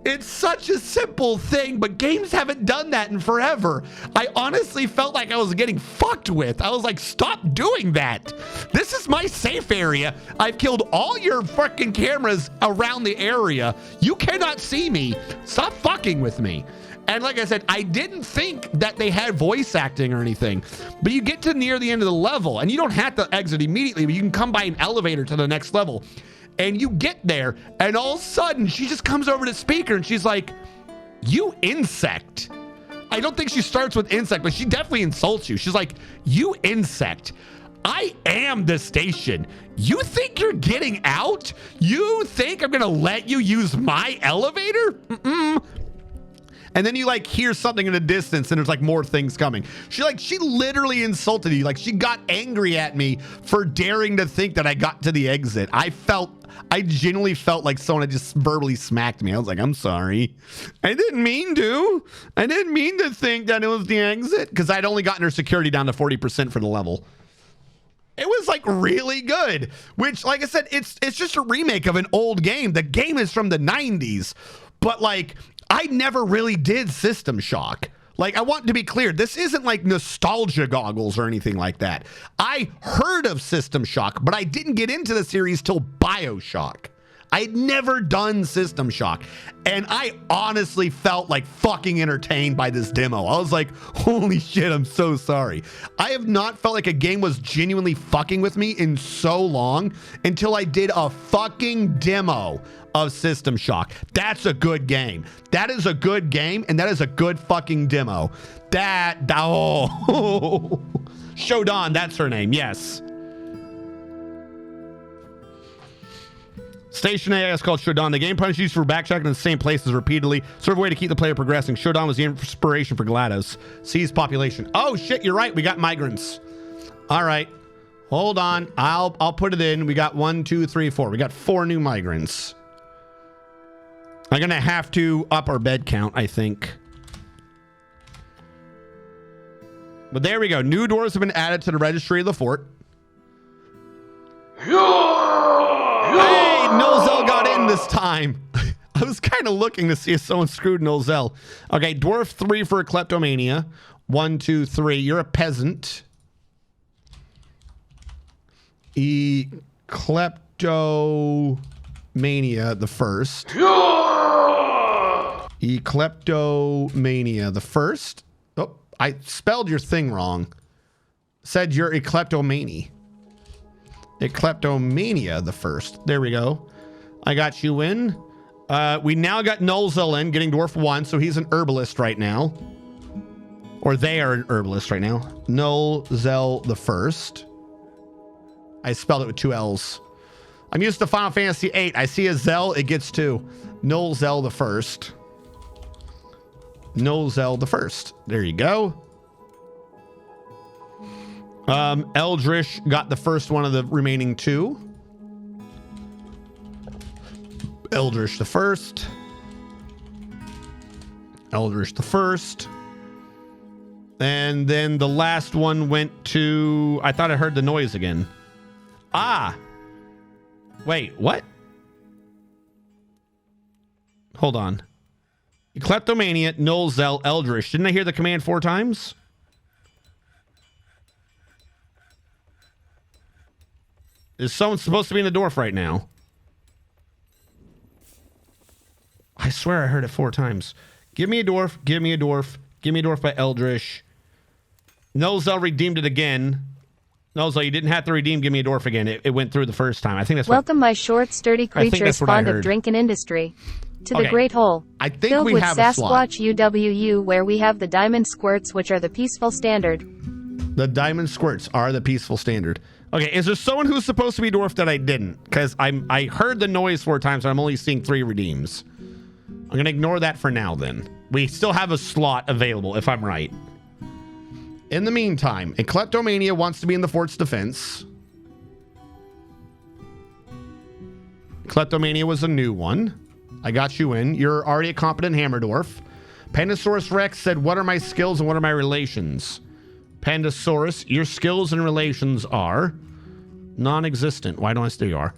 it's such a simple thing, but games haven't done that in forever. I honestly felt like I was getting fucked with. I was like, stop doing that. This is my safe area. I've killed all your fucking cameras around the area. You cannot see me. Stop fucking with me. And like I said, I didn't think that they had voice acting or anything, but you get to near the end of the level and you don't have to exit immediately, but you can come by an elevator to the next level. And you get there, and all of a sudden, she just comes over to the speaker, and she's like, you insect. I don't think she starts with insect, but she definitely insults you. She's like, you insect. I am the station. You think you're getting out? You think I'm going to let you use my elevator? Mm-mm. And then you like hear something in the distance and there's like more things coming. She literally insulted you. Like she got angry at me for daring to think that I got to the exit. I genuinely felt like someone had just verbally smacked me. I was like, I'm sorry. I didn't mean to. I didn't mean to think that it was the exit because I'd only gotten her security down to 40% for the level. It was like really good, which like I said, it's just a remake of an old game. The game is from the 90s, but like I never really did System Shock. Like, I want to be clear, this isn't like nostalgia goggles or anything like that. I heard of System Shock, but I didn't get into the series till BioShock. I had never done System Shock, and I honestly felt like fucking entertained by this demo. I was like, holy shit, I'm so sorry. I have not felt like a game was genuinely fucking with me in so long until I did a fucking demo of System Shock. That's a good game. That is a good game, and that is a good fucking demo. Oh. Shodan, that's her name, yes. Station AI is called Shodan. The game punch used for backtracking in the same places repeatedly. Sort of a way to keep the player progressing. Shodan was the inspiration for GLaDOS. Seized population. Oh shit, you're right. We got migrants. All right. Hold on. I'll put it in. We got 1, 2, 3, 4. We got 4 new migrants. I'm going to have to up our bed count, I think. But there we go. New doors have been added to the registry of the fort. Hey, Nolzel got in this time. I was kind of looking to see if someone screwed Nolzel. Okay, dwarf 3 for a kleptomania. 1, 2, 3. You're a peasant. Kleptomania the first. Kleptomania the first. Oh, I spelled your thing wrong. Said you're a kleptomania. A kleptomania the first. There we go. I got you in. We now got Nolzel in, getting dwarf 1, so he's an herbalist right now. Or they are an herbalist right now. Nolzel the first. I spelled it with 2 L's. I'm used to Final Fantasy VIII. I see a Zell, it gets 2. Nolzel the first. Nolzel the first. There you go. Eldritch got the first one of the remaining 2. Eldritch the first. Eldritch the first. And then the last one went to... I thought I heard the noise again. Ah! Wait, what? Hold on. Kleptomania, Nolzel, Eldritch. Didn't I hear the command 4 times? Is someone supposed to be in the dwarf right now? I swear I heard it 4 times. Give me a dwarf, give me a dwarf, give me a dwarf by Eldritch. Nolzel redeemed it again. Nolzel, you didn't have to redeem give me a dwarf again. It went through the first time. I think that's what... Welcome, my short, sturdy creatures fond of drink and industry. To the Great Hole. I think filled we with have a slot. Sasquatch UWU, where we have the DiamondSquirts, which are the peaceful standard. The DiamondSquirts are the peaceful standard. Okay, is there someone who's supposed to be dwarf that I didn't? Because I heard the noise 4 times, and I'm only seeing 3 redeems. I'm going to ignore that for now, then. We still have a slot available, if I'm right. In the meantime, a Kleptomania wants to be in the fort's defense. Kleptomania was a new one. I got you in. You're already a competent hammer dwarf. Pandasaurus Rex said, what are my skills and what are my relations? Pandasaurus, your skills and relations are non-existent. Why don't I still are?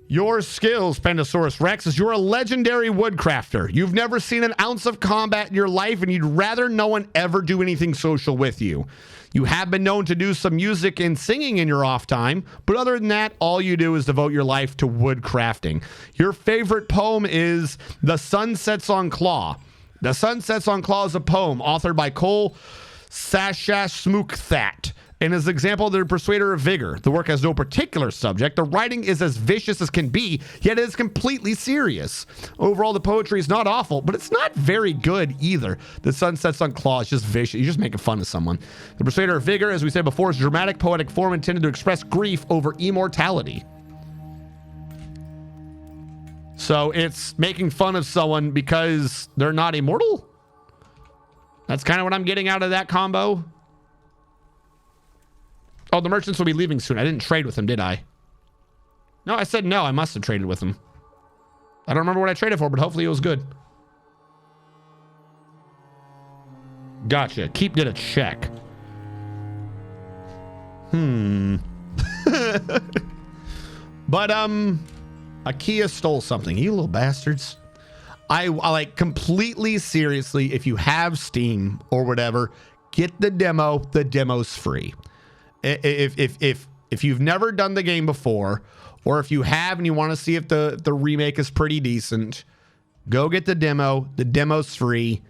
Your skills, Pandasaurus Rex, is you're a legendary woodcrafter. You've never seen an ounce of combat in your life, and you'd rather no one ever do anything social with you. You have been known to do some music and singing in your off time, but other than that, all you do is devote your life to woodcrafting. Your favorite poem is The Sun Sets on Claw. The Sun Sets on Claw is a poem authored by Cole Sashasmukhthat. And as an example, the Persuader of Vigor. The work has no particular subject. The writing is as vicious as can be, yet it is completely serious. Overall, the poetry is not awful, but it's not very good either. The Sun Sets on Claw is just vicious. You're just making fun of someone. The Persuader of Vigor, as we said before, is a dramatic poetic form intended to express grief over immortality. So it's making fun of someone because they're not immortal? That's kind of what I'm getting out of that combo. Oh, the merchants will be leaving soon. I didn't trade with them, did I? No, I said no. I must have traded with them. I don't remember what I traded for, but hopefully it was good. Gotcha. Keep did a check. But, Akia stole something. You little bastards. I like completely seriously, if you have Steam or whatever, get the demo. The demo's free. If you've never done the game before, or if you have and you want to see if the remake is pretty decent, go get the demo. The demo's free.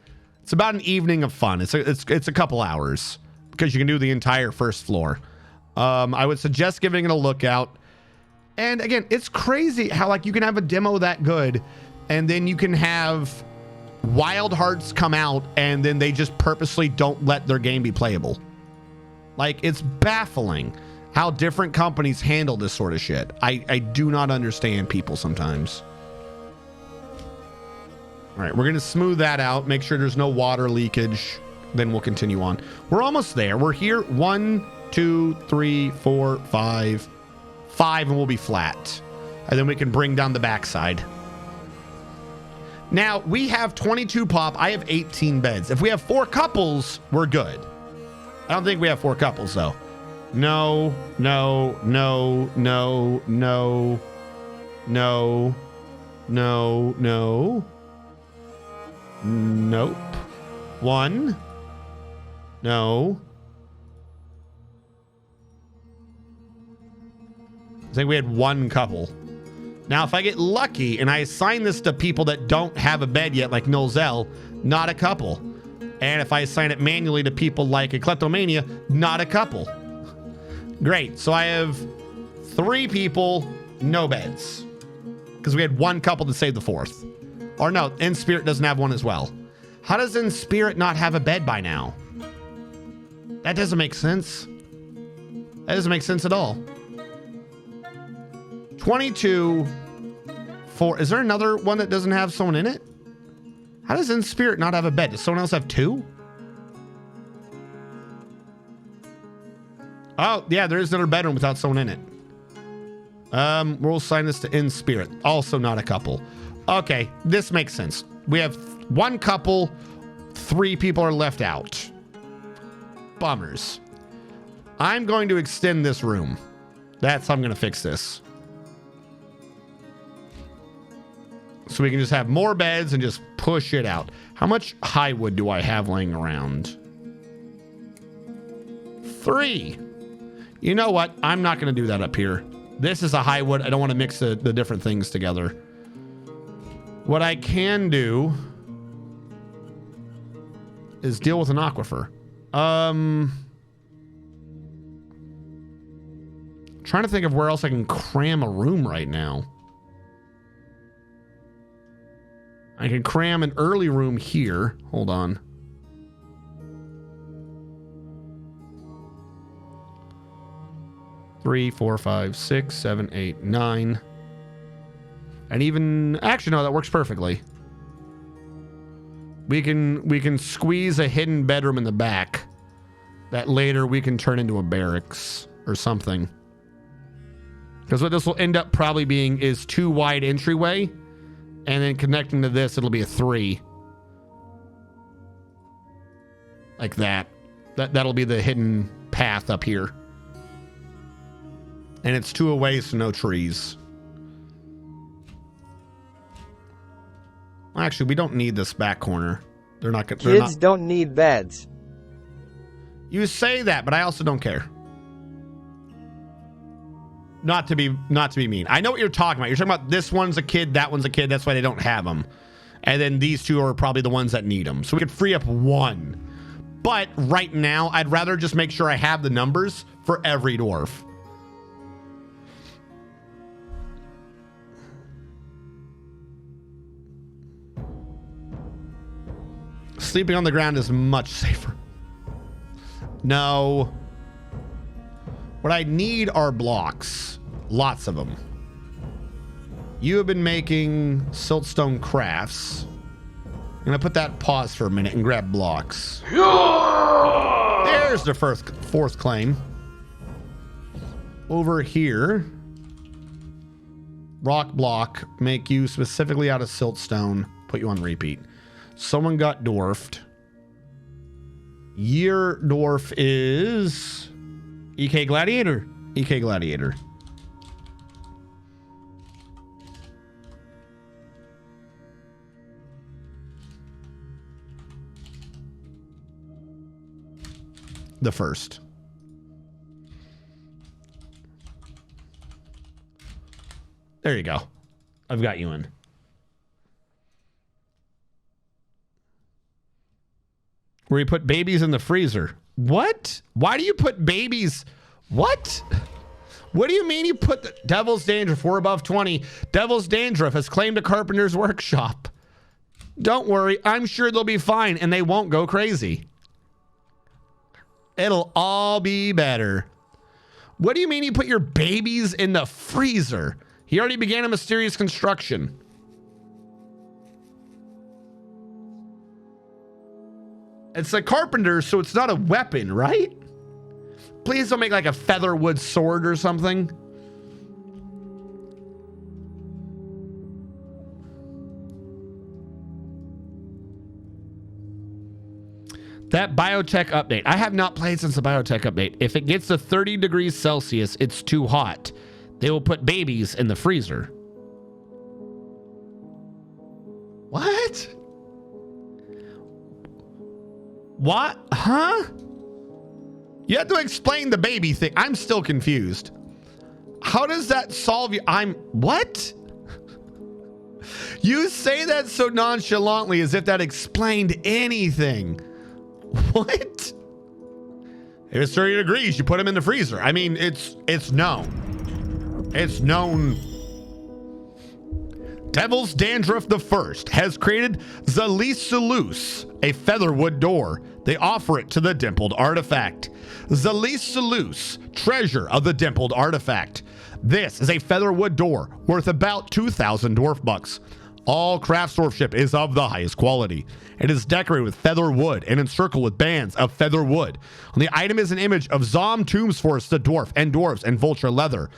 It's about an evening of fun. It's a couple hours because you can do the entire first floor. I would suggest giving it a look out. And again, it's crazy how like you can have a demo that good, and then you can have Wild Hearts come out, and then they just purposely don't let their game be playable. Like, it's baffling how different companies handle this sort of shit. I do not understand people sometimes. All right, we're going to smooth that out, make sure there's no water leakage, then we'll continue on. We're almost there. We're here. 1, 2, 3, 4, 5. 5, and we'll be flat. And then we can bring down the backside. Now, we have 22 pop. I have 18 beds. If we have 4 couples, we're good. I don't think we have 4 couples, though. No, no, no, no, no, no, no, no. Nope. 1. No. I think we had 1 couple. Now, if I get lucky and I assign this to people that don't have a bed yet, like Nolzel, not a couple. And if I assign it manually to people like a Kleptomania, not a couple. Great. So I have 3 people, no beds. Because we had 1 couple to save the 4th. Or no, In-Spirit doesn't have 1 as well. How does In-Spirit not have a bed by now? That doesn't make sense. That doesn't make sense at all. 22, 4. Is there another one that doesn't have someone in it? How does In-Spirit not have a bed? Does someone else have 2? Oh, yeah, there is another bedroom without someone in it. We'll assign this to In-Spirit. Also not a couple. Okay, this makes sense. We have 1 couple, 3 people are left out. Bummers. I'm going to extend this room. That's how I'm going to fix this. So we can just have more beds and just push it out. How much high wood do I have laying around? 3. You know what? I'm not going to do that up here. This is a high wood. I don't want to mix the different things together. What I can do is deal with an aquifer. Trying to think of where else I can cram a room right now. I can cram an early room here. Hold on. Three, 4, 5, 6, 7, 8, 9. And even actually no, that works perfectly. We can squeeze a hidden bedroom in the back that later we can turn into a barracks or something. Because what this will end up probably being is 2 wide entryway, and then connecting to this, it'll be a 3. Like that. That'll be the hidden path up here. And it's 2 away, so no trees. Actually, we don't need this back corner. They're not gonna. Kids don't need beds. You say that, but I also don't care. Not to be mean. I know what you're talking about. You're talking about this one's a kid, that one's a kid. That's why they don't have them. And then these 2 are probably the ones that need them. So we could free up 1. But right now, I'd rather just make sure I have the numbers for every dwarf. Sleeping on the ground is much safer. No. What I need are blocks. Lots of them. You have been making siltstone crafts. I'm going to put that pause for a minute and grab blocks. There's the 4th claim. Over here. Rock block. Make you specifically out of siltstone. Put you on repeat. Someone got dwarfed. Your dwarf is EK Gladiator. EK Gladiator. The first. There you go. I've got you in. Where you put babies in the freezer. What? Why do you put babies? What? What do you mean you put the Devil's Dandruff? We're above 20. Devil's Dandruff has claimed a carpenter's workshop. Don't worry. I'm sure they'll be fine and they won't go crazy. It'll all be better. What do you mean you put your babies in the freezer? He already began a mysterious construction. It's a carpenter, so it's not a weapon, right? Please don't make like a featherwood sword or something. That biotech update. I have not played since the biotech update. If it gets to 30 degrees Celsius, it's too hot. They will put babies in the freezer. What? What? Huh? You have to explain the baby thing. I'm still confused. How does that solve you? What? You say that so nonchalantly as if that explained anything. What? If it's 30 degrees, you put them in the freezer. I mean, it's known. It's known. Devil's Dandruff the First has created Zalisulus, a featherwood door. They offer it to the dimpled artifact. Zalisulus, treasure of the dimpled artifact. This is a featherwood door worth about 2,000 dwarf bucks. All craft dwarfship is of the highest quality. It is decorated with feather wood and encircled with bands of feather wood. On the item is an image of Zom Tombsforce the dwarf and dwarves and vulture leather.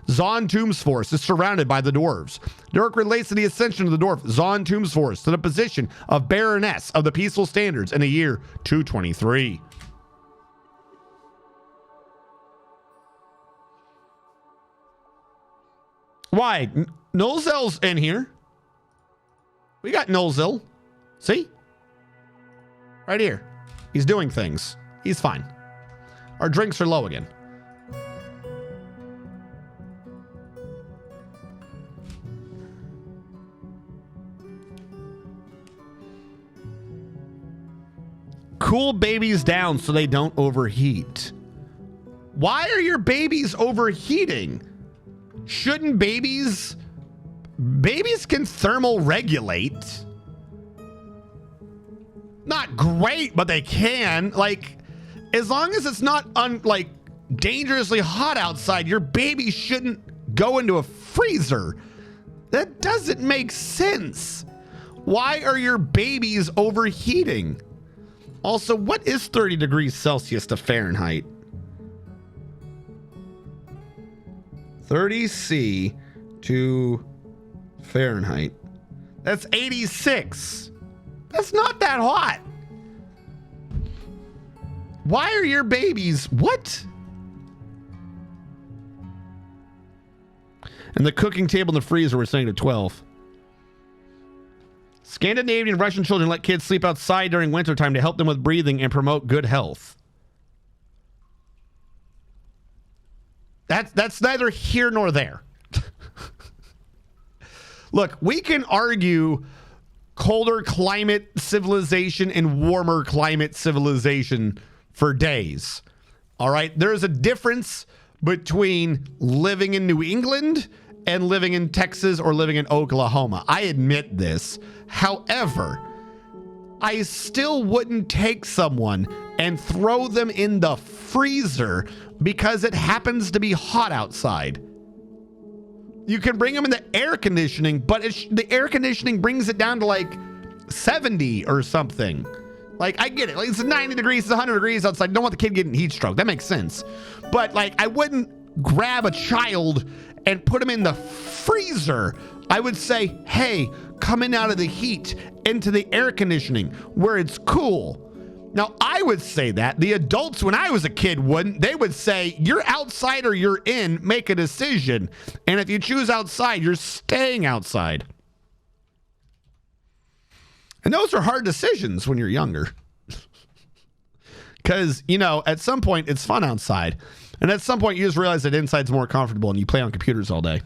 Zon Tombsforce is surrounded by the dwarves. Dirk relates to the ascension of the dwarf Zon Tombsforce to the position of Baroness of the Peaceful Standards in the year 223. Why? Nolzel's in here. We got Nolzel. See? Right here. He's doing things. He's fine. Our drinks are low again. Cool babies down so they don't overheat. Why are your babies overheating? Shouldn't babies can thermal regulate? Not great, but they can. Like, as long as it's not dangerously hot outside, your baby shouldn't go into a freezer. That doesn't make sense. Why are your babies overheating? Also, what is 30 degrees Celsius to Fahrenheit? 30 C to Fahrenheit. That's 86. That's not that hot. Why are your babies... What? And the cooking table in the freezer, we're saying to 12. Scandinavian and Russian children let kids sleep outside during wintertime to help them with breathing and promote good health. That's neither here nor there. Look, we can argue colder climate civilization and warmer climate civilization for days. All right? There's a difference between living in New England and living in Texas or living in Oklahoma. I admit this. However, I still wouldn't take someone and throw them in the freezer because it happens to be hot outside. You can bring them in the air conditioning, but the air conditioning brings it down to like 70 or something. Like, I get it. Like, it's 90 degrees, it's 100 degrees outside. Don't want the kid getting heat stroke. That makes sense. But like, I wouldn't grab a child and put him in the freezer. I would say, hey, coming out of the heat into the air conditioning where it's cool. Now, I would say that. The adults, when I was a kid, wouldn't. They would say, you're outside or you're in, make a decision. And if you choose outside, you're staying outside. And those are hard decisions when you're younger. Because, you know, at some point, it's fun outside. And at some point, you just realize that inside's more comfortable and you play on computers all day.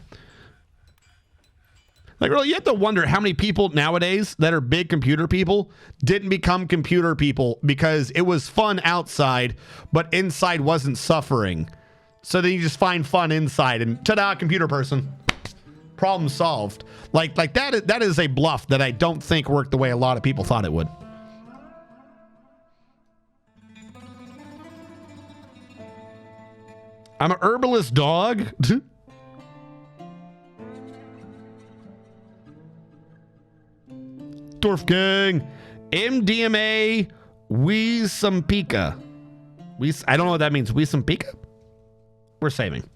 Like, really, you have to wonder how many people nowadays that are big computer people didn't become computer people because it was fun outside, but inside wasn't suffering. So then you just find fun inside and ta-da, computer person. Problem solved. Like that is a bluff that I don't think worked the way a lot of people thought it would. I'm an herbalist dog. Dwarf Gang, MDMA, Weesampika. I don't know what that means. Weesampika? We're saving.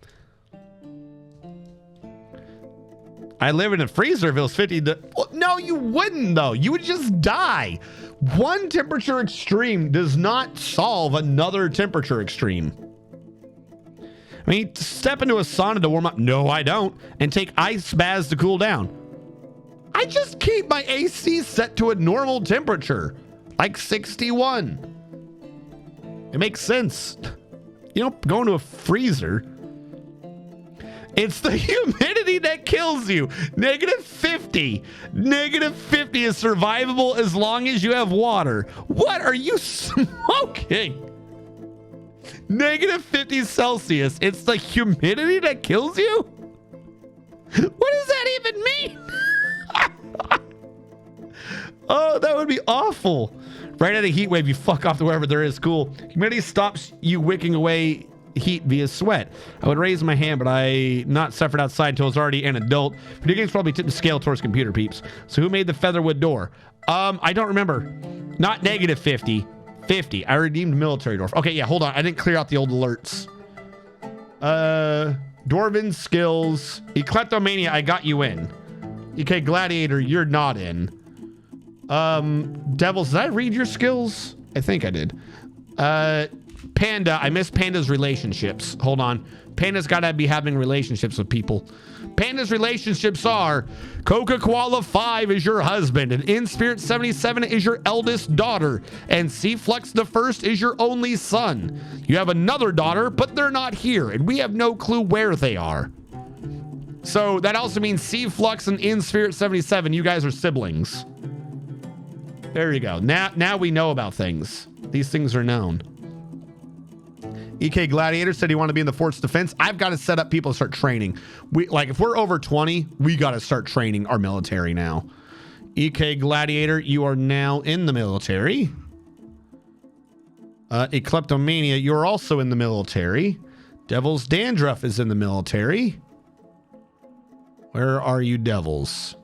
I live in a freezer if it was 50. Well, no, you wouldn't, though. You would just die. One temperature extreme does not solve another temperature extreme. I mean, step into a sauna to warm up. No, I don't. And take ice baths to cool down. I just keep my AC set to a normal temperature, like 61. It makes sense. You don't go into a freezer. It's the humidity that kills you. -50. -50 is survivable as long as you have water. What are you smoking? -50 Celsius. It's the humidity that kills you? What does that even mean? Oh, that would be awful. Right at a heat wave, you fuck off to wherever there is cool. Humidity stops you wicking away heat via sweat. I would raise my hand, but I not suffered outside until I was already an adult. Video games probably tipped the scale towards computer peeps. So who made the featherwood door? I don't remember. Not -50. 50. I redeemed military door. Okay, yeah, hold on. I didn't clear out the old alerts. Dwarven skills. Kleptomania, I got you in. Okay, Gladiator, you're not in. Devils, did I read your skills? I think I did. Panda, I miss Panda's relationships. Hold on. Panda's got to be having relationships with people. Panda's relationships are Coca Koala 5 is your husband, and InSpirit 77 is your eldest daughter, and C-Flux the First is your only son. You have another daughter, but they're not here, and we have no clue where they are. So that also means C-Flux and InSpirit 77, you guys are siblings. There you go. Now we know about things. These things are known. EK Gladiator said he wanted to be in the Fort's defense. I've got to set up people to start training. If we're over 20, we got to start training our military now. EK Gladiator, you are now in the military. Kleptomania, you're also in the military. Devil's Dandruff is in the military. Where are you, Devils?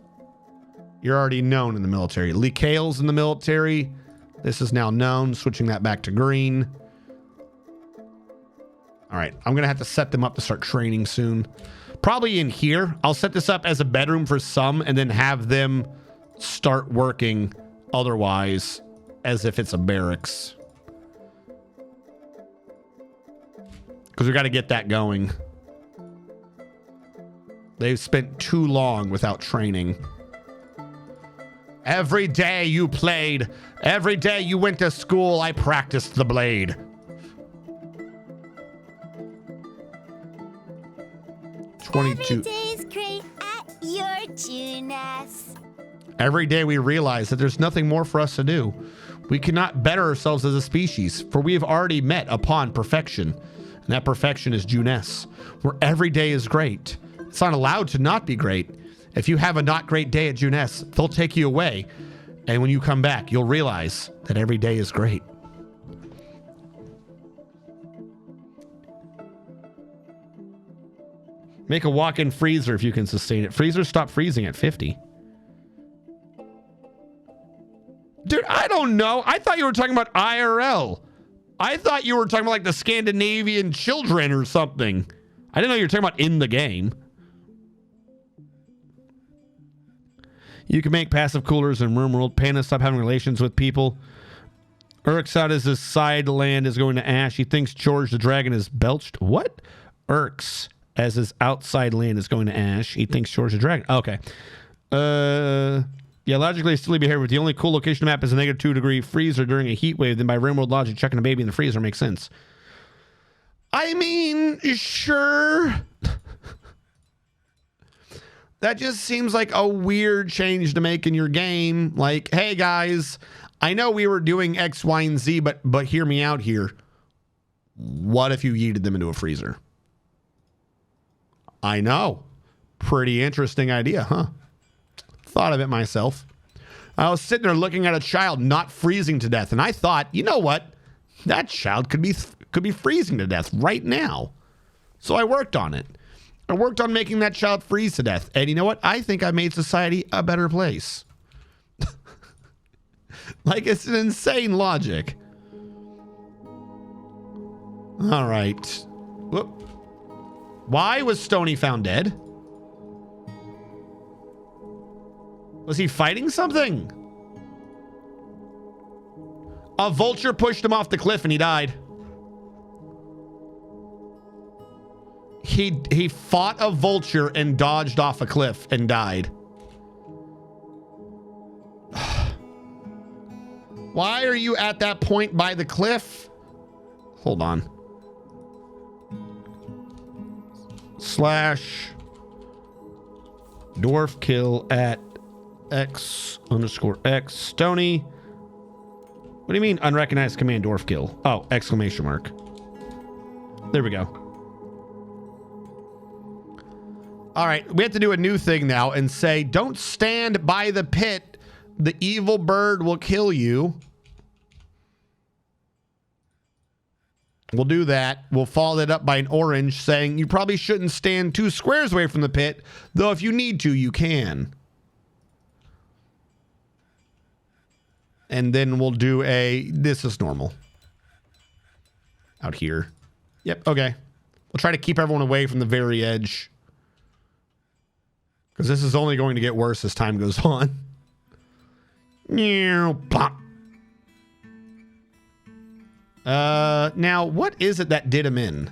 You're already known in the military. Lee Kale's in the military. This is now known. Switching that back to green. All right, I'm going to have to set them up to start training soon. Probably in here. I'll set this up as a bedroom for some and then have them start working otherwise as if it's a barracks. Because we got to get that going. They've spent too long without training. Every day you played. Every day you went to school, I practiced the blade. Every day's great at your Junas. Every day we realize that there's nothing more for us to do. We cannot better ourselves as a species, for we have already met upon perfection. And that perfection is Juness, where every day is great. It's not allowed to not be great. If you have a not great day at Juness, they'll take you away. And when you come back, you'll realize that every day is great. Make a walk-in freezer if you can sustain it. Freezers stop freezing at 50. Dude, I don't know. I thought you were talking about IRL. I thought you were talking about like the Scandinavian children or something. I didn't know you were talking about in the game. You can make passive coolers in RimWorld. Panda stop having relations with people. Urx out as his side land is going to ash. He thinks George the Dragon is belched. What? Urx as his outside land is going to ash. He thinks George the Dragon. Okay. Yeah, logically, silly behavior. But the only cool location map is a -2 degree freezer during a heat wave. Then by RimWorld logic, chucking a baby in the freezer makes sense. I mean, sure. That just seems like a weird change to make in your game. Like, hey guys, I know we were doing X, Y, and Z, but hear me out here. What if you yeeted them into a freezer? I know. Pretty interesting idea, huh? Thought of it myself. I was sitting there looking at a child not freezing to death, and I thought, you know what? That child could be freezing to death right now. So I worked on it. I worked on making that child freeze to death. And you know what? I think I made society a better place. Like, it's an insane logic. All right. Whoop. Why was Stony found dead? Was he fighting something? A vulture pushed him off the cliff and he died. He fought a vulture and dodged off a cliff and died. Why are you at that point by the cliff? Hold on. Slash dwarf kill at x_x Stony. What do you mean unrecognized command dwarf kill? Oh, exclamation mark. There we go. All right, we have to do a new thing now and say, don't stand by the pit. The evil bird will kill you. We'll do that. We'll follow that up by an orange saying you probably shouldn't stand 2 squares away from the pit, though if you need to, you can. And then we'll do a, this is normal. Out here. Yep, okay. We'll try to keep everyone away from the very edge. Because this is only going to get worse as time goes on. Pop. Now, what is it that did him in?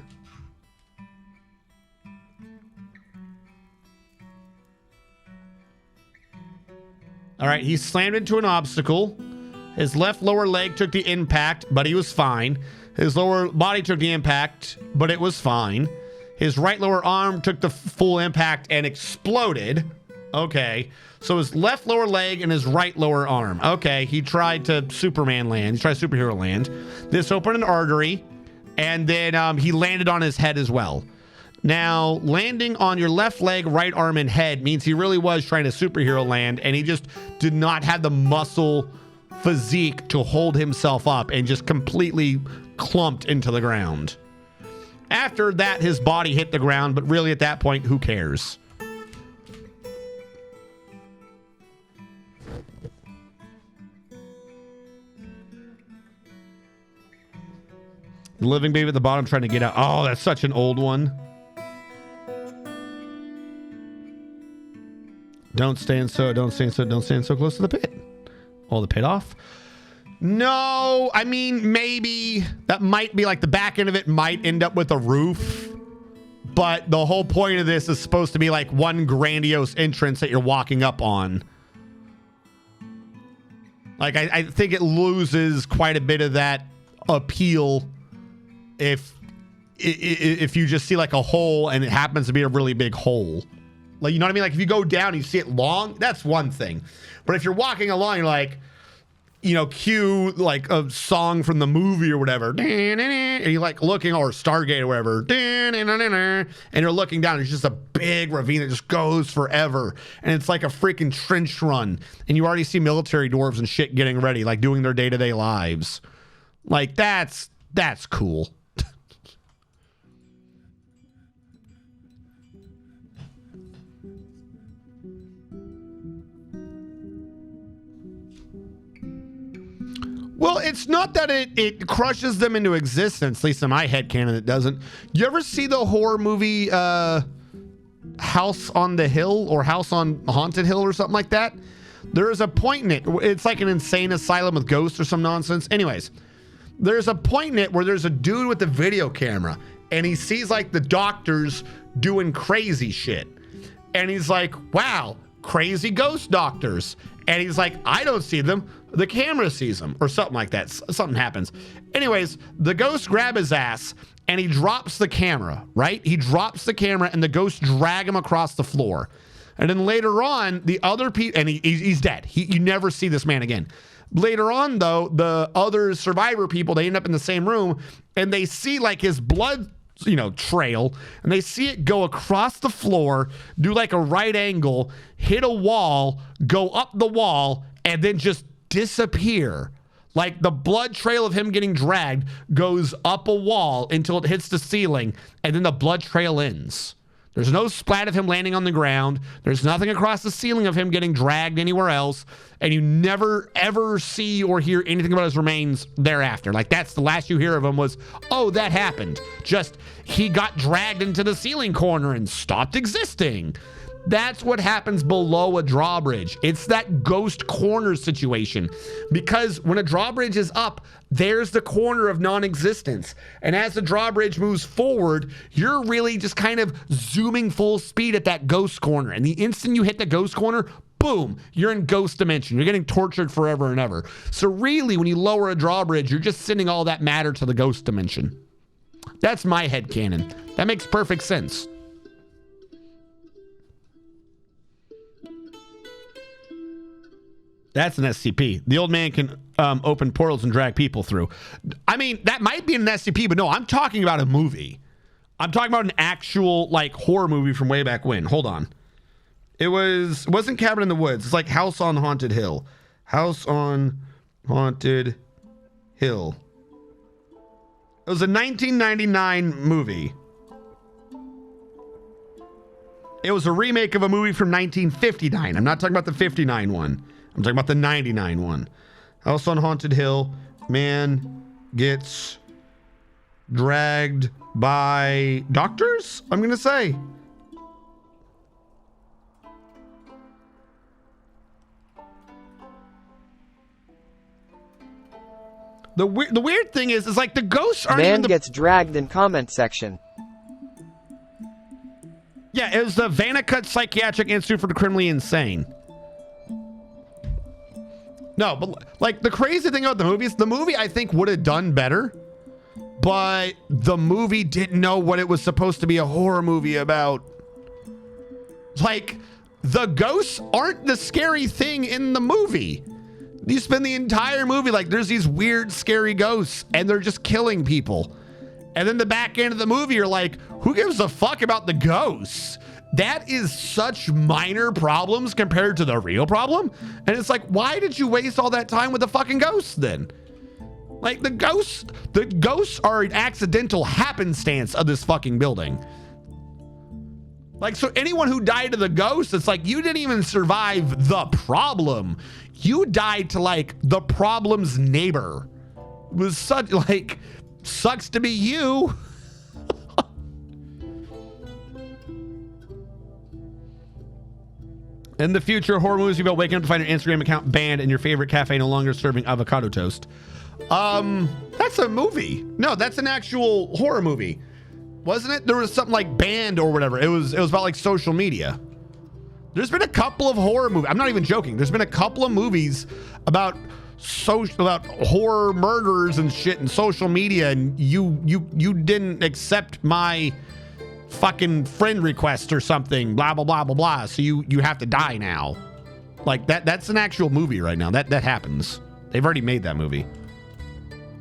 All right, he slammed into an obstacle. His left lower leg took the impact, but he was fine. His lower body took the impact, but it was fine. His right lower arm took the full impact and exploded. Okay. So his left lower leg and his right lower arm. Okay. He tried to Superman land. He tried superhero land. This opened an artery. And then he landed on his head as well. Now, landing on your left leg, right arm, and head means he really was trying to superhero land. And he just did not have the muscle physique to hold himself up and just completely clumped into the ground. After that, his body hit the ground, but really at that point, who cares? The living baby at the bottom trying to get out. Oh, that's such an old one. Don't stand so close to the pit. Oh, the pit off? No, I mean, maybe that might be like the back end of it might end up with a roof, but the whole point of this is supposed to be like one grandiose entrance that you're walking up on. Like, I think it loses quite a bit of that appeal if you just see like a hole and it happens to be a really big hole. Like, you know what I mean? Like, if you go down and you see it long, that's one thing. But if you're walking along, you're like, you know, cue like a song from the movie or whatever, and you're like looking, or Stargate or whatever, and you're looking down, it's just a big ravine that just goes forever, and it's like a freaking trench run, and you already see military dwarves and shit getting ready, like doing their day-to-day lives. Like, that's cool. Well, it's not that it crushes them into existence, at least in my headcanon it doesn't. You ever see the horror movie House on the Hill or House on Haunted Hill or something like that? There is a point in it. It's like an insane asylum with ghosts or some nonsense. Anyways, there's a point in it where there's a dude with a video camera and he sees like the doctors doing crazy shit. And he's like, wow, crazy ghost doctors. And he's like, I don't see them. The camera sees them, or something like that. Something happens. Anyways, the ghosts grab his ass and he drops the camera, right? He drops the camera and the ghosts drag him across the floor. And then later on, the other people, and he's dead. You never see this man again. Later on, though, the other survivor people, they end up in the same room and they see like his blood, you know, trail, and they see it go across the floor, do like a right angle, hit a wall, go up the wall, and then just disappear. Like the blood trail of him getting dragged goes up a wall until it hits the ceiling, and then the blood trail ends. There's no splat of him landing on the ground. There's nothing across the ceiling of him getting dragged anywhere else. And you never, ever see or hear anything about his remains thereafter. Like, that's the last you hear of him was, oh, that happened. Just, he got dragged into the ceiling corner and stopped existing. That's what happens below a drawbridge. It's that ghost corner situation. Because when a drawbridge is up, there's the corner of non-existence. And as the drawbridge moves forward, you're really just kind of zooming full speed at that ghost corner. And the instant you hit the ghost corner, boom, you're in ghost dimension. You're getting tortured forever and ever. So really, when you lower a drawbridge, you're just sending all that matter to the ghost dimension. That's my headcanon. That makes perfect sense. That's an SCP. The old man can open portals and drag people through. I mean, that might be an SCP, but no, I'm talking about a movie. I'm talking about an actual, like, horror movie from way back when. Hold on. It wasn't Cabin in the Woods. It's like House on Haunted Hill. House on Haunted Hill. It was a 1999 movie. It was a remake of a movie from 1959. I'm not talking about the 59 one. I'm talking about the 99 one. House on Haunted Hill. Man gets dragged by doctors, I'm going to say. The weird thing is like the ghosts aren't Man even gets dragged in comment section. Yeah, it was the Vannacut Psychiatric Institute for the Criminally Insane. No, but like the crazy thing about the movie I think would have done better, but the movie didn't know what it was supposed to be a horror movie about. Like, the ghosts aren't the scary thing in the movie. You spend the entire movie like there's these weird, scary ghosts and they're just killing people. And then the back end of the movie, you're like, who gives a fuck about the ghosts? That is such minor problems compared to the real problem. And it's like, why did you waste all that time with the fucking ghosts then? Like the ghosts are an accidental happenstance of this fucking building. Like, so anyone who died to the ghost, it's like, you didn't even survive the problem. You died to like the problem's neighbor. It was such like, sucks to be you. In the future, horror movies will be about waking up to find your Instagram account banned and your favorite cafe no longer serving avocado toast. That's a movie. No, that's an actual horror movie. Wasn't it? There was something like banned or whatever. It was about like social media. There's been a couple of horror movies. I'm not even joking. There's been a couple of movies about horror murders and shit and social media, and you didn't accept my fucking friend request or something, blah blah blah blah blah, so you have to die now. Like that's an actual movie right now. That happens. They've already made that movie.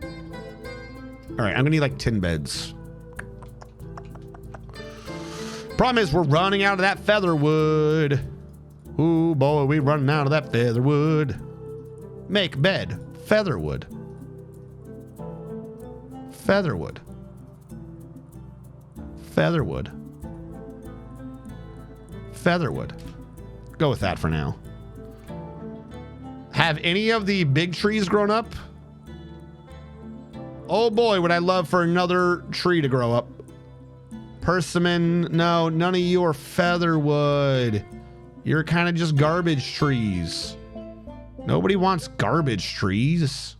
All right, I'm gonna need like 10 beds. Problem is we're running out of that feather wood. Ooh boy, we running out of that feather wood. Make bed. Feather wood. Feather wood. Featherwood. Featherwood. Go with that for now. Have any of the big trees grown up? Oh boy, would I love for another tree to grow up. Persimmon, no, none of you are featherwood. You're kind of just garbage trees. Nobody wants garbage trees.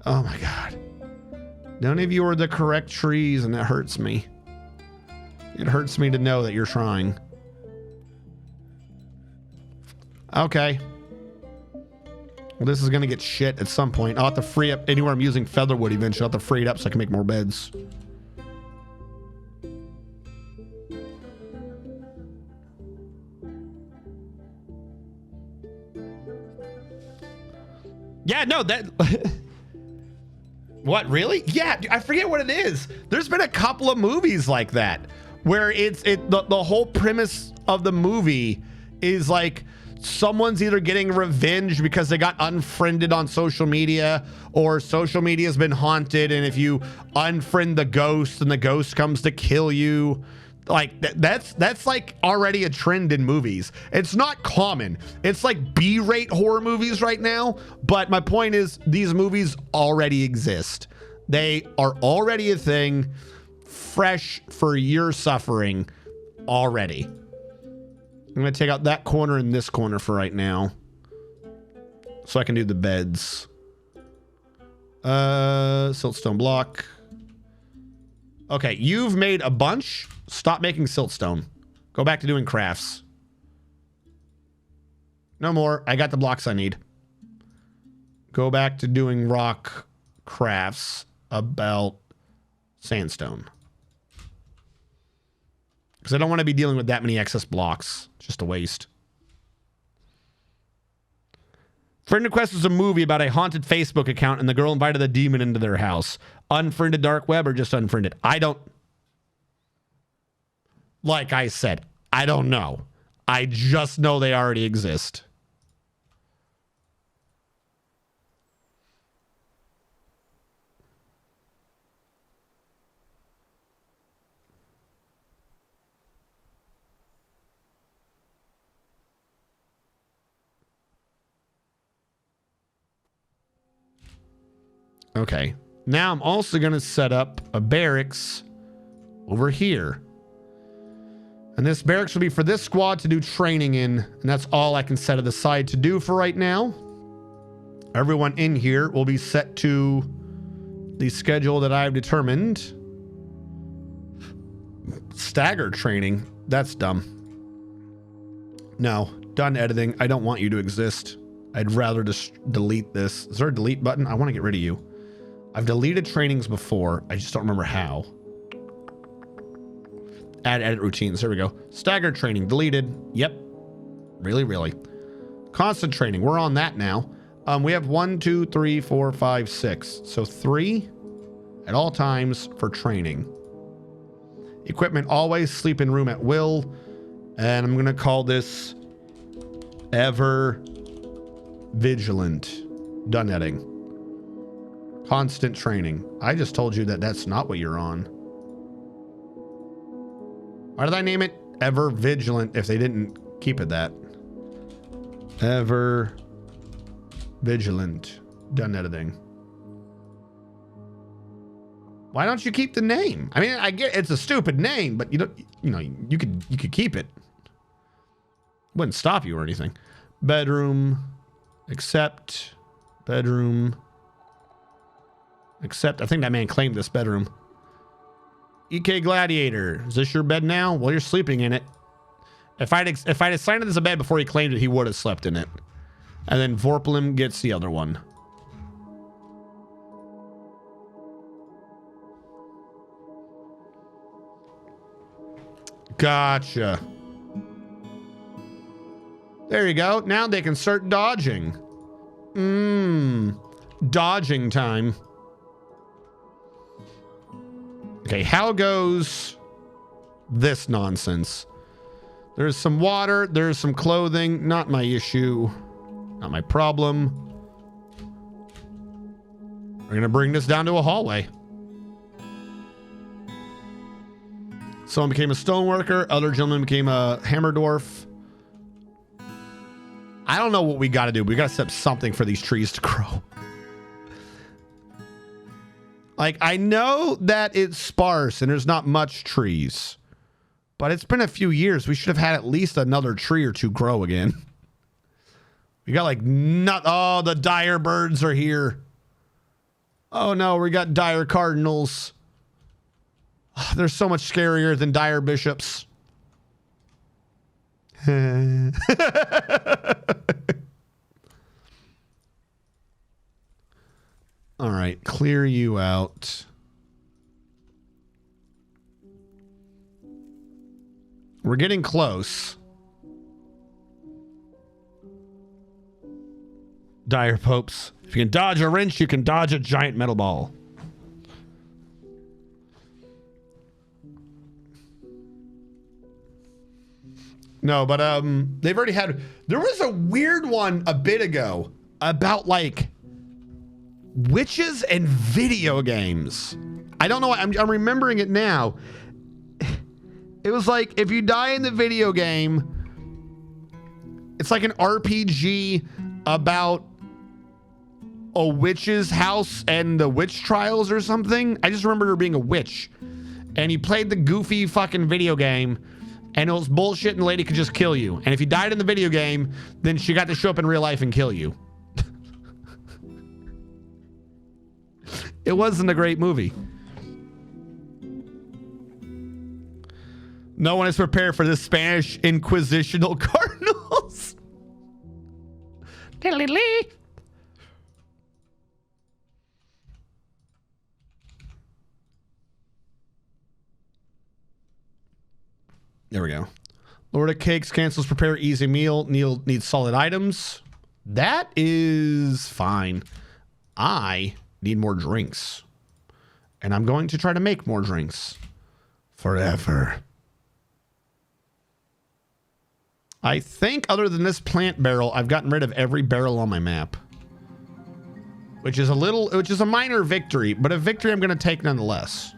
Oh my God. None of you are the correct trees, and that hurts me. It hurts me to know that you're trying. Okay. Well, this is going to get shit at some point. I'll have to free up anywhere I'm using featherwood eventually. I'll have to free it up so I can make more beds. Yeah, no, that... What, really? Yeah, I forget what it is. There's been a couple of movies like that where the whole premise of the movie is like someone's either getting revenge because they got unfriended on social media, or social media has been haunted, and if you unfriend the ghost, then the ghost comes to kill you. Like that's like already a trend in movies. It's not common. It's like B-rate horror movies right now. But my point is, these movies already exist. They are already a thing, fresh for your suffering already. I'm going to take out that corner and this corner for right now. So I can do the beds. Siltstone block. Okay, you've made a bunch. Stop making siltstone. Go back to doing crafts. No more. I got the blocks I need. Go back to doing rock crafts about sandstone. Because I don't want to be dealing with that many excess blocks. Just a waste. Friend Request was a movie about a haunted Facebook account and the girl invited a demon into their house. Unfriended dark web or just unfriended? I don't... Like I said, I don't know. I just know they already exist. Okay. Now I'm also going to set up a barracks over here. And this barracks will be for this squad to do training in. And that's all I can set it aside to do for right now. Everyone in here will be set to the schedule that I've determined. Stagger training. That's dumb. No. Done editing. I don't want you to exist. I'd rather just delete this. Is there a delete button? I want to get rid of you. I've deleted trainings before. I just don't remember how. Add edit routines. There we go. Staggered training. Deleted. Yep. Really, really. Constant training. We're on that now. We have 1, 2, 3, 4, 5, 6. So 3 at all times for training. Equipment always. Sleep in room at will. And I'm going to call this ever vigilant. Done editing. Constant training. I just told you that that's not what you're on. Why did I name it Ever Vigilant if they didn't keep it that? Ever Vigilant. Done editing. Why don't you keep the name? I mean, I get it's a stupid name, but you could keep it. Wouldn't stop you or anything. Bedroom. Accept. Bedroom. Accept. I think that man claimed this bedroom. EK Gladiator. Is this your bed now? Well, you're sleeping in it. If I'd assigned it as a bed before he claimed it, he would have slept in it. And then Vorplim gets the other one. Gotcha. There you go. Now they can start dodging. Dodging time. Okay, how goes this nonsense? There's some water, there's some clothing, not my issue, not my problem. We're gonna bring this down to a hallway. Someone became a stoneworker, other gentleman became a hammer dwarf. I don't know what we gotta do, but we gotta set up something for these trees to grow. Like, I know that it's sparse and there's not much trees, but it's been a few years. We should have had at least another tree or two grow again. We got like oh, the dire birds are here. Oh no, we got dire cardinals. Oh, they're so much scarier than dire bishops. All right, clear you out. We're getting close. Dire popes. If you can dodge a wrench, you can dodge a giant metal ball. No, but they've already had... There was a weird one a bit ago about like witches and video games. I don't know. I'm remembering it now. It was like if you die in the video game, it's like an RPG about a witch's house and the witch trials or something. I just remember her being a witch, and you played the goofy fucking video game, And it was bullshit and the lady could just kill you. And if you died in the video game, then she got to show up in real life and kill you. It wasn't a great movie. No one is prepared for the Spanish Inquisitional Cardinals. There we go. Lord of Cakes cancels prepare easy meal. Neil needs solid items. That is fine. I need more drinks. And I'm going to try to make more drinks. Forever. I think other than this plant barrel, I've gotten rid of every barrel on my map. Which is a minor victory, but a victory I'm going to take nonetheless.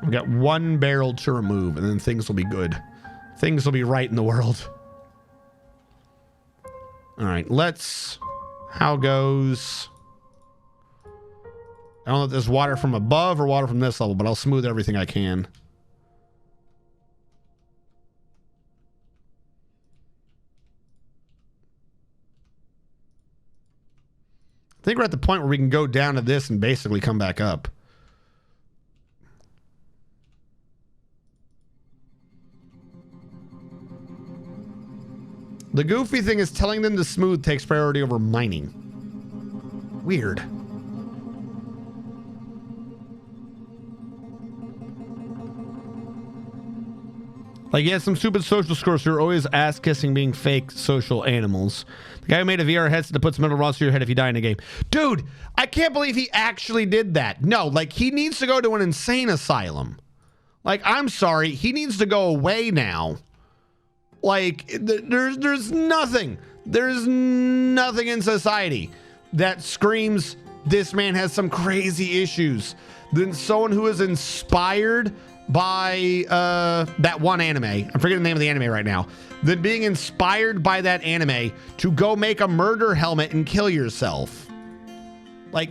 I've got one barrel to remove, and then things will be good. Things will be right in the world. All right, let's... How goes... I don't know if there's water from above or water from this level, but I'll smooth everything I can. I think we're at the point where we can go down to this and basically come back up. The goofy thing is telling them to smooth takes priority over mining. Weird. Like, yeah, some stupid social scores who are always ass-kissing being fake social animals. The guy who made a VR headset that puts metal rods to your head if you die in a game. Dude, I can't believe he actually did that. No, like, he needs to go to an insane asylum. Like, I'm sorry, he needs to go away now. Like, there's nothing. There's nothing in society that screams this man has some crazy issues than someone who is inspired by that one anime. I'm forgetting the name of the anime right now. Than being inspired by that anime to go make a murder helmet and kill yourself. Like...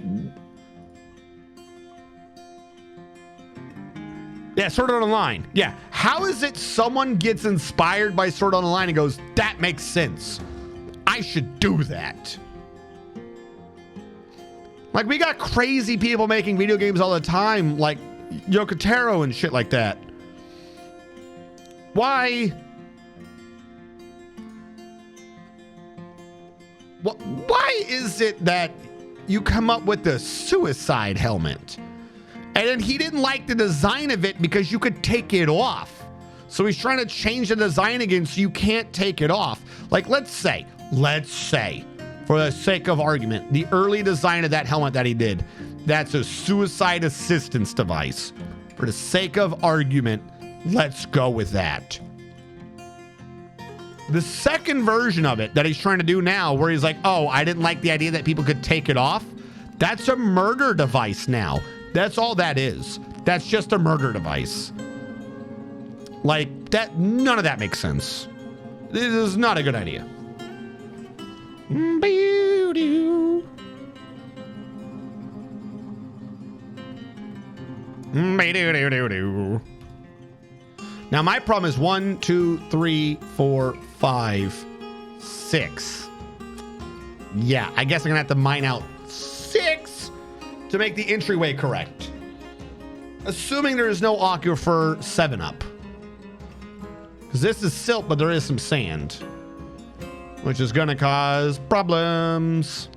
Yeah, Sword Art Online. Yeah. How is it someone gets inspired by Sword Art Online and goes, that makes sense. I should do that. Like, we got crazy people making video games all the time, like Yokotaro and shit like that. Why? Why is it that you come up with the suicide helmet? And then he didn't like the design of it because you could take it off. So he's trying to change the design again so you can't take it off. Like, let's say, for the sake of argument, the early design of that helmet that he did, that's a suicide assistance device. For the sake of argument, let's go with that. The second version of it that he's trying to do now, where he's like, oh, I didn't like the idea that people could take it off. That's a murder device now. That's all that is. That's just a murder device. Like, that, none of that makes sense. This is not a good idea. Now, my problem is 1, 2, 3, 4, 5, 6. Yeah, I guess I'm gonna have to mine out 6 to make the entryway correct. Assuming there is no aquifer 7-up. Because this is silt, but there is some sand. Which is gonna cause problems.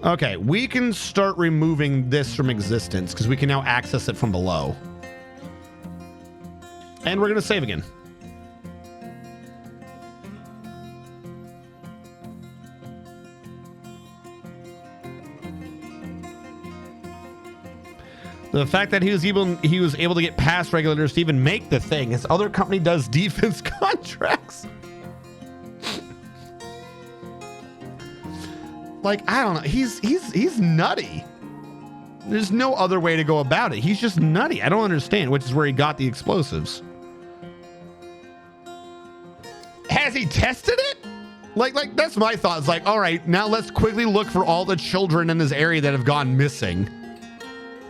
Okay, we can start removing this from existence because we can now access it from below. And we're gonna save again. The fact that he was able to get past regulators to even make the thing. His other company does defense contracts. Like, I don't know. He's nutty. There's no other way to go about it. He's just nutty. I don't understand, which is where he got the explosives. Has he tested it? Like that's my thought. It's like, all right, now let's quickly look for all the children in this area that have gone missing.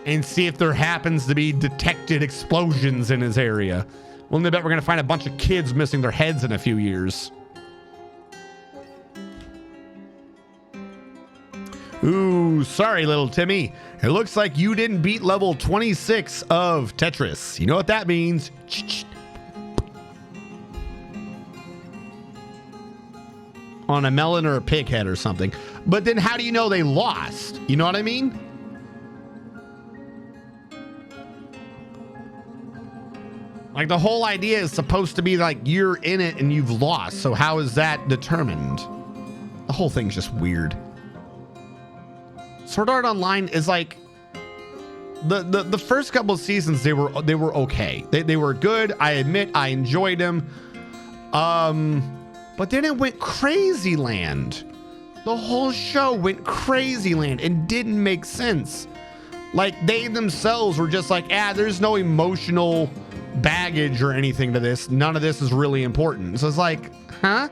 and see if there happens to be detected explosions in his area. Well, I bet we're going to find a bunch of kids missing their heads in a few years. Ooh, sorry, little Timmy. It looks like you didn't beat level 26 of Tetris. You know what that means? On a melon or a pig head or something. But then how do you know they lost? You know what I mean? Like the whole idea is supposed to be like you're in it and you've lost. So how is that determined? The whole thing's just weird. Sword Art Online is like the first couple of seasons they were okay. They were good. I admit I enjoyed them. But then it went crazy land. The whole show went crazy land and didn't make sense. Like they themselves were just like, there's no emotional baggage or anything to this. None of this is really important. So it's like, huh?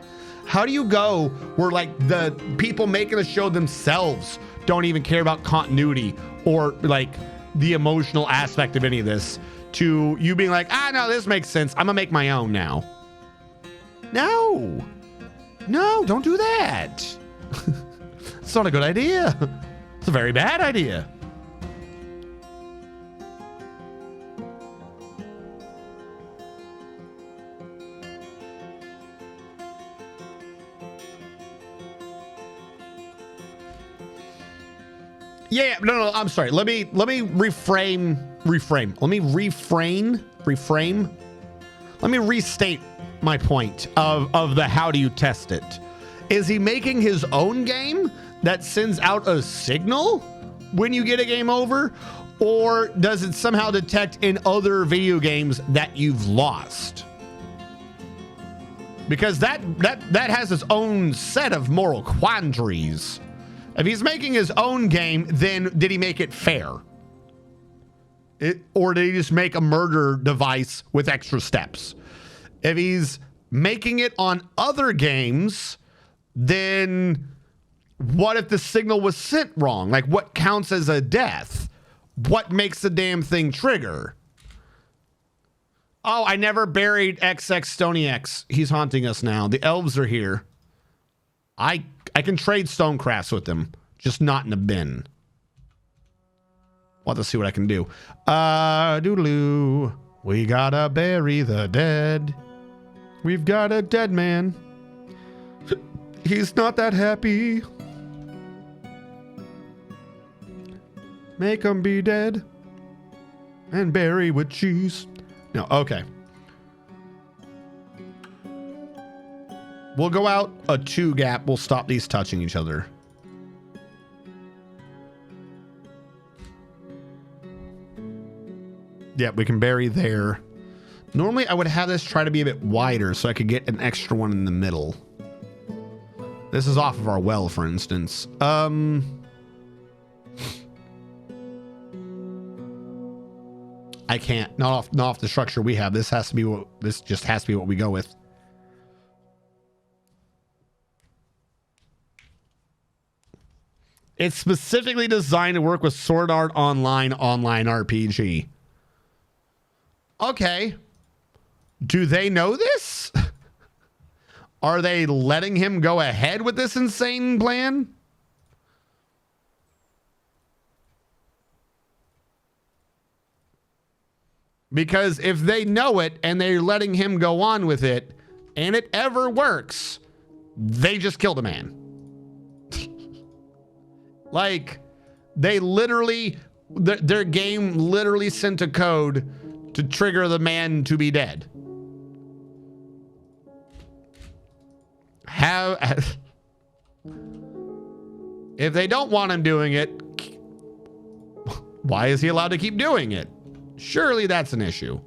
How do you go where like the people making the show themselves don't even care about continuity or like the emotional aspect of any of this, to you being like, no, this makes sense. I'm gonna make my own now. No, don't do that. It's not a good idea. It's a very bad idea. Yeah, no, I'm sorry. Let me reframe. Let me restate my point of the how do you test it. Is he making his own game that sends out a signal when you get a game over? Or does it somehow detect in other video games that you've lost? Because that has its own set of moral quandaries. If he's making his own game, then did he make it fair? Or did he just make a murder device with extra steps? If he's making it on other games, then what if the signal was sent wrong? Like what counts as a death? What makes the damn thing trigger? Oh, I never buried XX Stony X. He's haunting us now. The elves are here. I can trade stonecrafts with them, just not in a bin. We'll have to see what I can do. Doodaloo. We gotta bury the dead. We've got a dead man. He's not that happy. Make him be dead and bury with cheese. No, okay. We'll go out a 2 gap. We'll stop these touching each other. Yeah, we can bury there. Normally, I would have this try to be a bit wider so I could get an extra one in the middle. This is off of our well, for instance. I can't. Not off the structure we have. This has to be what. This just has to be what we go with. It's specifically designed to work with Sword Art Online RPG. Okay. Do they know this? Are they letting him go ahead with this insane plan? Because if they know it and they're letting him go on with it and it ever works, they just killed a man. Like, they literally, their game literally sent a code to trigger the man to be dead. If they don't want him doing it, why is he allowed to keep doing it? Surely that's an issue.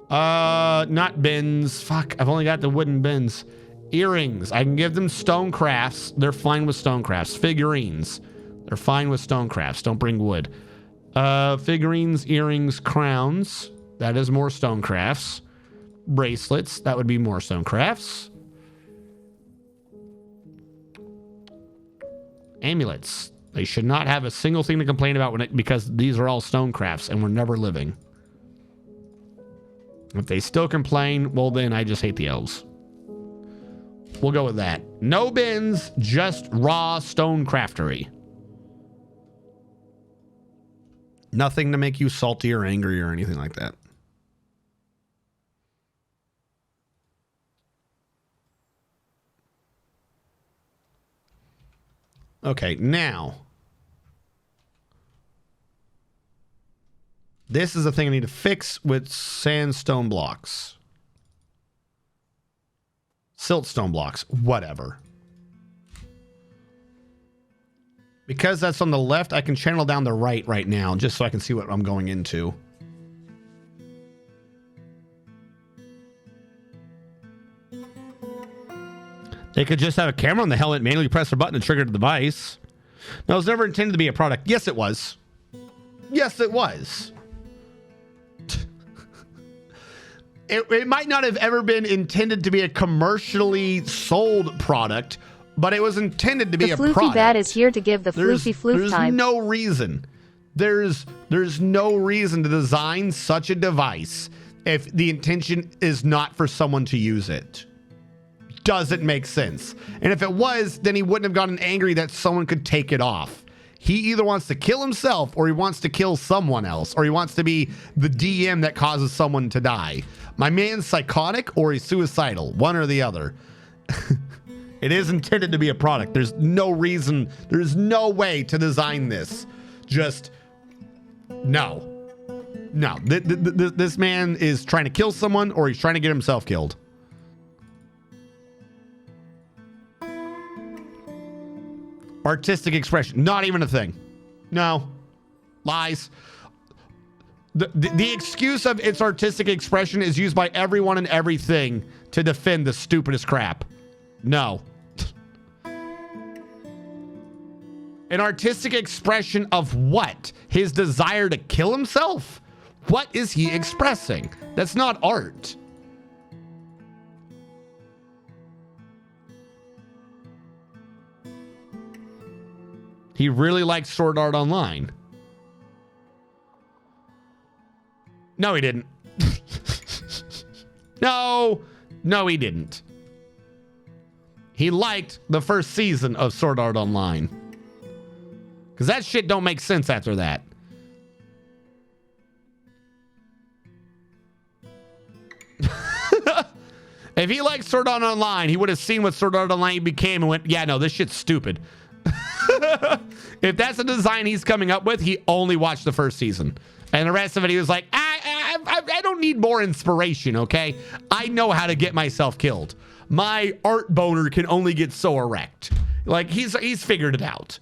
Not bins. Fuck, I've only got the wooden bins. Earrings. I can give them stone crafts. They're fine with stone crafts. Figurines. They're fine with stone crafts. Don't bring wood. Figurines, earrings, crowns. That is more stone crafts. Bracelets. That would be more stone crafts. Amulets. They should not have a single thing to complain about because these are all stonecrafts and we're never living. If they still complain, well then I just hate the elves. We'll go with that. No bins, just raw stonecraftery. Nothing to make you salty or angry or anything like that. Okay, now. This is the thing I need to fix with sandstone blocks. Siltstone blocks, whatever. Because that's on the left, I can channel down the right now, just so I can see what I'm going into. They could just have a camera on the helmet, manually press a button to trigger the device. No, it was never intended to be a product. Yes, it was. Yes, it was. It might not have ever been intended to be a commercially sold product, but it was intended to be a product. The Floofy Bat is here to give the Floofy Floof time. There's no reason. There's no reason to design such a device if the intention is not for someone to use it. Doesn't make sense. And if it was, then he wouldn't have gotten angry that someone could take it off. He either wants to kill himself or he wants to kill someone else, or he wants to be the DM that causes someone to die. My man's psychotic or he's suicidal, one or the other. It is intended to be a product. There's no reason, there's no way to design this. Just, no. No, this man is trying to kill someone or he's trying to get himself killed. Artistic expression, not even a thing. No, lies. The excuse of its artistic expression is used by everyone and everything to defend the stupidest crap. No. An artistic expression of what? His desire to kill himself? What is he expressing? That's not art. He really likes Sword Art Online. No, he didn't. No, he didn't. He liked the first season of Sword Art Online. Because that shit don't make sense after that. If he liked Sword Art Online, he would have seen what Sword Art Online became and went, yeah, no, this shit's stupid. If that's a design he's coming up with, he only watched the first season. And the rest of it, he was like, I don't need more inspiration, okay? I know how to get myself killed. My art boner can only get so erect. Like, he's figured it out.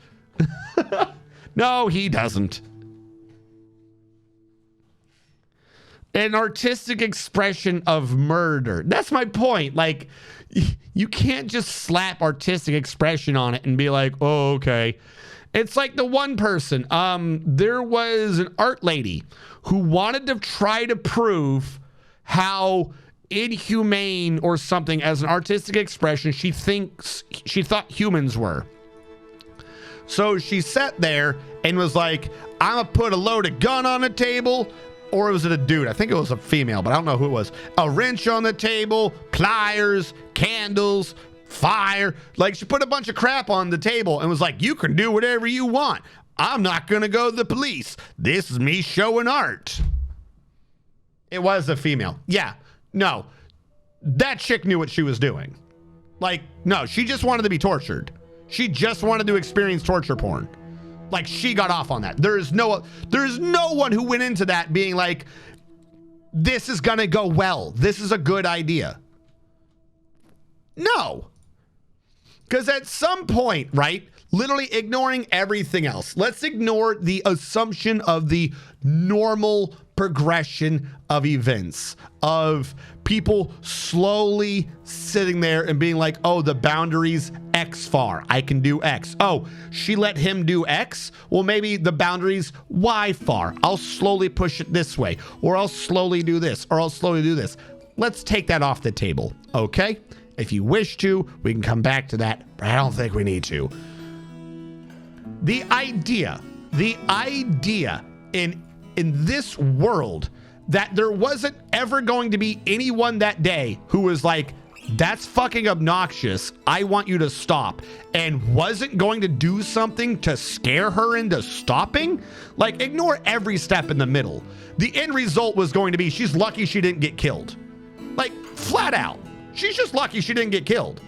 No, he doesn't. An artistic expression of murder. That's my point. Like, you can't just slap artistic expression on it and be like, oh, okay. It's like the one person. There was an art lady who wanted to try to prove how inhumane or something as an artistic expression she thought humans were. So she sat there and was like, I'm gonna put a loaded gun on the table. Or was it a dude? I think it was a female, but I don't know who it was. A wrench on the table, pliers, candles, fire. Like, she put a bunch of crap on the table and was like, you can do whatever you want. I'm not going to go to the police. This is me showing art. It was a female. Yeah. No. That chick knew what she was doing. Like, no, she just wanted to be tortured. She just wanted to experience torture porn. Like, she got off on that. There's no one who went into that being like, this is gonna go well. This is a good idea. No. Because at some point, right, literally ignoring everything else, let's ignore the assumption of the normal progression of events, of people slowly sitting there and being like, oh, the boundary's X far. I can do X. Oh, she let him do X? Well, maybe the boundary's Y far. I'll slowly push it this way, or I'll slowly do this, or I'll slowly do this. Let's take that off the table, okay? If you wish to, we can come back to that, but I don't think we need to. The idea in this world that there wasn't ever going to be anyone that day who was like, that's fucking obnoxious, I want you to stop, and wasn't going to do something to scare her into stopping. Like, ignore every step in the middle. The end result was going to be she's lucky she didn't get killed. Like, flat out. She's just lucky she didn't get killed.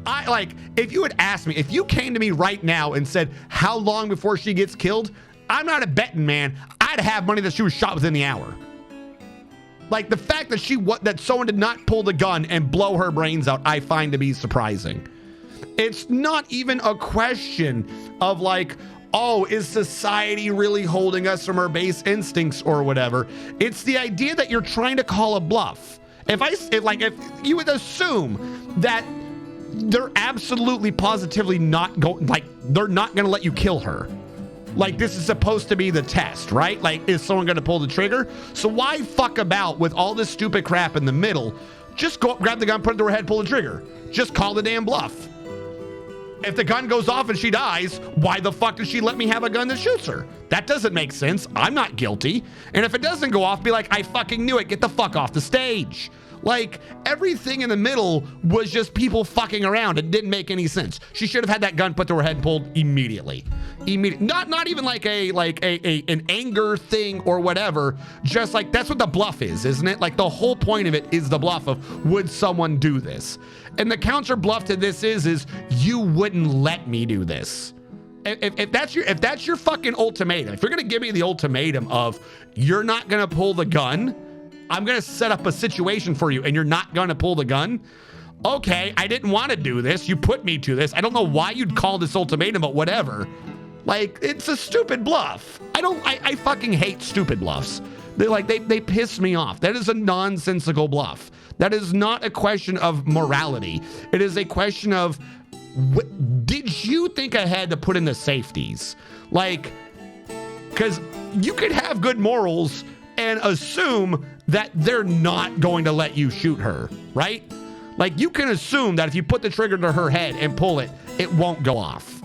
If you had asked me, if you came to me right now and said, how long before she gets killed? I'm not a betting man. I'd have money that she was shot within the hour. Like, the fact that someone did not pull the gun and blow her brains out, I find to be surprising. It's not even a question of like, oh, is society really holding us from our base instincts or whatever? It's the idea that you're trying to call a bluff. If you would assume that they're absolutely positively not they're not going to let you kill her. Like, this is supposed to be the test, right? Like, is someone going to pull the trigger? So why fuck about with all this stupid crap in the middle? Just go grab the gun, put it to her head, pull the trigger. Just call the damn bluff. If the gun goes off and she dies, why the fuck does she let me have a gun that shoots her? That doesn't make sense. I'm not guilty. And if it doesn't go off, be like, I fucking knew it. Get the fuck off the stage. Like, everything in the middle was just people fucking around. It didn't make any sense. She should have had that gun put to her head and pulled immediately. Not even like an anger thing or whatever. Just like, that's what the bluff is, isn't it? Like, the whole point of it is the bluff of, would someone do this? And the counter bluff to this is you wouldn't let me do this. If that's your fucking ultimatum, if you're gonna give me the ultimatum of you're not gonna pull the gun, I'm gonna set up a situation for you and you're not gonna pull the gun. Okay, I didn't want to do this. You put me to this. I don't know why you'd call this ultimatum, but whatever. Like, it's a stupid bluff. I fucking hate stupid bluffs. They piss me off. That is a nonsensical bluff. That is not a question of morality. It is a question of, did you think ahead to put in the safeties? Like, because you could have good morals and assume that they're not going to let you shoot her, right? Like, you can assume that if you put the trigger to her head and pull it, it won't go off.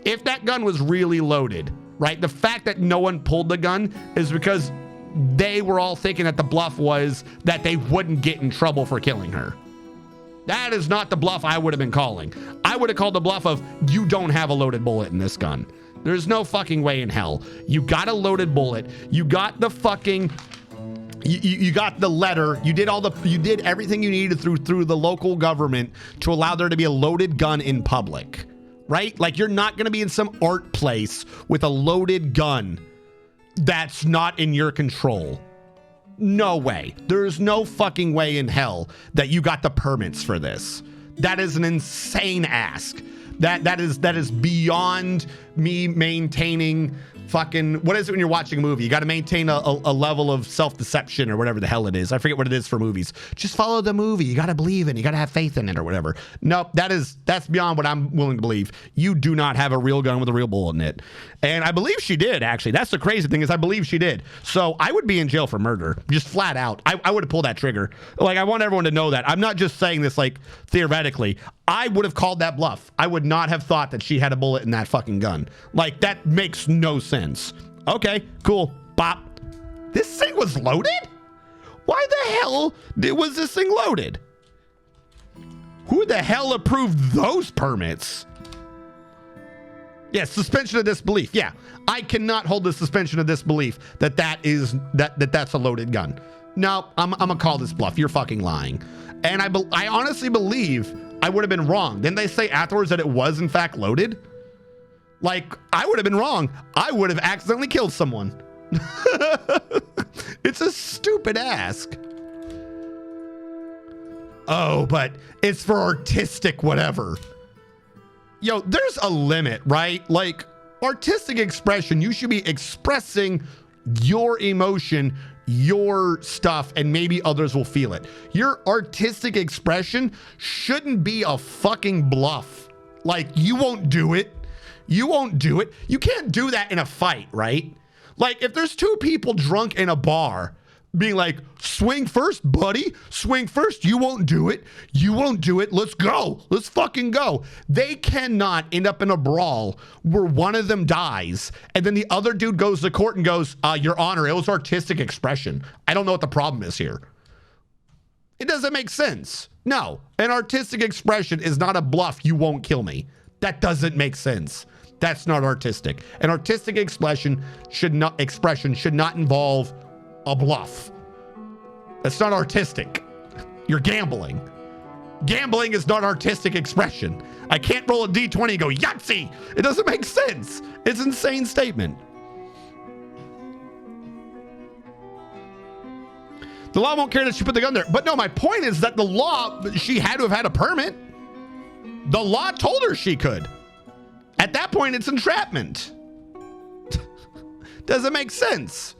If that gun was really loaded, right? The fact that no one pulled the gun is because they were all thinking that the bluff was that they wouldn't get in trouble for killing her. That is not the bluff I would have been calling. I would have called the bluff of, you don't have a loaded bullet in this gun. There's no fucking way in hell. You got a loaded bullet. You got the fucking... You got the letter. You did everything you needed through the local government to allow there to be a loaded gun in public, right? Like, you're not going to be in some art place with a loaded gun that's not in your control. No way. There's no fucking way in hell that you got the permits for this. That is an insane ask. That is beyond me maintaining fucking, what is it when you're watching a movie? You got to maintain a level of self-deception or whatever the hell it is. I forget what it is for movies. Just follow the movie. You got to believe in it. You got to have faith in it or whatever. Nope, that's beyond what I'm willing to believe. You do not have a real gun with a real bullet in it. And I believe she did, actually. That's the crazy thing, is I believe she did. So I would be in jail for murder, just flat out. I would have pulled that trigger. Like, I want everyone to know that. I'm not just saying this like theoretically. I would have called that bluff. I would not have thought that she had a bullet in that fucking gun. Like, that makes no sense. Okay, cool. Bop. This thing was loaded? Why the hell was this thing loaded? Who the hell approved those permits? Yeah, suspension of disbelief. Yeah, I cannot hold the suspension of disbelief that's a loaded gun. No, I'm gonna call this bluff. You're fucking lying. And I honestly believe I would have been wrong. Didn't they say afterwards that it was in fact loaded? Like, I would have been wrong. I would have accidentally killed someone. It's a stupid ask. Oh, but it's for artistic whatever. Yo, there's a limit, right? Like, artistic expression, you should be expressing your emotion, your stuff, and maybe others will feel it. Your artistic expression shouldn't be a fucking bluff. Like, you won't do it. You won't do it. You can't do that in a fight, right? Like, if there's two people drunk in a bar, being like, swing first, buddy. Swing first. You won't do it. You won't do it. Let's go. Let's fucking go. They cannot end up in a brawl where one of them dies and then the other dude goes to court and goes, Your Honor, it was artistic expression. I don't know what the problem is here. It doesn't make sense. No, an artistic expression is not a bluff. You won't kill me. That doesn't make sense. That's not artistic. An artistic expression should not involve a bluff. That's not artistic. You're gambling. Gambling is not artistic expression. I can't roll a D20 and go Yahtzee. It doesn't make sense. It's an insane statement. The law won't care that she put the gun there. But no, my point is that the law, she had to have had a permit. The law told her she could. At that point, it's entrapment. Doesn't make sense.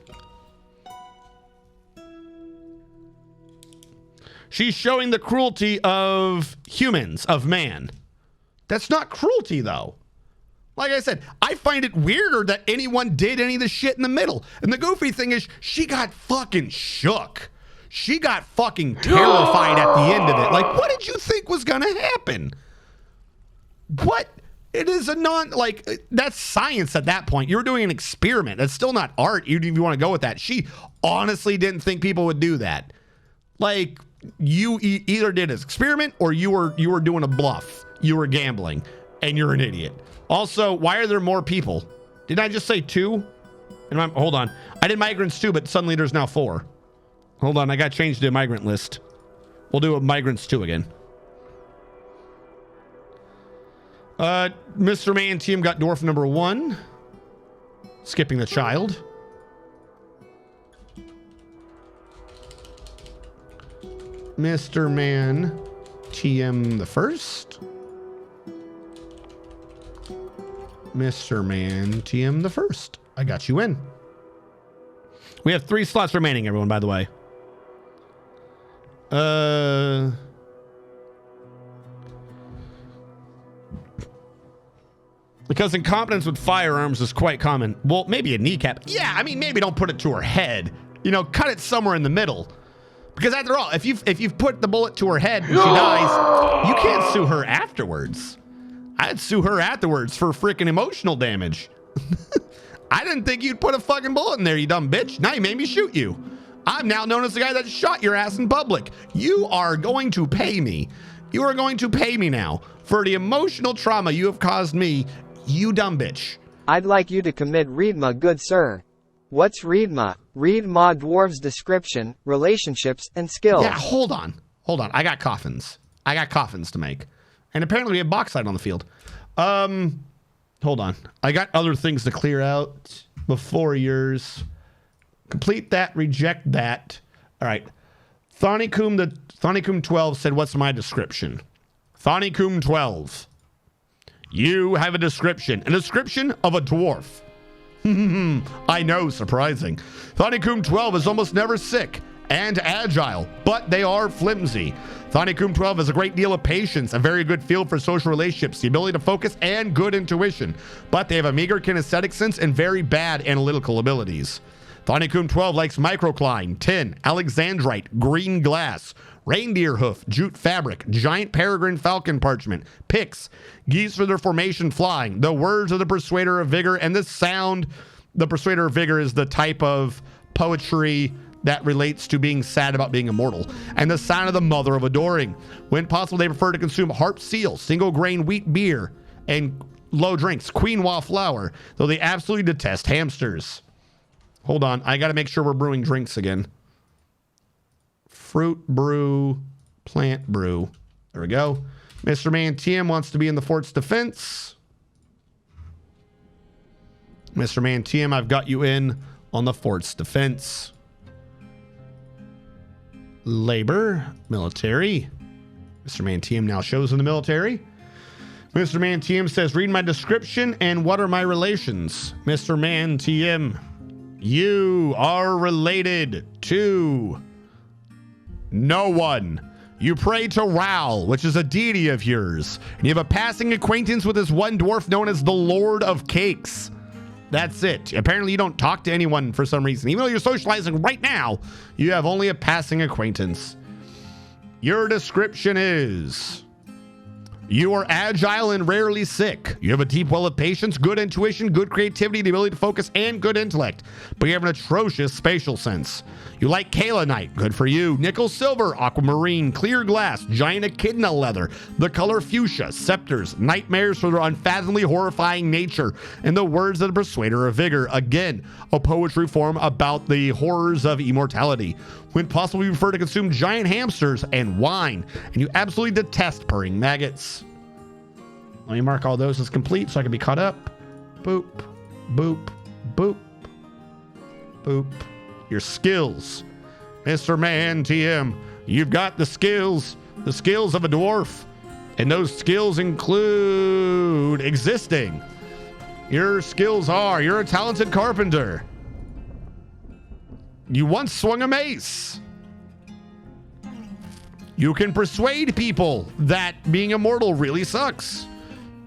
She's showing the cruelty of humans, of man. That's not cruelty, though. Like I said, I find it weirder that anyone did any of the shit in the middle. And the goofy thing is, she got fucking shook. She got fucking terrified at the end of it. Like, what did you think was gonna happen? What? It is a that's science at that point. You're doing an experiment. That's still not art, even if you want to go with that. She honestly didn't think people would do that. Like, you either did an experiment or you were doing a bluff. You were gambling and you're an idiot. Also, why are there more people? Did I just say 2? Hold on. I did migrants 2, but suddenly there's now 4. Hold on. I got changed to a migrant list. We'll do a migrants 2 again. Mr. Man team got dwarf number 1. Skipping the child. Mr. Man TM the first. Mr. Man TM the first. I got you in. We have 3 slots remaining, everyone, by the way. Because incompetence with firearms is quite common. Well, maybe a kneecap. Yeah, I mean, maybe don't put it to her head. You know, cut it somewhere in the middle. Because after all, if you've put the bullet to her head and she dies, you can't sue her afterwards. I'd sue her afterwards for freaking emotional damage. I didn't think you'd put a fucking bullet in there, you dumb bitch. Now you made me shoot you. I'm now known as the guy that shot your ass in public. You are going to pay me. You are going to pay me now for the emotional trauma you have caused me, you dumb bitch. I'd like you to commit Readma, good sir. What's Readma? Read Ma Dwarf's description, relationships, and skills. Yeah, hold on. I got coffins. To make. And apparently we have bauxite on the field. Hold on. I got other things to clear out before yours. Complete that, reject that. All right. Thonikum 12 said, what's my description? Thonikum 12. You have a description of a dwarf. I know, surprising. Thonikum 12 is almost never sick and agile, but they are flimsy. Thonikum 12 has a great deal of patience, a very good feel for social relationships, the ability to focus, and good intuition, but they have a meager kinesthetic sense and very bad analytical abilities. Thonikum 12 likes microcline, tin, alexandrite, green glass, reindeer hoof, jute fabric, giant peregrine falcon parchment, picks, geese for their formation flying, the words of the Persuader of Vigor, and the sound. The Persuader of Vigor is the type of poetry that relates to being sad about being immortal, and the sound of the Mother of Adoring. When possible, they prefer to consume harp seal, single grain wheat beer, and low drinks, quinoa flour, though they absolutely detest hamsters. Hold on, I gotta make sure we're brewing drinks again. Fruit brew, plant brew. There we go. Mr. Man TM wants to be in the fort's defense. Mr. Man TM, I've got you in on the fort's defense. Labor, military. Mr. Man TM now shows in the military. Mr. Man TM says, read my description and what are my relations? Mr. Man TM, you are related to no one. You pray to Ral, which is a deity of yours, and you have a passing acquaintance with this one dwarf known as the Lord of Cakes. That's it. Apparently you don't talk to anyone for some reason. Even though you're socializing right now, you have only a passing acquaintance. Your description is: you are agile and rarely sick. You have a deep well of patience, good intuition, good creativity, the ability to focus, and good intellect. But you have an atrocious spatial sense. You like kaolinite, good for you. Nickel silver, aquamarine, clear glass, giant echidna leather, the color fuchsia, scepters, nightmares for their unfathomably horrifying nature, and the words of the persuader of vigor. Again, a poetry form about the horrors of immortality. When possible, you prefer to consume giant hamsters and wine, and you absolutely detest purring maggots. Let me mark all those as complete so I can be caught up. Boop, boop, boop, boop. Your skills. Mr. Man TM, you've got the skills of a dwarf, and those skills include existing. Your skills are: you're a talented carpenter. You once swung a mace. You can persuade people that being immortal really sucks.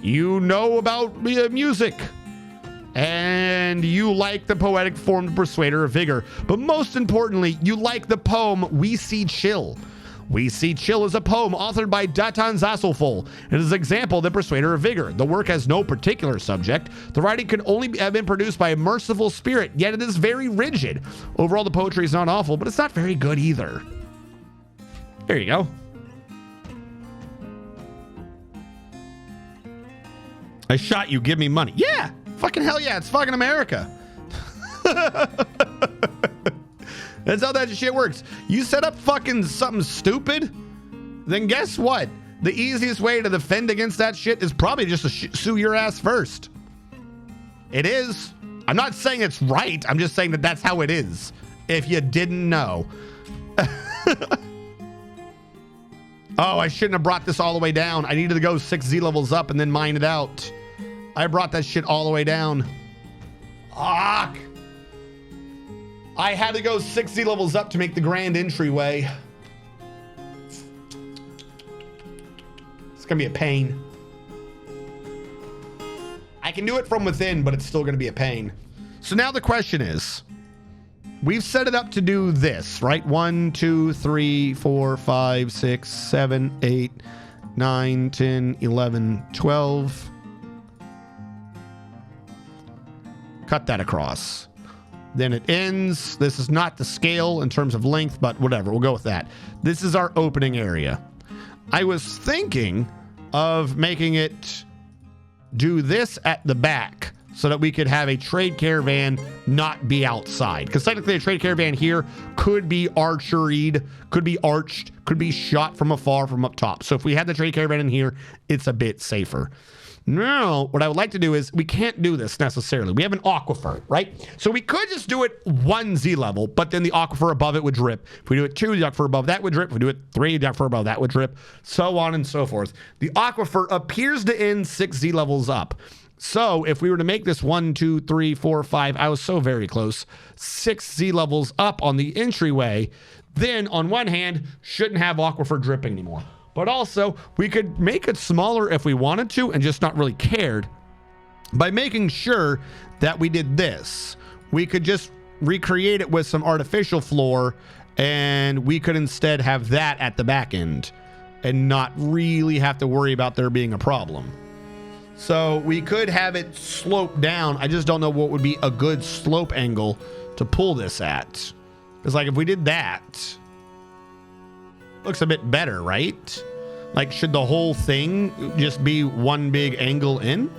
You know about music. And you like the poetic form Persuader of Vigor. But most importantly, you like the poem We See Chill. We See Chill is a poem authored by Datan Zasselful. It is an example of the Persuader of Vigor. The work has no particular subject. The writing could only have been produced by a merciful spirit, yet it is very rigid. Overall, the poetry is not awful, but it's not very good either. There you go. I shot you, give me money. Yeah! Fucking hell yeah, it's fucking America. That's how that shit works. You set up fucking something stupid, then guess what? The easiest way to defend against that shit is probably just to sue your ass first. It is. I'm not saying it's right. I'm just saying that that's how it is. If you didn't know. Oh, I shouldn't have brought this all the way down. I needed to go 6 Z levels up and then mine it out. I brought that shit all the way down. Fuck. I had to go 6 Z levels up to make the grand entryway. It's gonna be a pain. I can do it from within, but it's still gonna be a pain. So now the question is, we've set it up to do this, right? 1, 2, 3, 4, 5, 6, 7, 8, 9, 10, 11, 12. Cut that across. Then it ends. This is not the scale in terms of length, but whatever. We'll go with that. This is our opening area. I was thinking of making it do this at the back so that we could have a trade caravan not be outside. Because technically a trade caravan here could be archeried, could be arched, could be shot from afar from up top. So if we had the trade caravan in here, it's a bit safer. Now, what I would like to do is, we can't do this necessarily. We have an aquifer, right? So we could just do it 1 Z level, but then the aquifer above it would drip. If we do it 2, the aquifer above that would drip. If we do it 3, the aquifer above that would drip, so on and so forth. The aquifer appears to end 6 Z levels up. So if we were to make this 1, 2, 3, 4, 5, I was so very close, 6 Z levels up on the entryway, then on one hand, shouldn't have aquifer dripping anymore. But also, we could make it smaller if we wanted to and just not really cared by making sure that we did this. We could just recreate it with some artificial floor, and we could instead have that at the back end and not really have to worry about there being a problem. So we could have it slope down. I just don't know what would be a good slope angle to pull this at. Because like if we did that, looks a bit better, right? Like, should the whole thing just be one big angle in?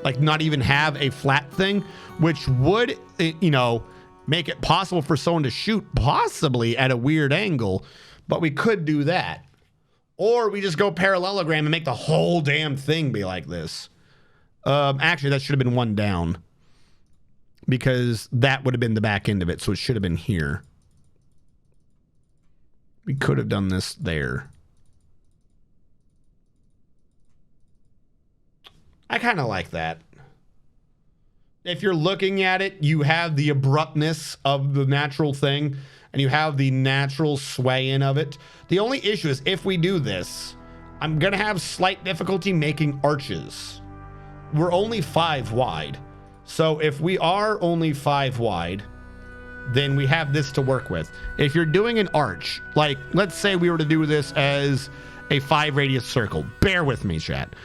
Like, not even have a flat thing, which would, you know, make it possible for someone to shoot possibly at a weird angle, but we could do that. Or we just go parallelogram and make the whole damn thing be like this. Actually, that should have been 1 down because that would have been the back end of it, so it should have been here. We could have done this there. I kind of like that. If you're looking at it, you have the abruptness of the natural thing, and you have the natural sway in of it. The only issue is if we do this, I'm going to have slight difficulty making arches. We're only 5 wide. So if we are only 5 wide, then we have this to work with. If you're doing an arch, like let's say we were to do this as a 5 radius circle. Bear with me, chat.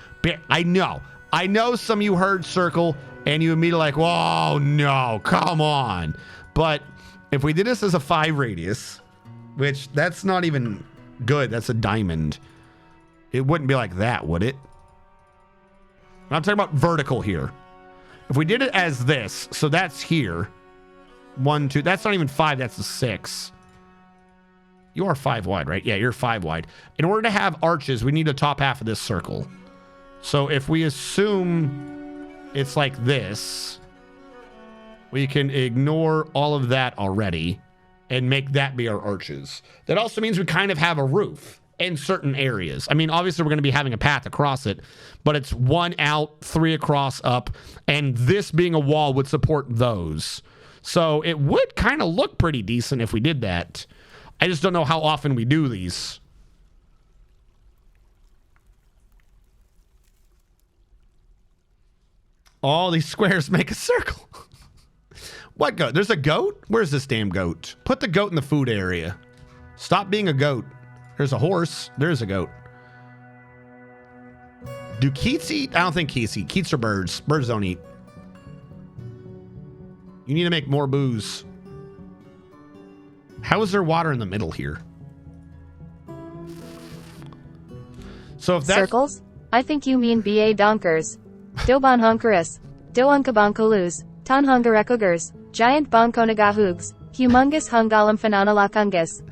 I know some of you heard circle and you immediately like, whoa, no, come on. But if we did this as a 5 radius, which that's not even good, that's a diamond. It wouldn't be like that, would it? I'm talking about vertical here. If we did it as this, so that's here. 1, 2, that's not even 5, that's a 6. You are 5 wide, right? Yeah, you're 5 wide. In order to have arches, we need the top half of this circle. So if we assume it's like this, we can ignore all of that already and make that be our arches. That also means we kind of have a roof in certain areas. I mean, obviously we're going to be having a path across it, but it's 1 out, 3 across, up, and this being a wall would support those. So it would kind of look pretty decent if we did that. I just don't know how often we do these. All these squares make a circle. What goat? There's a goat? Where's this damn goat? Put the goat in the food area. Stop being a goat. There's a horse. There's a goat. Do Keats eat? I don't think Keats eat. Keats are birds. Birds don't eat. You need to make more booze. How is there water in the middle here? So if that's... Circles? I think you mean BA donkers. Doban honkerus. Doankabankolus. Tanhungarekogers. Giant bonkonagahugs. Humongous hungalam fananalakungus.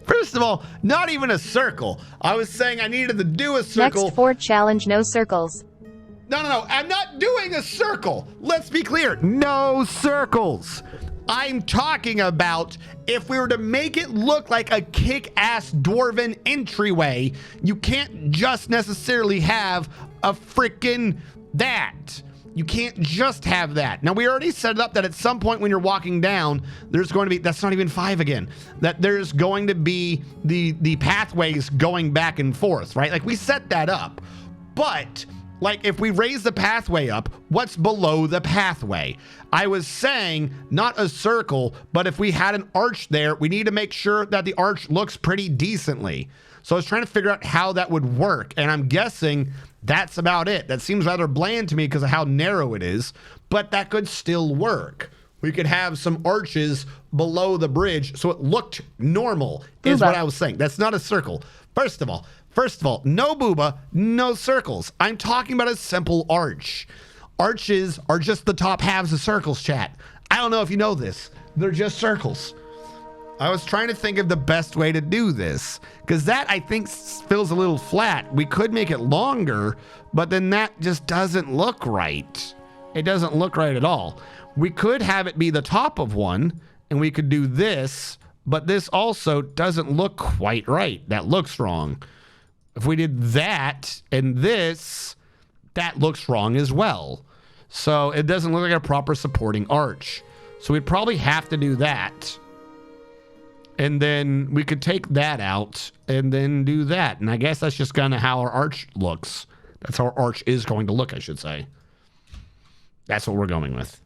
First of all, not even a circle. I was saying I needed to do a circle. Next 4 challenge, no circles. No. I'm not doing a circle. Let's be clear. No circles. I'm talking about if we were to make it look like a kick-ass dwarven entryway, you can't just necessarily have a freaking that. You can't just have that. Now, we already set it up that at some point when you're walking down, there's going to be, that's not even 5 again, that there's going to be the pathways going back and forth, right? Like we set that up. But like if we raise the pathway up, what's below the pathway? I was saying not a circle, but if we had an arch there, we need to make sure that the arch looks pretty decently. So I was trying to figure out how that would work. And I'm guessing that's about it. That seems rather bland to me because of how narrow it is, but that could still work. We could have some arches below the bridge so it looked normal, is what I was saying. That's not a circle. First of all, no booba, no circles. I'm talking about a simple arch. Arches are just the top halves of circles, chat. I don't know if you know this. They're just circles. I was trying to think of the best way to do this because that I think feels a little flat. We could make it longer, but then that just doesn't look right. It doesn't look right at all. We could have it be the top of one and we could do this, but this also doesn't look quite right. That looks wrong. If we did that and this, that looks wrong as well. So it doesn't look like a proper supporting arch. So we'd probably have to do that. And then we could take that out and then do that. And I guess that's just kind of how our arch looks. That's how our arch is going to look, I should say. That's what we're going with.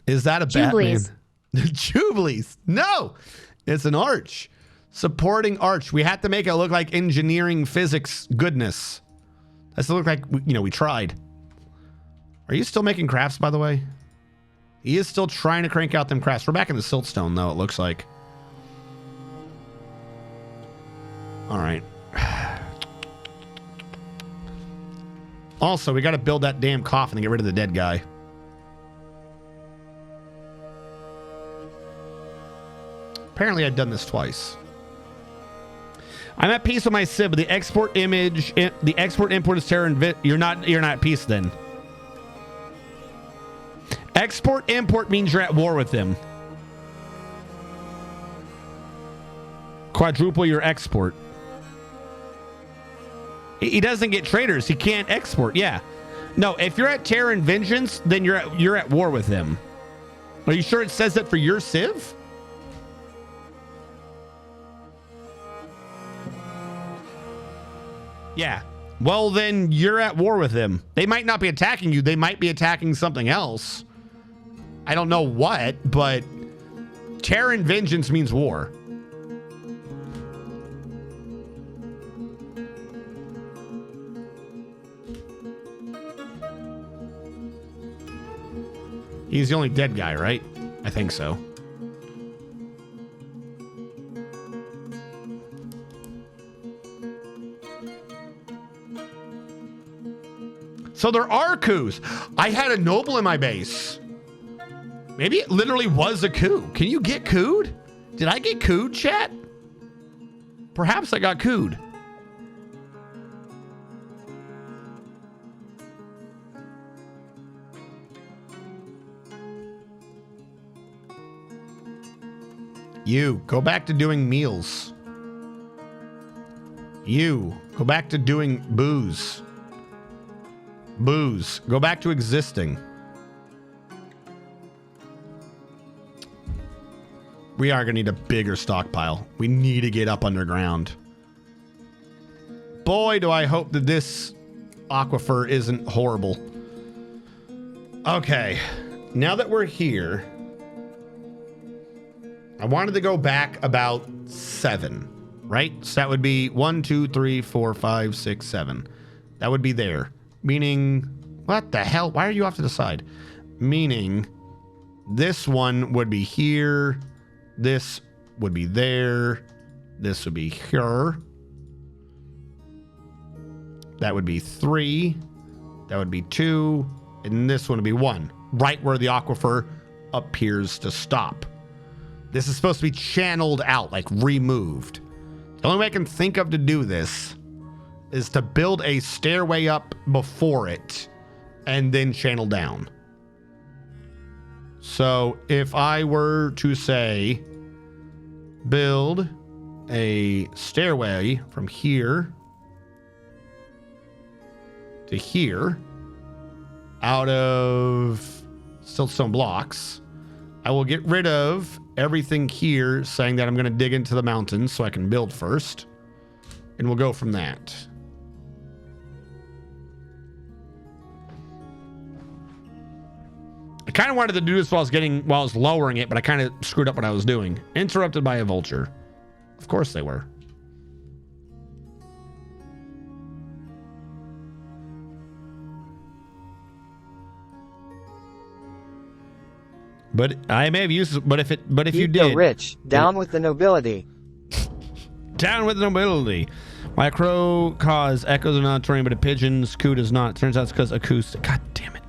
Is that a Jubilees. Batman? Jubilees. No, it's an arch. Supporting arch. We have to make it look like engineering physics goodness. That's look like, we tried. Are you still making crafts, by the way? He is still trying to crank out them crafts. We're back in the siltstone, though, it looks like. All right. Also, we got to build that damn coffin and get rid of the dead guy. Apparently, I'd done this twice. I'm at peace with my Civ, but the export image, the export import is terror and you're not at peace then. Export import means you're at war with them. Quadruple your export. He doesn't get traders. He can't export. Yeah. No, if you're at terror and vengeance, then you're at war with them. Are you sure it says that for your Civ? Yeah. Well, then you're at war with them. They might not be attacking you. They might be attacking something else. I don't know what, but terror and vengeance means war. He's the only dead guy, right? I think so. So there are coups. I had a noble in my base. Maybe it literally was a coup. Can you get cooed? Did I get cooed, chat? Perhaps I got cooed. You, go back to doing meals. You, go back to doing booze. Booze, go back to existing. We are going to need a bigger stockpile. We need to get up underground. Boy, do I hope that this aquifer isn't horrible. Okay, now that we're here, I wanted to go back about 7, right? So that would be 1, 2, 3, 4, 5, 6, 7. That would be there. Meaning, what the hell? Why are you off to the side? Meaning, this one would be here. This would be there. This would be here. That would be 3. That would be 2. And this one would be 1. Right where the aquifer appears to stop. This is supposed to be channeled out, like removed. The only way I can think of to do this is to build a stairway up before it and then channel down. So if I were to say, build a stairway from here to here out of siltstone blocks, I will get rid of everything here saying that I'm going to dig into the mountains so I can build first, and we'll go from that. I kind of wanted to do this while I was lowering it, but I kind of screwed up what I was doing. Interrupted by a vulture. Of course they were. But I may have used it, but if you Keep did. the rich, down with the nobility. Down with the nobility. My crow cause echoes are not terrain, but a pigeon's coo does not. Turns out it's because acoustic. God damn it.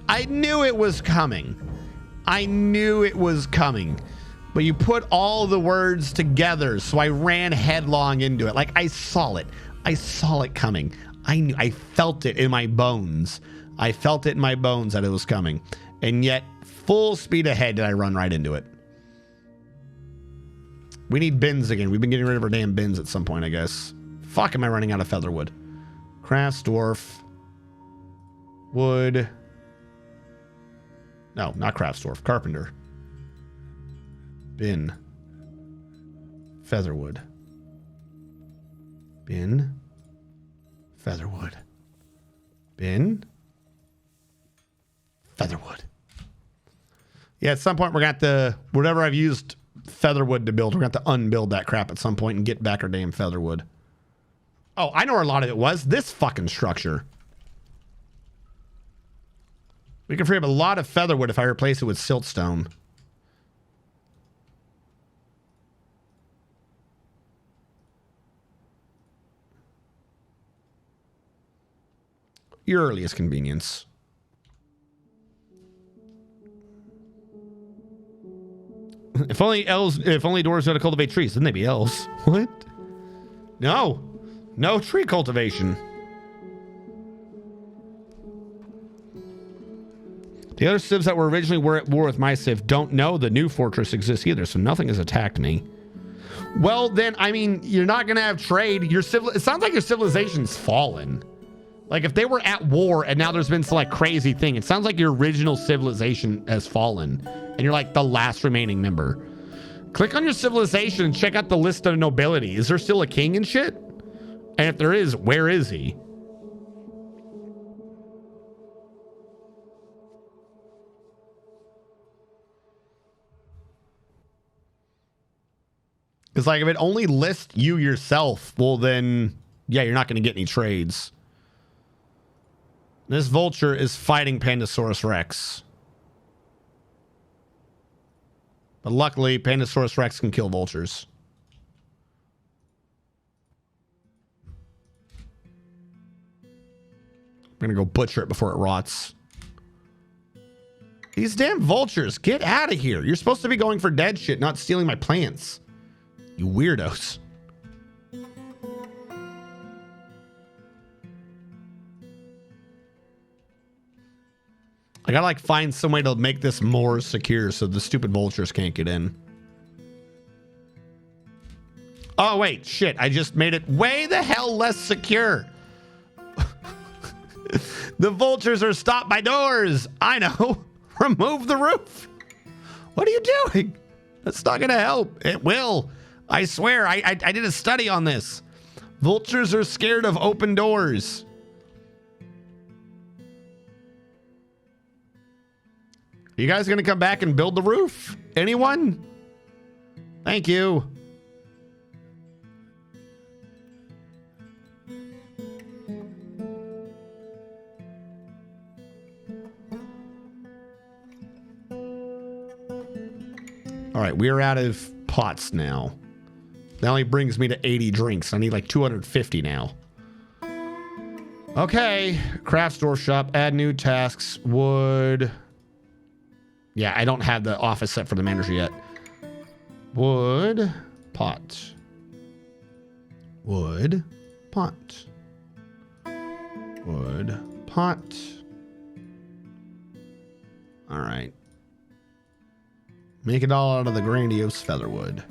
I knew it was coming. I knew it was coming. But you put all the words together, so I ran headlong into it. Like, I saw it. I saw it coming. I felt it in my bones. I felt it in my bones that it was coming. And yet, full speed ahead did I run right into it. We need bins again. We've been getting rid of our damn bins at some point, I guess. Fuck, am I running out of featherwood? Crafts, dwarf, wood. No, not crafts, dwarf. Carpenter. Bin. Featherwood. Bin. Featherwood. Bin. Featherwood. Yeah, at some point we're going to have to, whatever I've used featherwood to build, we're going to have to unbuild that crap at some point and get back our damn featherwood. Oh, I know where a lot of it was. This fucking structure. We can free up a lot of featherwood if I replace it with siltstone. Your earliest convenience. If only dwarves had to cultivate trees, then they'd be elves. What? No. No tree cultivation. The other civs that were originally at war with my civ don't know the new fortress exists either, so nothing has attacked me. Well, then, I mean, you're not going to have trade. It sounds like your civilization's fallen. Like, if they were at war and now there's been some, like, crazy thing, it sounds like your original civilization has fallen. And you're, like, the last remaining member. Click on your civilization and check out the list of nobility. Is there still a king and shit? And if there is, where is he? Because like if it only lists you yourself, well then, yeah, you're not going to get any trades. This vulture is fighting Pandasaurus Rex. But luckily, Pandasaurus Rex can kill vultures. I'm going to go butcher it before it rots. These damn vultures, get out of here. You're supposed to be going for dead shit, not stealing my plants. You weirdos. I gotta like find some way to make this more secure so the stupid vultures can't get in. Oh wait, shit. I just made it way the hell less secure. The vultures are stopped by doors. I know. Remove the roof. What are you doing? That's not gonna help. It will. I swear, I did a study on this. Vultures are scared of open doors. You guys gonna come back and build the roof? Anyone? Thank you. All right, we're out of pots now. That only brings me to 80 drinks. I need like 250 now. Okay, craft store shop, add new tasks, wood. Yeah, I don't have the office set for the manager yet. Wood, pot. Wood, pot. Wood, pot. All right. Make it all out of the grandiose featherwood.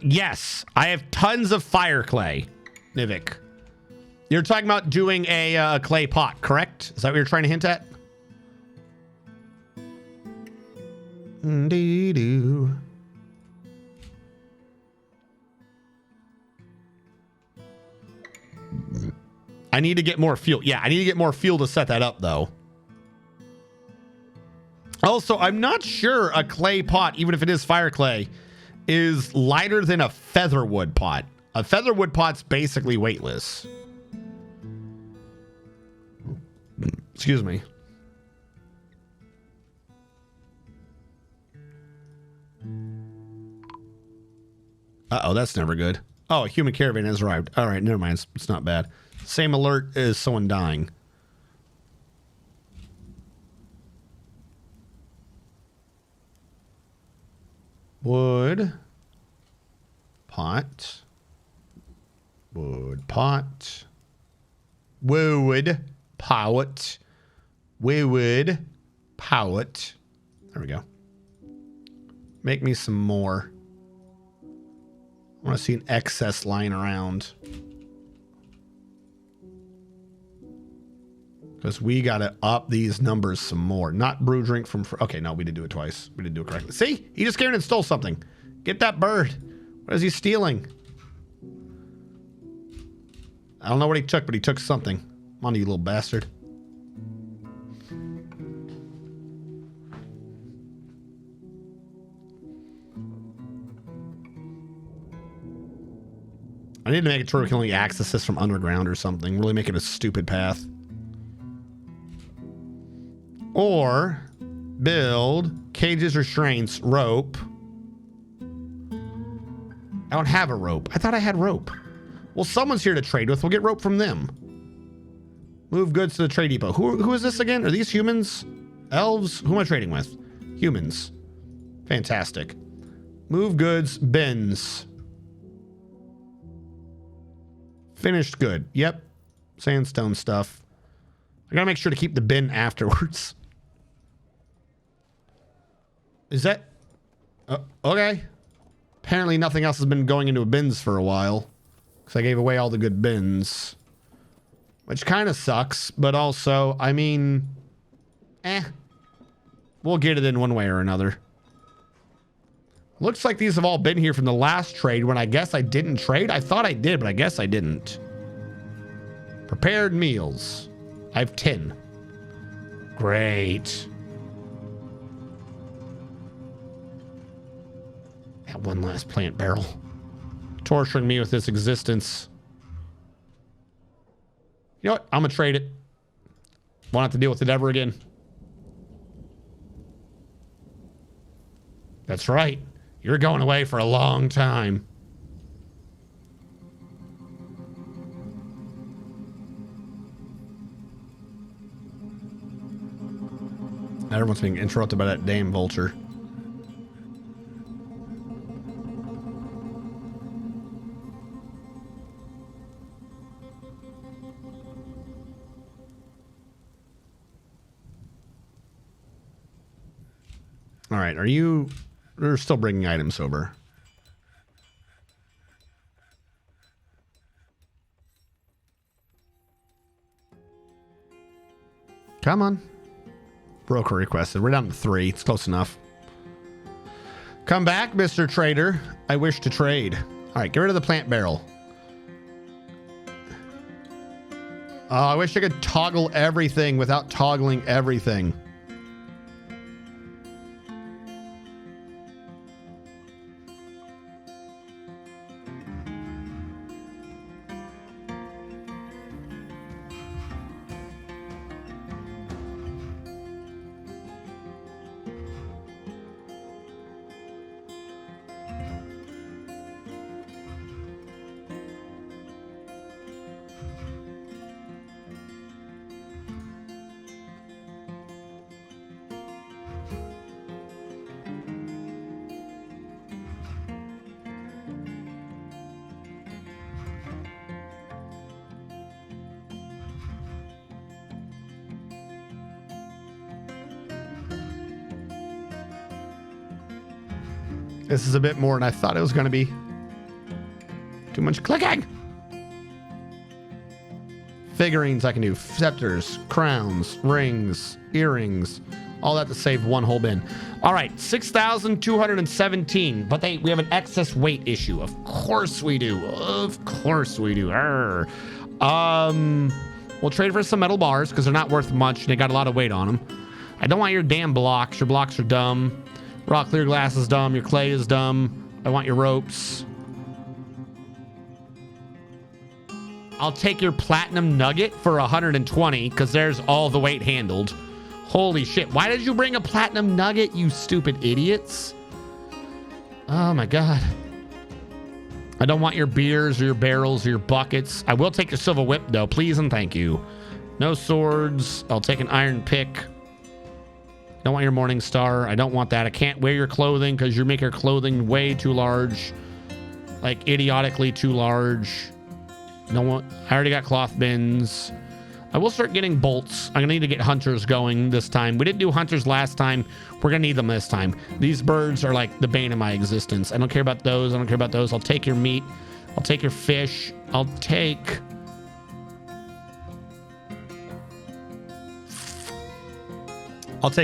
Yes, I have tons of fire clay, Nivik. You're talking about doing a clay pot, correct? Is that what you're trying to hint at? Dee-doo. I need to get more fuel. Yeah, I need to get more fuel to set that up, though. Also, I'm not sure a clay pot, even if it is fire clay, is lighter than a featherwood pot. A featherwood pot's basically weightless. Excuse me. Uh-oh, that's never good. Oh, a human caravan has arrived. All right, never mind. It's not bad. Same alert as someone dying. Wood. Pot. Wood pot. Wood pot. Wood pot. There we go. Make me some more. I want to see an excess lying around. Because we got to up these numbers some more. Not brew drink from... Okay, no, we did do it twice. We did do it correctly. See? He just came in and stole something. Get that bird. What is he stealing? I don't know what he took, but he took something. Come on, you little bastard. I need to make it sure we can only access this from underground or something. Really make it a stupid path. Or build cages, restraints, rope. I don't have a rope. I thought I had rope. Well, someone's here to trade with. We'll get rope from them. Move goods to the trade depot. Who is this again? Are these humans? Elves? Who am I trading with? Humans. Fantastic. Move goods, bins. Finished good. Yep. Sandstone stuff. I gotta make sure to keep the bin afterwards. Is that... okay. Apparently nothing else has been going into bins for a while. Because I gave away all the good bins. Which kind of sucks, but also, I mean, we'll get it in one way or another. Looks like these have all been here from the last trade when I guess I didn't trade. I thought I did, but I guess I didn't. Prepared meals. I have 10. Great. That one last plant barrel. Torturing me with this existence. You know what? I'm going to trade it. Won't have to deal with it ever again. That's right. You're going away for a long time. Everyone's being interrupted by that damn vulture. All right, are you... They're still bringing items over. Come on. Broker requested. We're down to 3. It's close enough. Come back, Mr. Trader. I wish to trade. All right, get rid of the plant barrel. Oh, I wish I could toggle everything without toggling everything. This is a bit more than I thought it was going to be. Too much clicking. Figurines I can do. Scepters, crowns, rings, earrings. All that to save one whole bin. All right, 6,217. But we have an excess weight issue. Of course we do. Of course we do. Arr. We'll trade for some metal bars because they're not worth much. They got a lot of weight on them. I don't want your damn blocks. Your blocks are dumb. Raw clear glass is dumb. Your clay is dumb. I want your ropes. I'll take your platinum nugget for 120 because there's all the weight handled. Holy shit. Why did you bring a platinum nugget, you stupid idiots? Oh my God. I don't want your beers or your barrels or your buckets. I will take your silver whip though, please and thank you. No swords. I'll take an iron pick. Don't want your morning star. I don't want that. I can't wear your clothing because you make your clothing way too large. Like idiotically too large. Don't want... I already got cloth bins. I will start getting bolts. I'm going to need to get hunters going this time. We didn't do hunters last time. We're going to need them this time. These birds are like the bane of my existence. I don't care about those. I don't care about those. I'll take your meat. I'll take your fish. I'll take...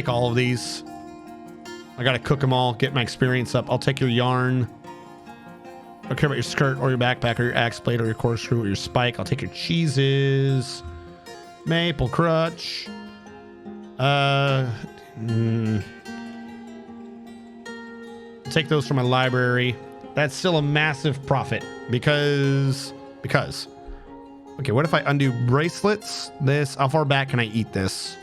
all of these. I gotta cook them all, get my experience up. I'll take your yarn. I don't care about your skirt or your backpack or your axe blade or your corkscrew or your spike. I'll take your cheeses. Maple crutch. Take those from my library. That's still a massive profit because... Okay, what if I undo bracelets? This, how far back can I eat this?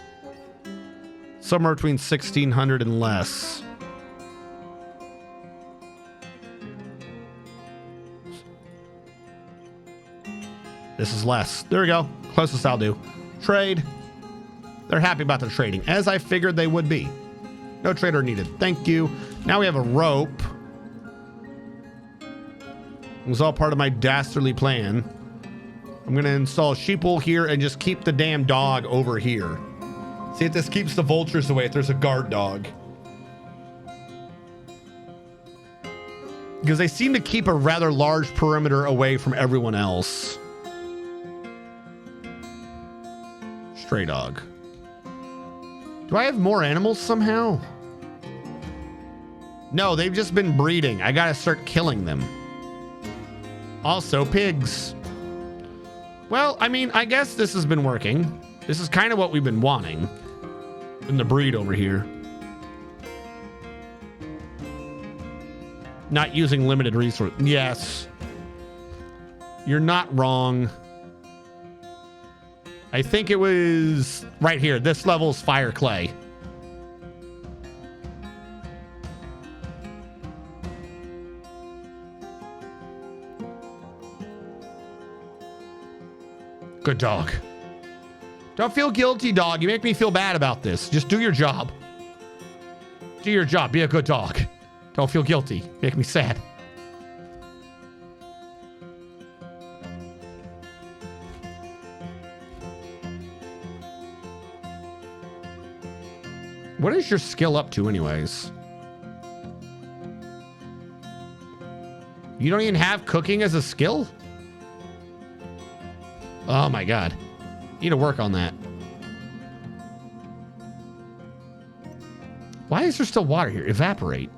Somewhere between 1,600 and less. This is less. There we go. Closest I'll do. Trade. They're happy about the trading, as I figured they would be. No trader needed. Thank you. Now we have a rope. It was all part of my dastardly plan. I'm going to install a sheeple here and just keep the damn dog over here. See if this keeps the vultures away if there's a guard dog. Because they seem to keep a rather large perimeter away from everyone else. Stray dog. Do I have more animals somehow? No, they've just been breeding. I gotta start killing them. Also, pigs. Well, I mean, I guess this has been working. This is kind of what we've been wanting in the breed over here. Not using limited resources. Yes. You're not wrong. I think it was right here. This level's fire clay. Good dog. Don't feel guilty, dog. You make me feel bad about this. Just do your job. Do your job. Be a good dog. Don't feel guilty. Make me sad. What is your skill up to anyways? You don't even have cooking as a skill? Oh my God. You need to work on that. Why is there still water here? Evaporate.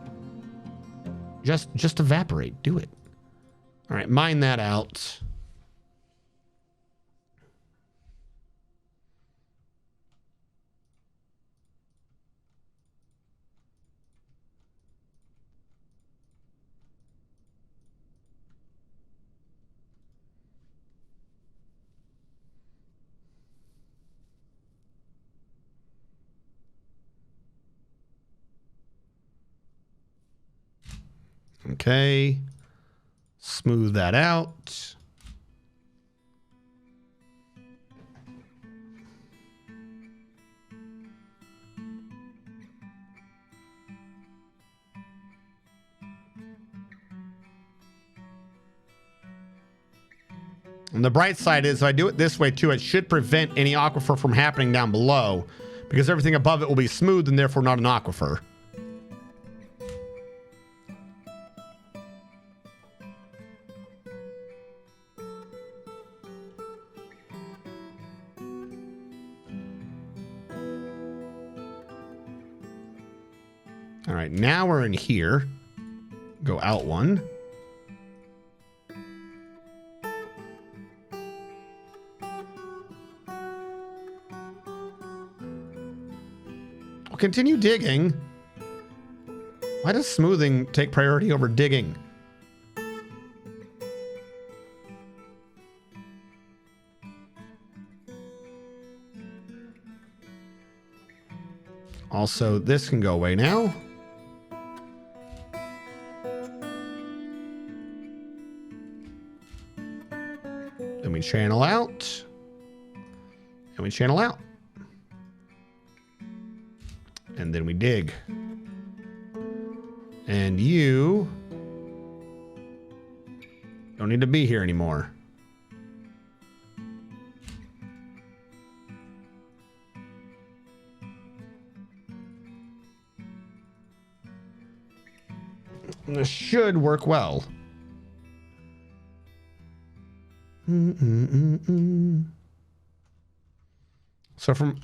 Just evaporate. Do it. All right, mine that out. Okay. Smooth that out. And the bright side is if I do it this way too, it should prevent any aquifer from happening down below because everything above it will be smooth and therefore not an aquifer. All right, now we're in here. Go out one. I'll continue digging. Why does smoothing take priority over digging? Also, this can go away now. Then we channel out. And we channel out. And then we dig. And you don't need to be here anymore. And this should work well. So from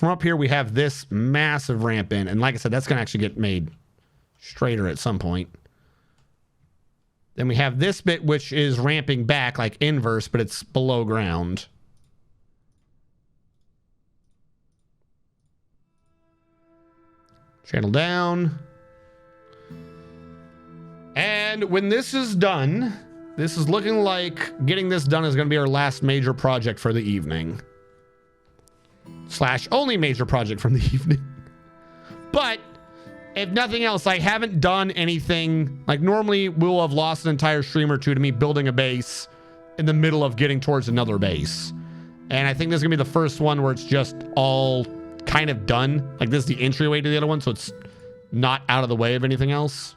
up here, we have this massive ramp in. And like I said, that's going to actually get made straighter at some point. Then we have this bit, which is ramping back like inverse, but it's below ground. Channel down. And when this is done, this is looking like getting this done is going to be our last major project for the evening. / only major project from the evening. But if nothing else, I haven't done anything. Like normally we'll have lost an entire stream or two to me building a base in the middle of getting towards another base. And I think this is gonna be the first one where it's just all kind of done. Like this is the entryway to the other one, so it's not out of the way of anything else.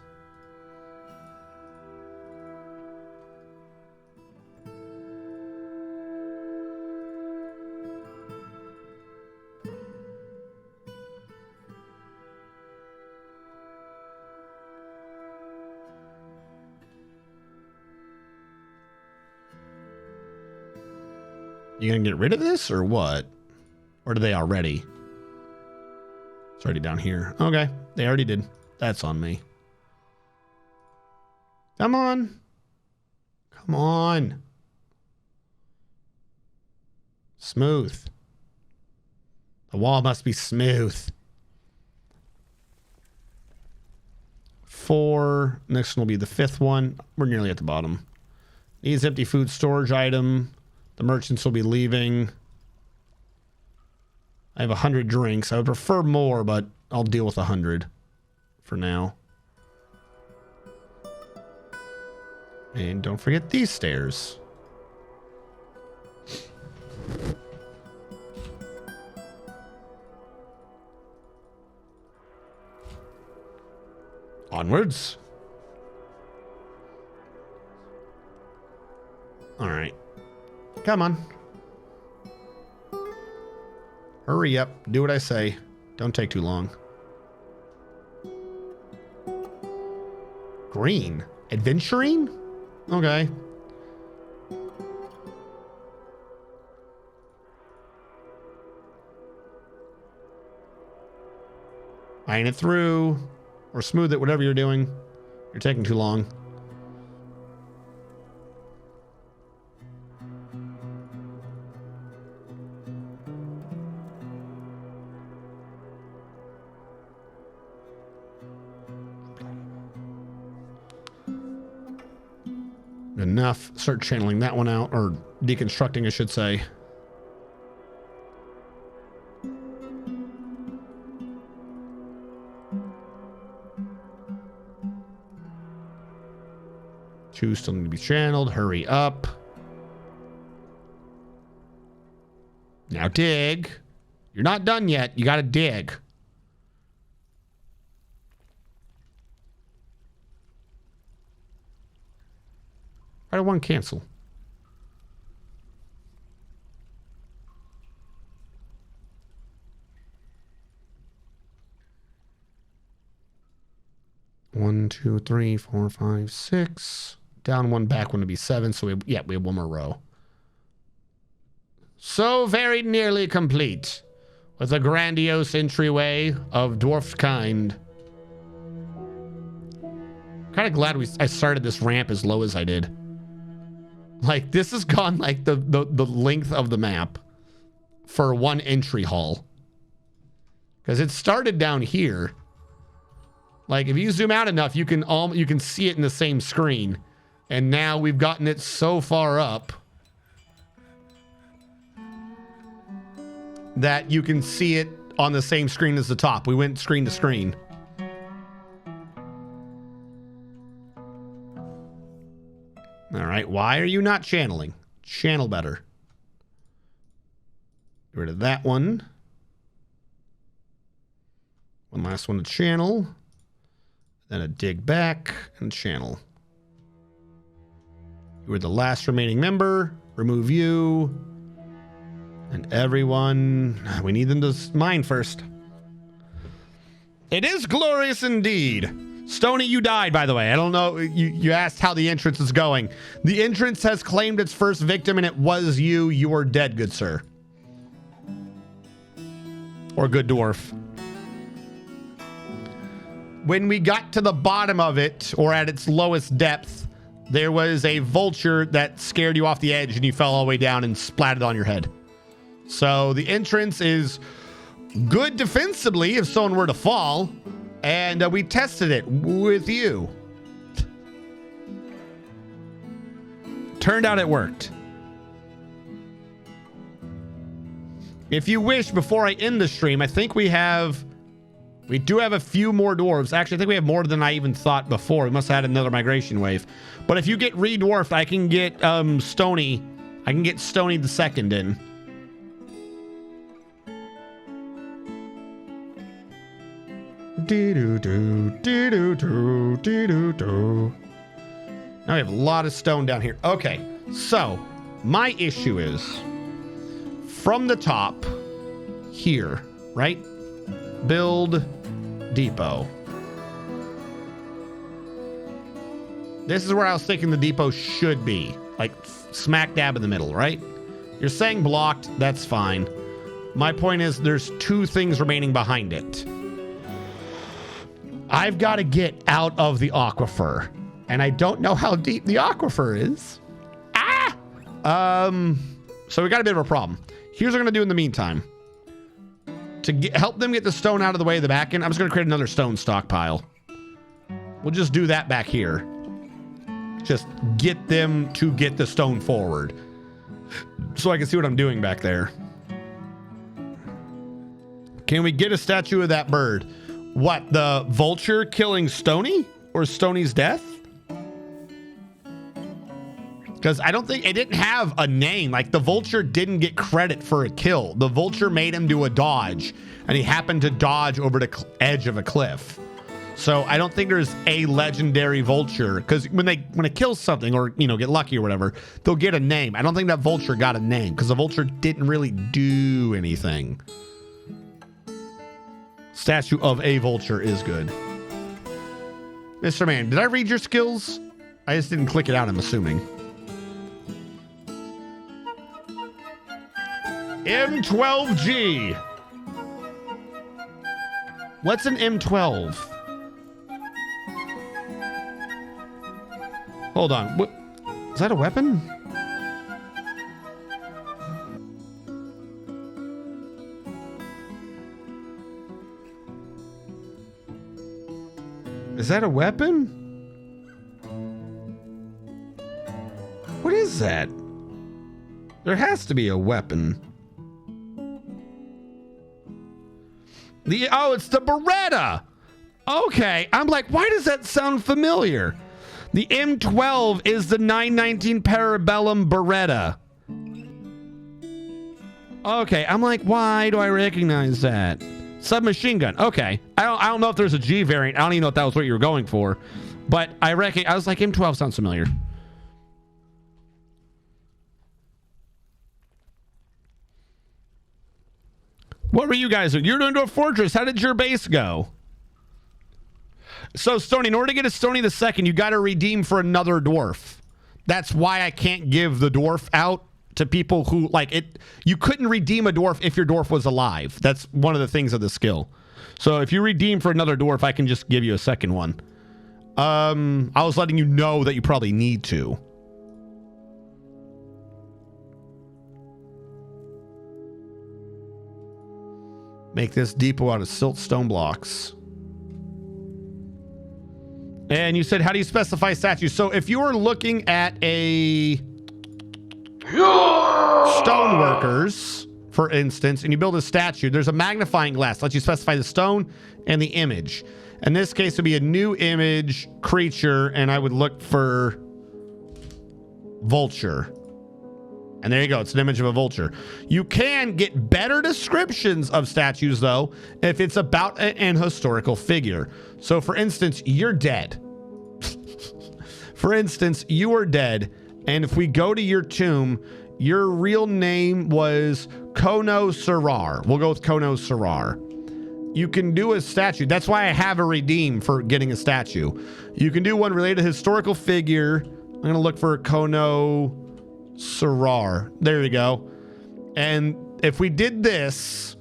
You gonna get rid of this or what? Or do they already? It's already down here. Okay, they already did. That's on me. Come on. Come on. Smooth. The wall must be smooth. 4. Next one will be the 5th one. We're nearly at the bottom. Needs empty food storage item. The merchants will be leaving. I have 100 drinks. I would prefer more, but I'll deal with 100 for now. And don't forget these stairs. Onwards. All right. Come on. Hurry up. Do what I say. Don't take too long. Green. Adventuring? Okay. Iron it through. Or smooth it, whatever you're doing. You're taking too long. Enough. Start channeling that one out, or deconstructing, I should say. Two still need to be channeled. Hurry up. Now dig. You're not done yet. You got to dig. Why did one cancel? One, two, three, four, five, six. Down one, back one to be 7. So we have one more row. So very nearly complete. With a grandiose entryway of dwarf kind. Kind of glad I started this ramp as low as I did. Like, this has gone like the length of the map for one entry hall. Because it started down here. Like, if you zoom out enough, you can see it in the same screen. And now we've gotten it so far up that you can see it on the same screen as the top. We went screen to screen. All right, why are you not channeling? Channel better. Get rid of that one. One last one to channel. Then a dig back and channel. You were the last remaining member. Remove you. And everyone, we need them to mine first. It is glorious indeed. Stony, you died, by the way. I don't know. You asked how the entrance is going. The entrance has claimed its first victim, and it was you. You are dead, good sir. Or good dwarf. When we got to the bottom of it, or at its lowest depth, there was a vulture that scared you off the edge, and you fell all the way down and splatted on your head. So the entrance is good defensively if someone were to fall. And we tested it with you. Turned out it worked. If you wish, before I end the stream, I think we do have a few more dwarves. Actually, I think we have more than I even thought before. We must have had another migration wave. But if you get re-dwarfed, I can get Stony. I can get Stony the second in. Now we have a lot of stone down here. Okay, so my issue is from the top here, right? Build depot. This is where I was thinking the depot should be, like smack dab in the middle, right? You're saying blocked. That's fine. My point is there's 2 things remaining behind it. I've got to get out of the aquifer. And I don't know how deep the aquifer is. Ah! So we got a bit of a problem. Here's what we're going to do in the meantime. To help them get the stone out of the way of the back end, I'm just going to create another stone stockpile. We'll just do that back here. Just get them to get the stone forward. So I can see what I'm doing back there. Can we get a statue of that bird? What, the vulture killing Stony? Or Stony's death? Because I don't think it didn't have a name. Like the vulture didn't get credit for a kill. The vulture made him do a dodge, and he happened to dodge over the edge of a cliff. So I don't think there's a legendary vulture, because when it kills something or get lucky or whatever, they'll get a name. I don't think that vulture got a name because the vulture didn't really do anything. Statue of a vulture is good. Mr. Man, did I read your skills? I just didn't click it out, I'm assuming. M12G. What's an M12? Hold on. What? Is that a weapon? Is that a weapon? What is that? There has to be a weapon. Oh, it's the Beretta. Okay. I'm like, why does that sound familiar? The M12 is the 919 Parabellum Beretta. Okay. I'm like, why do I recognize that? Submachine gun. Okay. I don't know if there's a G variant. I don't even know if that was what you were going for. But I was like, M12 sounds familiar. What were you guys doing? You're doing to a fortress. How did your base go? So, Stony, in order to get a Stony the second, you got to redeem for another dwarf. That's why I can't give the dwarf out to people who, like, it. You couldn't redeem a dwarf if your dwarf was alive. That's one of the things of the skill. So, if you redeem for another dwarf, I can just give you a second one. I was letting you know that you probably need to. Make this depot out of silt stone blocks. And you said, how do you specify statues? So if you were looking at a stoneworkers, for instance, and you build a statue, there's a magnifying glass. Lets you specify the stone and the image. In this case, it would be a new image creature, and I would look for vulture. And there you go. It's an image of a vulture. You can get better descriptions of statues, though, if it's about an historical figure. So, for instance, you're dead. For instance, you are dead. And if we go to your tomb, your real name was Kono Sarar. We'll go with Kono Sarar. You can do a statue. That's why I have a redeem for getting a statue. You can do one related to historical figure. I'm going to look for Kono Sarar. There you go. And if we did this,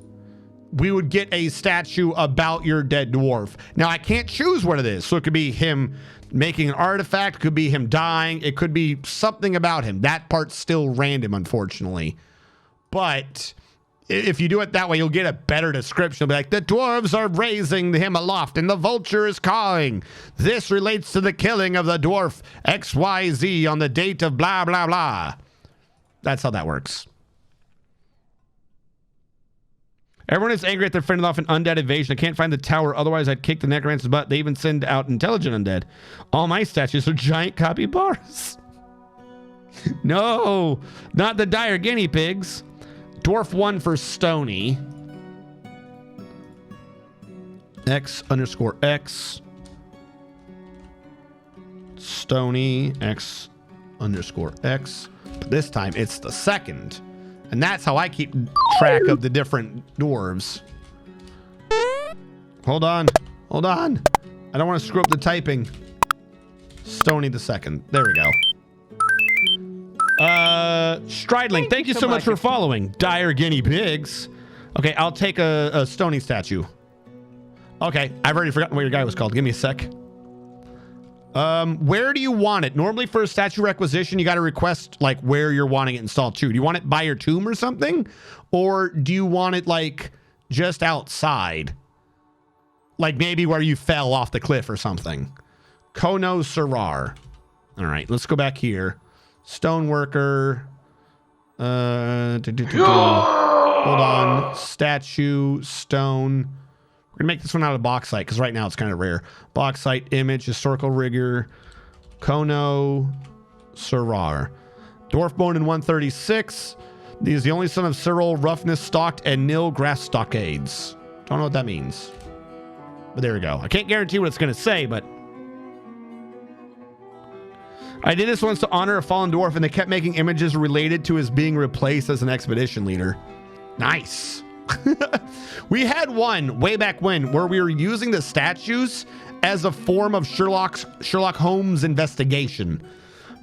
we would get a statue about your dead dwarf. Now, I can't choose what it is. So it could be him making an artifact. It could be him dying. It could be something about him. That part's still random, unfortunately. But if you do it that way, you'll get a better description. It'll be like, the dwarves are raising him aloft and the vulture is cawing. This relates to the killing of the dwarf XYZ on the date of blah, blah, blah. That's how that works. Everyone is angry at their fending off an undead invasion. I can't find the tower. Otherwise, I'd kick the necromancer's butt. They even send out intelligent undead. All my statues are giant copy bars. No, not the dire guinea pigs. Dwarf 1 for Stony. X_X. Stony X_X. But this time it's the second. And that's how I keep track of the different dwarves. Hold on. Hold on. I don't want to screw up the typing. Stony the second. There we go. Stridling, thank you so much for following. Dire guinea pigs. Okay, I'll take a stony statue. Okay, I've already forgotten what your guy was called. Give me a sec. Where do you want it? Normally for a statue requisition, you got to request like where you're wanting it installed to. Do you want it by your tomb or something? Or do you want it like just outside? Like maybe where you fell off the cliff or something. Kono Sarar. All right, let's go back here. Stoneworker. Hold on. Statue, stone. We're gonna make this one out of bauxite because right now it's kind of rare. Bauxite, image, historical rigor, Kono Sarar. Dwarf bone in 136. He is the only son of Cyril, roughness stocked, and nil grass stockades. Don't know what that means. But there we go. I can't guarantee what it's gonna say, but I did this once to honor a fallen dwarf, and they kept making images related to his being replaced as an expedition leader. Nice. We had one way back when where we were using the statues as a form of Sherlock Holmes investigation,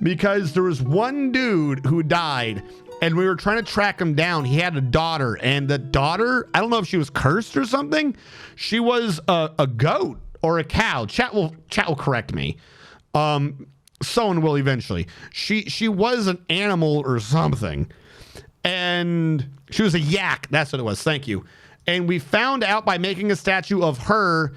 because there was one dude who died and we were trying to track him down. He had a daughter, and the daughter, I don't know if she was cursed or something. She was a goat or a cow. Chat will correct me. Someone will eventually. She was an animal or something. And she was a yak. That's what it was. Thank you. And we found out by making a statue of her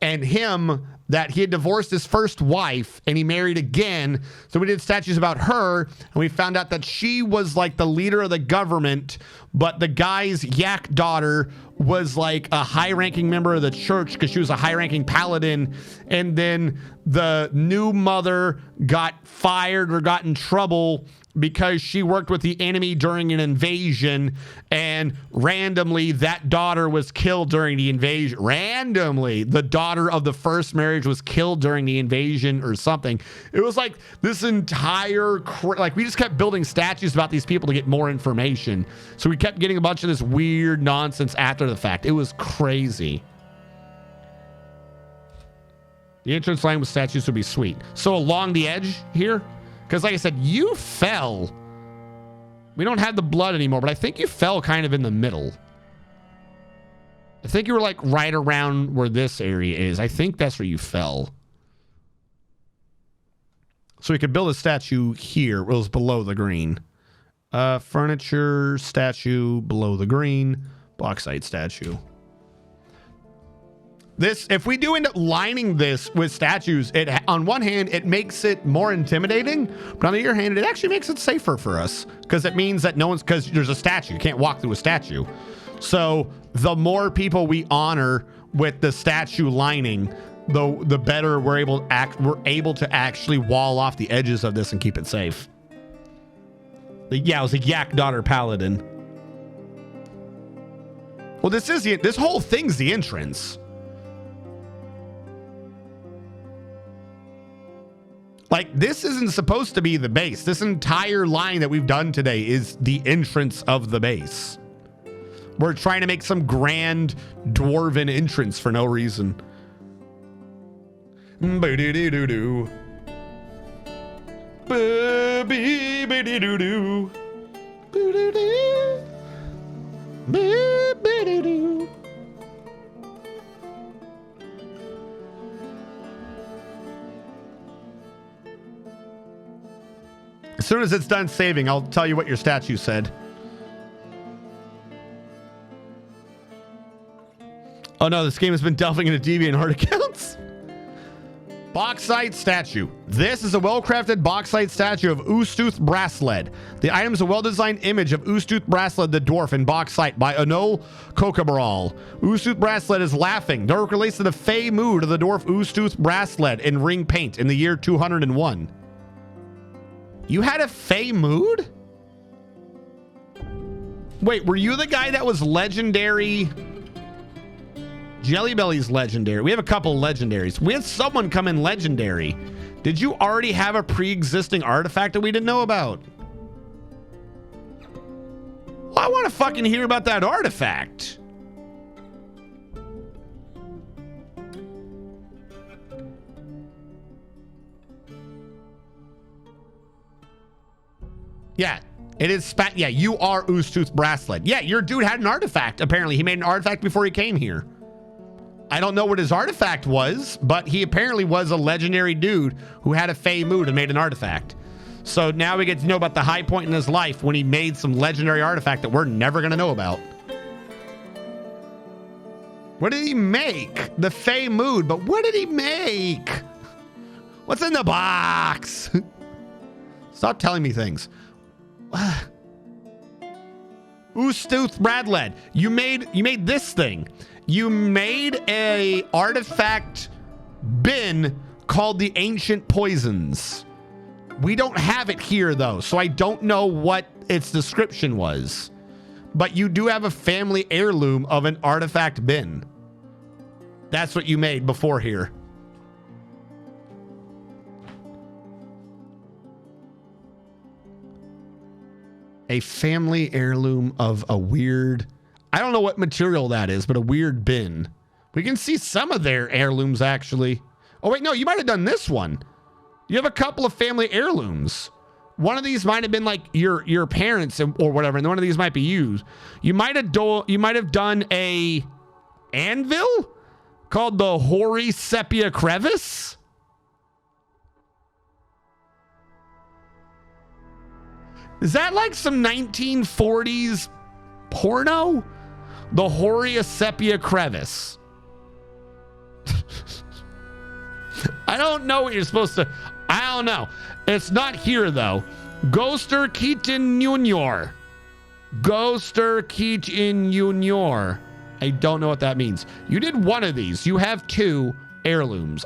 and him that he had divorced his first wife and he married again. So we did statues about her, and we found out that she was like the leader of the government, but the guy's yak daughter was like a high-ranking member of the church because she was a high-ranking paladin. And then the new mother got fired or got in trouble because she worked with the enemy during an invasion, and randomly that daughter was killed during the invasion. Randomly, the daughter of the first marriage was killed during the invasion or something. It was like this entire, like we just kept building statues about these people to get more information. So we kept getting a bunch of this weird nonsense after the fact. It was crazy. The entrance line with statues would be sweet. So along the edge here, because like I said, you fell. We don't have the blood anymore, but I think you fell kind of in the middle. I think you were like right around where this area is. I think that's where you fell. So we could build a statue here. It was below the green. Furniture, statue, below the green. Bauxite statue. This, if we do end up lining this with statues, it on one hand, it makes it more intimidating, but on the other hand, it actually makes it safer for us because it means that no one's, because there's a statue. You can't walk through a statue. So the more people we honor with the statue lining, the better we're able to actually wall off the edges of this and keep it safe. Yeah, it was a yak daughter paladin. Well, this whole thing's the entrance. Like, this isn't supposed to be the base. This entire line that we've done today is the entrance of the base. We're trying to make some grand dwarven entrance for no reason. Ba-dee-dee-doo-doo. Ba-bee-bee-dee-doo-doo. Ba-dee-dee. Ba-bee-dee-doo. As soon as it's done saving, I'll tell you what your statue said. Oh no, this game has been delving into DeviantArt accounts. Bauxite statue. This is a well-crafted bauxite statue of Ustuth Brasled. The item is a well-designed image of Ustuth Brasled the dwarf in bauxite by Anol Kokabaral. Ustuth Brasled is laughing. The work relates to the fey mood of the dwarf Ustuth Brasled in ring paint in the year 201. You had a fey mood? Wait, were you the guy that was legendary? Jelly Belly's legendary. We have a couple legendaries. We had someone come in legendary. Did you already have a pre-existing artifact that we didn't know about? Well, I want to fucking hear about that artifact. Yeah, it is. Yeah, you are Oostooth Bracelet. Yeah, your dude had an artifact. Apparently, he made an artifact before he came here. I don't know what his artifact was, but he apparently was a legendary dude who had a Fey mood and made an artifact. So now we get to know about the high point in his life when he made some legendary artifact that we're never going to know about. What did he make? The Fey mood, but what did he make? What's in the box? Stop telling me things. Oostooth Bradled, you made this thing. You made a artifact bin called the Ancient Poisons. We don't have it here though, so I don't know what its description was. But you do have a family heirloom of an artifact bin. That's what you made before here. A family heirloom of a weird, I don't know what material that is, but a weird bin. We can see some of their heirlooms actually. Oh wait, no, you might have done this one. You have a couple of family heirlooms. One of these might have been like your parents or whatever, and one of these might be used. You might have done a anvil called the Hoary Sepia Crevice. Is that like some 1940s porno? The Hoary Sepia Crevice. I don't know what you're supposed to. I don't know. It's not here though. Ghoster Keaton Junior. Ghoster Keaton Junior. I don't know what that means. You did one of these. You have two heirlooms.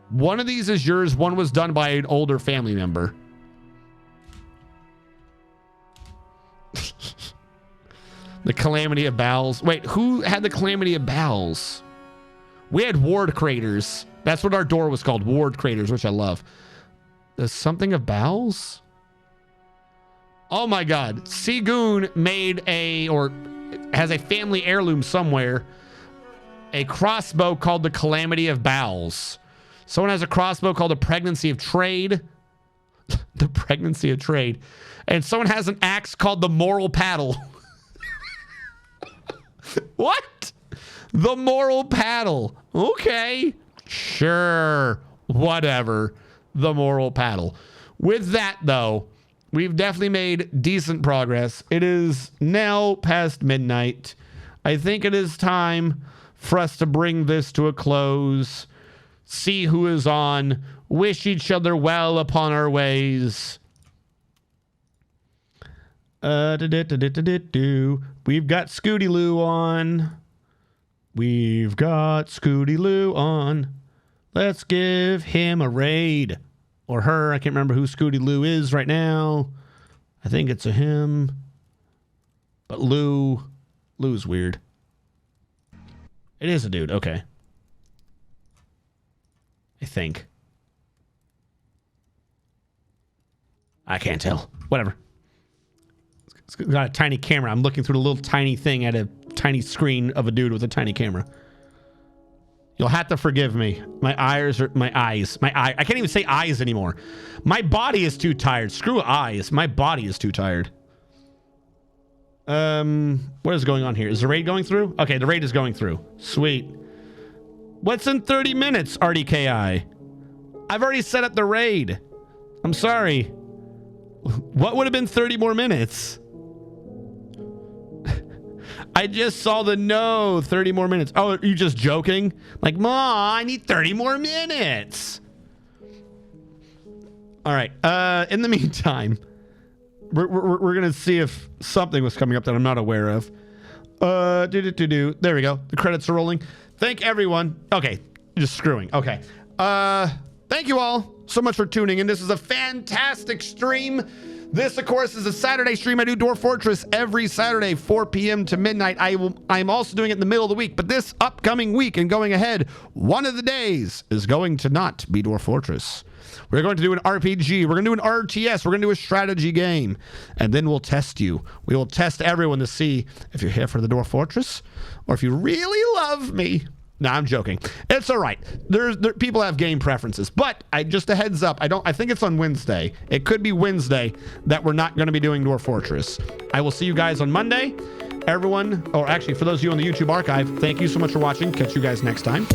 One of these is yours. One was done by an older family member. The Calamity of Bowels. Wait, who had the Calamity of Bowels? We had Ward Craters. That's what our door was called, Ward Craters, which I love. There's something of bowels? Oh my God. Seagoon made has a family heirloom somewhere. A crossbow called the Calamity of Bowels. Someone has a crossbow called the Pregnancy of Trade. The Pregnancy of Trade. And someone has an axe called the Moral Paddle. What? The Moral Paddle. Okay. Sure. Whatever. The Moral Paddle. With that, though, we've definitely made decent progress. It is now past midnight. I think it is time for us to bring this to a close. See who is on. Wish each other well upon our ways. We've got Scooty Loo on. We've got Scooty Loo on. Let's give him a raid. Or her. I can't remember who Scooty Loo is right now. I think it's a him. But Lou's weird. It is a dude. Okay. I think. I can't tell. Whatever. It's got a tiny camera. I'm looking through a little tiny thing at a tiny screen of a dude with a tiny camera. You'll have to forgive me. My eyes. I can't even say eyes anymore. My body is too tired. Screw eyes. My body is too tired. What is going on here? Is the raid going through? Okay, the raid is going through. Sweet. What's in 30 minutes, RDKI? I've already set up the raid. I'm sorry. What would have been 30 more minutes? I just saw the no 30 more minutes. Oh, are you just joking? Like, Ma, I need 30 more minutes. All right. In the meantime, we're going to see if something was coming up that I'm not aware of. There we go. The credits are rolling. Thank everyone. Okay. Just screwing. Okay. Thank you all so much for tuning in. This is a fantastic stream. This, of course, is a Saturday stream. I do Dwarf Fortress every Saturday, 4 p.m. to midnight. I'm also doing it in the middle of the week, but this upcoming week and going ahead, one of the days is going to not be Dwarf Fortress. We're going to do an RPG. We're going to do an RTS. We're going to do a strategy game, and then we'll test you. We will test everyone to see if you're here for the Dwarf Fortress or if you really love me. No, I'm joking. It's all right. People have game preferences, but just a heads up. I think it's on Wednesday. It could be Wednesday that we're not going to be doing Dwarf Fortress. I will see you guys on Monday. Everyone, or actually for those of you on the YouTube archive, thank you so much for watching. Catch you guys next time.